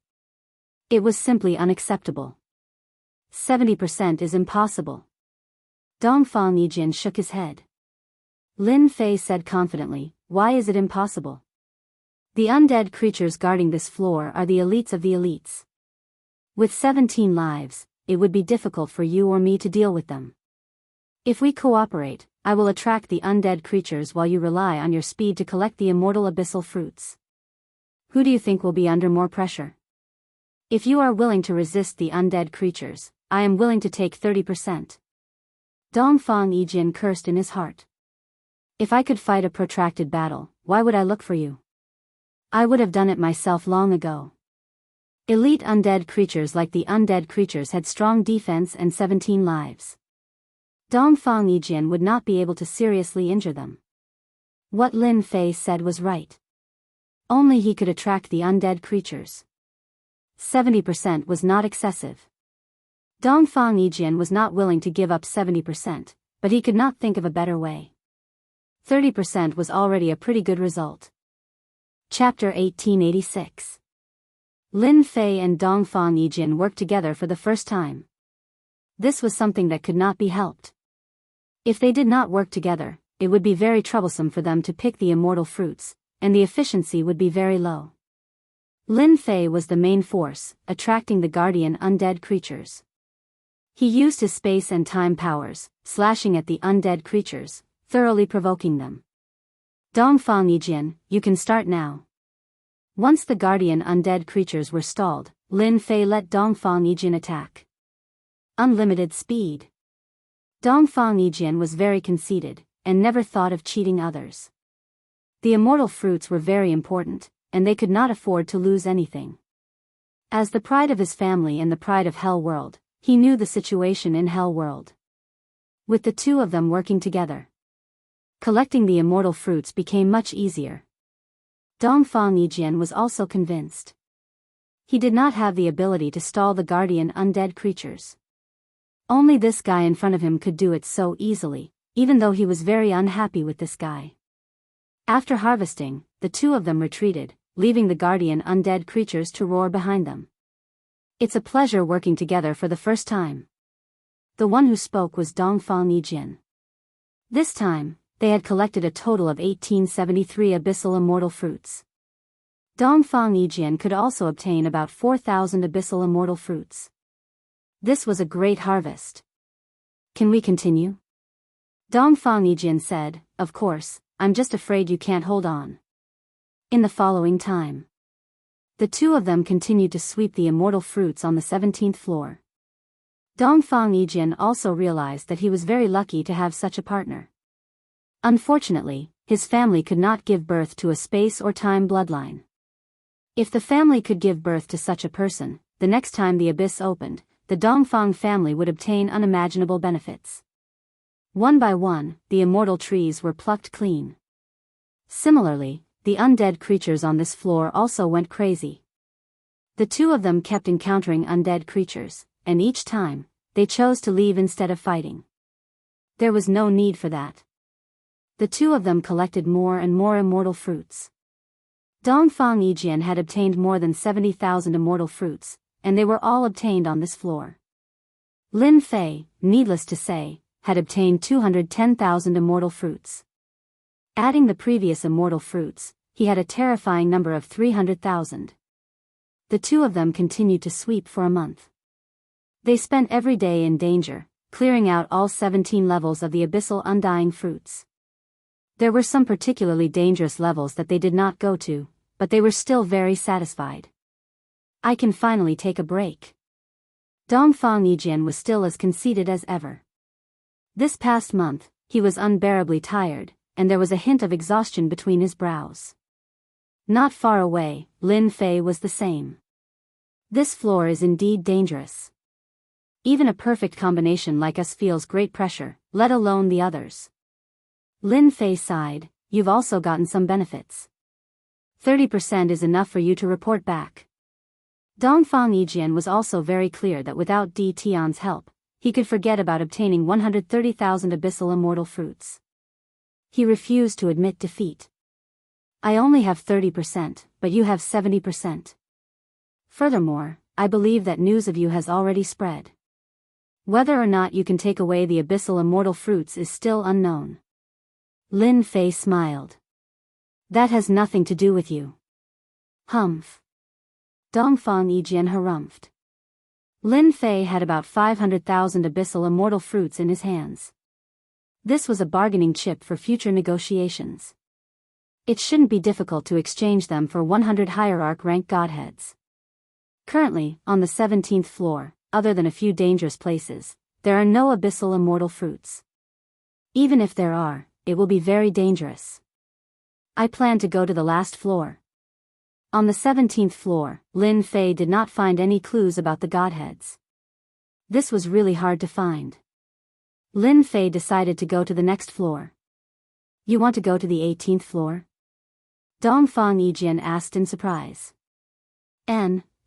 It was simply unacceptable. 70% is impossible. Dongfang Yijian shook his head. Lin Fei said confidently, why is it impossible? The undead creatures guarding this floor are the elites of the elites. With 17 lives, it would be difficult for you or me to deal with them. If we cooperate, I will attract the undead creatures while you rely on your speed to collect the immortal abyssal fruits. Who do you think will be under more pressure? If you are willing to resist the undead creatures, I am willing to take 30%. Dongfang Yijian cursed in his heart. If I could fight a protracted battle, why would I look for you? I would have done it myself long ago. Elite undead creatures like the undead creatures had strong defense and 17 lives. Dongfang Yijian would not be able to seriously injure them. What Lin Fei said was right. Only he could attract the undead creatures. 70% was not excessive. Dongfang Yijian was not willing to give up 70%, but he could not think of a better way. 30% was already a pretty good result. Chapter 1886. Lin Fei and Dongfang Yijian worked together for the first time. This was something that could not be helped. If they did not work together, it would be very troublesome for them to pick the immortal fruits, and the efficiency would be very low. Lin Fei was the main force, attracting the guardian undead creatures. He used his space and time powers, slashing at the undead creatures, thoroughly provoking them. Dongfang Yijian, you can start now. Once the guardian undead creatures were stalled, Lin Fei let Dongfang Yijian attack. Unlimited speed. Dongfang Yijian was very conceited, and never thought of cheating others. The immortal fruits were very important, and they could not afford to lose anything. As the pride of his family and the pride of Hell World, he knew the situation in Hell World. With the two of them working together, collecting the immortal fruits became much easier. Dongfang Yijian was also convinced. He did not have the ability to stall the guardian undead creatures. Only this guy in front of him could do it so easily, even though he was very unhappy with this guy. After harvesting, the two of them retreated, leaving the guardian undead creatures to roar behind them. It's a pleasure working together for the first time. The one who spoke was Dongfang Yijin. This time, they had collected a total of 1873 abyssal immortal fruits. Dongfang Yijin could also obtain about 4,000 abyssal immortal fruits. This was a great harvest. Can we continue? Dongfang Yijin said, of course, I'm just afraid you can't hold on. In the following time, the two of them continued to sweep the immortal fruits on the 17th floor. Dongfang Yijin also realized that he was very lucky to have such a partner. Unfortunately, his family could not give birth to a space or time bloodline. If the family could give birth to such a person, the next time the abyss opened, the Dongfang family would obtain unimaginable benefits. One by one, the immortal trees were plucked clean. Similarly, the undead creatures on this floor also went crazy. The two of them kept encountering undead creatures, and each time, they chose to leave instead of fighting. There was no need for that. The two of them collected more and more immortal fruits. Dongfang Yijin had obtained more than 70,000 immortal fruits, and they were all obtained on this floor. Lin Fei, needless to say, had obtained 210,000 immortal fruits. Adding the previous immortal fruits, he had a terrifying number of 300,000. The two of them continued to sweep for a month. They spent every day in danger, clearing out all 17 levels of the abyssal undying fruits. There were some particularly dangerous levels that they did not go to, but they were still very satisfied. I can finally take a break. Dongfang Yijin was still as conceited as ever. This past month, he was unbearably tired, and there was a hint of exhaustion between his brows. Not far away, Lin Fei was the same. This floor is indeed dangerous. Even a perfect combination like us feels great pressure, let alone the others. Lin Fei sighed, you've also gotten some benefits. 30% is enough for you to report back. Dongfang Yijin was also very clear that without Di Tian's help, he could forget about obtaining 130,000 abyssal immortal fruits. He refused to admit defeat. I only have 30%, but you have 70%. Furthermore, I believe that news of you has already spread. Whether or not you can take away the abyssal immortal fruits is still unknown. Lin Fei smiled. That has nothing to do with you. Humph. Dongfang Yijin harumphed. Lin Fei had about 500,000 abyssal immortal fruits in his hands. This was a bargaining chip for future negotiations. It shouldn't be difficult to exchange them for 100 hierarch rank godheads. Currently, on the 17th floor, other than a few dangerous places, there are no abyssal immortal fruits. Even if there are, it will be very dangerous. I plan to go to the last floor. On the 17th floor, Lin Fei did not find any clues about the godheads. This was really hard to find. Lin Fei decided to go to the next floor. You want to go to the 18th floor? Dongfang Yijin asked in surprise.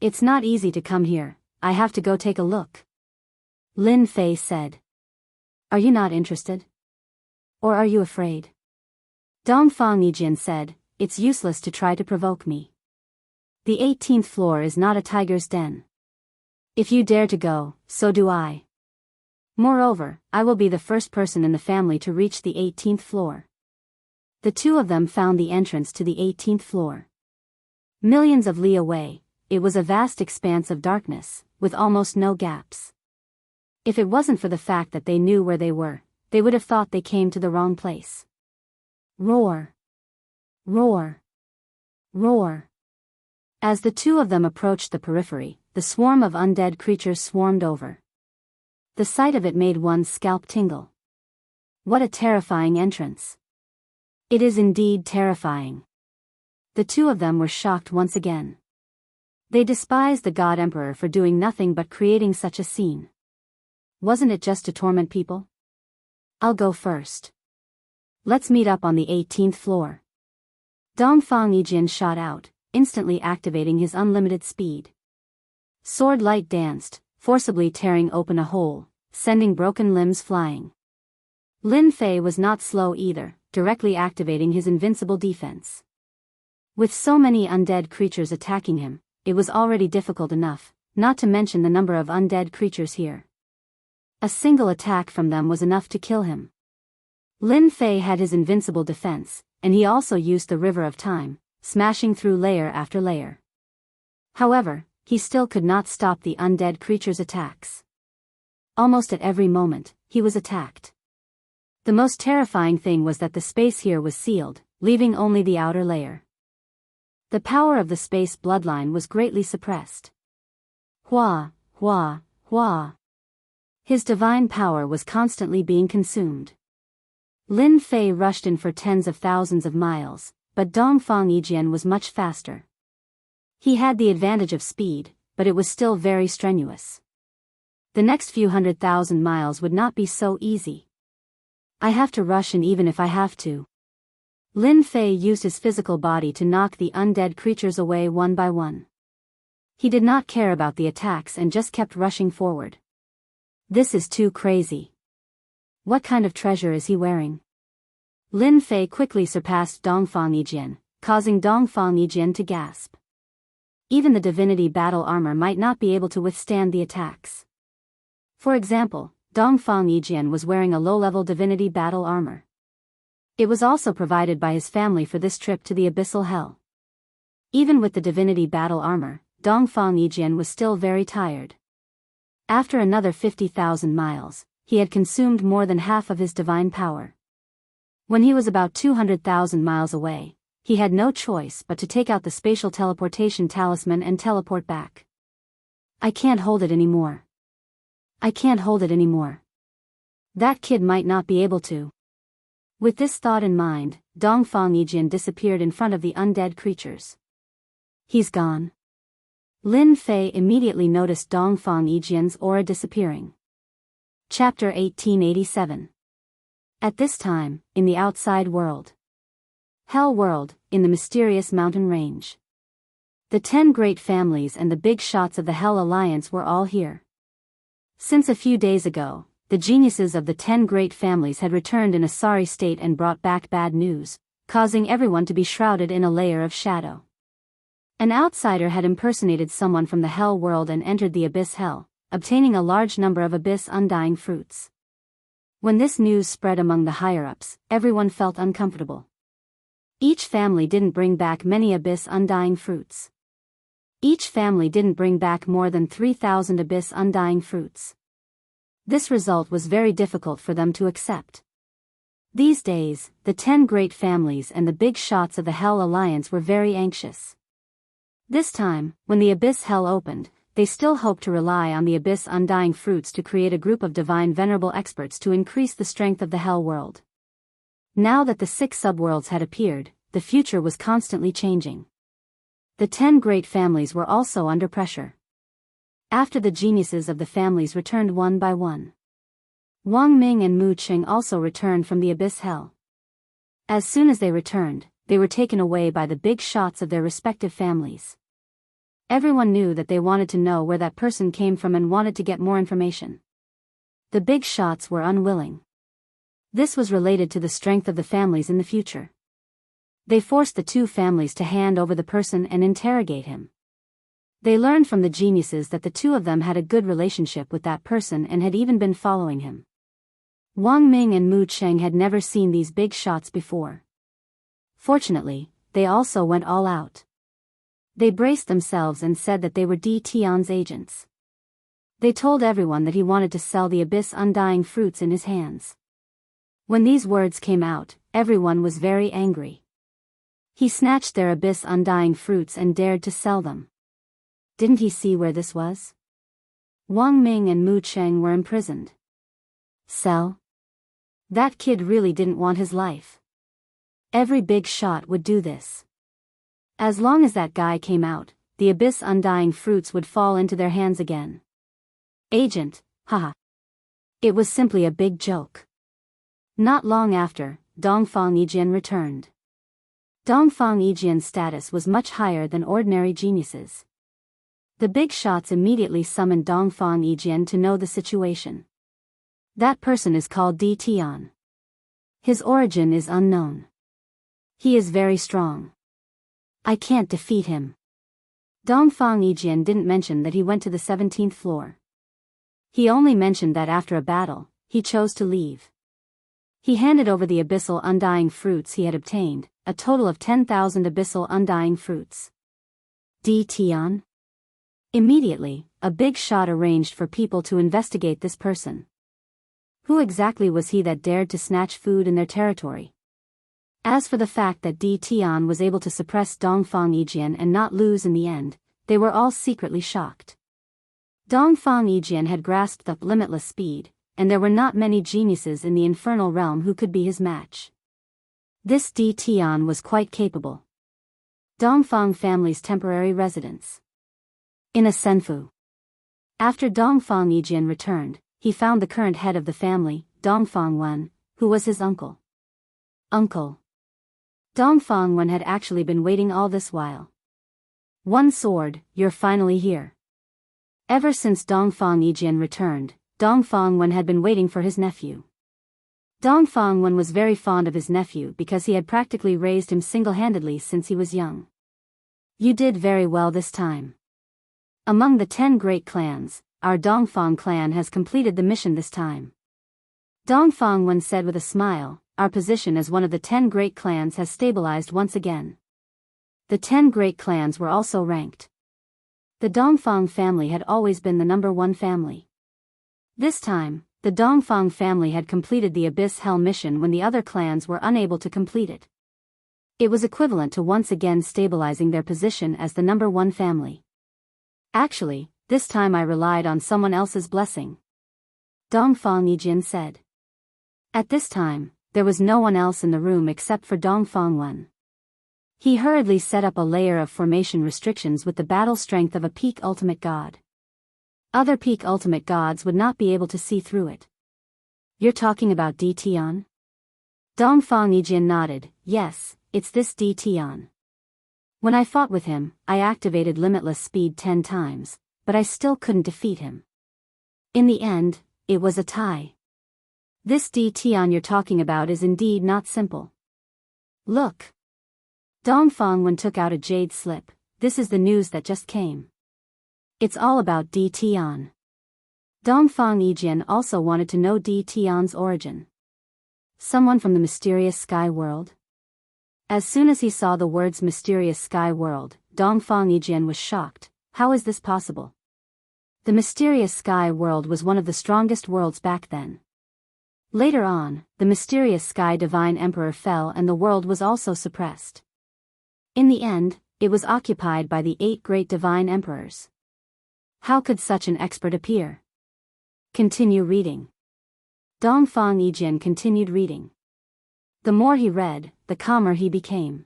It's not easy to come here, I have to go take a look. Lin Fei said. Are you not interested? Or are you afraid? Dongfang Yijin said, it's useless to try to provoke me. The 18th floor is not a tiger's den. If you dare to go, so do I. Moreover, I will be the first person in the family to reach the 18th floor. The two of them found the entrance to the 18th floor. Millions of li away, it was a vast expanse of darkness, with almost no gaps. If it wasn't for the fact that they knew where they were, they would have thought they came to the wrong place. Roar! Roar! Roar! As the two of them approached the periphery, the swarm of undead creatures swarmed over. The sight of it made one's scalp tingle. What a terrifying entrance! It is indeed terrifying. The two of them were shocked once again. They despised the God Emperor for doing nothing but creating such a scene. Wasn't it just to torment people? I'll go first. Let's meet up on the 18th floor. Dongfang Yijin shot out, instantly activating his unlimited speed. Sword light danced, forcibly tearing open a hole, sending broken limbs flying. Lin Fei was not slow either, directly activating his invincible defense. With so many undead creatures attacking him, it was already difficult enough, not to mention the number of undead creatures here. A single attack from them was enough to kill him. Lin Fei had his invincible defense, and he also used the River of Time, smashing through layer after layer. However, he still could not stop the undead creatures' attacks. Almost at every moment, he was attacked. The most terrifying thing was that the space here was sealed, leaving only the outer layer. The power of the space bloodline was greatly suppressed. Hua, hua, hua. His divine power was constantly being consumed. Lin Fei rushed in for tens of thousands of miles, but Dongfang Yijian was much faster. He had the advantage of speed, but it was still very strenuous. The next few 100,000 miles would not be so easy. I have to rush in even if I have to. Lin Fei used his physical body to knock the undead creatures away one by one. He did not care about the attacks and just kept rushing forward. This is too crazy. What kind of treasure is he wearing? Lin Fei quickly surpassed Dongfang Yijian, causing Dongfang Yijian to gasp. Even the divinity battle armor might not be able to withstand the attacks. For example, Dongfang Yijian was wearing a low-level divinity battle armor. It was also provided by his family for this trip to the abyssal hell. Even with the divinity battle armor, Dongfang Yijian was still very tired. After another 50,000 miles, he had consumed more than half of his divine power. When he was about 200,000 miles away, he had no choice but to take out the spatial teleportation talisman and teleport back. I can't hold it anymore. I can't hold it anymore. That kid might not be able to. With this thought in mind, Dongfang Yijian disappeared in front of the undead creatures. He's gone. Lin Fei immediately noticed Dongfang Yijian's aura disappearing. Chapter 1887. At this time, in the outside world. Hell world, in the mysterious mountain range. The 10 great families and the big shots of the Hell Alliance were all here. Since a few days ago, the geniuses of the 10 great families had returned in a sorry state and brought back bad news, causing everyone to be shrouded in a layer of shadow. An outsider had impersonated someone from the Hell world and entered the Abyss Hell, obtaining a large number of Abyss Undying fruits. When this news spread among the higher-ups, everyone felt uncomfortable. Each family didn't bring back many Abyss Undying fruits. Each family didn't bring back more than 3,000 Abyss Undying fruits. This result was very difficult for them to accept. These days, the 10 great families and the big shots of the Hell Alliance were very anxious. This time, when the Abyss Hell opened, they still hoped to rely on the Abyss Undying fruits to create a group of divine venerable experts to increase the strength of the Hell world. Now that the 6 subworlds had appeared, the future was constantly changing. The 10 great families were also under pressure. After the geniuses of the families returned one by one. Wang Ming and Mu Qing also returned from the Abyss Hell. As soon as they returned, they were taken away by the big shots of their respective families. Everyone knew that they wanted to know where that person came from and wanted to get more information. The big shots were unwilling. This was related to the strength of the families in the future. They forced the 2 families to hand over the person and interrogate him. They learned from the geniuses that the 2 of them had a good relationship with that person and had even been following him. Wang Ming and Mu Cheng had never seen these big shots before. Fortunately, they also went all out. They braced themselves and said that they were Di Tian's agents. They told everyone that he wanted to sell the Abyss Undying fruits in his hands. When these words came out, everyone was very angry. He snatched their Abyss Undying fruits and dared to sell them. Didn't he see where this was? Wang Ming and Mu Cheng were imprisoned. Sell? That kid really didn't want his life. Every big shot would do this. As long as that guy came out, the Abyss Undying fruits would fall into their hands again. Agent, haha. It was simply a big joke. Not long after, Dongfang Yijian returned. Dongfang Yijian's status was much higher than ordinary geniuses. The big shots immediately summoned Dongfang Yijian to know the situation. That person is called Di Tian. His origin is unknown. He is very strong. I can't defeat him. Dongfang Yijian didn't mention that he went to the 17th floor. He only mentioned that after a battle, he chose to leave. He handed over the abyssal undying fruits he had obtained, a total of 10,000 abyssal undying fruits. Di Tian? Immediately, a big shot arranged for people to investigate this person. Who exactly was he that dared to snatch food in their territory? As for the fact that Di Tian was able to suppress Dongfang Yijian and not lose in the end, they were all secretly shocked. Dongfang Yijian had grasped the limitless speed, and there were not many geniuses in the infernal realm who could be his match. This Di Tian was quite capable. Dongfang family's temporary residence. In a senfu. After Dongfang Yijian returned, he found the current head of the family, Dongfang Wen, who was his uncle. Uncle. Dongfang Wen had actually been waiting all this while. One sword, you're finally here. Ever since Dongfang Yijian returned, Dongfang Wen had been waiting for his nephew. Dongfang Wen was very fond of his nephew because he had practically raised him single-handedly since he was young. You did very well this time. Among the 10 great clans, our Dongfang clan has completed the mission this time. Dongfang Wen said with a smile, our position as one of the 10 great clans has stabilized once again. The 10 great clans were also ranked. The Dongfang family had always been the number 1 family. This time, the Dongfang family had completed the Abyss Hell mission when the other clans were unable to complete it. It was equivalent to once again stabilizing their position as the number 1 family. Actually, this time I relied on someone else's blessing. Dongfang Yijian said. At this time, there was no one else in the room except for Dongfang Wen. He hurriedly set up a layer of formation restrictions with the battle strength of a peak ultimate god. Other peak ultimate gods would not be able to see through it. You're talking about Di Tian? Dongfang Yijian nodded, yes, it's this Di Tian. When I fought with him, I activated limitless speed 10 times, but I still couldn't defeat him. In the end, it was a tie. This Di Tian you're talking about is indeed not simple. Look. Dongfang Wen took out a jade slip. This is the news that just came. It's all about Di Tian. Dongfang Yijian also wanted to know Di Tian's origin. Someone from the mysterious sky world? As soon as he saw the words mysterious sky world, Dongfang Yijian was shocked. How is this possible? The mysterious sky world was one of the strongest worlds back then. Later on, the mysterious sky divine emperor fell and the world was also suppressed. In the end, it was occupied by the 8 great divine emperors. How could such an expert appear? Continue reading. Dongfang Yijian continued reading. The more he read, the calmer he became.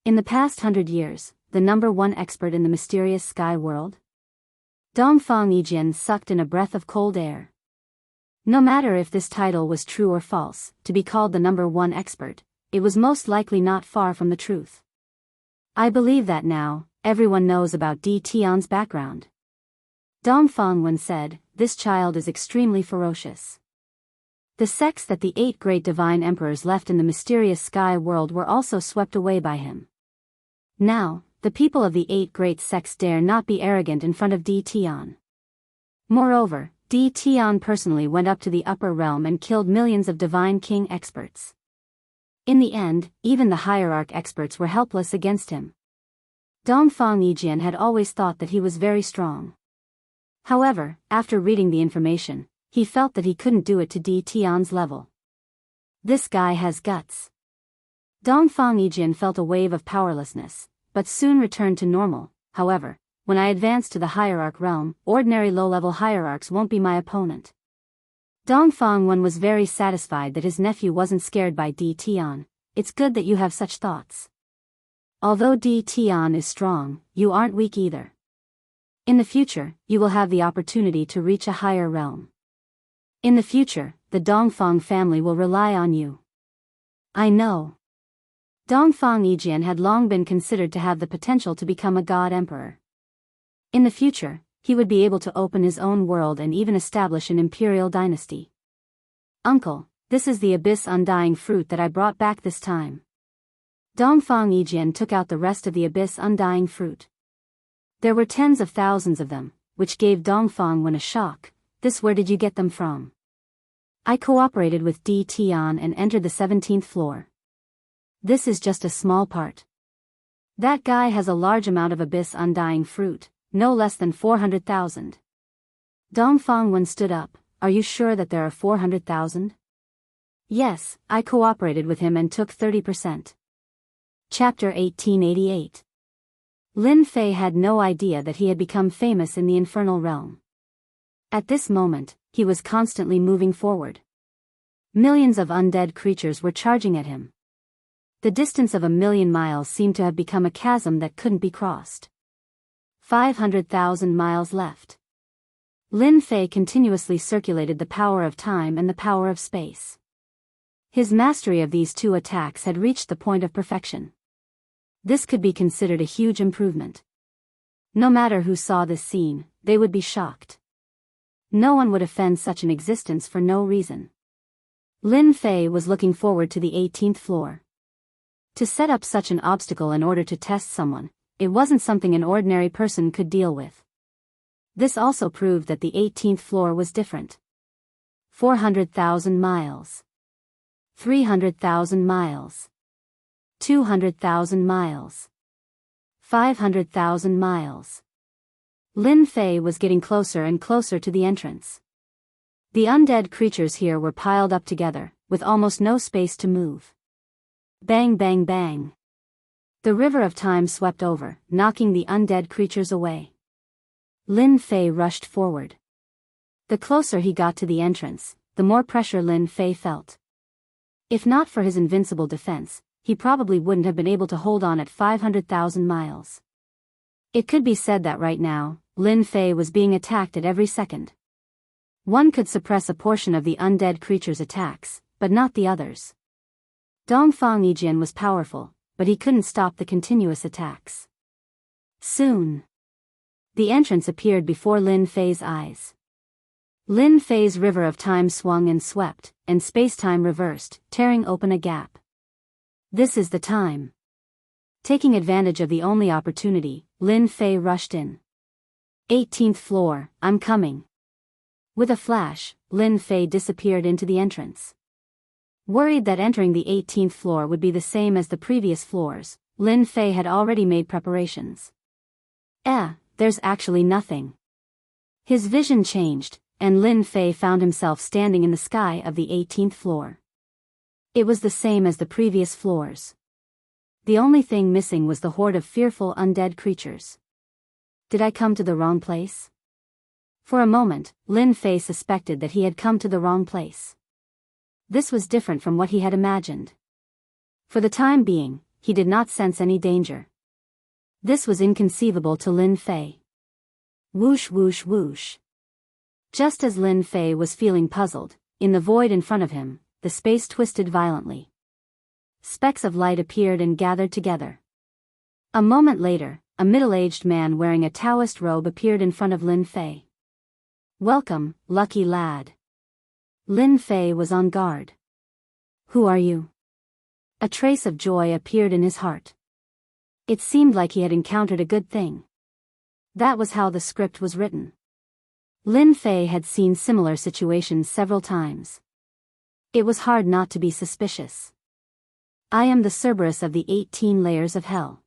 In the past 100 years, the number 1 expert in the mysterious sky world? Dongfang Yijian sucked in a breath of cold air. No matter if this title was true or false, to be called the number 1 expert, it was most likely not far from the truth. I believe that now, everyone knows about Di Tian's background. Dongfang Wen said, this child is extremely ferocious. The sects that the 8 great divine emperors left in the mysterious sky world were also swept away by him. Now, the people of the 8 great sects dare not be arrogant in front of Di Tian. Moreover, Di Tian personally went up to the upper realm and killed millions of divine king experts. In the end, even the hierarch experts were helpless against him. Dongfang Yijian had always thought that he was very strong. However, after reading the information, he felt that he couldn't do it to Di Tian's level. This guy has guts. Dongfang Yijian felt a wave of powerlessness, but soon returned to normal. However, when I advance to the hierarch realm, ordinary low-level hierarchs won't be my opponent. Dongfang Wen was very satisfied that his nephew wasn't scared by Di Tian. It's good that you have such thoughts. Although Di Tian is strong, you aren't weak either. In the future, you will have the opportunity to reach a higher realm. In the future, the Dongfang family will rely on you. I know. Dongfang Yijian had long been considered to have the potential to become a god emperor. In the future, he would be able to open his own world and even establish an imperial dynasty. Uncle, This is the abyss undying fruit that I brought back this time. Dongfang Yijian took out the rest of the abyss undying fruit. There were tens of thousands of them, which gave Dongfang Wen a shock. This, where did you get them from? I cooperated with Di Tian and entered the 17th floor. This is just a small part. That guy has a large amount of abyss undying fruit, no less than 400,000. Dongfang Wen stood up. Are you sure that there are 400,000? Yes, I cooperated with him and took 30%. Chapter 1888. Lin Fei had no idea that he had become famous in the infernal realm. At this moment, he was constantly moving forward. Millions of undead creatures were charging at him. The distance of 1,000,000 miles seemed to have become a chasm that couldn't be crossed. 500,000 miles left. Lin Fei continuously circulated the power of time and the power of space. His mastery of these two attacks had reached the point of perfection. This could be considered a huge improvement. No matter who saw this scene, they would be shocked. No one would offend such an existence for no reason. Lin Fei was looking forward to the 18th floor. To set up such an obstacle in order to test someone, it wasn't something an ordinary person could deal with. This also proved that the 18th floor was different. 400,000 miles. 300,000 miles. 200,000 miles. 500,000 miles. Lin Fei was getting closer and closer to the entrance. The undead creatures here were piled up together, with almost no space to move. Bang bang bang. The river of time swept over, knocking the undead creatures away. Lin Fei rushed forward. The closer he got to the entrance, the more pressure Lin Fei felt. If not for his invincible defense, he probably wouldn't have been able to hold on at 500,000 miles. It could be said that right now, Lin Fei was being attacked at every second. One could suppress a portion of the undead creature's attacks, but not the others. Dongfang Yijian was powerful, but he couldn't stop the continuous attacks. Soon, the entrance appeared before Lin Fei's eyes. Lin Fei's river of time swung and swept, and space-time reversed, tearing open a gap. This is the time. Taking advantage of the only opportunity, Lin Fei rushed in. 18th floor, I'm coming. With a flash, Lin Fei disappeared into the entrance. Worried that entering the 18th floor would be the same as the previous floors, Lin Fei had already made preparations. There's actually nothing. His vision changed, and Lin Fei found himself standing in the sky of the 18th floor. It was the same as the previous floors. The only thing missing was the horde of fearful undead creatures. Did I come to the wrong place? For a moment, Lin Fei suspected that he had come to the wrong place. This was different from what he had imagined. For the time being, he did not sense any danger. This was inconceivable to Lin Fei. Whoosh whoosh whoosh. Just as Lin Fei was feeling puzzled, in the void in front of him, the space twisted violently. Specks of light appeared and gathered together. A moment later, a middle-aged man wearing a Taoist robe appeared in front of Lin Fei. Welcome, lucky lad. Lin Fei was on guard. Who are you? A trace of joy appeared in his heart. It seemed like he had encountered a good thing. That was how the script was written. Lin Fei had seen similar situations several times. It was hard not to be suspicious. I am the Cerberus of the 18 layers of hell.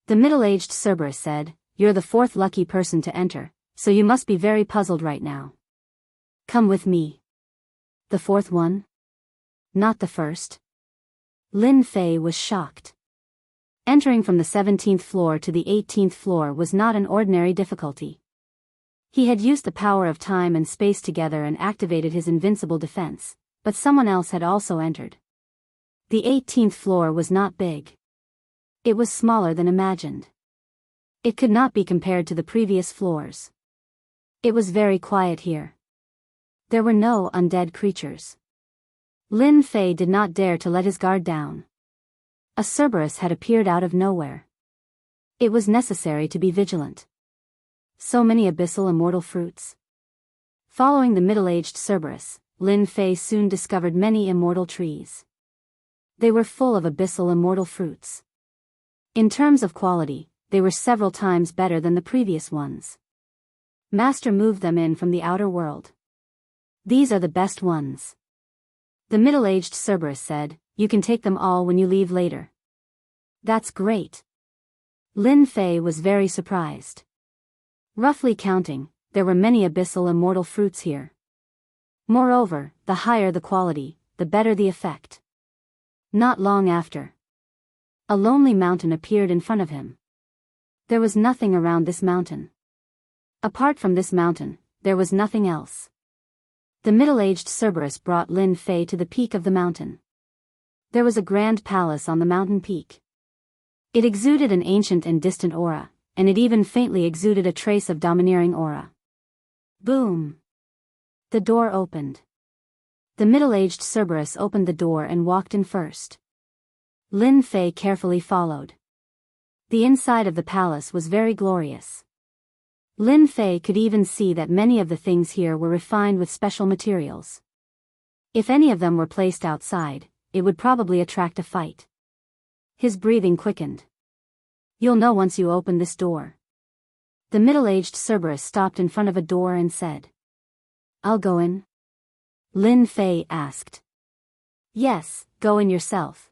The middle-aged Cerberus said, you're the fourth lucky person to enter, so you must be very puzzled right now. Come with me. The fourth one? Not the first? Lin Fei was shocked. Entering from the 17th floor to the 18th floor was not an ordinary difficulty. He had used the power of time and space together and activated his invincible defense, but someone else had also entered. The 18th floor was not big. It was smaller than imagined. It could not be compared to the previous floors. It was very quiet here. There were no undead creatures. Lin Fei did not dare to let his guard down. A Cerberus had appeared out of nowhere. It was necessary to be vigilant. So many abyssal immortal fruits. Following the middle-aged Cerberus, Lin Fei soon discovered many immortal trees. They were full of abyssal immortal fruits. In terms of quality, they were several times better than the previous ones. Master moved them in from the outer world. These are the best ones. The middle-aged Cerberus said, "You can take them all when you leave later." That's great. Lin Fei was very surprised. Roughly counting, there were many abyssal immortal fruits here. Moreover, the higher the quality, the better the effect. Not long after, a lonely mountain appeared in front of him. There was nothing around this mountain. Apart from this mountain, there was nothing else. The middle-aged Cerberus brought Lin Fei to the peak of the mountain. There was a grand palace on the mountain peak. It exuded an ancient and distant aura, and it even faintly exuded a trace of domineering aura. Boom! The door opened. The middle-aged Cerberus opened the door and walked in first. Lin Fei carefully followed. The inside of the palace was very glorious. Lin Fei could even see that many of the things here were refined with special materials. If any of them were placed outside, it would probably attract a fight. His breathing quickened. You'll know once you open this door. The middle-aged Cerberus stopped in front of a door and said, I'll go in? Lin Fei asked. Yes, go in yourself.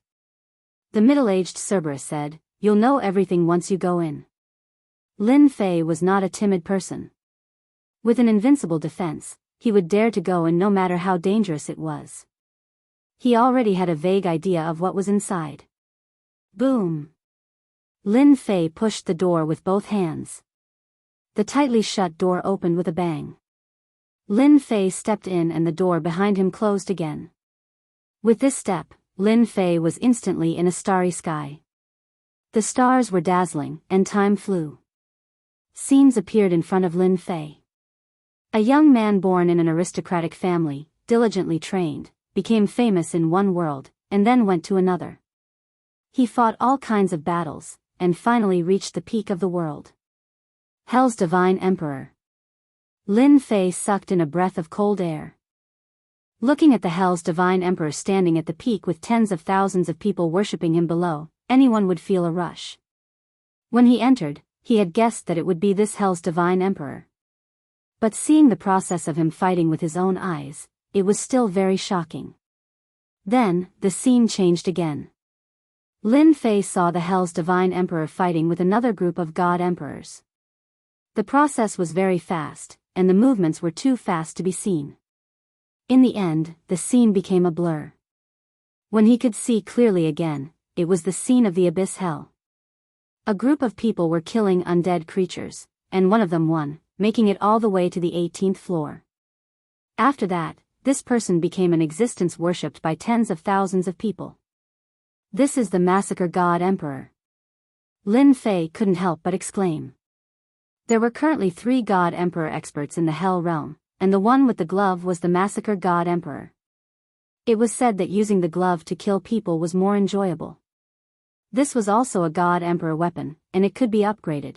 The middle-aged Cerberus said, You'll know everything once you go in. Lin Fei was not a timid person. With an invincible defense, he would dare to go in no matter how dangerous it was. He already had a vague idea of what was inside. Boom! Lin Fei pushed the door with both hands. The tightly shut door opened with a bang. Lin Fei stepped in and the door behind him closed again. With this step, Lin Fei was instantly in a starry sky. The stars were dazzling, and time flew. Scenes appeared in front of Lin Fei. A young man born in an aristocratic family, diligently trained, became famous in one world, and then went to another. He fought all kinds of battles, and finally reached the peak of the world. Hell's Divine Emperor. Lin Fei sucked in a breath of cold air. Looking at the Hell's Divine Emperor standing at the peak with tens of thousands of people worshipping him below, anyone would feel a rush. When he entered, he had guessed that it would be this Hell's Divine Emperor. But seeing the process of him fighting with his own eyes, it was still very shocking. Then, the scene changed again. Lin Fei saw the Hell's Divine Emperor fighting with another group of God Emperors. The process was very fast, and the movements were too fast to be seen. In the end, the scene became a blur. When he could see clearly again, it was the scene of the Abyss Hell. A group of people were killing undead creatures, and one of them won, making it all the way to the 18th floor. After that, this person became an existence worshipped by tens of thousands of people. This is the Massacre God Emperor. Lin Fei couldn't help but exclaim. There were currently 3 God Emperor experts in the Hell realm, and the one with the glove was the Massacre God Emperor. It was said that using the glove to kill people was more enjoyable. This was also a God Emperor weapon, and it could be upgraded.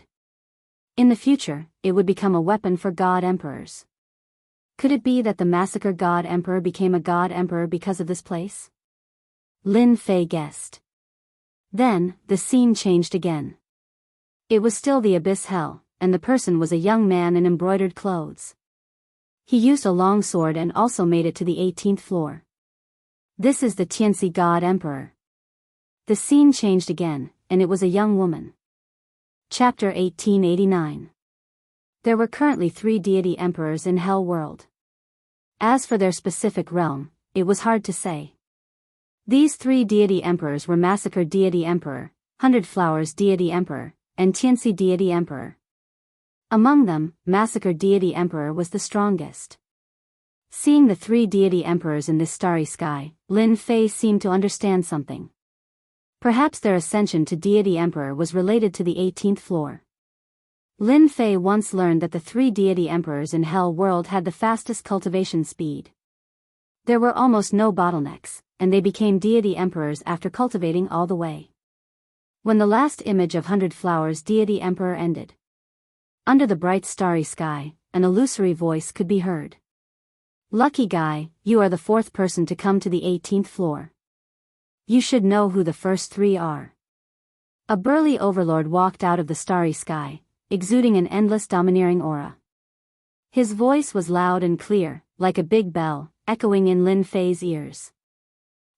In the future, it would become a weapon for God Emperors. Could it be that the Massacre God Emperor became a God Emperor because of this place? Lin Fei guessed. Then, the scene changed again. It was still the Abyss Hell, and the person was a young man in embroidered clothes. He used a long sword and also made it to the 18th floor. This is the Tianxi God Emperor. The scene changed again, and it was a young woman. Chapter 1889. There were currently 3 deity emperors in Hell World. As for their specific realm, it was hard to say. These 3 deity emperors were Massacre Deity Emperor, 100 Flowers Deity Emperor, and Tianxi Deity Emperor. Among them, Massacre Deity Emperor was the strongest. Seeing the 3 deity emperors in this starry sky, Lin Fei seemed to understand something. Perhaps their ascension to deity emperor was related to the 18th floor. Lin Fei once learned that the 3 deity emperors in Hell World had the fastest cultivation speed. There were almost no bottlenecks, and they became deity emperors after cultivating all the way. When the last image of 100 Flowers Deity Emperor ended, under the bright starry sky, an illusory voice could be heard. Lucky guy, you are the fourth person to come to the 18th floor. You should know who the first three are. A burly overlord walked out of the starry sky, exuding an endless domineering aura. His voice was loud and clear, like a big bell, echoing in Lin Fei's ears.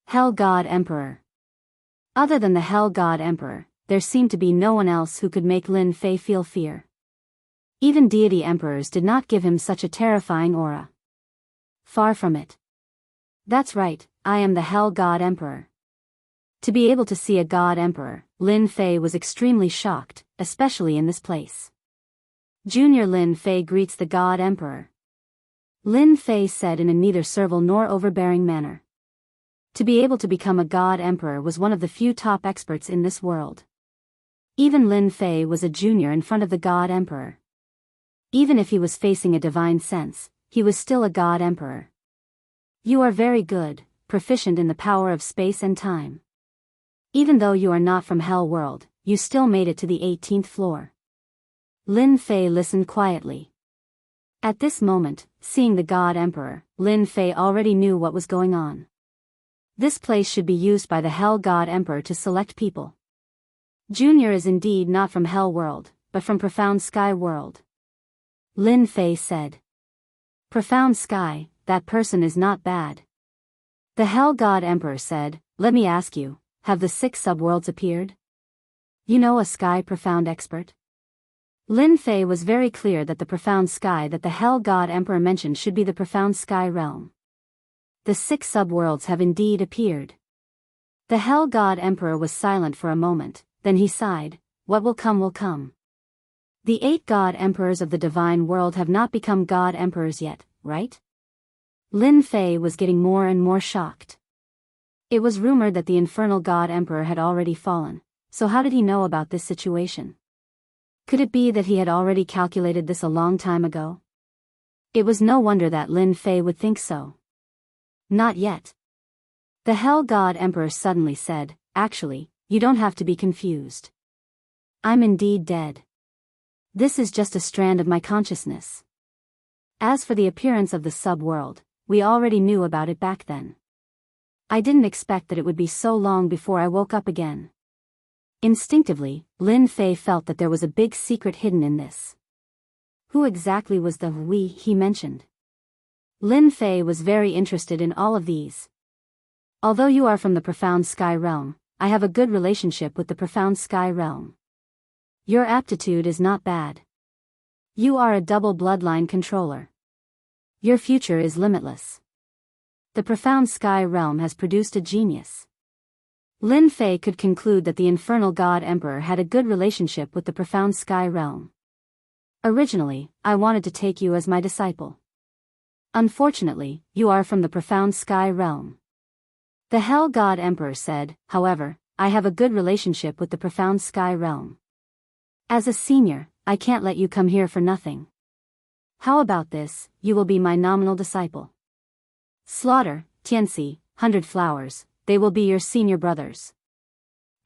Hell God Emperor. Other than the Hell God Emperor, there seemed to be no one else who could make Lin Fei feel fear. Even deity emperors did not give him such a terrifying aura. Far from it. That's right, I am the Hell God Emperor. To be able to see a God Emperor, Lin Fei was extremely shocked, especially in this place. Junior Lin Fei greets the God Emperor. Lin Fei said in a neither servile nor overbearing manner. To be able to become a God Emperor was one of the few top experts in this world. Even Lin Fei was a junior in front of the God Emperor. Even if he was facing a divine sense, he was still a God Emperor. You are very good, proficient in the power of space and time. Even though you are not from Hell World, you still made it to the 18th floor. Lin Fei listened quietly. At this moment, seeing the God Emperor, Lin Fei already knew what was going on. This place should be used by the Hell God Emperor to select people. Junior is indeed not from Hell World, but from Profound Sky World. Lin Fei said. Profound Sky, that person is not bad. The Hell God Emperor said, let me ask you, have the 6 subworlds appeared? You know a sky profound expert? Lin Fei was very clear that the profound sky that the Hell God Emperor mentioned should be the profound sky realm. The 6 subworlds have indeed appeared. The Hell God Emperor was silent for a moment, then he sighed, what will come will come. The 8 God Emperors of the Divine World have not become God Emperors yet, right? Lin Fei was getting more and more shocked. It was rumored that the Infernal God Emperor had already fallen, so how did he know about this situation? Could it be that he had already calculated this a long time ago? It was no wonder that Lin Fei would think so. Not yet. The Hell God Emperor suddenly said, actually, you don't have to be confused. I'm indeed dead. This is just a strand of my consciousness. As for the appearance of the sub-world, we already knew about it back then. I didn't expect that it would be so long before I woke up again. Instinctively, Lin Fei felt that there was a big secret hidden in this. Who exactly was the we he mentioned? Lin Fei was very interested in all of these. Although you are from the Profound Sky Realm, I have a good relationship with the Profound Sky Realm. Your aptitude is not bad. You are a double bloodline controller. Your future is limitless. The Profound Sky Realm has produced a genius. Lin Fei could conclude that the Infernal God Emperor had a good relationship with the Profound Sky Realm. Originally, I wanted to take you as my disciple. Unfortunately, you are from the Profound Sky Realm. The Hell God Emperor said, however, I have a good relationship with the Profound Sky Realm. As a senior, I can't let you come here for nothing. How about this, you will be my nominal disciple. Slaughter, Tianxi, 100 Flowers, they will be your senior brothers.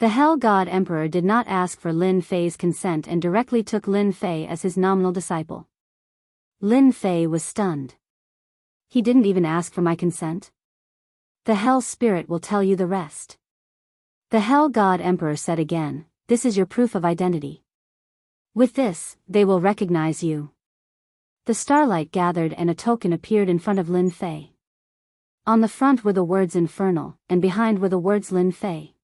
The Hell God Emperor did not ask for Lin Fei's consent and directly took Lin Fei as his nominal disciple. Lin Fei was stunned. He didn't even ask for my consent? The Hell Spirit will tell you the rest. The Hell God Emperor said again, this is your proof of identity. With this, they will recognize you. The starlight gathered and a token appeared in front of Lin Fei. On the front were the words Infernal, and behind were the words Lin Fei.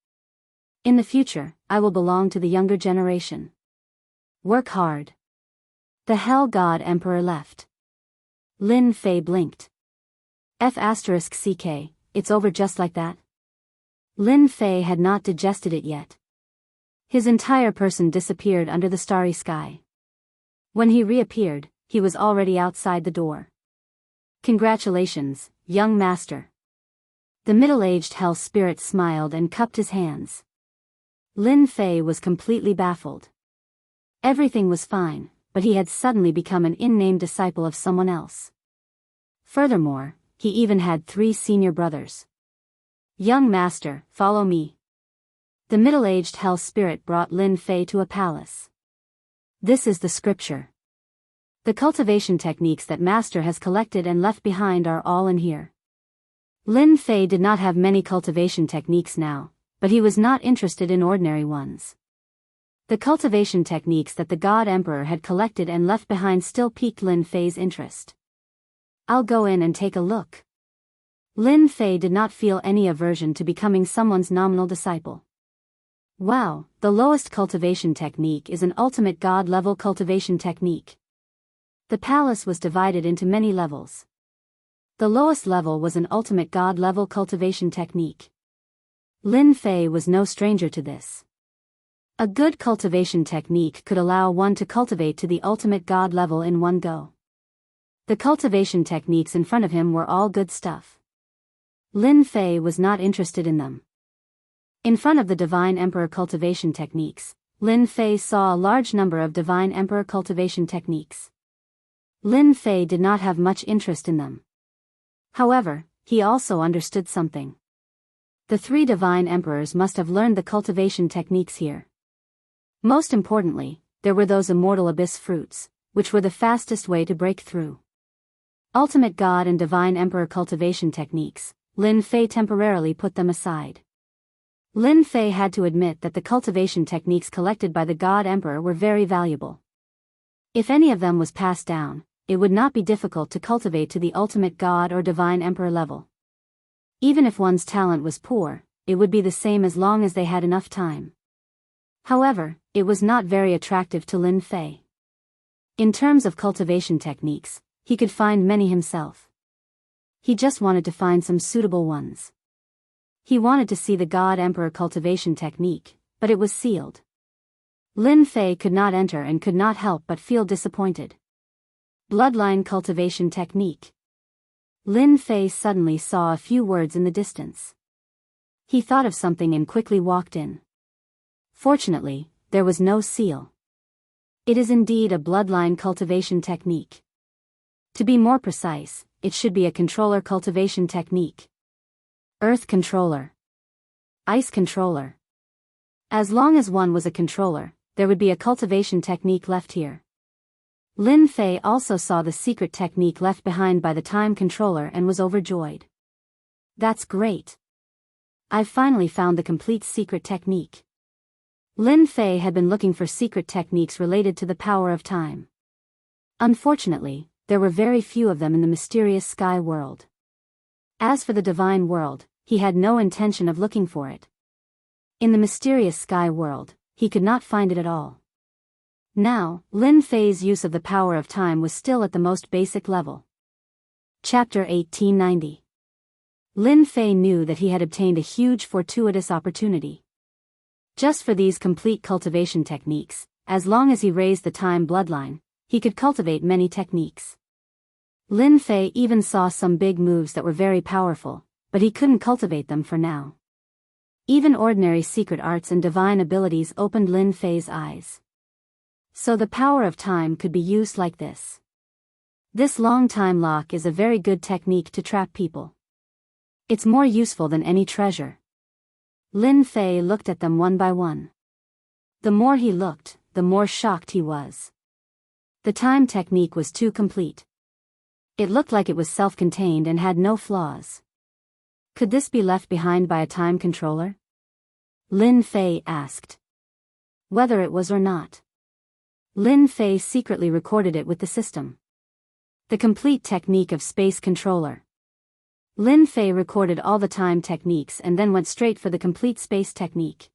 In the future, I will belong to the younger generation. Work hard. The Hell God Emperor left. Lin Fei blinked. F***ck, it's over just like that? Lin Fei had not digested it yet. His entire person disappeared under the starry sky. When he reappeared, he was already outside the door. Congratulations, young master. The middle-aged Hell Spirit smiled and cupped his hands. Lin Fei was completely baffled. Everything was fine, but he had suddenly become an in-name disciple of someone else. Furthermore, he even had 3 senior brothers. Young master, follow me. The middle-aged Hell Spirit brought Lin Fei to a palace. This is the scripture. The cultivation techniques that Master has collected and left behind are all in here. Lin Fei did not have many cultivation techniques now, but he was not interested in ordinary ones. The cultivation techniques that the God Emperor had collected and left behind still piqued Lin Fei's interest. I'll go in and take a look. Lin Fei did not feel any aversion to becoming someone's nominal disciple. Wow, the lowest cultivation technique is an ultimate God-level cultivation technique. The palace was divided into many levels. The lowest level was an ultimate God-level cultivation technique. Lin Fei was no stranger to this. A good cultivation technique could allow one to cultivate to the ultimate God level in one go. The cultivation techniques in front of him were all good stuff. Lin Fei was not interested in them. In front of the Divine Emperor cultivation techniques, Lin Fei saw a large number of Divine Emperor cultivation techniques. Lin Fei did not have much interest in them. However, he also understood something. The 3 Divine Emperors must have learned the cultivation techniques here. Most importantly, there were those immortal abyss fruits, which were the fastest way to break through. Ultimate God and Divine Emperor cultivation techniques, Lin Fei temporarily put them aside. Lin Fei had to admit that the cultivation techniques collected by the God Emperor were very valuable. If any of them was passed down, it would not be difficult to cultivate to the ultimate God or Divine Emperor level. Even if one's talent was poor, it would be the same as long as they had enough time. However, it was not very attractive to Lin Fei. In terms of cultivation techniques, he could find many himself. He just wanted to find some suitable ones. He wanted to see the God Emperor cultivation technique, but it was sealed. Lin Fei could not enter and could not help but feel disappointed. Bloodline cultivation technique. Lin Fei suddenly saw a few words in the distance. He thought of something and quickly walked in. Fortunately, there was no seal. It is indeed a bloodline cultivation technique. To be more precise, it should be a controller cultivation technique. Earth controller. Ice controller. As long as one was a controller, there would be a cultivation technique left here. Lin Fei also saw the secret technique left behind by the time controller and was overjoyed. That's great. I've finally found the complete secret technique. Lin Fei had been looking for secret techniques related to the power of time. Unfortunately, there were very few of them in the mysterious sky world. As for the divine world, he had no intention of looking for it. In the mysterious sky world, he could not find it at all. Now, Lin Fei's use of the power of time was still at the most basic level. Chapter 1890. Lin Fei knew that he had obtained a huge fortuitous opportunity. Just for these complete cultivation techniques, as long as he raised the time bloodline, he could cultivate many techniques. Lin Fei even saw some big moves that were very powerful, but he couldn't cultivate them for now. Even ordinary secret arts and divine abilities opened Lin Fei's eyes. So the power of time could be used like this. This long time lock is a very good technique to trap people. It's more useful than any treasure. Lin Fei looked at them one by one. The more he looked, the more shocked he was. The time technique was too complete. It looked like it was self-contained and had no flaws. Could this be left behind by a time controller? Lin Fei asked. Whether it was or not. Lin Fei secretly recorded it with the system. The complete technique of space controller. Lin Fei recorded all the time techniques and then went straight for the complete space technique.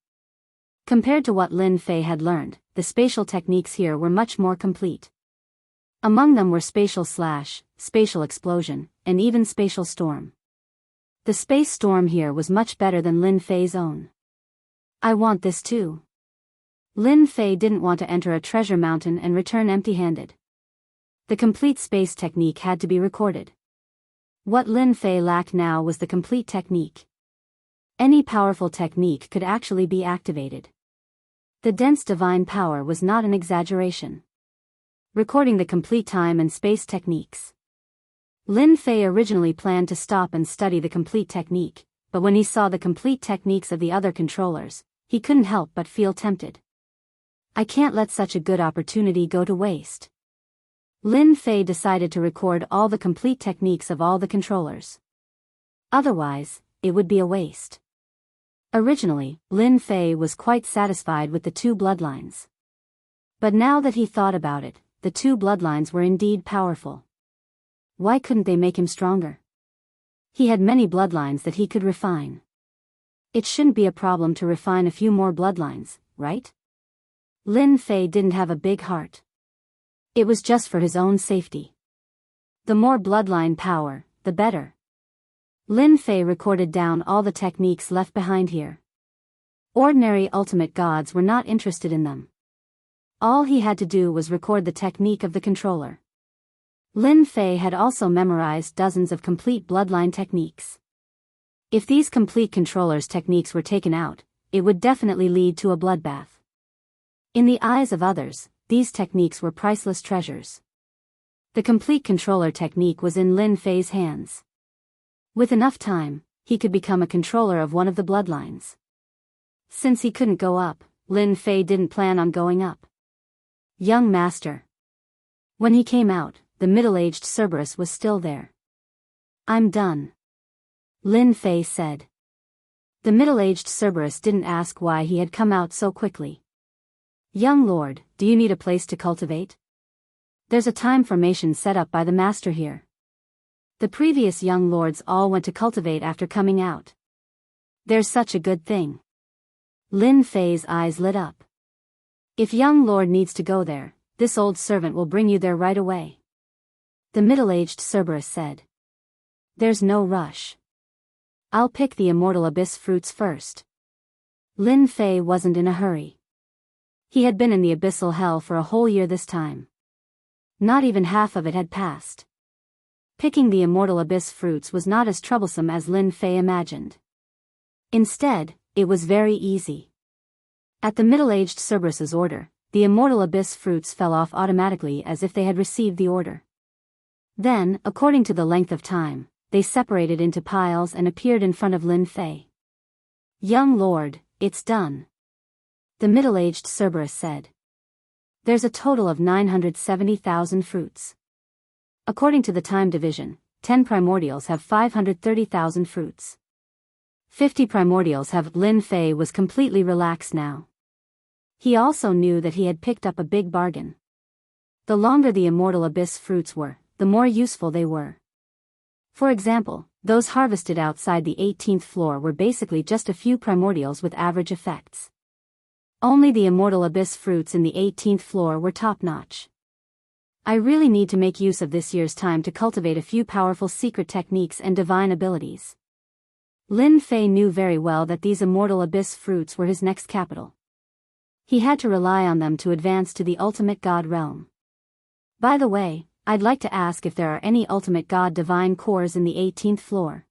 Compared to what Lin Fei had learned, the spatial techniques here were much more complete. Among them were spatial slash, spatial explosion, and even spatial storm. The space storm here was much better than Lin Fei's own. I want this too. Lin Fei didn't want to enter a treasure mountain and return empty-handed. The complete space technique had to be recorded. What Lin Fei lacked now was the complete technique. Any powerful technique could actually be activated. The dense divine power was not an exaggeration. Recording the complete time and space techniques. Lin Fei originally planned to stop and study the complete technique, but when he saw the complete techniques of the other controllers, he couldn't help but feel tempted. I can't let such a good opportunity go to waste. Lin Fei decided to record all the complete techniques of all the controllers. Otherwise, it would be a waste. Originally, Lin Fei was quite satisfied with the two bloodlines. But now that he thought about it, the two bloodlines were indeed powerful. Why couldn't they make him stronger? He had many bloodlines that he could refine. It shouldn't be a problem to refine a few more bloodlines, right? Lin Fei didn't have a big heart. It was just for his own safety. The more bloodline power, the better. Lin Fei recorded down all the techniques left behind here. Ordinary ultimate gods were not interested in them. All he had to do was record the technique of the controller. Lin Fei had also memorized dozens of complete bloodline techniques. If these complete controllers' techniques were taken out, it would definitely lead to a bloodbath. In the eyes of others, these techniques were priceless treasures. The complete controller technique was in Lin Fei's hands. With enough time, he could become a controller of one of the bloodlines. Since he couldn't go up, Lin Fei didn't plan on going up. Young master. When he came out, the middle-aged Cerberus was still there. I'm done. Lin Fei said. The middle-aged Cerberus didn't ask why he had come out so quickly. Young lord, do you need a place to cultivate? There's a time formation set up by the master here. The previous young lords all went to cultivate after coming out. There's such a good thing. Lin Fei's eyes lit up. If young lord needs to go there, this old servant will bring you there right away. The middle-aged Cerberus said. There's no rush. I'll pick the immortal abyss fruits first. Lin Fei wasn't in a hurry. He had been in the abyssal hell for a whole year this time. Not even half of it had passed. Picking the immortal abyss fruits was not as troublesome as Lin Fei imagined. Instead, it was very easy. At the middle-aged Cerberus's order, the immortal abyss fruits fell off automatically as if they had received the order. Then, according to the length of time, they separated into piles and appeared in front of Lin Fei. Young lord, it's done. The middle-aged Cerberus said. There's a total of 970,000 fruits. According to the time division, 10 primordials have 530,000 fruits. 50 primordials have. Lin Fei was completely relaxed now. He also knew that he had picked up a big bargain. The longer the immortal abyss fruits were, the more useful they were. For example, those harvested outside the 18th floor were basically just a few primordials with average effects. Only the immortal abyss fruits in the 18th floor were top-notch. I really need to make use of this year's time to cultivate a few powerful secret techniques and divine abilities. Lin Fei knew very well that these immortal abyss fruits were his next capital. He had to rely on them to advance to the ultimate god realm. By the way, I'd like to ask if there are any ultimate god divine cores in the 18th floor.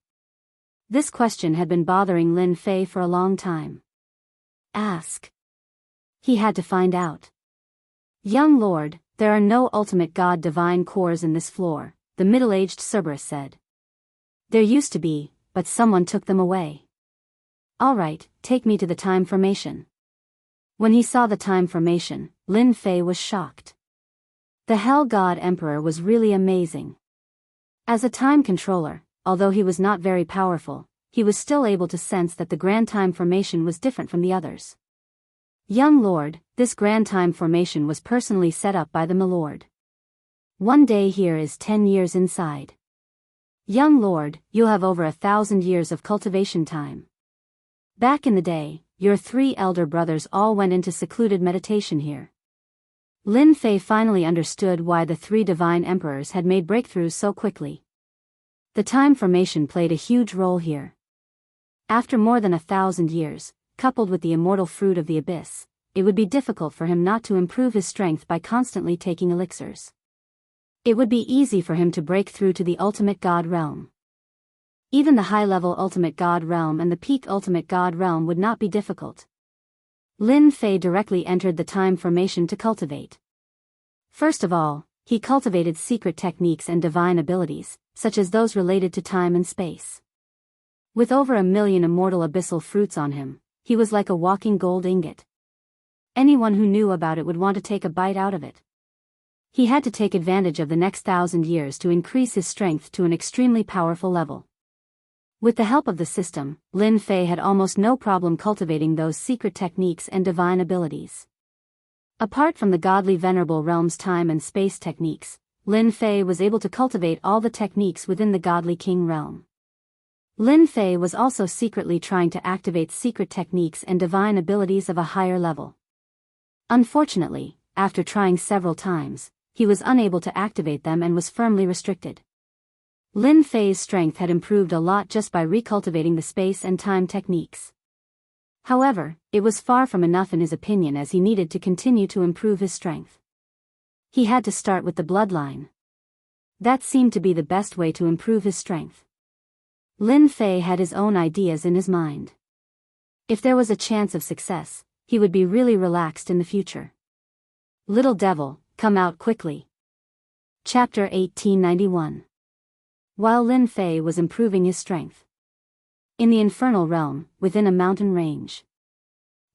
This question had been bothering Lin Fei for a long time. Ask. He had to find out. Young lord, there are no ultimate god divine cores in this floor, the middle-aged Cerberus said. There used to be, but someone took them away. All right, take me to the time formation. When he saw the time formation, Lin Fei was shocked. The Hell God Emperor was really amazing. As a time controller, although he was not very powerful, he was still able to sense that the grand time formation was different from the others. Young lord, this grand time formation was personally set up by the milord. One day here is 10 years inside. Young lord, you'll have over 1,000 years of cultivation time. Back in the day, your 3 elder brothers all went into secluded meditation here. Lin Fei finally understood why the 3 divine emperors had made breakthroughs so quickly. The time formation played a huge role here. After more than 1,000 years, coupled with the immortal fruit of the abyss, it would be difficult for him not to improve his strength by constantly taking elixirs. It would be easy for him to break through to the ultimate god realm. Even the high-level ultimate god realm and the peak ultimate god realm would not be difficult. Lin Fei directly entered the time formation to cultivate. First of all, he cultivated secret techniques and divine abilities, such as those related to time and space. With over 1 million immortal abyssal fruits on him, he was like a walking gold ingot. Anyone who knew about it would want to take a bite out of it. He had to take advantage of the next 1,000 years to increase his strength to an extremely powerful level. With the help of the system, Lin Fei had almost no problem cultivating those secret techniques and divine abilities. Apart from the godly venerable realm's time and space techniques, Lin Fei was able to cultivate all the techniques within the godly king realm. Lin Fei was also secretly trying to activate secret techniques and divine abilities of a higher level. Unfortunately, after trying several times, he was unable to activate them and was firmly restricted. Lin Fei's strength had improved a lot just by recultivating the space and time techniques. However, it was far from enough in his opinion, as he needed to continue to improve his strength. He had to start with the bloodline. That seemed to be the best way to improve his strength. Lin Fei had his own ideas in his mind. If there was a chance of success, he would be really relaxed in the future. Little devil, come out quickly. Chapter 1891. While Lin Fei was improving his strength in the infernal realm, within a mountain range,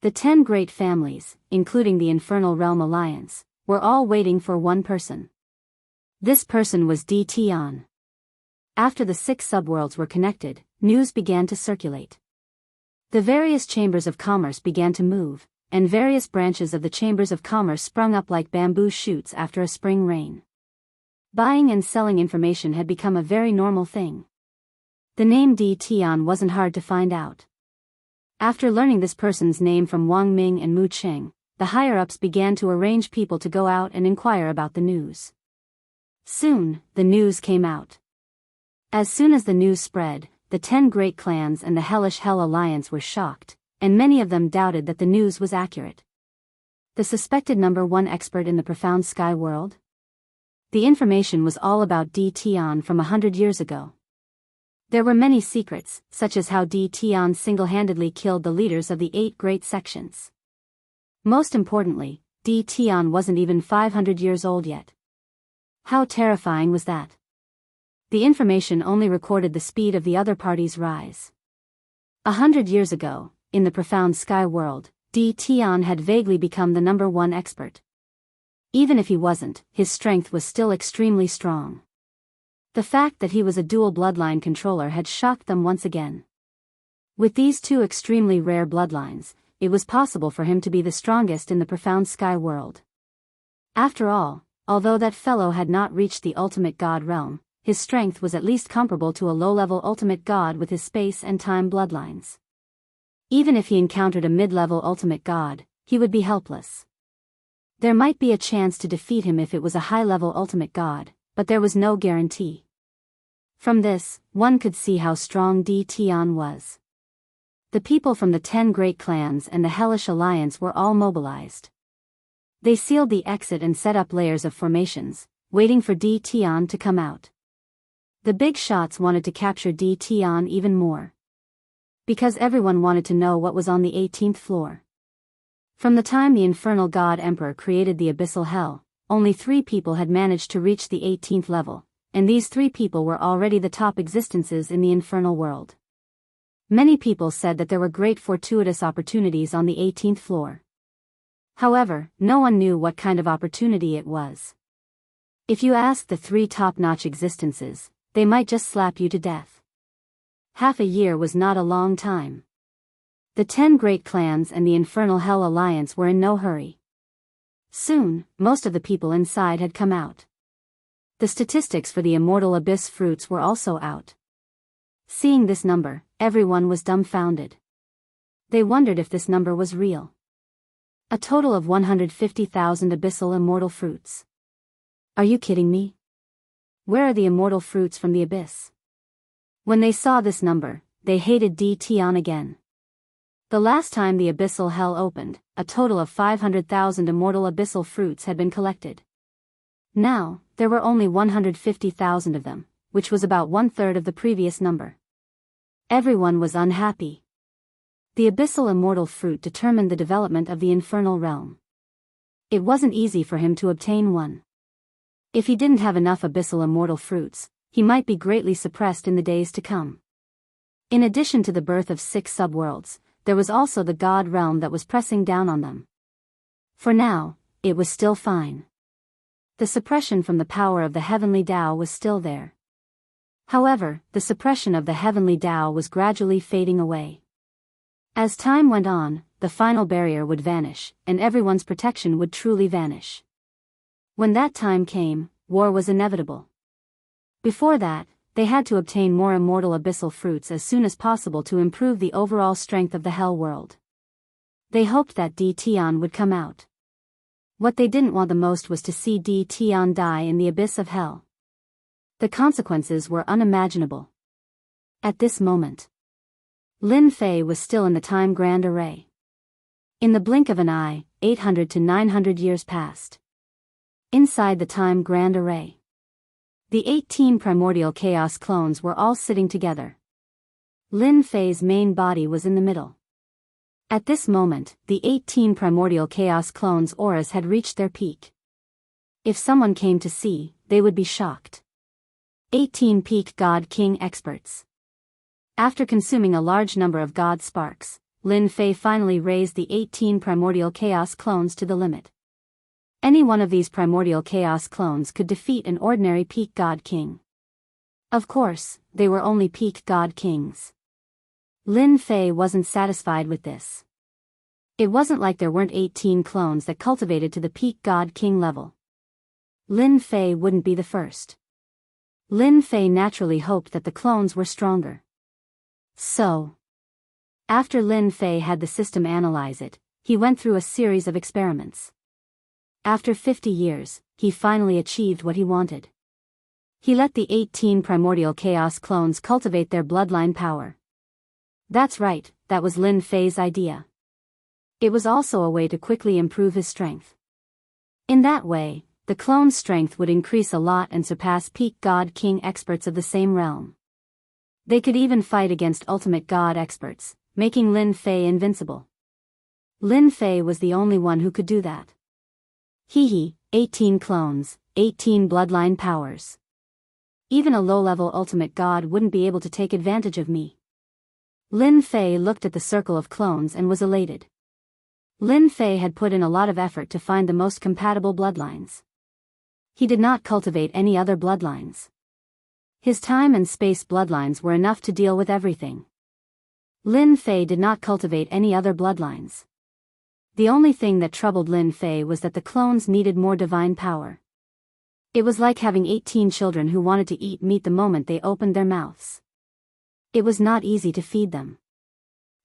the 10 great families, including the Infernal Realm Alliance, were all waiting for one person. This person was Di Tian. After the 6 subworlds were connected, news began to circulate. The various chambers of commerce began to move, and various branches of the chambers of commerce sprung up like bamboo shoots after a spring rain. Buying and selling information had become a very normal thing. The name Di Tian wasn't hard to find out. After learning this person's name from Wang Ming and Mu Cheng, the higher-ups began to arrange people to go out and inquire about the news. Soon, the news came out. As soon as the news spread, the 10 great clans and the Hellish Hell Alliance were shocked, and many of them doubted that the news was accurate. The suspected number 1 expert in the profound sky world? The information was all about Di Tian from 100 years ago. There were many secrets, such as how Di Tian single-handedly killed the leaders of the 8 great sections. Most importantly, Di Tian wasn't even 500 years old yet. How terrifying was that? The information only recorded the speed of the other party's rise. 100 years ago, in the profound sky world, Di Tian had vaguely become the number 1 expert. Even if he wasn't, his strength was still extremely strong. The fact that he was a dual bloodline controller had shocked them once again. With these 2 extremely rare bloodlines, it was possible for him to be the strongest in the profound sky world. After all, although that fellow had not reached the ultimate god realm, his strength was at least comparable to a low-level ultimate god with his space and time bloodlines. Even if he encountered a mid-level ultimate god, he would be helpless. There might be a chance to defeat him if it was a high-level ultimate god, but there was no guarantee. From this, one could see how strong Di Tian was. The people from the 10 great clans and the Hellish Alliance were all mobilized. They sealed the exit and set up layers of formations, waiting for Di Tian to come out. The big shots wanted to capture Di Tian even more, because everyone wanted to know what was on the 18th floor. From the time the infernal god emperor created the abyssal hell, only 3 people had managed to reach the 18th level, and these 3 people were already the top existences in the infernal world. Many people said that there were great fortuitous opportunities on the 18th floor. However, no one knew what kind of opportunity it was. If you asked the 3 top-notch existences, they might just slap you to death. Half a year was not a long time. The 10 great clans and the Infernal Hell Alliance were in no hurry. Soon, most of the people inside had come out. The statistics for the immortal abyss fruits were also out. Seeing this number, everyone was dumbfounded. They wondered if this number was real. A total of 150,000 abyssal immortal fruits. Are you kidding me? Where are the immortal fruits from the abyss? When they saw this number, they hated Di Tian again. The last time the abyssal hell opened, a total of 500,000 immortal abyssal fruits had been collected. Now, there were only 150,000 of them, which was about 1/3 of the previous number. Everyone was unhappy. The abyssal immortal fruit determined the development of the infernal realm. It wasn't easy for him to obtain one. If he didn't have enough abyssal immortal fruits, he might be greatly suppressed in the days to come. In addition to the birth of 6 subworlds, there was also the god realm that was pressing down on them. For now, it was still fine. The suppression from the power of the heavenly Tao was still there. However, the suppression of the heavenly Tao was gradually fading away. As time went on, the final barrier would vanish, and everyone's protection would truly vanish. When that time came, war was inevitable. Before that, they had to obtain more immortal abyssal fruits as soon as possible to improve the overall strength of the Hell world. They hoped that Di Tian would come out. What they didn't want the most was to see Di Tian die in the abyss of Hell. The consequences were unimaginable. At this moment, Lin Fei was still in the Time Grand Array. In the blink of an eye, 800 to 900 years passed. Inside the Time Grand Array, the 18 primordial chaos clones were all sitting together. Lin Fei's main body was in the middle. At this moment, the 18 primordial chaos clones' auras had reached their peak. If someone came to see, they would be shocked. 18 peak God King experts. After consuming a large number of God sparks, Lin Fei finally raised the 18 primordial chaos clones to the limit. Any one of these primordial chaos clones could defeat an ordinary peak God King. Of course, they were only peak God Kings. Lin Fei wasn't satisfied with this. It wasn't like there weren't 18 clones that cultivated to the peak God King level. Lin Fei wouldn't be the first. Lin Fei naturally hoped that the clones were stronger. So, after Lin Fei had the system analyze it, he went through a series of experiments. After 50 years, he finally achieved what he wanted. He let the 18 primordial chaos clones cultivate their bloodline power. That's right, that was Lin Fei's idea. It was also a way to quickly improve his strength. In that way, the clone's strength would increase a lot and surpass peak God King experts of the same realm. They could even fight against ultimate God experts, making Lin Fei invincible. Lin Fei was the only one who could do that. 18 clones, 18 bloodline powers. Even a low-level ultimate god wouldn't be able to take advantage of me. Lin Fei looked at the circle of clones and was elated. Lin Fei had put in a lot of effort to find the most compatible bloodlines. He did not cultivate any other bloodlines. His time and space bloodlines were enough to deal with everything. Lin Fei did not cultivate any other bloodlines. The only thing that troubled Lin Fei was that the clones needed more divine power. It was like having 18 children who wanted to eat meat the moment they opened their mouths. It was not easy to feed them.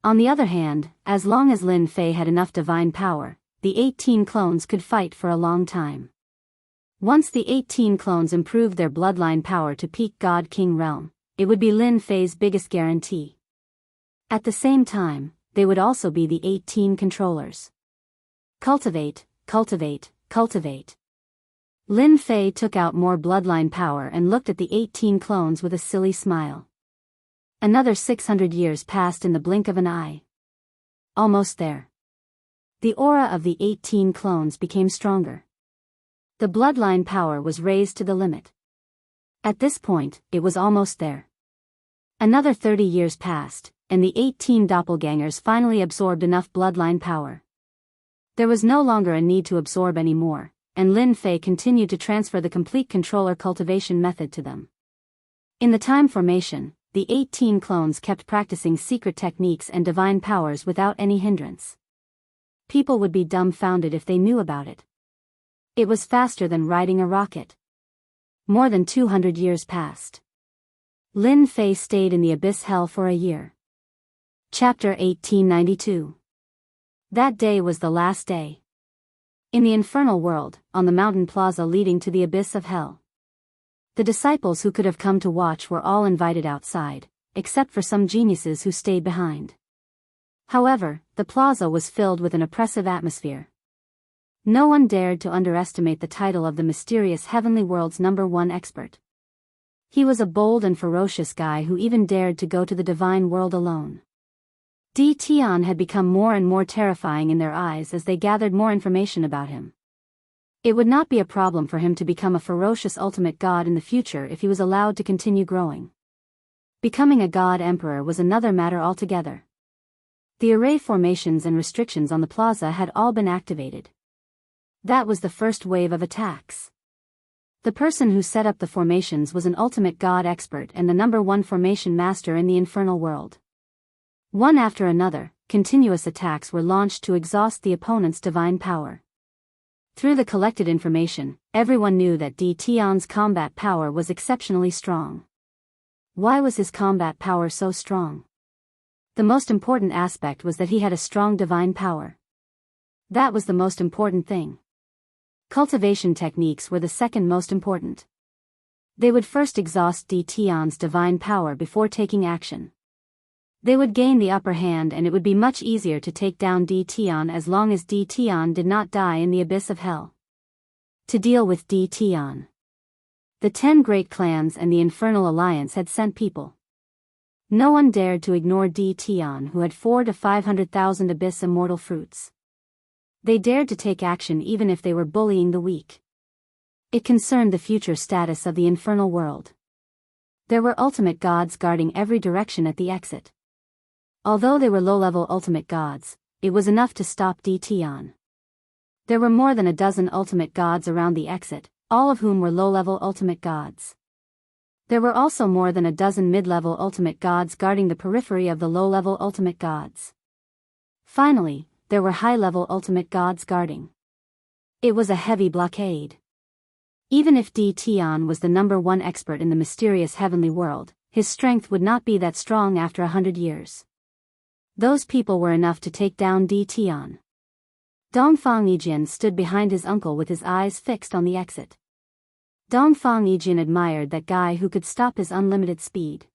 On the other hand, as long as Lin Fei had enough divine power, the 18 clones could fight for a long time. Once the 18 clones improved their bloodline power to peak God King realm, it would be Lin Fei's biggest guarantee. At the same time, they would also be the 18 controllers. Cultivate, cultivate, cultivate. Lin Fei took out more bloodline power and looked at the 18 clones with a silly smile. Another 600 years passed in the blink of an eye. Almost there. The aura of the 18 clones became stronger. The bloodline power was raised to the limit. At this point, it was almost there. Another 30 years passed, and the 18 doppelgangers finally absorbed enough bloodline power. There was no longer a need to absorb any more, and Lin Fei continued to transfer the complete controller cultivation method to them. In the time formation, the 18 clones kept practicing secret techniques and divine powers without any hindrance. People would be dumbfounded if they knew about it. It was faster than riding a rocket. More than 200 years passed. Lin Fei stayed in the abyss hell for a year. Chapter 1892. That day was the last day. In the infernal world, on the mountain plaza leading to the abyss of hell. The disciples who could have come to watch were all invited outside, except for some geniuses who stayed behind. However, the plaza was filled with an oppressive atmosphere. No one dared to underestimate the title of the mysterious heavenly world's #1 expert. He was a bold and ferocious guy who even dared to go to the divine world alone. Di Tian had become more and more terrifying in their eyes as they gathered more information about him. It would not be a problem for him to become a ferocious ultimate god in the future if he was allowed to continue growing. Becoming a god emperor was another matter altogether. The array formations and restrictions on the plaza had all been activated. That was the first wave of attacks. The person who set up the formations was an ultimate god expert and the #1 formation master in the infernal world. One after another, continuous attacks were launched to exhaust the opponent's divine power. Through the collected information, everyone knew that Tion's combat power was exceptionally strong. Why was his combat power so strong? The most important aspect was that he had a strong divine power. That was the most important thing. Cultivation techniques were the second most important. They would first exhaust Tion's divine power before taking action. They would gain the upper hand and it would be much easier to take down Tion as long as Tion did not die in the abyss of hell. To deal with Tion, the 10 great clans and the Infernal Alliance had sent people. No one dared to ignore Tion, who had 400,000 to 500,000 abyss immortal fruits. They dared to take action even if they were bullying the weak. It concerned the future status of the infernal world. There were ultimate gods guarding every direction at the exit. Although they were low-level ultimate gods, it was enough to stop Tion. There were more than a dozen ultimate gods around the exit, all of whom were low-level ultimate gods. There were also more than a dozen mid-level ultimate gods guarding the periphery of the low-level ultimate gods. Finally, there were high-level ultimate gods guarding. It was a heavy blockade. Even if Tion was the #1 expert in the mysterious heavenly world, his strength would not be that strong after 100 years. Those people were enough to take down Tion. Dongfang Yijin stood behind his uncle with his eyes fixed on the exit. Dongfang Yijin admired that guy who could stop his unlimited speed.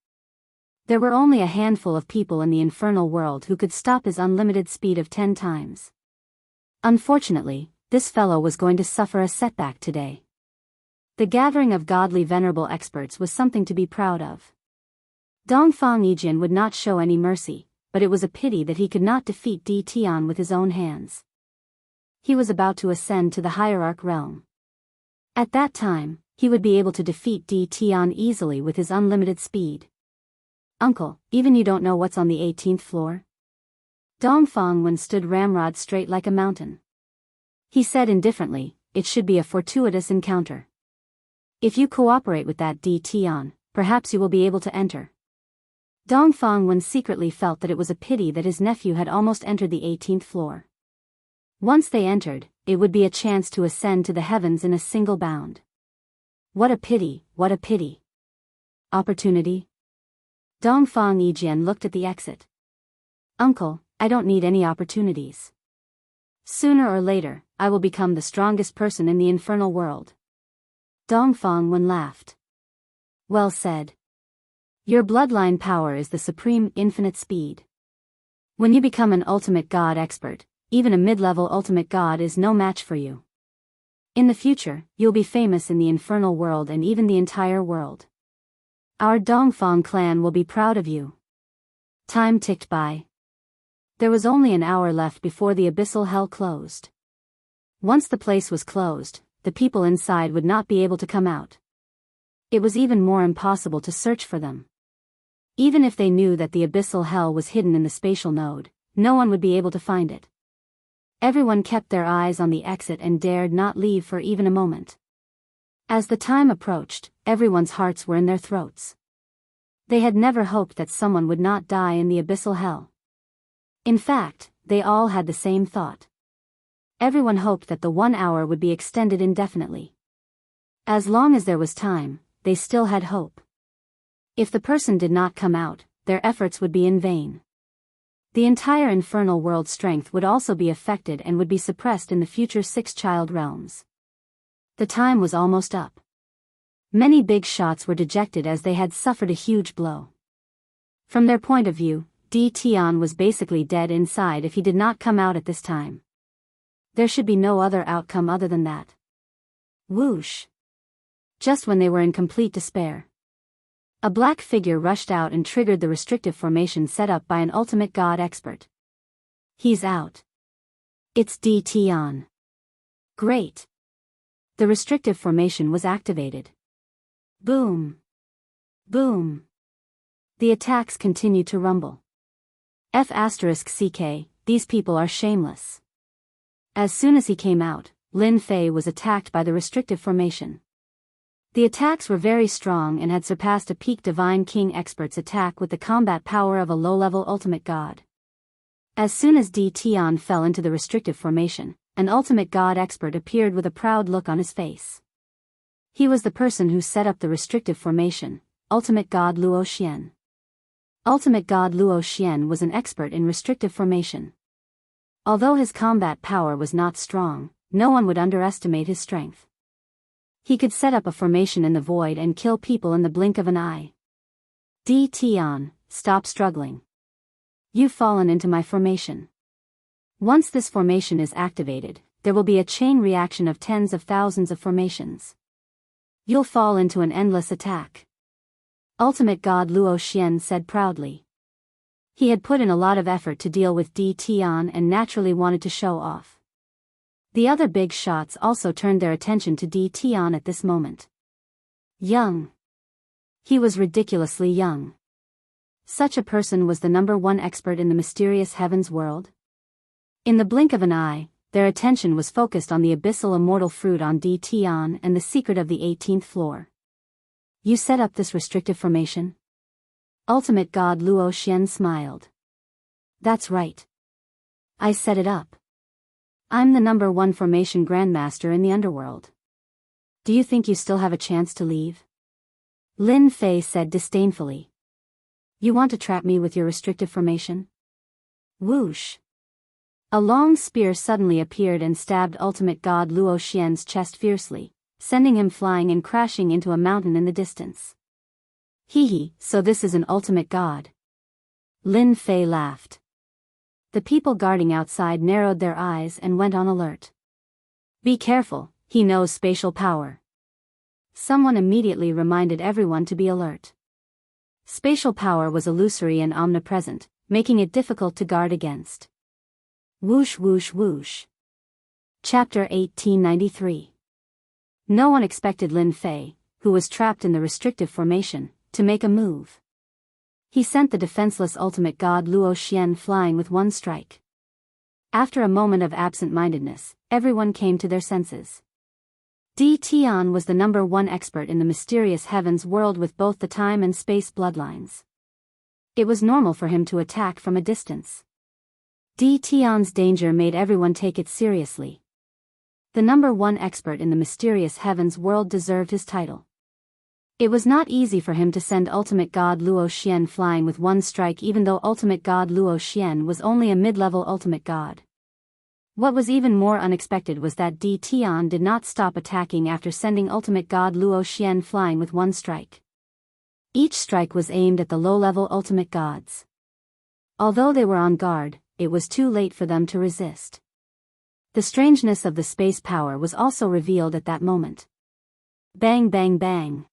There were only a handful of people in the infernal world who could stop his unlimited speed of 10 times. Unfortunately, this fellow was going to suffer a setback today. The gathering of godly venerable experts was something to be proud of. Dongfang Yijin would not show any mercy, but it was a pity that he could not defeat Tion with his own hands. He was about to ascend to the hierarch realm. At that time, he would be able to defeat Tion easily with his unlimited speed. Uncle, even you don't know what's on the 18th floor? Dongfang Wen stood ramrod straight like a mountain. He said indifferently, it should be a fortuitous encounter. If you cooperate with that Tion, perhaps you will be able to enter. Dongfang Wen secretly felt that it was a pity that his nephew had almost entered the 18th floor. Once they entered, it would be a chance to ascend to the heavens in a single bound. What a pity, what a pity. Opportunity? Dongfang Yijin looked at the exit. Uncle, I don't need any opportunities. Sooner or later, I will become the strongest person in the infernal world. Dongfang Wen laughed. Well said. Your bloodline power is the supreme infinite speed. When you become an ultimate god expert, even a mid-level ultimate god is no match for you. In the future, you'll be famous in the infernal world and even the entire world. Our Dongfang clan will be proud of you. Time ticked by. There was only an hour left before the abyssal hell closed. Once the place was closed, the people inside would not be able to come out. It was even more impossible to search for them. Even if they knew that the abyssal hell was hidden in the spatial node, no one would be able to find it. Everyone kept their eyes on the exit and dared not leave for even a moment. As the time approached, everyone's hearts were in their throats. They had never hoped that someone would not die in the abyssal hell. In fact, they all had the same thought. Everyone hoped that the 1 hour would be extended indefinitely. As long as there was time, they still had hope. If the person did not come out, their efforts would be in vain. The entire infernal world's strength would also be affected and would be suppressed in the future 6 child realms. The time was almost up. Many big shots were dejected as they had suffered a huge blow. From their point of view, Tion was basically dead inside if he did not come out at this time. There should be no other outcome other than that. Whoosh! Just when they were in complete despair, a black figure rushed out and triggered the restrictive formation set up by an ultimate god expert. He's out. It's Tion. Great. The restrictive formation was activated. Boom. Boom. The attacks continued to rumble. F***CK, these people are shameless. As soon as he came out, Lin Fei was attacked by the restrictive formation. The attacks were very strong and had surpassed a peak Divine King expert's attack with the combat power of a low-level ultimate god. As soon as Tion fell into the restrictive formation, an ultimate god expert appeared with a proud look on his face. He was the person who set up the restrictive formation, ultimate god Luo Xian. Ultimate god Luo Xian was an expert in restrictive formation. Although his combat power was not strong, no one would underestimate his strength. He could set up a formation in the void and kill people in the blink of an eye. Tion, stop struggling. You've fallen into my formation. Once this formation is activated, there will be a chain reaction of tens of thousands of formations. You'll fall into an endless attack. Ultimate God Luo Xian said proudly. He had put in a lot of effort to deal with Tion and naturally wanted to show off. The other big shots also turned their attention to Tion at this moment. Young. He was ridiculously young. Such a person was the #1 expert in the mysterious heavens world. In the blink of an eye, their attention was focused on the abyssal immortal fruit on Tion and the secret of the 18th floor. You set up this restrictive formation? Ultimate God Luo Xian smiled. That's right. I set it up. I'm the #1 formation grandmaster in the underworld. Do you think you still have a chance to leave? Lin Fei said disdainfully. You want to trap me with your restrictive formation? Whoosh. A long spear suddenly appeared and stabbed Ultimate God Luo Xian's chest fiercely, sending him flying and crashing into a mountain in the distance. Hee, so this is an ultimate god. Lin Fei laughed. The people guarding outside narrowed their eyes and went on alert. Be careful, he knows spatial power. Someone immediately reminded everyone to be alert. Spatial power was illusory and omnipresent, making it difficult to guard against. Whoosh whoosh whoosh. Chapter 1893. No one expected Lin Fei, who was trapped in the restrictive formation, to make a move. He sent the defenseless ultimate god Luo Xian flying with one strike. After a moment of absent-mindedness, everyone came to their senses. Tion was the #1 expert in the mysterious heavens world with both the time and space bloodlines. It was normal for him to attack from a distance. Tion's danger made everyone take it seriously. The #1 expert in the mysterious heavens world deserved his title. It was not easy for him to send Ultimate God Luo Xian flying with one strike, even though Ultimate God Luo Xian was only a mid-level ultimate god. What was even more unexpected was that Tion did not stop attacking after sending Ultimate God Luo Xian flying with one strike. Each strike was aimed at the low-level ultimate gods. Although they were on guard, it was too late for them to resist. The strangeness of the space power was also revealed at that moment. Bang bang bang.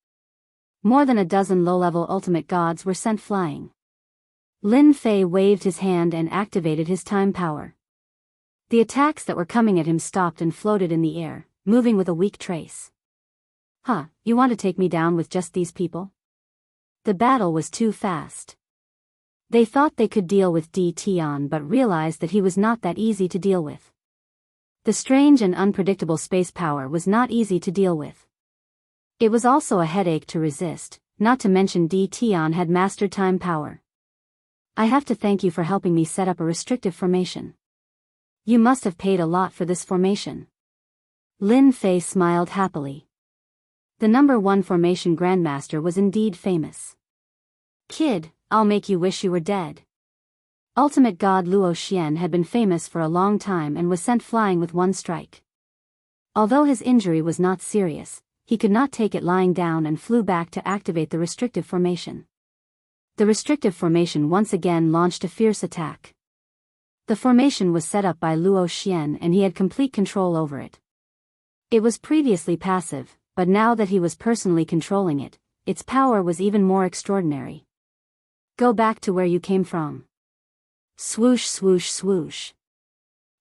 More than a dozen low-level ultimate gods were sent flying. Lin Fei waved his hand and activated his time power. The attacks that were coming at him stopped and floated in the air, moving with a weak trace. You want to take me down with just these people? The battle was too fast. They thought they could deal with Tion but realized that he was not that easy to deal with. The strange and unpredictable space power was not easy to deal with. It was also a headache to resist, not to mention Tion had mastered time power. I have to thank you for helping me set up a restrictive formation. You must have paid a lot for this formation. Lin Fei smiled happily. The #1 formation grandmaster was indeed famous. Kid, I'll make you wish you were dead. Ultimate God Luo Xian had been famous for a long time and was sent flying with one strike. Although his injury was not serious, he could not take it lying down and flew back to activate the restrictive formation. The restrictive formation once again launched a fierce attack. The formation was set up by Luo Xian and he had complete control over it. It was previously passive, but now that he was personally controlling it, its power was even more extraordinary. Go back to where you came from. Swoosh swoosh swoosh.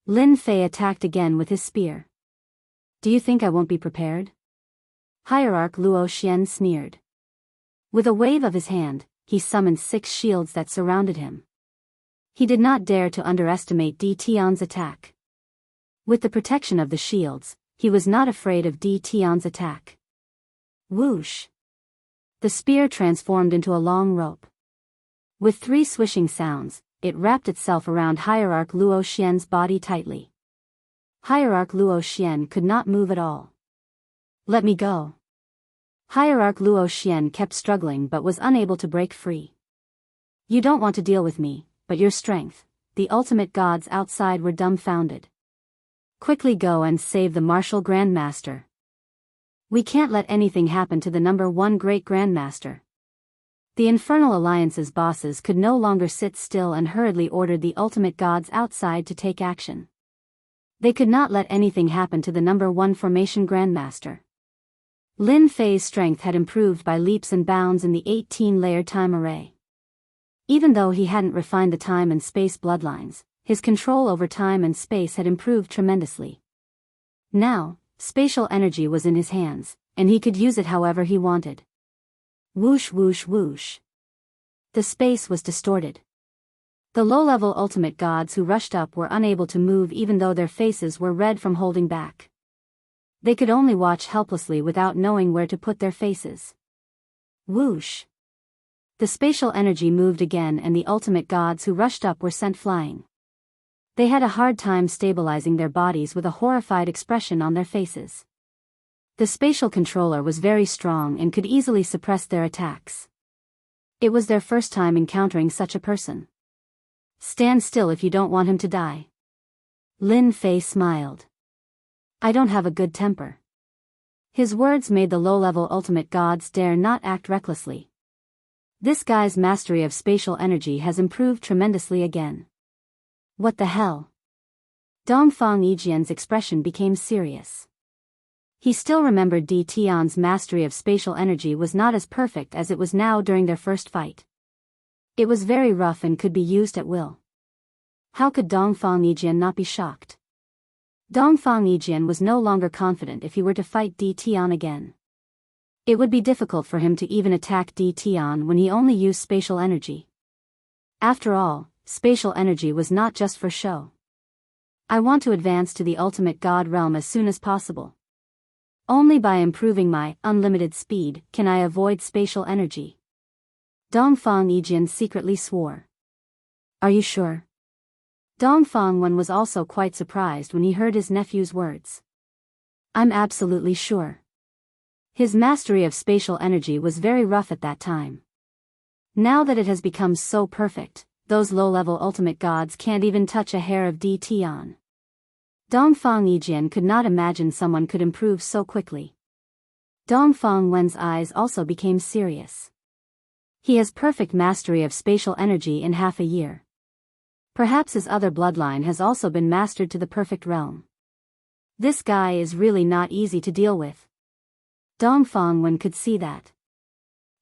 Lin Fei attacked again with his spear. Do you think I won't be prepared? Hierarch Luo Xian sneered. With a wave of his hand, he summoned 6 shields that surrounded him. He did not dare to underestimate Tion's attack. With the protection of the shields, he was not afraid of Tion's attack. Whoosh! The spear transformed into a long rope. With 3 swishing sounds, it wrapped itself around Hierarch Luo Xian's body tightly. Hierarch Luo Xian could not move at all. Let me go. Hierarch Luo Xian kept struggling but was unable to break free. You don't want to deal with me, but your strength. The ultimate gods outside were dumbfounded. Quickly go and save the martial grandmaster. We can't let anything happen to the number 1 great grandmaster. The Infernal Alliance's bosses could no longer sit still and hurriedly ordered the ultimate gods outside to take action. They could not let anything happen to the number 1 formation grandmaster. Lin Fei's strength had improved by leaps and bounds in the 18-layer time array. Even though he hadn't refined the time and space bloodlines, his control over time and space had improved tremendously. Now, spatial energy was in his hands, and he could use it however he wanted. Whoosh whoosh whoosh. The space was distorted. The low-level ultimate gods who rushed up were unable to move even though their faces were red from holding back. They could only watch helplessly without knowing where to put their faces. Whoosh! The spatial energy moved again and the ultimate gods who rushed up were sent flying. They had a hard time stabilizing their bodies with a horrified expression on their faces. The spatial controller was very strong and could easily suppress their attacks. It was their first time encountering such a person. Stand still if you don't want him to die. Lin Fei smiled. I don't have a good temper. His words made the low-level ultimate gods dare not act recklessly. This guy's mastery of spatial energy has improved tremendously again. What the hell? Dongfang Yijian's expression became serious. He still remembered Di Tian's mastery of spatial energy was not as perfect as it was now during their first fight. It was very rough and could be used at will. How could Dongfang Yijian not be shocked? Dongfang Yijian was no longer confident if he were to fight Di Tian again. It would be difficult for him to even attack Di Tian when he only used spatial energy. After all, spatial energy was not just for show. I want to advance to the ultimate god realm as soon as possible. Only by improving my unlimited speed can I avoid spatial energy. Dongfang Yijian secretly swore. Are you sure? Dongfang Wen was also quite surprised when he heard his nephew's words. I'm absolutely sure. His mastery of spatial energy was very rough at that time. Now that it has become so perfect, those low-level ultimate gods can't even touch a hair of Di Tian. Dongfang Yijian could not imagine someone could improve so quickly. Dongfang Wen's eyes also became serious. He has perfect mastery of spatial energy in half a year. Perhaps his other bloodline has also been mastered to the perfect realm. This guy is really not easy to deal with. Dongfang Wen could see that.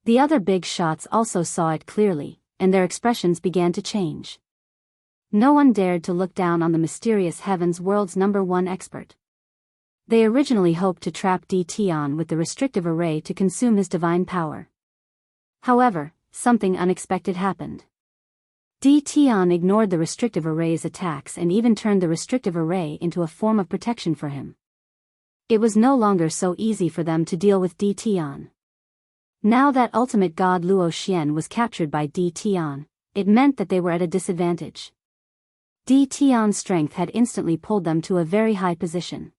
The other big shots also saw it clearly, and their expressions began to change. No one dared to look down on the mysterious Heaven's World's #1 expert. They originally hoped to trap Di Tian with the restrictive array to consume his divine power. However, something unexpected happened. Di Tian ignored the restrictive array's attacks and even turned the restrictive array into a form of protection for him. It was no longer so easy for them to deal with Di Tian. Now that ultimate god Luo Xian was captured by Di Tian, it meant that they were at a disadvantage. Di Tian's strength had instantly pulled them to a very high position.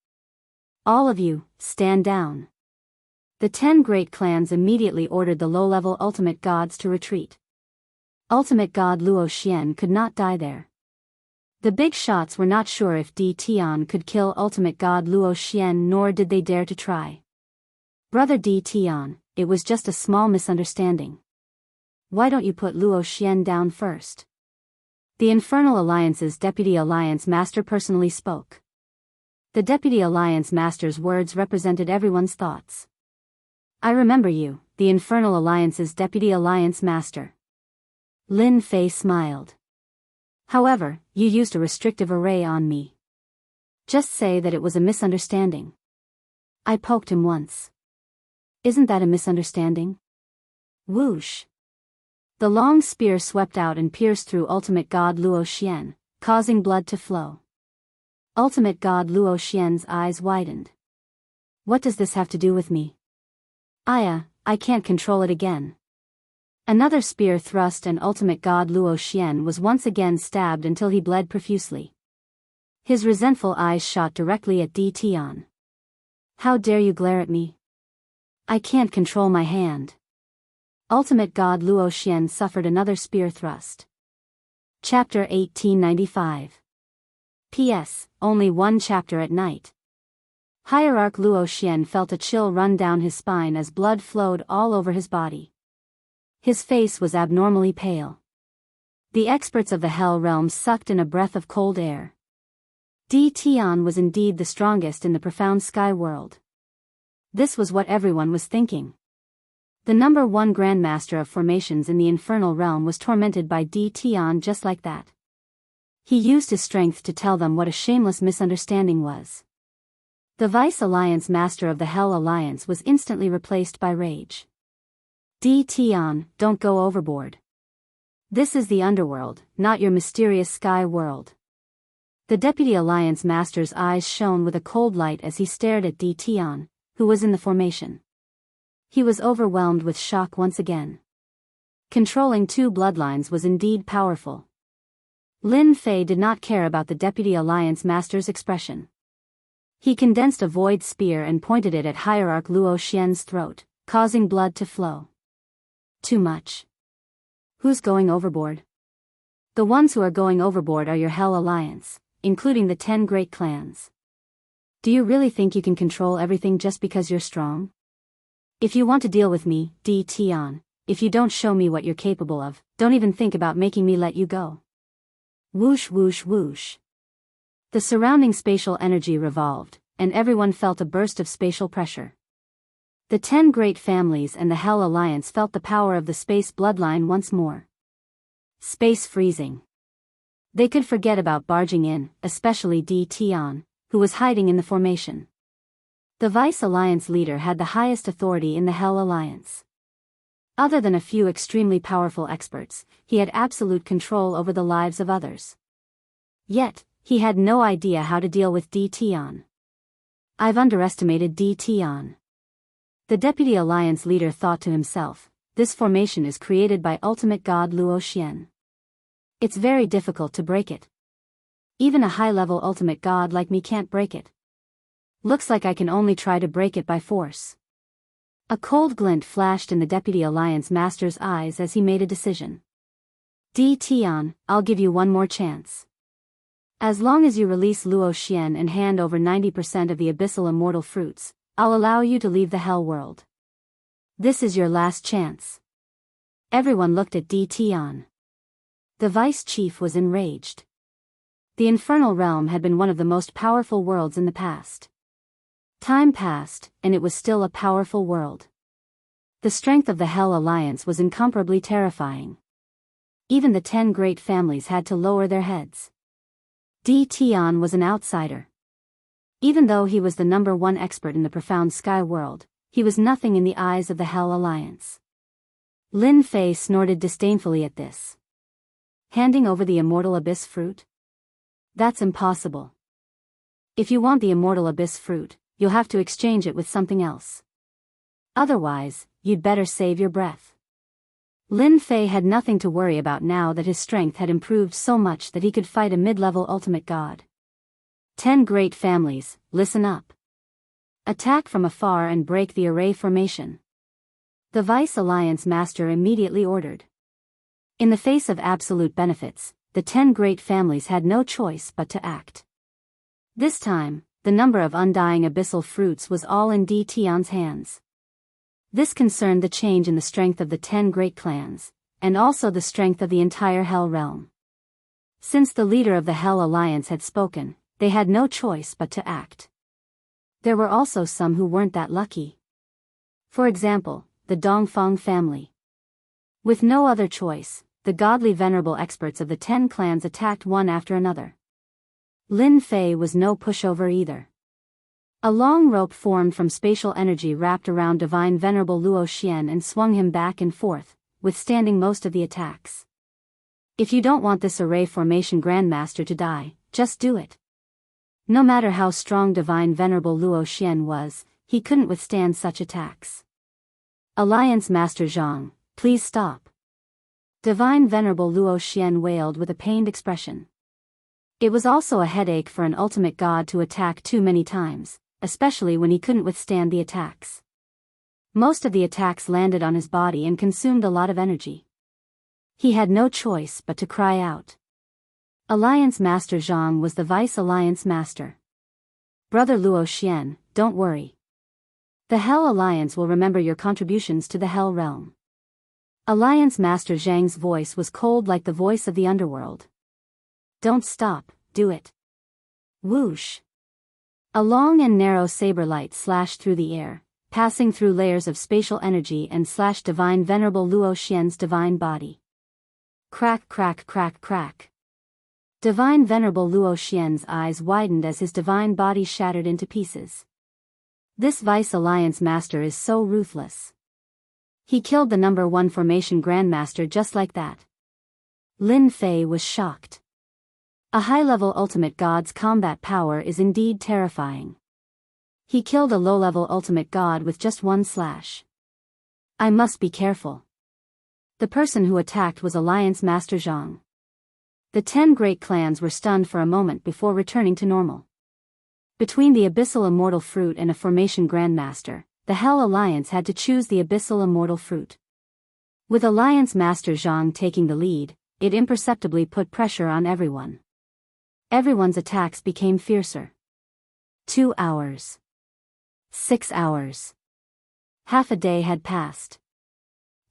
All of you, stand down. The 10 great clans immediately ordered the low-level ultimate gods to retreat. Ultimate god Luo Xian could not die there. The big shots were not sure if Di Tian could kill ultimate god Luo Xian, nor did they dare to try. Brother Di Tian, it was just a small misunderstanding. Why don't you put Luo Xian down first? The Infernal Alliance's Deputy Alliance Master personally spoke. The Deputy Alliance Master's words represented everyone's thoughts. I remember you, the Infernal Alliance's Deputy Alliance Master. Lin Fei smiled. However, you used a restrictive array on me. Just say that it was a misunderstanding. I poked him once. Isn't that a misunderstanding? Whoosh. The long spear swept out and pierced through ultimate god Luo Xian, causing blood to flow. Ultimate god Luo Xian's eyes widened. What does this have to do with me? I can't control it again. Another spear thrust and ultimate god Luo Xian was once again stabbed until he bled profusely. His resentful eyes shot directly at Di Tian. How dare you glare at me? I can't control my hand. Ultimate god Luo Xian suffered another spear thrust. Chapter 1895. P.S. Only one chapter at night. Hierarch Luo Xian felt a chill run down his spine as blood flowed all over his body. His face was abnormally pale. The experts of the Hell Realm sucked in a breath of cold air. Di Tian was indeed the strongest in the profound sky world. This was what everyone was thinking. The number one grandmaster of formations in the infernal realm was tormented by Di Tian just like that. He used his strength to tell them what a shameless misunderstanding was. The Vice Alliance Master of the Hell Alliance was instantly replaced by rage. Di Tian, don't go overboard. This is the underworld, not your mysterious sky world. The Deputy Alliance Master's eyes shone with a cold light as he stared at Di Tian, who was in the formation. He was overwhelmed with shock once again. Controlling two bloodlines was indeed powerful. Lin Fei did not care about the Deputy Alliance Master's expression. He condensed a void spear and pointed it at Hierarch Luo Xian's throat, causing blood to flow. Too much. Who's going overboard? The ones who are going overboard are your Hell Alliance, including the 10 great clans. Do you really think you can control everything just because you're strong? If you want to deal with me, Di Tian, if you don't show me what you're capable of, don't even think about making me let you go. Whoosh whoosh whoosh. The surrounding spatial energy revolved, and everyone felt a burst of spatial pressure. The 10 great families and the Hell Alliance felt the power of the space bloodline once more. Space freezing. They could forget about barging in, especially Di Tian, who was hiding in the formation. The Vice Alliance leader had the highest authority in the Hell Alliance. Other than a few extremely powerful experts, he had absolute control over the lives of others. Yet, he had no idea how to deal with Di Tian. I've underestimated Di Tian. The Deputy Alliance leader thought to himself, this formation is created by ultimate god Luo Xian. It's very difficult to break it. Even a high-level ultimate god like me can't break it. Looks like I can only try to break it by force. A cold glint flashed in the Deputy Alliance Master's eyes as he made a decision. Di Tian, I'll give you one more chance. As long as you release Luo Xian and hand over 90% of the abyssal immortal fruits, I'll allow you to leave the Hell world. This is your last chance. Everyone looked at Di Tian. The vice chief was enraged. The infernal realm had been one of the most powerful worlds in the past. Time passed, and it was still a powerful world. The strength of the Hell Alliance was incomparably terrifying. Even the 10 great families had to lower their heads. Di Tian was an outsider. Even though he was the number one expert in the profound sky world, he was nothing in the eyes of the Hell Alliance. Lin Fei snorted disdainfully at this. Handing over the immortal abyss fruit? That's impossible. If you want the immortal abyss fruit, you'll have to exchange it with something else. Otherwise, you'd better save your breath. Lin Fei had nothing to worry about now that his strength had improved so much that he could fight a mid-level ultimate god. 10 great families, listen up. Attack from afar and break the array formation. The Vice Alliance Master immediately ordered. In the face of absolute benefits, the 10 great families had no choice but to act. This time, the number of undying abyssal fruits was all in Di Tian's hands. This concerned the change in the strength of the 10 great clans, and also the strength of the entire Hell realm. Since the leader of the Hell Alliance had spoken, they had no choice but to act. There were also some who weren't that lucky. For example, the Dongfang family. With no other choice, the godly venerable experts of the 10 clans attacked one after another. Lin Fei was no pushover either. A long rope formed from spatial energy wrapped around divine venerable Luo Xian and swung him back and forth, withstanding most of the attacks. If you don't want this array formation grandmaster to die, just do it. No matter how strong divine venerable Luo Xian was, he couldn't withstand such attacks. Alliance Master Zhang, please stop. Divine Venerable Luo Xian wailed with a pained expression. It was also a headache for an ultimate god to attack too many times, especially when he couldn't withstand the attacks. Most of the attacks landed on his body and consumed a lot of energy. He had no choice but to cry out. Alliance Master Zhang was the Vice Alliance Master. Brother Luo Xian, don't worry. The Hell Alliance will remember your contributions to the Hell Realm. Alliance Master Zhang's voice was cold like the voice of the underworld. Don't stop, do it. Whoosh. A long and narrow saber light slashed through the air, passing through layers of spatial energy and slashed Divine Venerable Luo Xian's divine body. Crack, crack, crack, crack. Divine Venerable Luo Xian's eyes widened as his divine body shattered into pieces. This Vice Alliance Master is so ruthless. He killed the number 1 formation Grandmaster just like that. Lin Fei was shocked. A high-level ultimate god's combat power is indeed terrifying. He killed a low-level ultimate god with just one slash. I must be careful. The person who attacked was Alliance Master Zhang. The 10 great clans were stunned for a moment before returning to normal. Between the Abyssal Immortal Fruit and a Formation Grandmaster, the Hell Alliance had to choose the Abyssal Immortal Fruit. With Alliance Master Zhang taking the lead, it imperceptibly put pressure on everyone. Everyone's attacks became fiercer. 2 hours. 6 hours. Half a day had passed.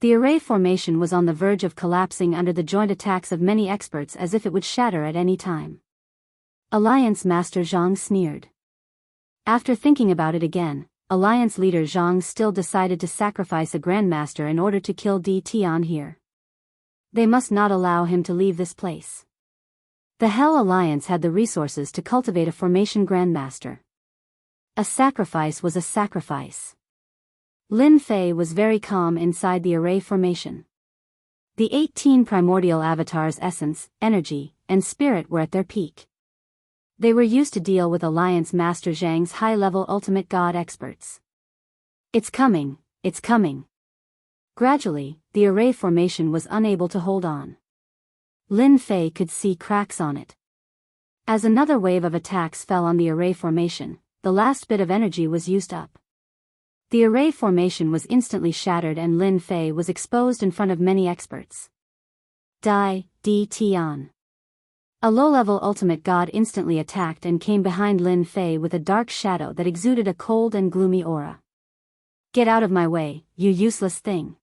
The array formation was on the verge of collapsing under the joint attacks of many experts as if it would shatter at any time. Alliance Master Zhang sneered. After thinking about it again, Alliance leader Zhang still decided to sacrifice a Grandmaster in order to kill Di Tian here. They must not allow him to leave this place. The Hell Alliance had the resources to cultivate a Formation Grandmaster. A sacrifice was a sacrifice. Lin Fei was very calm inside the array formation. The 18 primordial avatars' essence, energy, and spirit were at their peak. They were used to deal with Alliance Master Zhang's high-level ultimate god experts. It's coming, it's coming. Gradually, the array formation was unable to hold on. Lin Fei could see cracks on it. As another wave of attacks fell on the array formation, the last bit of energy was used up. The array formation was instantly shattered and Lin Fei was exposed in front of many experts. Di Tian. A low-level ultimate god instantly attacked and came behind Lin Fei with a dark shadow that exuded a cold and gloomy aura. Get out of my way, you useless thing.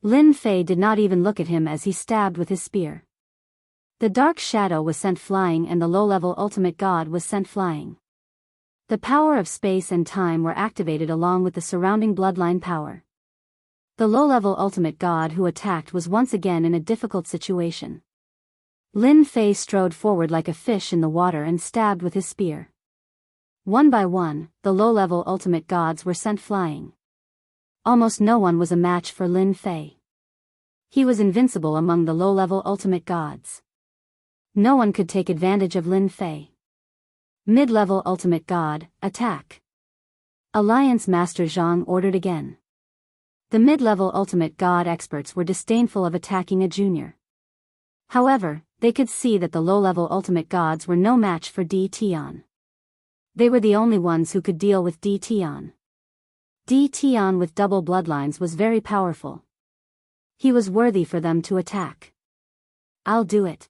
Lin Fei did not even look at him as he stabbed with his spear. The dark shadow was sent flying and the low-level ultimate god was sent flying. The power of space and time were activated along with the surrounding bloodline power. The low-level ultimate god who attacked was once again in a difficult situation. Lin Fei strode forward like a fish in the water and stabbed with his spear. One by one, the low-level ultimate gods were sent flying. Almost no one was a match for Lin Fei. He was invincible among the low-level ultimate gods. No one could take advantage of Lin Fei. Mid-level ultimate god, attack. Alliance Master Zhang ordered again. The mid-level ultimate god experts were disdainful of attacking a junior. However, they could see that the low-level ultimate gods were no match for Di Tian. They were the only ones who could deal with Di Tian. Di Tian with double bloodlines was very powerful. He was worthy for them to attack. I'll do it.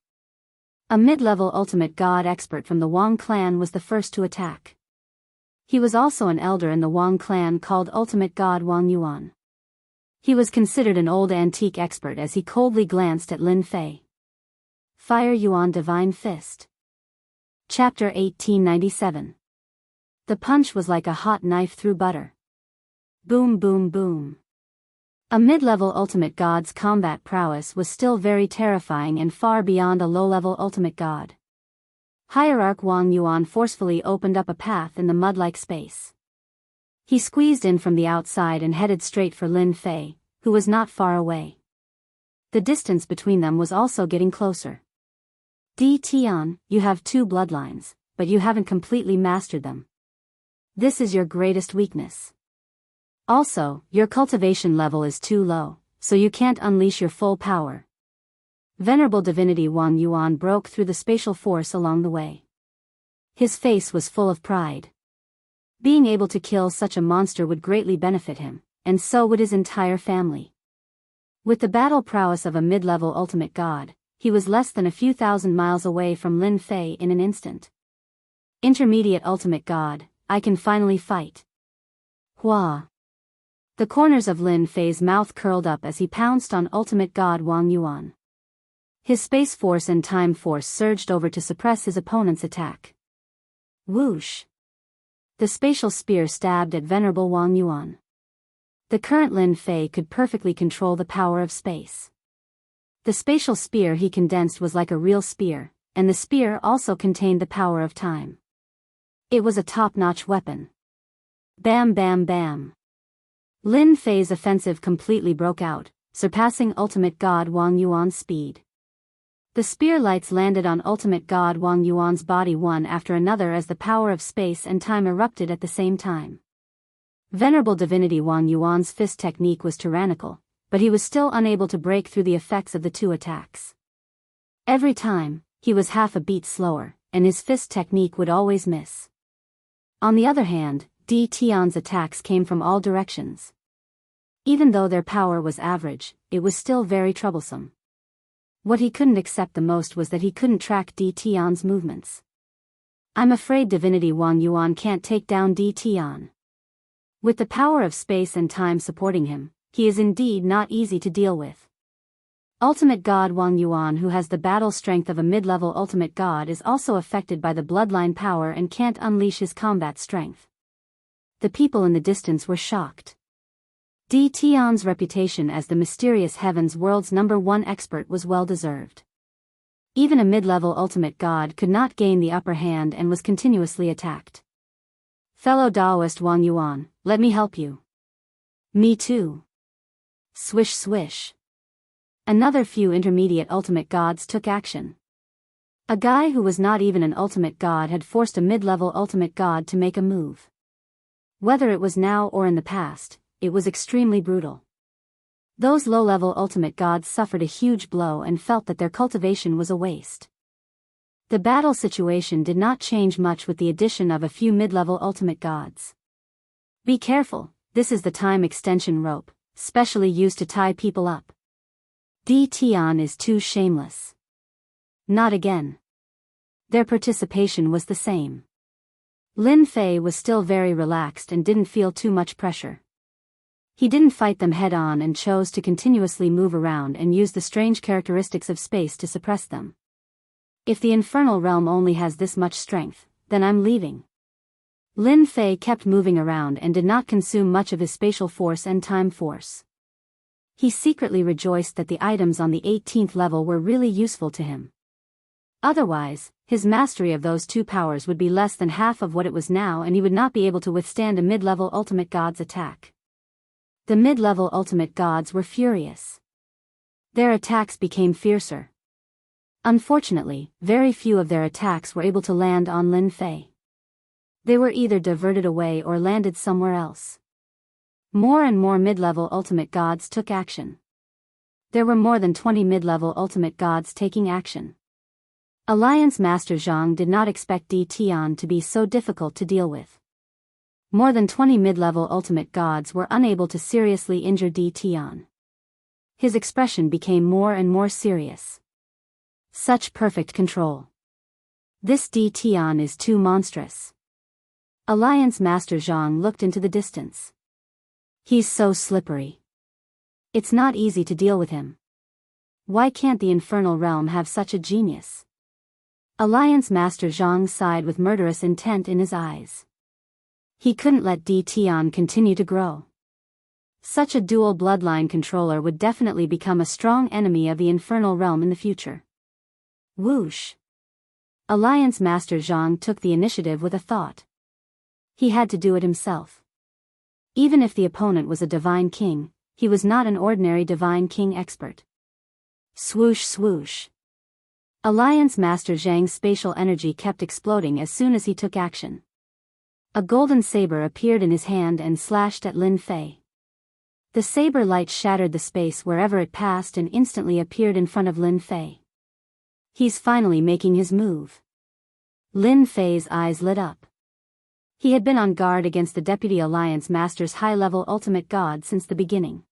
A mid-level ultimate god expert from the Wang clan was the first to attack. He was also an elder in the Wang clan called Ultimate God Wang Yuan. He was considered an old antique expert as he coldly glanced at Lin Fei. Fire Yuan Divine Fist. Chapter 1897. The punch was like a hot knife through butter. Boom boom boom. A mid-level ultimate god's combat prowess was still very terrifying and far beyond a low-level ultimate god. Hierarch Wang Yuan forcefully opened up a path in the mud-like space. He squeezed in from the outside and headed straight for Lin Fei, who was not far away. The distance between them was also getting closer. Di Tian, you have 2 bloodlines, but you haven't completely mastered them. This is your greatest weakness. Also, your cultivation level is too low, so you can't unleash your full power. Venerable divinity Wang Yuan broke through the spatial force along the way. His face was full of pride. Being able to kill such a monster would greatly benefit him, and so would his entire family. With the battle prowess of a mid-level ultimate god, he was less than a few thousand miles away from Lin Fei in an instant. Intermediate ultimate god, I can finally fight. Hua. The corners of Lin Fei's mouth curled up as he pounced on ultimate god Wang Yuan. His space force and time force surged over to suppress his opponent's attack. Whoosh. The spatial spear stabbed at venerable Wang Yuan. The current Lin Fei could perfectly control the power of space. The spatial spear he condensed was like a real spear, and the spear also contained the power of time. It was a top-notch weapon. Bam bam bam. Lin Fei's offensive completely broke out, surpassing ultimate god Wang Yuan's speed. The spear lights landed on ultimate god Wang Yuan's body one after another as the power of space and time erupted at the same time. Venerable divinity Wang Yuan's fist technique was tyrannical, but he was still unable to break through the effects of the two attacks. Every time, he was half a beat slower, and his fist technique would always miss. On the other hand, Di Tian's attacks came from all directions. Even though their power was average, it was still very troublesome. What he couldn't accept the most was that he couldn't track Di Tian's movements. I'm afraid divinity Wang Yuan can't take down Di Tian. With the power of space and time supporting him, he is indeed not easy to deal with. Ultimate god Wang Yuan, who has the battle strength of a mid-level ultimate god, is also affected by the bloodline power and can't unleash his combat strength. The people in the distance were shocked. Di Tian's reputation as the mysterious heavens world's #1 expert was well-deserved. Even a mid-level ultimate god could not gain the upper hand and was continuously attacked. Fellow Taoist Wang Yuan, let me help you. Me too. Swish swish. Another few intermediate ultimate gods took action. A guy who was not even an ultimate god had forced a mid-level ultimate god to make a move. Whether it was now or in the past, it was extremely brutal. Those low-level ultimate gods suffered a huge blow and felt that their cultivation was a waste. The battle situation did not change much with the addition of a few mid-level ultimate gods. Be careful, this is the time extension rope, specially used to tie people up. Di Tian is too shameless. Not again. Their participation was the same. Lin Fei was still very relaxed and didn't feel too much pressure. He didn't fight them head-on and chose to continuously move around and use the strange characteristics of space to suppress them. If the infernal realm only has this much strength, then I'm leaving. Lin Fei kept moving around and did not consume much of his spatial force and time force. He secretly rejoiced that the items on the 18th level were really useful to him. Otherwise, his mastery of those two powers would be less than half of what it was now, and he would not be able to withstand a mid-level ultimate god's attack. The mid-level ultimate gods were furious. Their attacks became fiercer. Unfortunately, very few of their attacks were able to land on Lin Fei. They were either diverted away or landed somewhere else. More and more mid-level ultimate gods took action. There were more than 20 mid-level ultimate gods taking action. Alliance Master Zhang did not expect Di Tian to be so difficult to deal with. More than 20 mid-level ultimate gods were unable to seriously injure Di Tian. His expression became more and more serious. Such perfect control. This Di Tian is too monstrous. Alliance Master Zhang looked into the distance. He's so slippery. It's not easy to deal with him. Why can't the infernal realm have such a genius? Alliance Master Zhang sighed with murderous intent in his eyes. He couldn't let Di Tian continue to grow. Such a dual bloodline controller would definitely become a strong enemy of the infernal realm in the future. Whoosh. Alliance Master Zhang took the initiative with a thought. He had to do it himself. Even if the opponent was a divine king, he was not an ordinary divine king expert. Swoosh swoosh. Alliance Master Zhang's spatial energy kept exploding as soon as he took action. A golden saber appeared in his hand and slashed at Lin Fei. The saber light shattered the space wherever it passed and instantly appeared in front of Lin Fei. He's finally making his move. Lin Fei's eyes lit up. He had been on guard against the Deputy Alliance Master's high-level ultimate god since the beginning.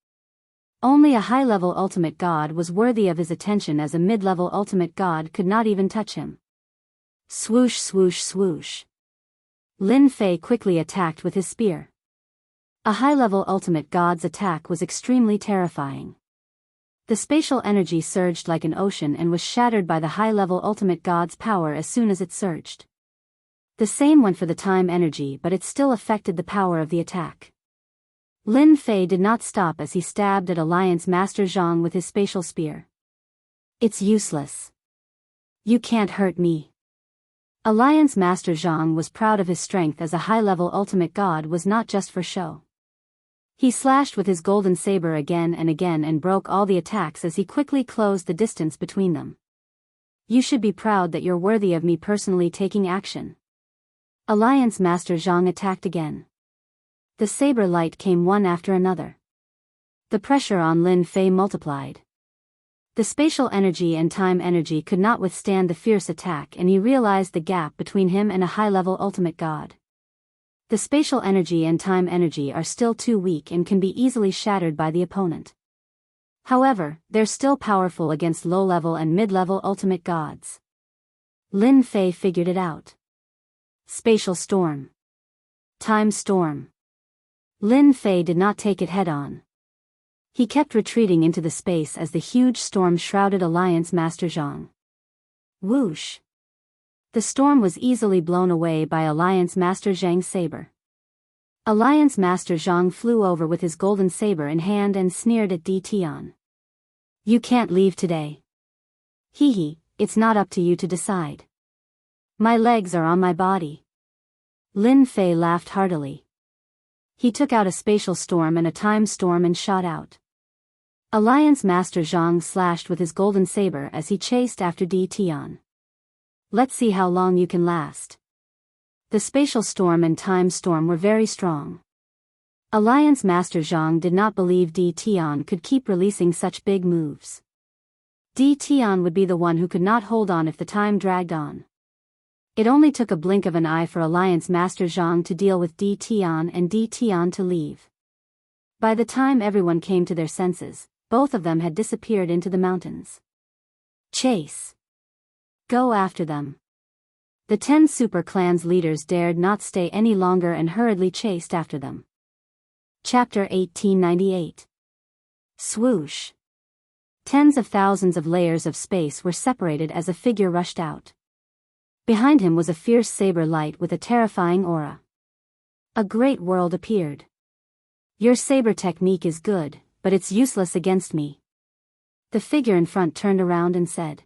Only a high-level ultimate god was worthy of his attention, as a mid-level ultimate god could not even touch him. Swoosh swoosh swoosh. Lin Fei quickly attacked with his spear. A high-level ultimate god's attack was extremely terrifying. The spatial energy surged like an ocean and was shattered by the high-level ultimate god's power as soon as it surged. The same went for the time energy, but it still affected the power of the attack. Lin Fei did not stop as he stabbed at Alliance Master Zhang with his spatial spear. It's useless. You can't hurt me. Alliance Master Zhang was proud of his strength as a high-level ultimate god was not just for show. He slashed with his golden saber again and again and broke all the attacks as he quickly closed the distance between them. You should be proud that you're worthy of me personally taking action. Alliance Master Zhang attacked again. The saber light came one after another. The pressure on Lin Fei multiplied. The spatial energy and time energy could not withstand the fierce attack, and he realized the gap between him and a high-level ultimate god. The spatial energy and time energy are still too weak and can be easily shattered by the opponent. However, they're still powerful against low-level and mid-level ultimate gods. Lin Fei figured it out. Spatial storm. Time storm. Lin Fei did not take it head-on. He kept retreating into the space as the huge storm shrouded Alliance Master Zhang. Whoosh. The storm was easily blown away by Alliance Master Zhang's saber. Alliance Master Zhang flew over with his golden saber in hand and sneered at Di Tian. You can't leave today. Hee, it's not up to you to decide. My legs are on my body. Lin Fei laughed heartily. He took out a spatial storm and a time storm and shot out. Alliance Master Zhang slashed with his golden saber as he chased after Di Tian. Let's see how long you can last. The spatial storm and time storm were very strong. Alliance Master Zhang did not believe Di Tian could keep releasing such big moves. Di Tian would be the one who could not hold on if the time dragged on. It only took a blink of an eye for Alliance Master Zhang to deal with Di Tian and Di Tian to leave. By the time everyone came to their senses, both of them had disappeared into the mountains. Chase. Go after them. The 10 super clans leaders dared not stay any longer and hurriedly chased after them. Chapter 1898. Swoosh. Tens of thousands of layers of space were separated as a figure rushed out. Behind him was a fierce saber light with a terrifying aura. A great world appeared. Your saber technique is good, but it's useless against me. The figure in front turned around and said.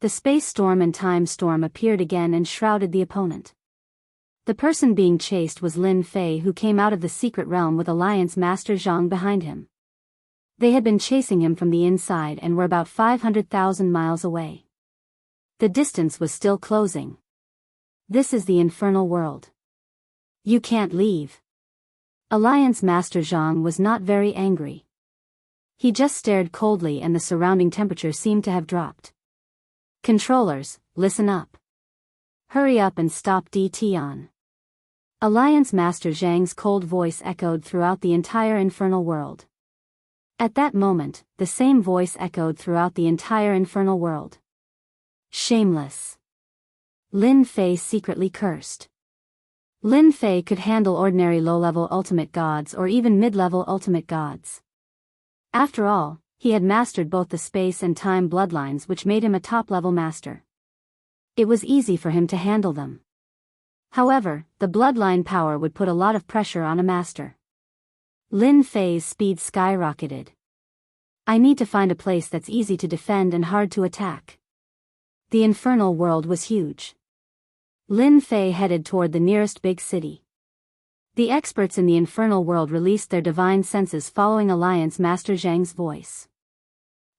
The space storm and time storm appeared again and shrouded the opponent. The person being chased was Lin Fei, who came out of the secret realm with Alliance Master Zhang behind him. They had been chasing him from the inside and were about 500,000 miles away. The distance was still closing. This is the infernal world. You can't leave. Alliance Master Zhang was not very angry. He just stared coldly and the surrounding temperature seemed to have dropped. Controllers, listen up. Hurry up and stop Di Tian. Alliance Master Zhang's cold voice echoed throughout the entire infernal world. At that moment, the same voice echoed throughout the entire infernal world. Shameless. Lin Fei secretly cursed. Lin Fei could handle ordinary low-level ultimate gods or even mid-level ultimate gods. After all, he had mastered both the space and time bloodlines, which made him a top-level master. It was easy for him to handle them. However, the bloodline power would put a lot of pressure on a master. Lin Fei's speed skyrocketed. I need to find a place that's easy to defend and hard to attack. The infernal world was huge. Lin Fei headed toward the nearest big city. The experts in the infernal world released their divine senses following Alliance Master Zhang's voice.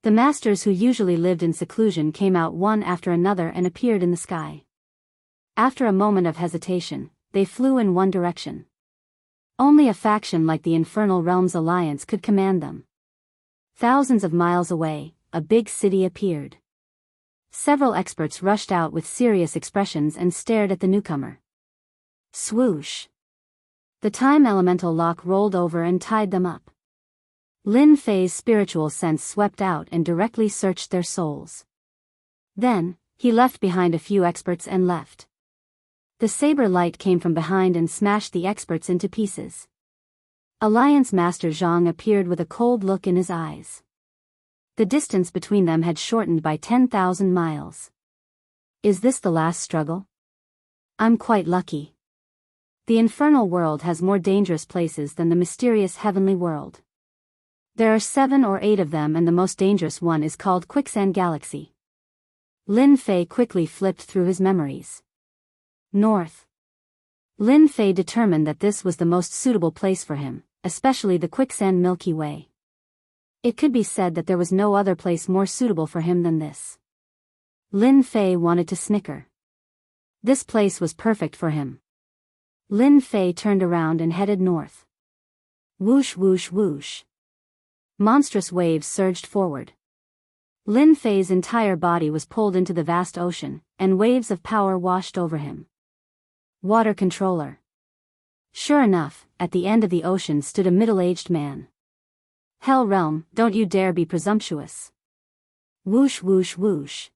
The masters who usually lived in seclusion came out one after another and appeared in the sky. After a moment of hesitation, they flew in one direction. Only a faction like the Infernal Realms Alliance could command them. Thousands of miles away, a big city appeared. Several experts rushed out with serious expressions and stared at the newcomer. Swoosh! The time elemental lock rolled over and tied them up. Lin Fei's spiritual sense swept out and directly searched their souls. Then, he left behind a few experts and left. The saber light came from behind and smashed the experts into pieces. Alliance Master Zhang appeared with a cold look in his eyes. The distance between them had shortened by 10,000 miles. Is this the last struggle? I'm quite lucky. The infernal world has more dangerous places than the mysterious heavenly world. There are 7 or 8 of them, and the most dangerous one is called Quicksand Galaxy. Lin Fei quickly flipped through his memories. North. Lin Fei determined that this was the most suitable place for him, especially the Quicksand Milky Way. It could be said that there was no other place more suitable for him than this. Lin Fei wanted to snicker. This place was perfect for him. Lin Fei turned around and headed north. Whoosh whoosh whoosh. Monstrous waves surged forward. Lin Fei's entire body was pulled into the vast ocean, and waves of power washed over him. Water controller. Sure enough, at the end of the ocean stood a middle-aged man. Hell realm, don't you dare be presumptuous. Whoosh whoosh whoosh.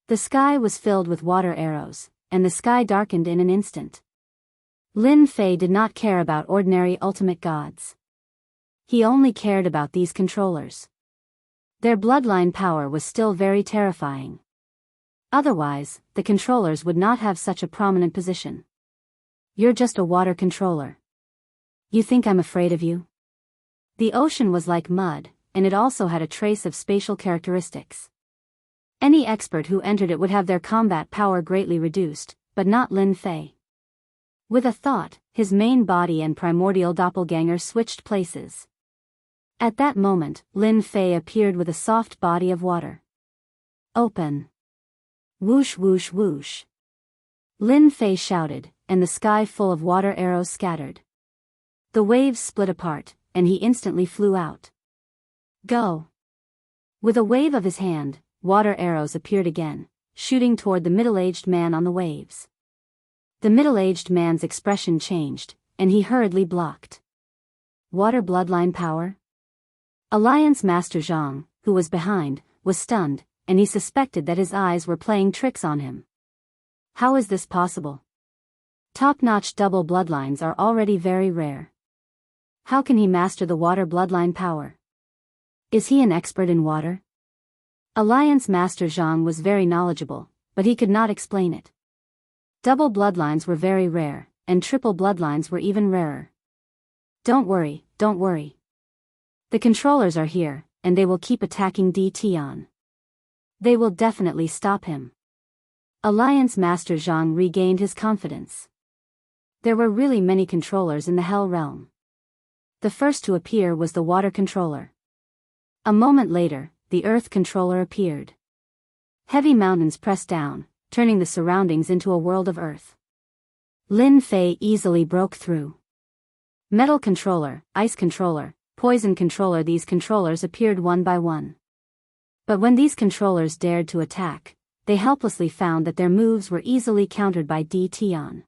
The sky was filled with water arrows, and the sky darkened in an instant. Lin Fei did not care about ordinary ultimate gods. He only cared about these controllers. Their bloodline power was still very terrifying. Otherwise, the controllers would not have such a prominent position. You're just a water controller. You think I'm afraid of you? The ocean was like mud, and it also had a trace of spatial characteristics. Any expert who entered it would have their combat power greatly reduced, but not Lin Fei. With a thought, his main body and primordial doppelganger switched places. At that moment, Lin Fei appeared with a soft body of water. Open. Whoosh whoosh whoosh. Lin Fei shouted, and the sky full of water arrows scattered. The waves split apart, and he instantly flew out. Go. With a wave of his hand, water arrows appeared again, shooting toward the middle-aged man on the waves. The middle-aged man's expression changed, and he hurriedly blocked. Water bloodline power? Alliance Master Zhang, who was behind, was stunned, and he suspected that his eyes were playing tricks on him. How is this possible? Top-notch double bloodlines are already very rare. How can he master the water bloodline power? Is he an expert in water? Alliance Master Zhang was very knowledgeable, but he could not explain it. Double bloodlines were very rare, and triple bloodlines were even rarer. Don't worry, don't worry. The controllers are here, and they will keep attacking Tion. They will definitely stop him. Alliance Master Zhang regained his confidence. There were really many controllers in the Hell Realm. The first to appear was the Water Controller. A moment later, the Earth Controller appeared. Heavy mountains pressed down, turning the surroundings into a world of earth. Lin Fei easily broke through. Metal Controller, Ice Controller, Poison Controller. These controllers appeared one by one. But when these controllers dared to attack, they helplessly found that their moves were easily countered by Tion.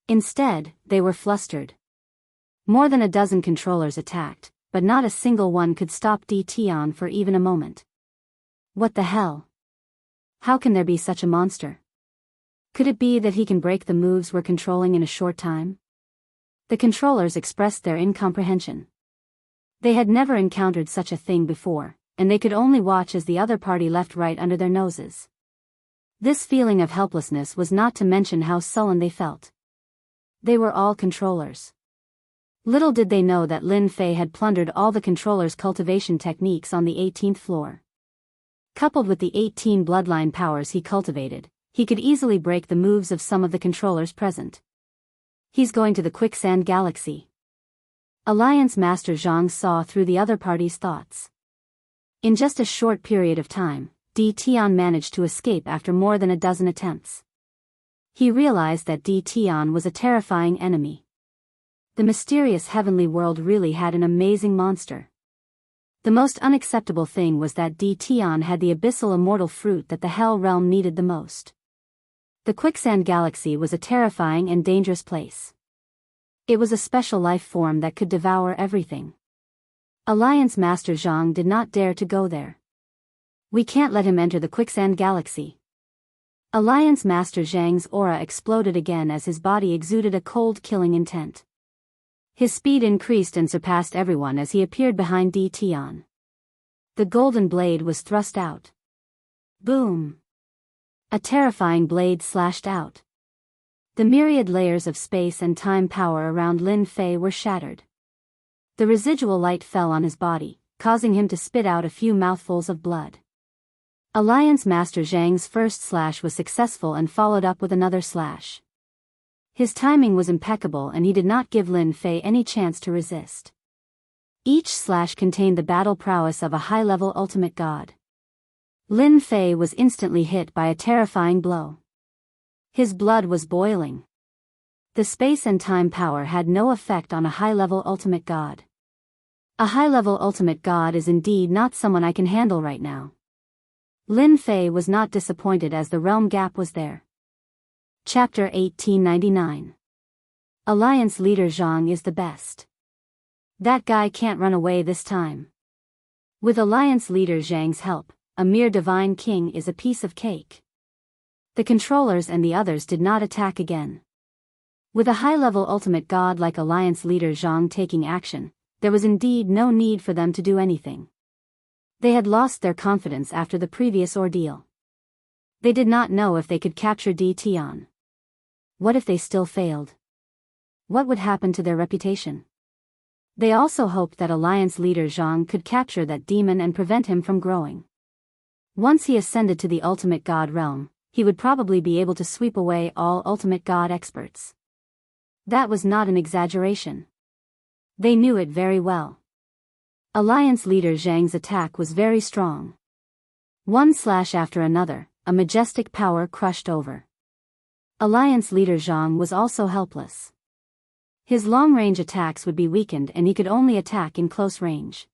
Instead, they were flustered. More than a dozen controllers attacked, but not a single one could stop Tion for even a moment. What the hell? How can there be such a monster? Could it be that he can break the moves we're controlling in a short time? The controllers expressed their incomprehension. They had never encountered such a thing before, and they could only watch as the other party left right under their noses. This feeling of helplessness was not to mention how sullen they felt. They were all controllers. Little did they know that Lin Fei had plundered all the controllers' cultivation techniques on the 18th floor. Coupled with the 18 bloodline powers he cultivated, he could easily break the moves of some of the controllers present. He's going to the Quicksand Galaxy. Alliance Master Zhang saw through the other party's thoughts. In just a short period of time, Tion managed to escape after more than a dozen attempts. He realized that Tion was a terrifying enemy. The mysterious heavenly world really had an amazing monster. The most unacceptable thing was that Tion had the abyssal immortal fruit that the Hell realm needed the most. The Quicksand Galaxy was a terrifying and dangerous place. It was a special life form that could devour everything. Alliance Master Zhang did not dare to go there. We can't let him enter the Quicksand Galaxy. Alliance Master Zhang's aura exploded again as his body exuded a cold killing intent. His speed increased and surpassed everyone as he appeared behind Tion. The golden blade was thrust out. Boom! A terrifying blade slashed out. The myriad layers of space and time power around Lin Fei were shattered. The residual light fell on his body, causing him to spit out a few mouthfuls of blood. Alliance Master Zhang's first slash was successful and followed up with another slash. His timing was impeccable and he did not give Lin Fei any chance to resist. Each slash contained the battle prowess of a high-level ultimate god. Lin Fei was instantly hit by a terrifying blow. His blood was boiling. The space and time power had no effect on a high-level ultimate god. A high-level ultimate god is indeed not someone I can handle right now. Lin Fei was not disappointed as the realm gap was there. Chapter 1899. Alliance Leader Zhang is the best. That guy can't run away this time. With Alliance Leader Zhang's help, a mere divine king is a piece of cake. The controllers and the others did not attack again. With a high-level ultimate god like Alliance Leader Zhang taking action, there was indeed no need for them to do anything. They had lost their confidence after the previous ordeal. They did not know if they could capture Tion. What if they still failed? What would happen to their reputation? They also hoped that Alliance Leader Zhang could capture that demon and prevent him from growing. Once he ascended to the ultimate god realm, he would probably be able to sweep away all ultimate god experts. That was not an exaggeration. They knew it very well. Alliance Leader Zhang's attack was very strong. One slash after another, a majestic power crushed over. Alliance Leader Zhang was also helpless. His long-range attacks would be weakened and he could only attack in close range.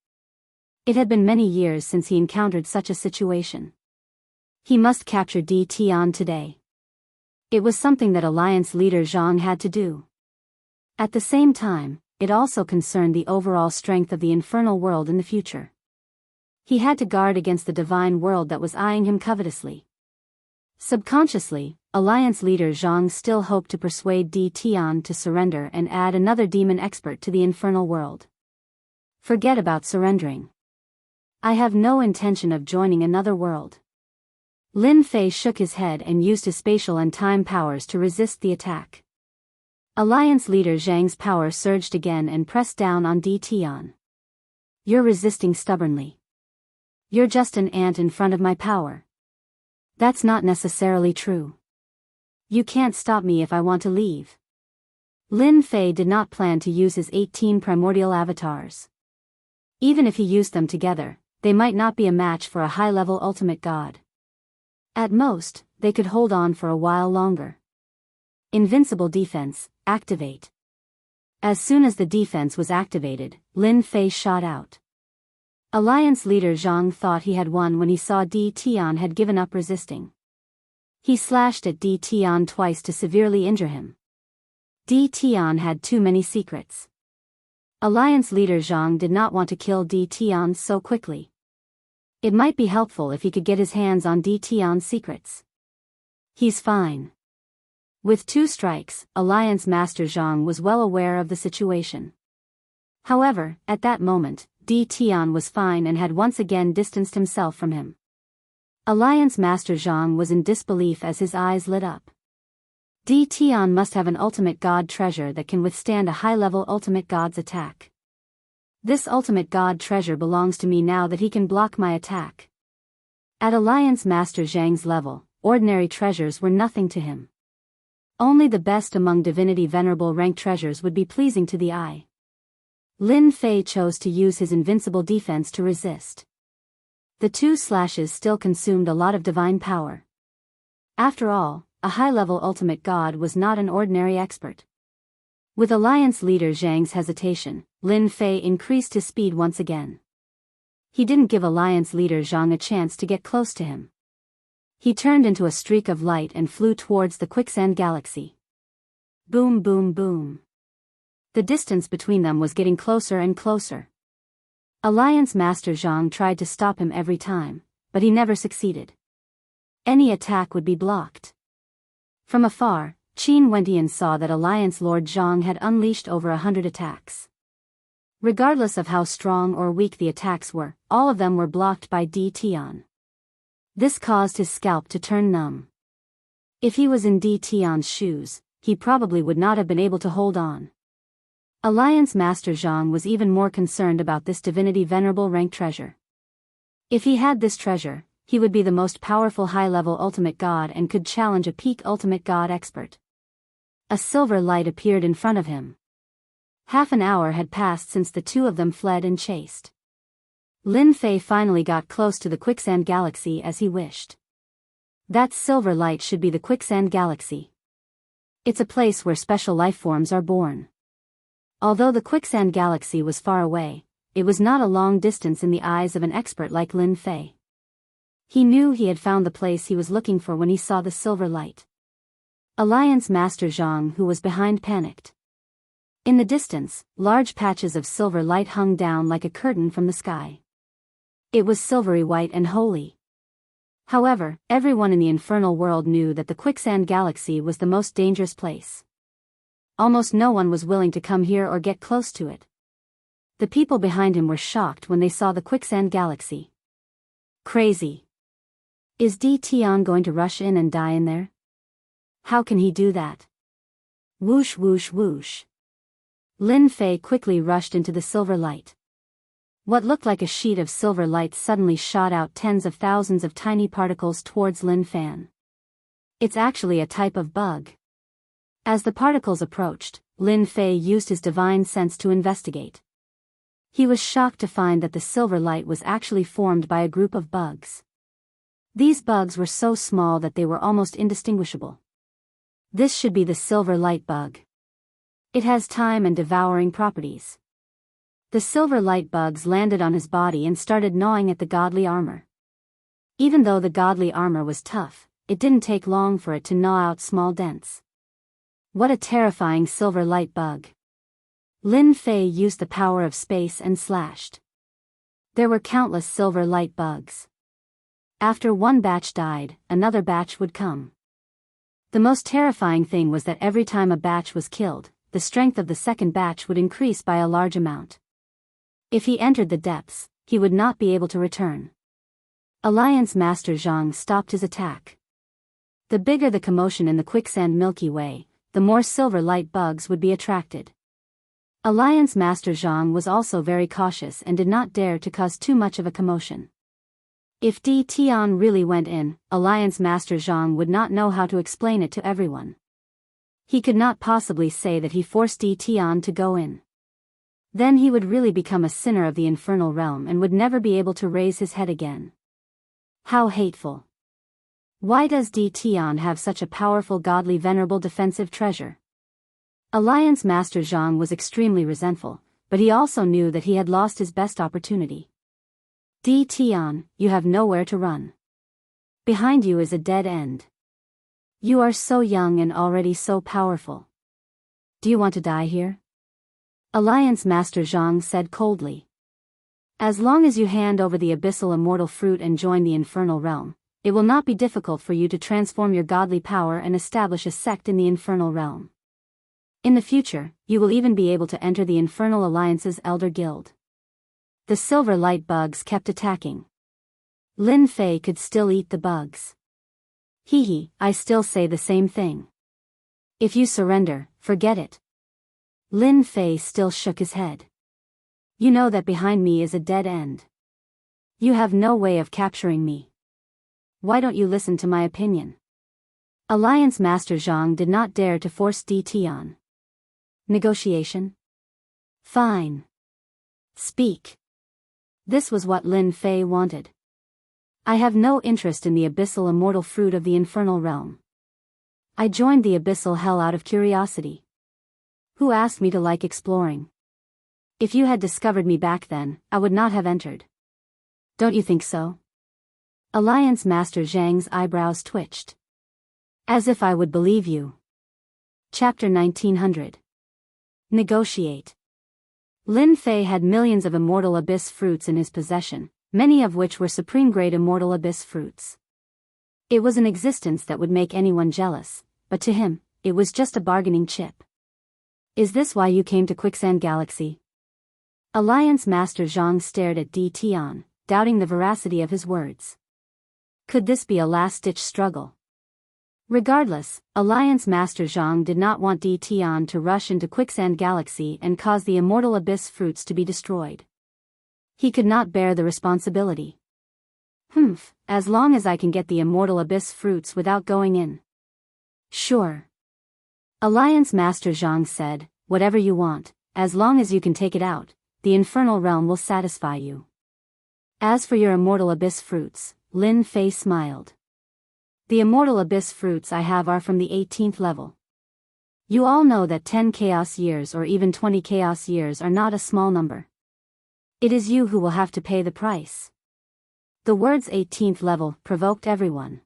It had been many years since he encountered such a situation. He must capture Tion today. It was something that Alliance Leader Zhang had to do. At the same time, it also concerned the overall strength of the infernal world in the future. He had to guard against the divine world that was eyeing him covetously. Subconsciously, Alliance Leader Zhang still hoped to persuade Tion to surrender and add another demon expert to the infernal world. Forget about surrendering. I have no intention of joining another world. Lin Fei shook his head and used his spatial and time powers to resist the attack. Alliance Leader Zhang's power surged again and pressed down on Tion. You're resisting stubbornly. You're just an ant in front of my power. That's not necessarily true. You can't stop me if I want to leave. Lin Fei did not plan to use his 18 primordial avatars. Even if he used them together, they might not be a match for a high-level ultimate god. At most, they could hold on for a while longer. Invincible defense, activate. As soon as the defense was activated, Lin Fei shot out. Alliance Leader Zhang thought he had won when he saw Tion had given up resisting. He slashed at Tion twice to severely injure him. Tion had too many secrets. Alliance Leader Zhang did not want to kill Tion so quickly. It might be helpful if he could get his hands on Tion's secrets. He's fine. With 2 strikes, Alliance Master Zhang was well aware of the situation. However, at that moment, Tion was fine and had once again distanced himself from him. Alliance Master Zhang was in disbelief as his eyes lit up. Tion must have an ultimate god treasure that can withstand a high-level ultimate god's attack. This ultimate god treasure belongs to me now that he can block my attack. At Alliance Master Zhang's level, ordinary treasures were nothing to him. Only the best among divinity venerable rank treasures would be pleasing to the eye. Lin Fei chose to use his invincible defense to resist. The 2 slashes still consumed a lot of divine power. After all, a high-level ultimate god was not an ordinary expert. With Alliance leader Zhang's hesitation, Lin Fei increased his speed once again. He didn't give Alliance leader Zhang a chance to get close to him. He turned into a streak of light and flew towards the quicksand galaxy. Boom, boom, boom. The distance between them was getting closer and closer. Alliance Master Zhang tried to stop him every time, but he never succeeded. Any attack would be blocked. From afar, Qin Wentian saw that Alliance Lord Zhang had unleashed over 100 attacks. Regardless of how strong or weak the attacks were, all of them were blocked by Di Tian. This caused his scalp to turn numb. If he was in Di Tian's shoes, he probably would not have been able to hold on. Alliance Master Zhang was even more concerned about this divinity venerable rank treasure. If he had this treasure, he would be the most powerful high-level ultimate god and could challenge a peak ultimate god expert. A silver light appeared in front of him. Half an hour had passed since the two of them fled and chased. Lin Fei finally got close to the quicksand galaxy as he wished. That silver light should be the quicksand galaxy. It's a place where special life forms are born. Although the quicksand galaxy was far away, it was not a long distance in the eyes of an expert like Lin Fei. He knew he had found the place he was looking for when he saw the silver light. Alliance Master Zhang, who was behind, panicked. In the distance, large patches of silver light hung down like a curtain from the sky. It was silvery white and holy. However, everyone in the infernal world knew that the quicksand galaxy was the most dangerous place. Almost no one was willing to come here or get close to it. The people behind him were shocked when they saw the quicksand galaxy. Crazy. Is Di Tian going to rush in and die in there? How can he do that? Whoosh whoosh whoosh. Lin Fei quickly rushed into the silver light. What looked like a sheet of silver light suddenly shot out tens of thousands of tiny particles towards Lin Fan. It's actually a type of bug. As the particles approached, Lin Fei used his divine sense to investigate. He was shocked to find that the silver light was actually formed by a group of bugs. These bugs were so small that they were almost indistinguishable. This should be the silver light bug. It has time and devouring properties. The silver light bugs landed on his body and started gnawing at the godly armor. Even though the godly armor was tough, it didn't take long for it to gnaw out small dents. What a terrifying silver light bug. Lin Fei used the power of space and slashed. There were countless silver light bugs. After one batch died, another batch would come. The most terrifying thing was that every time a batch was killed, the strength of the second batch would increase by a large amount. If he entered the depths, he would not be able to return. Alliance Master Zhang stopped his attack. The bigger the commotion in the quicksand Milky Way, the more silver light bugs would be attracted. Alliance Master Zhang was also very cautious and did not dare to cause too much of a commotion. If Di Tian really went in, Alliance Master Zhang would not know how to explain it to everyone. He could not possibly say that he forced Di Tian to go in. Then he would really become a sinner of the infernal realm and would never be able to raise his head again. How hateful. Why does Di Tian have such a powerful godly venerable defensive treasure? Alliance Master Zhang was extremely resentful, but he also knew that he had lost his best opportunity. Di Tian, you have nowhere to run. Behind you is a dead end. You are so young and already so powerful. Do you want to die here? Alliance Master Zhang said coldly. As long as you hand over the abyssal immortal fruit and join the infernal realm, it will not be difficult for you to transform your godly power and establish a sect in the infernal realm. In the future, you will even be able to enter the Infernal Alliance's Elder Guild. The silver light bugs kept attacking. Lin Fei could still eat the bugs. Hee, I still say the same thing. If you surrender, forget it. Lin Fei still shook his head. You know that behind me is a dead end. You have no way of capturing me. Why don't you listen to my opinion? Alliance Master Zhang did not dare to force Di Tian. Negotiation? Fine. Speak. This was what Lin Fei wanted. I have no interest in the abyssal immortal fruit of the infernal realm. I joined the abyssal hell out of curiosity. Who asked me to like exploring? If you had discovered me back then, I would not have entered. Don't you think so? Alliance Master Zhang's eyebrows twitched. As if I would believe you. Chapter 1900. Negotiate. Lin Fei had millions of immortal abyss fruits in his possession, many of which were supreme-grade immortal abyss fruits. It was an existence that would make anyone jealous, but to him, it was just a bargaining chip. Is this why you came to Quicksand Galaxy? Alliance Master Zhang stared at Di Tian, doubting the veracity of his words. Could this be a last-ditch struggle? Regardless, Alliance Master Zhang did not want Di Tian to rush into Quicksand Galaxy and cause the immortal abyss fruits to be destroyed. He could not bear the responsibility. As long as I can get the immortal abyss fruits without going in. Sure. Alliance Master Zhang said, whatever you want, as long as you can take it out, the infernal realm will satisfy you. As for your immortal abyss fruits, Lin Fei smiled. The immortal abyss fruits I have are from the 18th level. You all know that 10 chaos years or even 20 chaos years are not a small number. It is you who will have to pay the price. The words 18th level provoked everyone.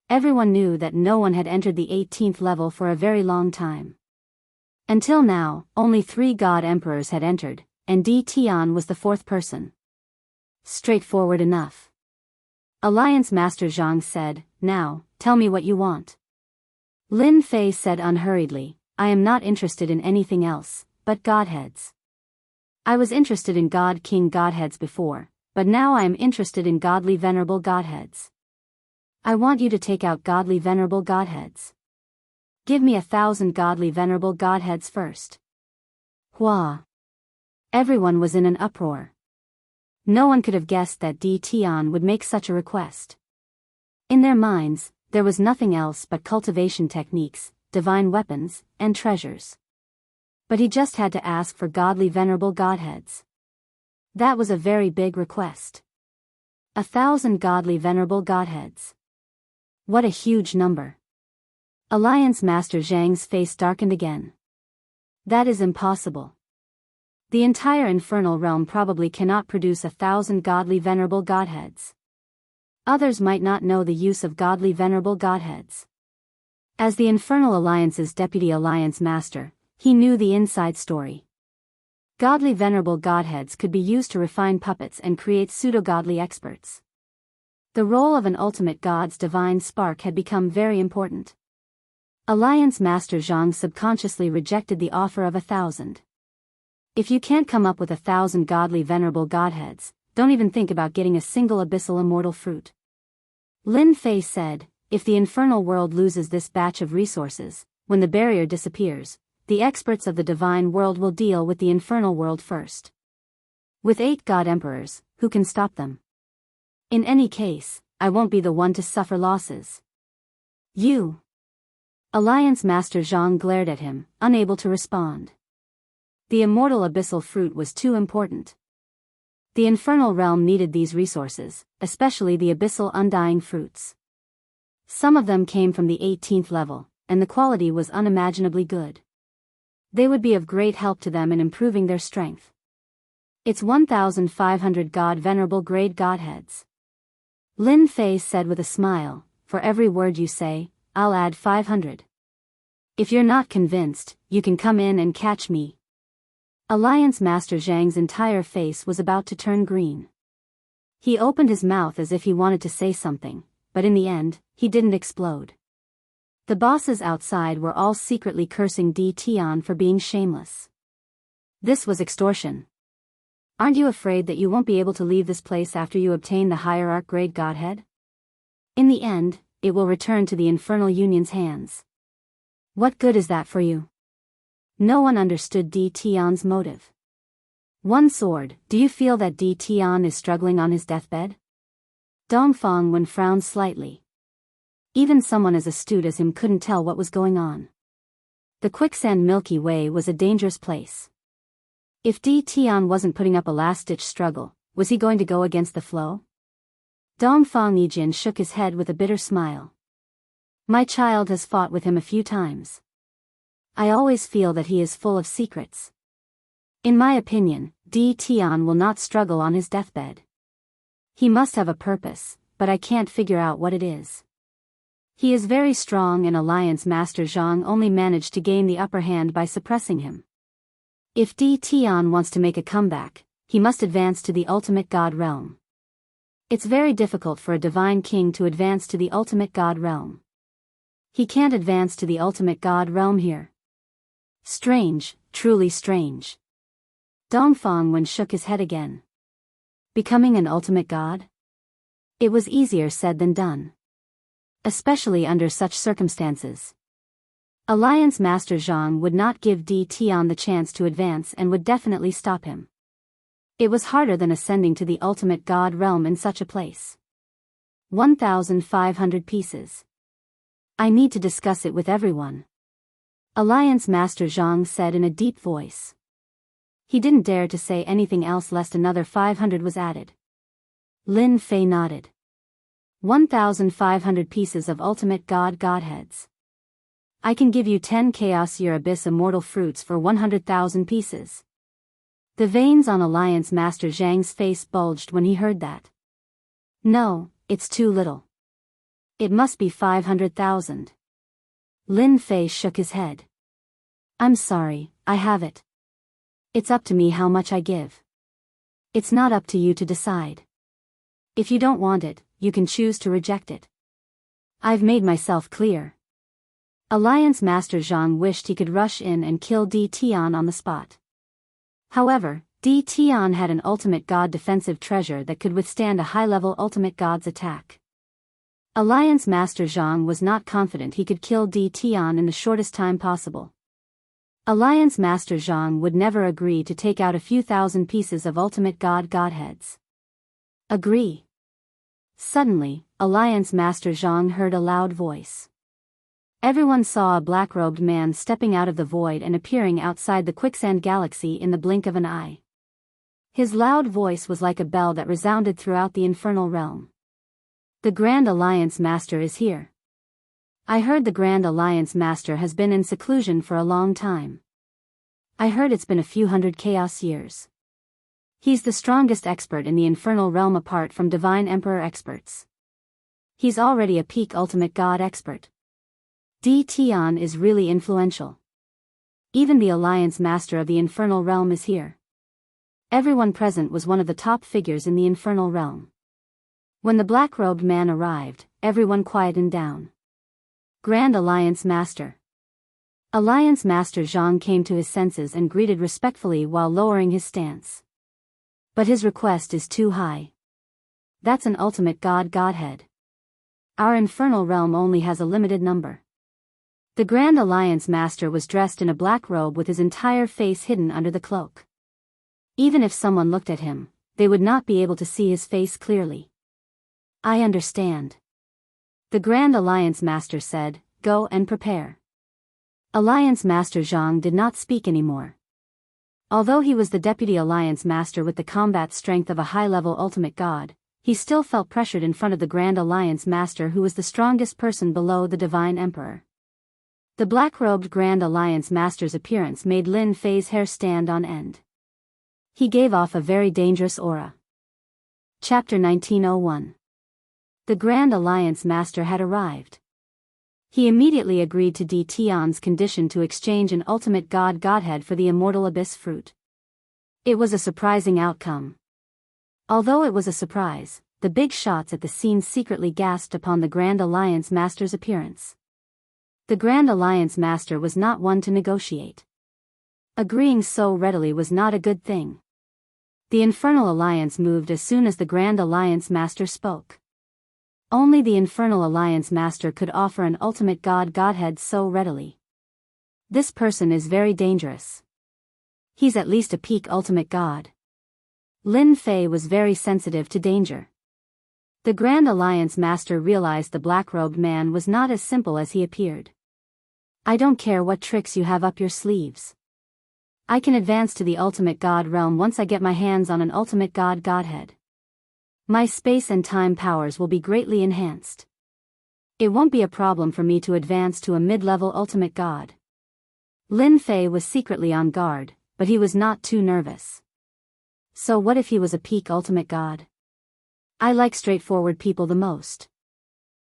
Everyone knew that no one had entered the 18th level for a very long time. Until now, only 3 god emperors had entered, and Di Tian was the 4th person. Straightforward enough. Alliance Master Zhang said, now, tell me what you want. Lin Fei said unhurriedly, I am not interested in anything else, but godheads. I was interested in God-King godheads before, but now I am interested in godly venerable godheads. I want you to take out godly venerable godheads. Give me 1,000 godly venerable godheads first. Hua. Everyone was in an uproar. No one could have guessed that Di Tian would make such a request. In their minds, there was nothing else but cultivation techniques, divine weapons, and treasures. But he just had to ask for godly venerable godheads. That was a very big request. 1,000 godly venerable godheads. What a huge number. Alliance Master Zhang's face darkened again. That is impossible. The entire infernal realm probably cannot produce 1,000 godly venerable godheads. Others might not know the use of godly venerable godheads. As the Infernal Alliance's Deputy Alliance Master, he knew the inside story. Godly venerable godheads could be used to refine puppets and create pseudo-godly experts. The role of an ultimate god's divine spark had become very important. Alliance Master Zhang subconsciously rejected the offer of 1,000. If you can't come up with 1,000 godly venerable godheads, don't even think about getting a single abyssal immortal fruit. Lin Fei said, if the infernal world loses this batch of resources, when the barrier disappears, the experts of the divine world will deal with the infernal world first. With 8 god emperors, who can stop them? In any case, I won't be the one to suffer losses. You. Alliance Master Zhang glared at him, unable to respond. The immortal abyssal fruit was too important. The infernal realm needed these resources, especially the abyssal undying fruits. Some of them came from the 18th level, and the quality was unimaginably good. They would be of great help to them in improving their strength. It's 1,500 god venerable grade godheads. Lin Fei said with a smile, for every word you say, I'll add 500. If you're not convinced, you can come in and catch me. Alliance Master Zhang's entire face was about to turn green. He opened his mouth as if he wanted to say something, but in the end, he didn't explode. The bosses outside were all secretly cursing Di Tian for being shameless. This was extortion. Aren't you afraid that you won't be able to leave this place after you obtain the hierarch grade godhead? In the end, it will return to the Infernal Union's hands. What good is that for you? No one understood Di Tian's motive. One sword, do you feel that Di Tian is struggling on his deathbed? Dongfang Wen frowned slightly. Even someone as astute as him couldn't tell what was going on. The quicksand Milky Way was a dangerous place. If Di Tian wasn't putting up a last-ditch struggle, was he going to go against the flow? Dongfang Yijin shook his head with a bitter smile. My child has fought with him a few times. I always feel that he is full of secrets. In my opinion, D. Tian will not struggle on his deathbed. He must have a purpose, but I can't figure out what it is. He is very strong and Alliance Master Zhang only managed to gain the upper hand by suppressing him. If D. Tian wants to make a comeback, he must advance to the ultimate god realm. It's very difficult for a divine king to advance to the ultimate god realm. He can't advance to the ultimate god realm here. Strange, truly strange. Dongfang Wen shook his head again. Becoming an ultimate god? It was easier said than done. Especially under such circumstances. Alliance Master Zhang would not give D. Tian the chance to advance and would definitely stop him. It was harder than ascending to the ultimate god realm in such a place. 1,500 pieces. I need to discuss it with everyone. Alliance Master Zhang said in a deep voice. He didn't dare to say anything else lest another 500 was added. Lin Fei nodded. 1,500 pieces of ultimate godheads. I can give you 10 Chaos Year Abyss Immortal Fruits for 100,000 pieces. The veins on Alliance Master Zhang's face bulged when he heard that. No, it's too little. It must be 500,000. Lin Fei shook his head. I'm sorry, I have it. It's up to me how much I give. It's not up to you to decide. If you don't want it, you can choose to reject it. I've made myself clear. Alliance Master Zhang wished he could rush in and kill D. Tian on the spot. However, D. Tian had an ultimate god defensive treasure that could withstand a high-level ultimate god's attack. Alliance Master Zhang was not confident he could kill D. Tian in the shortest time possible. Alliance Master Zhang would never agree to take out a few thousand pieces of ultimate godheads. Agree. Suddenly, Alliance Master Zhang heard a loud voice. Everyone saw a black-robed man stepping out of the void and appearing outside the quicksand galaxy in the blink of an eye. His loud voice was like a bell that resounded throughout the infernal realm. The Grand Alliance Master is here. I heard the Grand Alliance Master has been in seclusion for a long time. I heard it's been a few hundred chaos years. He's the strongest expert in the infernal realm apart from Divine Emperor experts. He's already a peak ultimate god expert. D. Tian is really influential. Even the Alliance Master of the infernal realm is here. Everyone present was one of the top figures in the infernal realm. When the black-robed man arrived, everyone quietened down. Grand Alliance Master. Alliance Master Zhang came to his senses and greeted respectfully while lowering his stance. But his request is too high. That's an ultimate godhead. Our infernal realm only has a limited number. The Grand Alliance Master was dressed in a black robe with his entire face hidden under the cloak. Even if someone looked at him, they would not be able to see his face clearly. I understand. The Grand Alliance Master said, go and prepare. Alliance Master Zhang did not speak anymore. Although he was the Deputy Alliance Master with the combat strength of a high-level ultimate god, he still felt pressured in front of the Grand Alliance Master who was the strongest person below the Divine Emperor. The black-robed Grand Alliance Master's appearance made Lin Fei's hair stand on end. He gave off a very dangerous aura. Chapter 1901. The Grand Alliance Master had arrived. He immediately agreed to D. Tian's condition to exchange an ultimate godhead for the immortal abyss fruit. It was a surprising outcome. Although it was a surprise, the big shots at the scene secretly gasped upon the Grand Alliance Master's appearance. The Grand Alliance Master was not one to negotiate. Agreeing so readily was not a good thing. The Infernal Alliance moved as soon as the Grand Alliance Master spoke. Only the Infernal Alliance Master could offer an ultimate godhead so readily. This person is very dangerous. He's at least a peak ultimate god. Lin Fei was very sensitive to danger. The Grand Alliance Master realized the black-robed man was not as simple as he appeared. I don't care what tricks you have up your sleeves. I can advance to the ultimate god realm once I get my hands on an ultimate godhead. My space and time powers will be greatly enhanced. It won't be a problem for me to advance to a mid-level ultimate god. Lin Fei was secretly on guard, but he was not too nervous. So what if he was a peak ultimate god? I like straightforward people the most.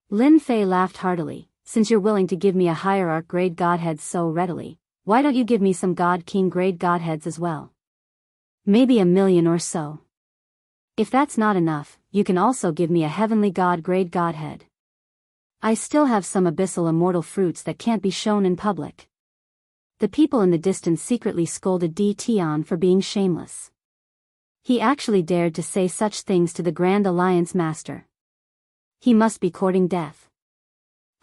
Lin Fei laughed heartily. Since you're willing to give me a hierarch grade godhead so readily, why don't you give me some god king grade godheads as well? Maybe 1,000,000 or so. If that's not enough, you can also give me a heavenly god grade godhead. I still have some abyssal immortal fruits that can't be shown in public. The people in the distance secretly scolded Di Tian for being shameless. He actually dared to say such things to the Grand Alliance Master. He must be courting death.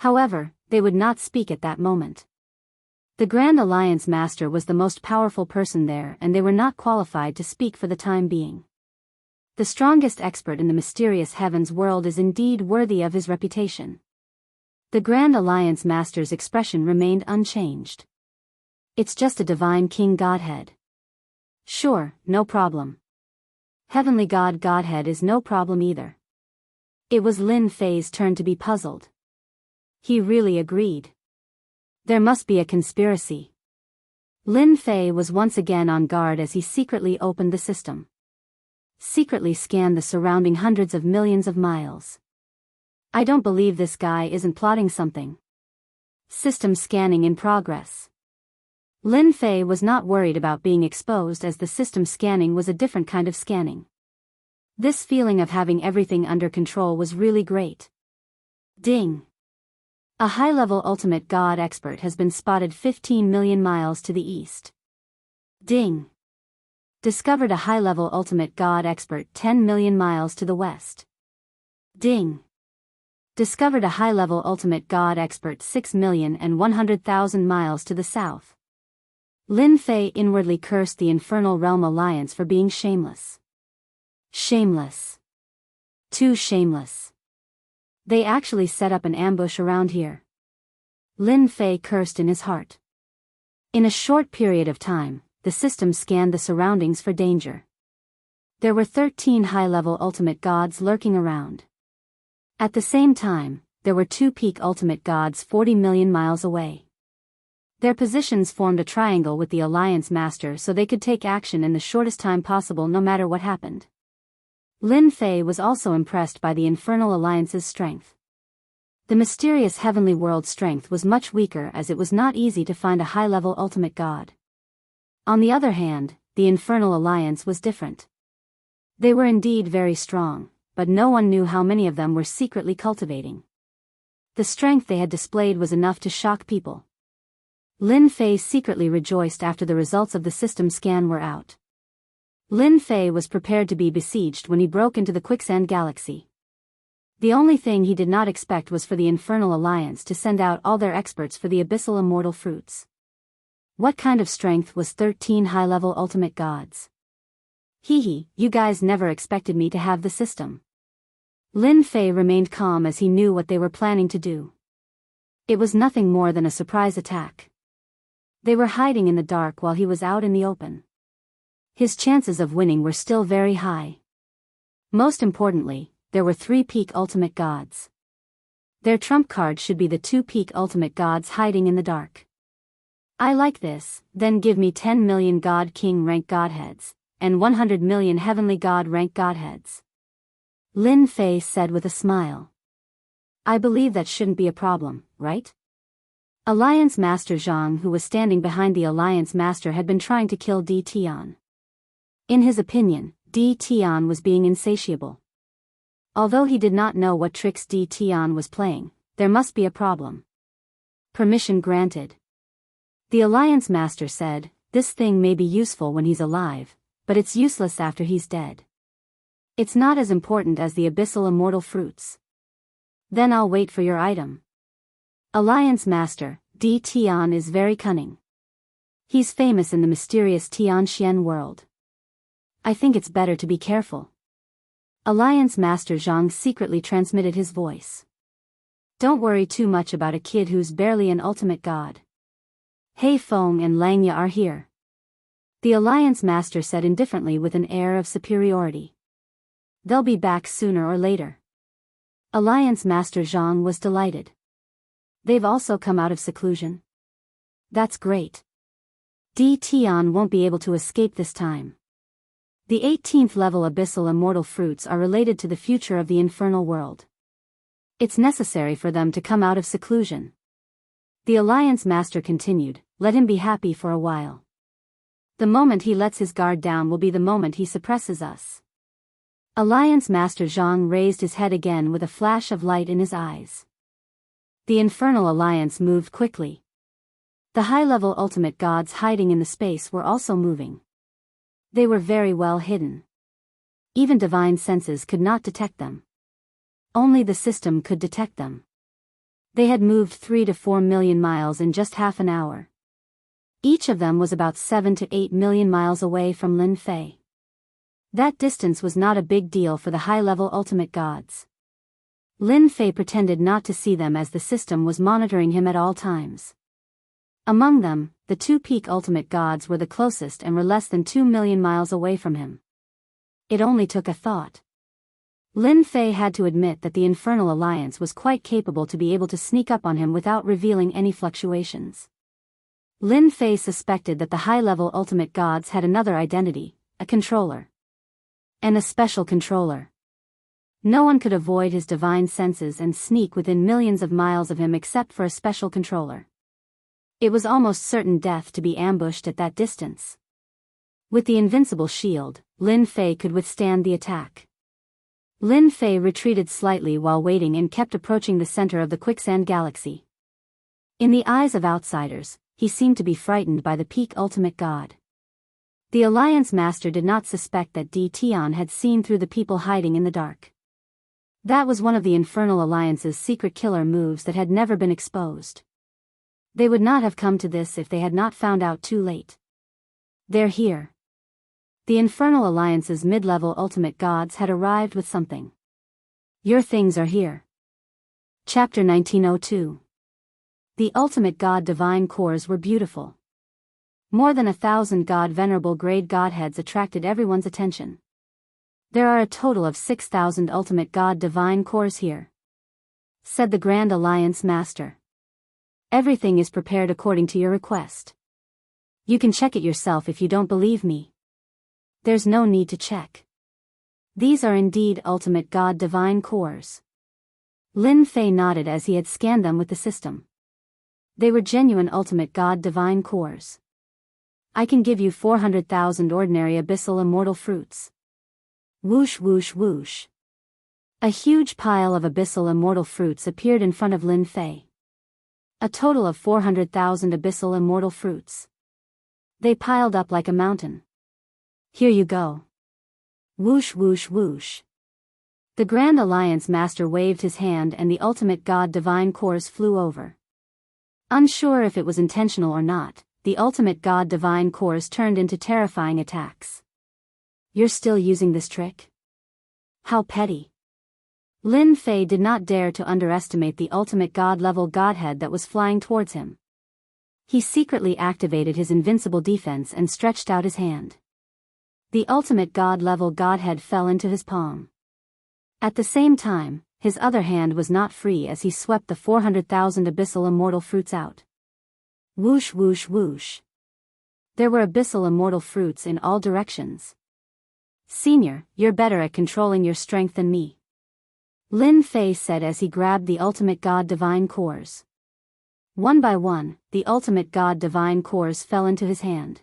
However, they would not speak at that moment. The Grand Alliance Master was the most powerful person there, and they were not qualified to speak for the time being. The strongest expert in the mysterious heavens world is indeed worthy of his reputation. The Grand Alliance Master's expression remained unchanged. It's just a divine king godhead. Sure, no problem. Heavenly god godhead is no problem either. It was Lin Fei's turn to be puzzled. He really agreed. There must be a conspiracy. Lin Fei was once again on guard as he secretly opened the system. Secretly scanned the surrounding hundreds of millions of miles. I don't believe this guy isn't plotting something. System scanning in progress. Lin Fei was not worried about being exposed as the system scanning was a different kind of scanning. This feeling of having everything under control was really great. Ding! A high-level ultimate god expert has been spotted 15 million miles to the east. Ding! Discovered a high-level ultimate god expert 10 million miles to the west. Ding! Discovered a high-level ultimate god expert 6,100,000 miles to the south. Lin Fei inwardly cursed the Infernal Realm Alliance for being shameless. Shameless. Too shameless. They actually set up an ambush around here. Lin Fei cursed in his heart. In a short period of time, the system scanned the surroundings for danger. There were 13 high-level ultimate gods lurking around. At the same time, there were 2 peak ultimate gods 40 million miles away. Their positions formed a triangle with the Alliance Master so they could take action in the shortest time possible no matter what happened. Lin Fei was also impressed by the Infernal Alliance's strength. The mysterious heavenly world's strength was much weaker as it was not easy to find a high-level ultimate god. On the other hand, the Infernal Alliance was different. They were indeed very strong, but no one knew how many of them were secretly cultivating. The strength they had displayed was enough to shock people. Lin Fei secretly rejoiced after the results of the system scan were out. Lin Fei was prepared to be besieged when he broke into the Quicksand Galaxy. The only thing he did not expect was for the Infernal Alliance to send out all their experts for the abyssal immortal fruits. What kind of strength was 13 high-level ultimate gods? Hee, you guys never expected me to have the system. Lin Fei remained calm as he knew what they were planning to do. It was nothing more than a surprise attack. They were hiding in the dark while he was out in the open. His chances of winning were still very high. Most importantly, there were 3 peak ultimate gods. Their trump card should be the 2 peak ultimate gods hiding in the dark. I like this, then give me 10 million god king rank godheads, and 100 million heavenly god rank godheads. Lin Fei said with a smile. I believe that shouldn't be a problem, right? Alliance Master Zhang, who was standing behind the Alliance Master, had been trying to kill Di Tian. In his opinion, Di Tian was being insatiable. Although he did not know what tricks Di Tian was playing, there must be a problem. Permission granted. The Alliance Master said, this thing may be useful when he's alive, but it's useless after he's dead. It's not as important as the abyssal immortal fruits. Then I'll wait for your item. Alliance Master, Di Tian is very cunning. He's famous in the mysterious Tianxian world. I think it's better to be careful. Alliance Master Zhang secretly transmitted his voice. Don't worry too much about a kid who's barely an ultimate god. Hei Feng and Langya are here. The Alliance Master said indifferently with an air of superiority. They'll be back sooner or later. Alliance Master Zhang was delighted. They've also come out of seclusion. That's great. DTon won't be able to escape this time. The 18th level abyssal immortal fruits are related to the future of the infernal world. It's necessary for them to come out of seclusion. The Alliance Master continued, let him be happy for a while. The moment he lets his guard down will be the moment he suppresses us. Alliance Master Zhang raised his head again with a flash of light in his eyes. The Infernal Alliance moved quickly. The high-level ultimate gods hiding in the space were also moving. They were very well hidden. Even divine senses could not detect them. Only the system could detect them. They had moved 3 to 4 million miles in just half an hour. Each of them was about 7 to 8 million miles away from Lin Fei. That distance was not a big deal for the high-level ultimate gods. Lin Fei pretended not to see them as the system was monitoring him at all times. Among them, the 2 peak ultimate gods were the closest and were less than 2 million miles away from him. It only took a thought. Lin Fei had to admit that the Infernal Alliance was quite capable to be able to sneak up on him without revealing any fluctuations. Lin Fei suspected that the high-level ultimate gods had another identity, a controller. And a special controller. No one could avoid his divine senses and sneak within millions of miles of him except for a special controller. It was almost certain death to be ambushed at that distance. With the invincible shield, Lin Fei could withstand the attack. Lin Fei retreated slightly while waiting and kept approaching the center of the quicksand galaxy. In the eyes of outsiders, he seemed to be frightened by the peak ultimate god. The Alliance Master did not suspect that DTon had seen through the people hiding in the dark. That was one of the Infernal Alliance's secret killer moves that had never been exposed. They would not have come to this if they had not found out too late. They're here. The Infernal Alliance's mid-level ultimate gods had arrived with something. Your things are here. Chapter 1902. The ultimate god divine cores were beautiful. More than 1,000 god venerable grade godheads attracted everyone's attention. There are a total of 6,000 ultimate god divine cores here, said the Grand Alliance Master. Everything is prepared according to your request. You can check it yourself if you don't believe me. There's no need to check. These are indeed ultimate god divine cores. Lin Fei nodded as he had scanned them with the system. They were genuine ultimate god divine cores. I can give you 400,000 ordinary abyssal immortal fruits. Whoosh whoosh whoosh. A huge pile of abyssal immortal fruits appeared in front of Lin Fei. A total of 400,000 abyssal immortal fruits. They piled up like a mountain. Here you go. Whoosh whoosh whoosh. The Grand Alliance Master waved his hand and the ultimate god divine cores flew over. Unsure if it was intentional or not, the ultimate god divine cores turned into terrifying attacks. You're still using this trick? How petty. Lin Fei did not dare to underestimate the ultimate god-level godhead that was flying towards him. He secretly activated his invincible defense and stretched out his hand. The ultimate god-level godhead fell into his palm. At the same time, his other hand was not free as he swept the 400,000 abyssal immortal fruits out. Whoosh whoosh whoosh. There were abyssal immortal fruits in all directions. Senior, you're better at controlling your strength than me, Lin Fei said as he grabbed the ultimate god divine cores. One by one, the ultimate god divine cores fell into his hand.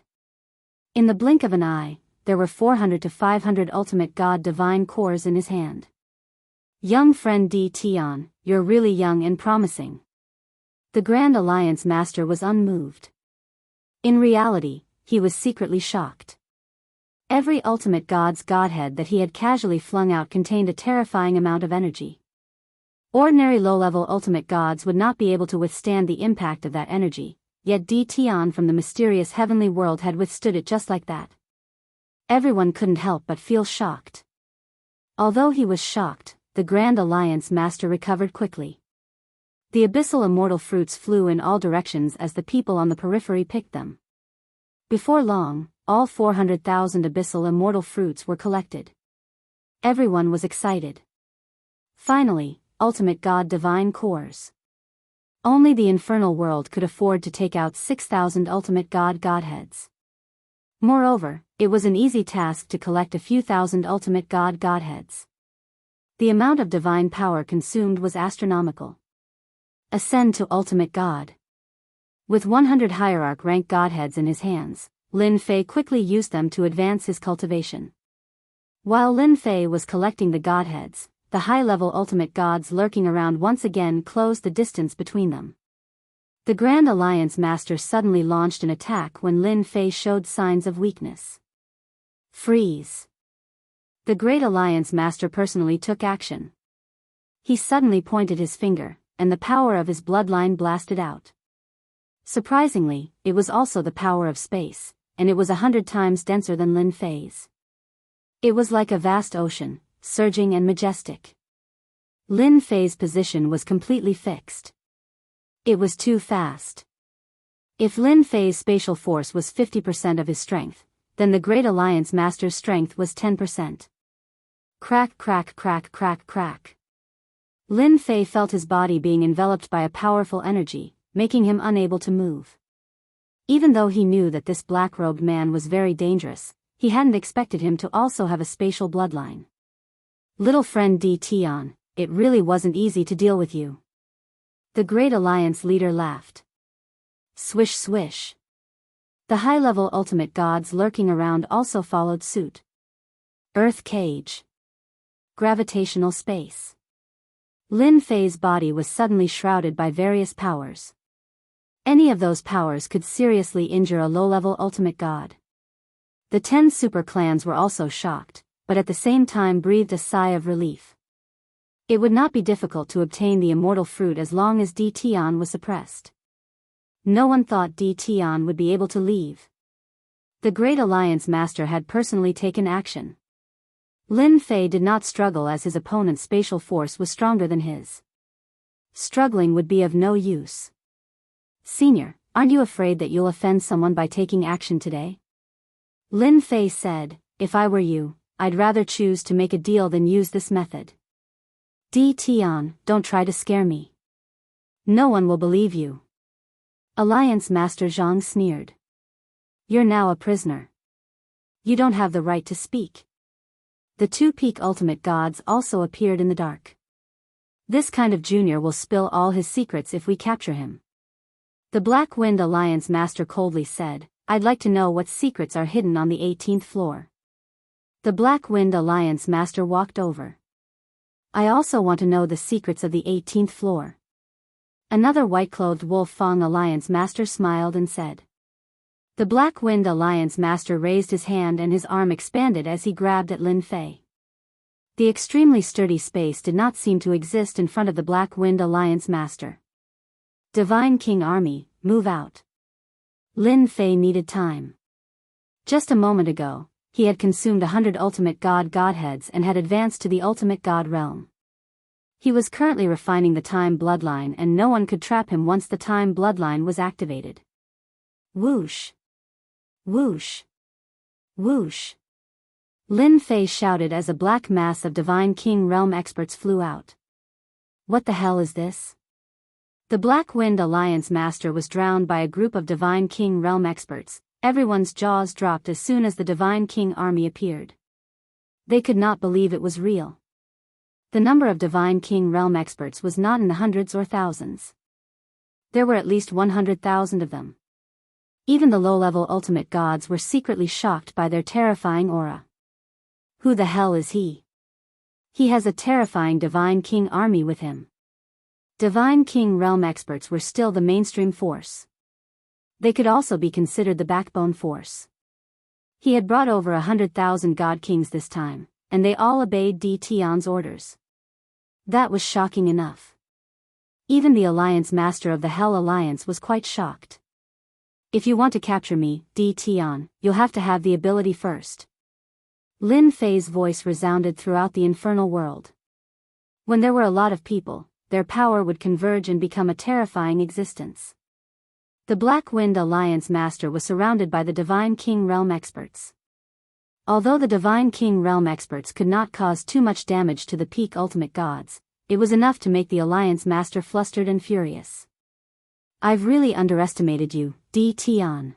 In the blink of an eye, there were 400 to 500 ultimate god divine cores in his hand. Young friend DTon, you're really young and promising. The Grand Alliance Master was unmoved. In reality, he was secretly shocked. Every ultimate god's godhead that he had casually flung out contained a terrifying amount of energy. Ordinary low-level ultimate gods would not be able to withstand the impact of that energy, yet DTon from the mysterious heavenly world had withstood it just like that. Everyone couldn't help but feel shocked. Although he was shocked, the Grand Alliance Master recovered quickly. The abyssal immortal fruits flew in all directions as the people on the periphery picked them. Before long, all 400,000 abyssal immortal fruits were collected. Everyone was excited. Finally, ultimate god divine cores. Only the infernal world could afford to take out 6,000 ultimate godheads. Moreover, it was an easy task to collect a few thousand ultimate godheads. The amount of divine power consumed was astronomical. Ascend to ultimate God. With 100 hierarch rank godheads in his hands, Lin Fei quickly used them to advance his cultivation. While Lin Fei was collecting the godheads, the high-level ultimate gods lurking around once again closed the distance between them. The Grand Alliance Master suddenly launched an attack when Lin Fei showed signs of weakness. Freeze! The Great Alliance Master personally took action. He suddenly pointed his finger, and the power of his bloodline blasted out. Surprisingly, it was also the power of space, and it was 100 times denser than Lin Fei's. It was like a vast ocean, surging and majestic. Lin Fei's position was completely fixed. It was too fast. If Lin Fei's spatial force was 50% of his strength, then the Great Alliance Master's strength was 10%. Crack, crack, crack, crack, crack. Lin Fei felt his body being enveloped by a powerful energy, making him unable to move. Even though he knew that this black-robed man was very dangerous, he hadn't expected him to also have a spatial bloodline. Little friend D. Tian, it really wasn't easy to deal with you. The Great Alliance leader laughed. Swish swish. The high-level ultimate gods lurking around also followed suit. Earth cage. Gravitational space. Lin Fei's body was suddenly shrouded by various powers. Any of those powers could seriously injure a low-level ultimate god. The 10 super clans were also shocked, but at the same time breathed a sigh of relief. It would not be difficult to obtain the immortal fruit as long as D. Tian was suppressed. No one thought D. Tian would be able to leave. The Great Alliance Master had personally taken action. Lin Fei did not struggle as his opponent's spatial force was stronger than his. Struggling would be of no use. Senior, aren't you afraid that you'll offend someone by taking action today? Lin Fei said, if I were you, I'd rather choose to make a deal than use this method. D. Tian, don't try to scare me. No one will believe you. Alliance Master Zhang sneered. You're now a prisoner. You don't have the right to speak. The 2 peak ultimate gods also appeared in the dark. This kind of junior will spill all his secrets if we capture him. The Black Wind Alliance Master coldly said, I'd like to know what secrets are hidden on the 18th floor. The Black Wind Alliance Master walked over. I also want to know the secrets of the 18th floor. Another white-clothed Wolf Fang Alliance Master smiled and said. The Black Wind Alliance Master raised his hand and his arm expanded as he grabbed at Lin Fei. The extremely sturdy space did not seem to exist in front of the Black Wind Alliance Master. Divine King Army, move out. Lin Fei needed time. Just a moment ago, he had consumed 100 ultimate godheads and had advanced to the ultimate god realm. He was currently refining the time bloodline and no one could trap him once the time bloodline was activated. Whoosh! Whoosh! Whoosh! Lin Fei shouted as a black mass of Divine King Realm experts flew out. What the hell is this? The Black Wind Alliance Master was drowned by a group of Divine King Realm experts. Everyone's jaws dropped as soon as the Divine King army appeared. They could not believe it was real. The number of Divine King Realm experts was not in the hundreds or thousands. There were at least 100,000 of them. Even the low-level ultimate gods were secretly shocked by their terrifying aura. Who the hell is he? He has a terrifying Divine King army with him. Divine King Realm experts were still the mainstream force. They could also be considered the backbone force. He had brought over 100,000 God Kings this time, and they all obeyed D. Tian's orders. That was shocking enough. Even the Alliance Master of the Hell Alliance was quite shocked. If you want to capture me, D. Tian, you'll have to have the ability first. Lin Fei's voice resounded throughout the infernal world. When there were a lot of people, their power would converge and become a terrifying existence. The Black Wind Alliance Master was surrounded by the Divine King Realm experts. Although the Divine King Realm experts could not cause too much damage to the peak ultimate gods, it was enough to make the Alliance Master flustered and furious. I've really underestimated you, Tion.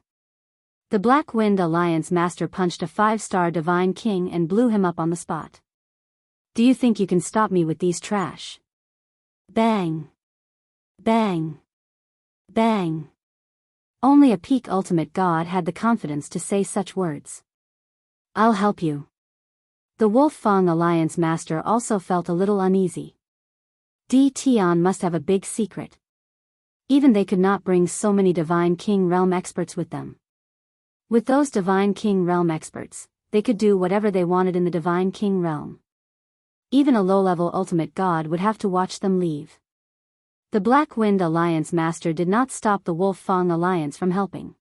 The Black Wind Alliance master punched a 5-star divine king and blew him up on the spot. Do you think you can stop me with these trash? Bang. Bang. Bang. Only a peak ultimate god had the confidence to say such words. I'll help you. The Wolf Fang Alliance master also felt a little uneasy. Tion must have a big secret. Even they could not bring so many Divine King Realm experts with them. With those Divine King Realm experts, they could do whatever they wanted in the Divine King Realm. Even a low-level ultimate god would have to watch them leave. The Black Wind Alliance master did not stop the Wolf Fang Alliance from helping.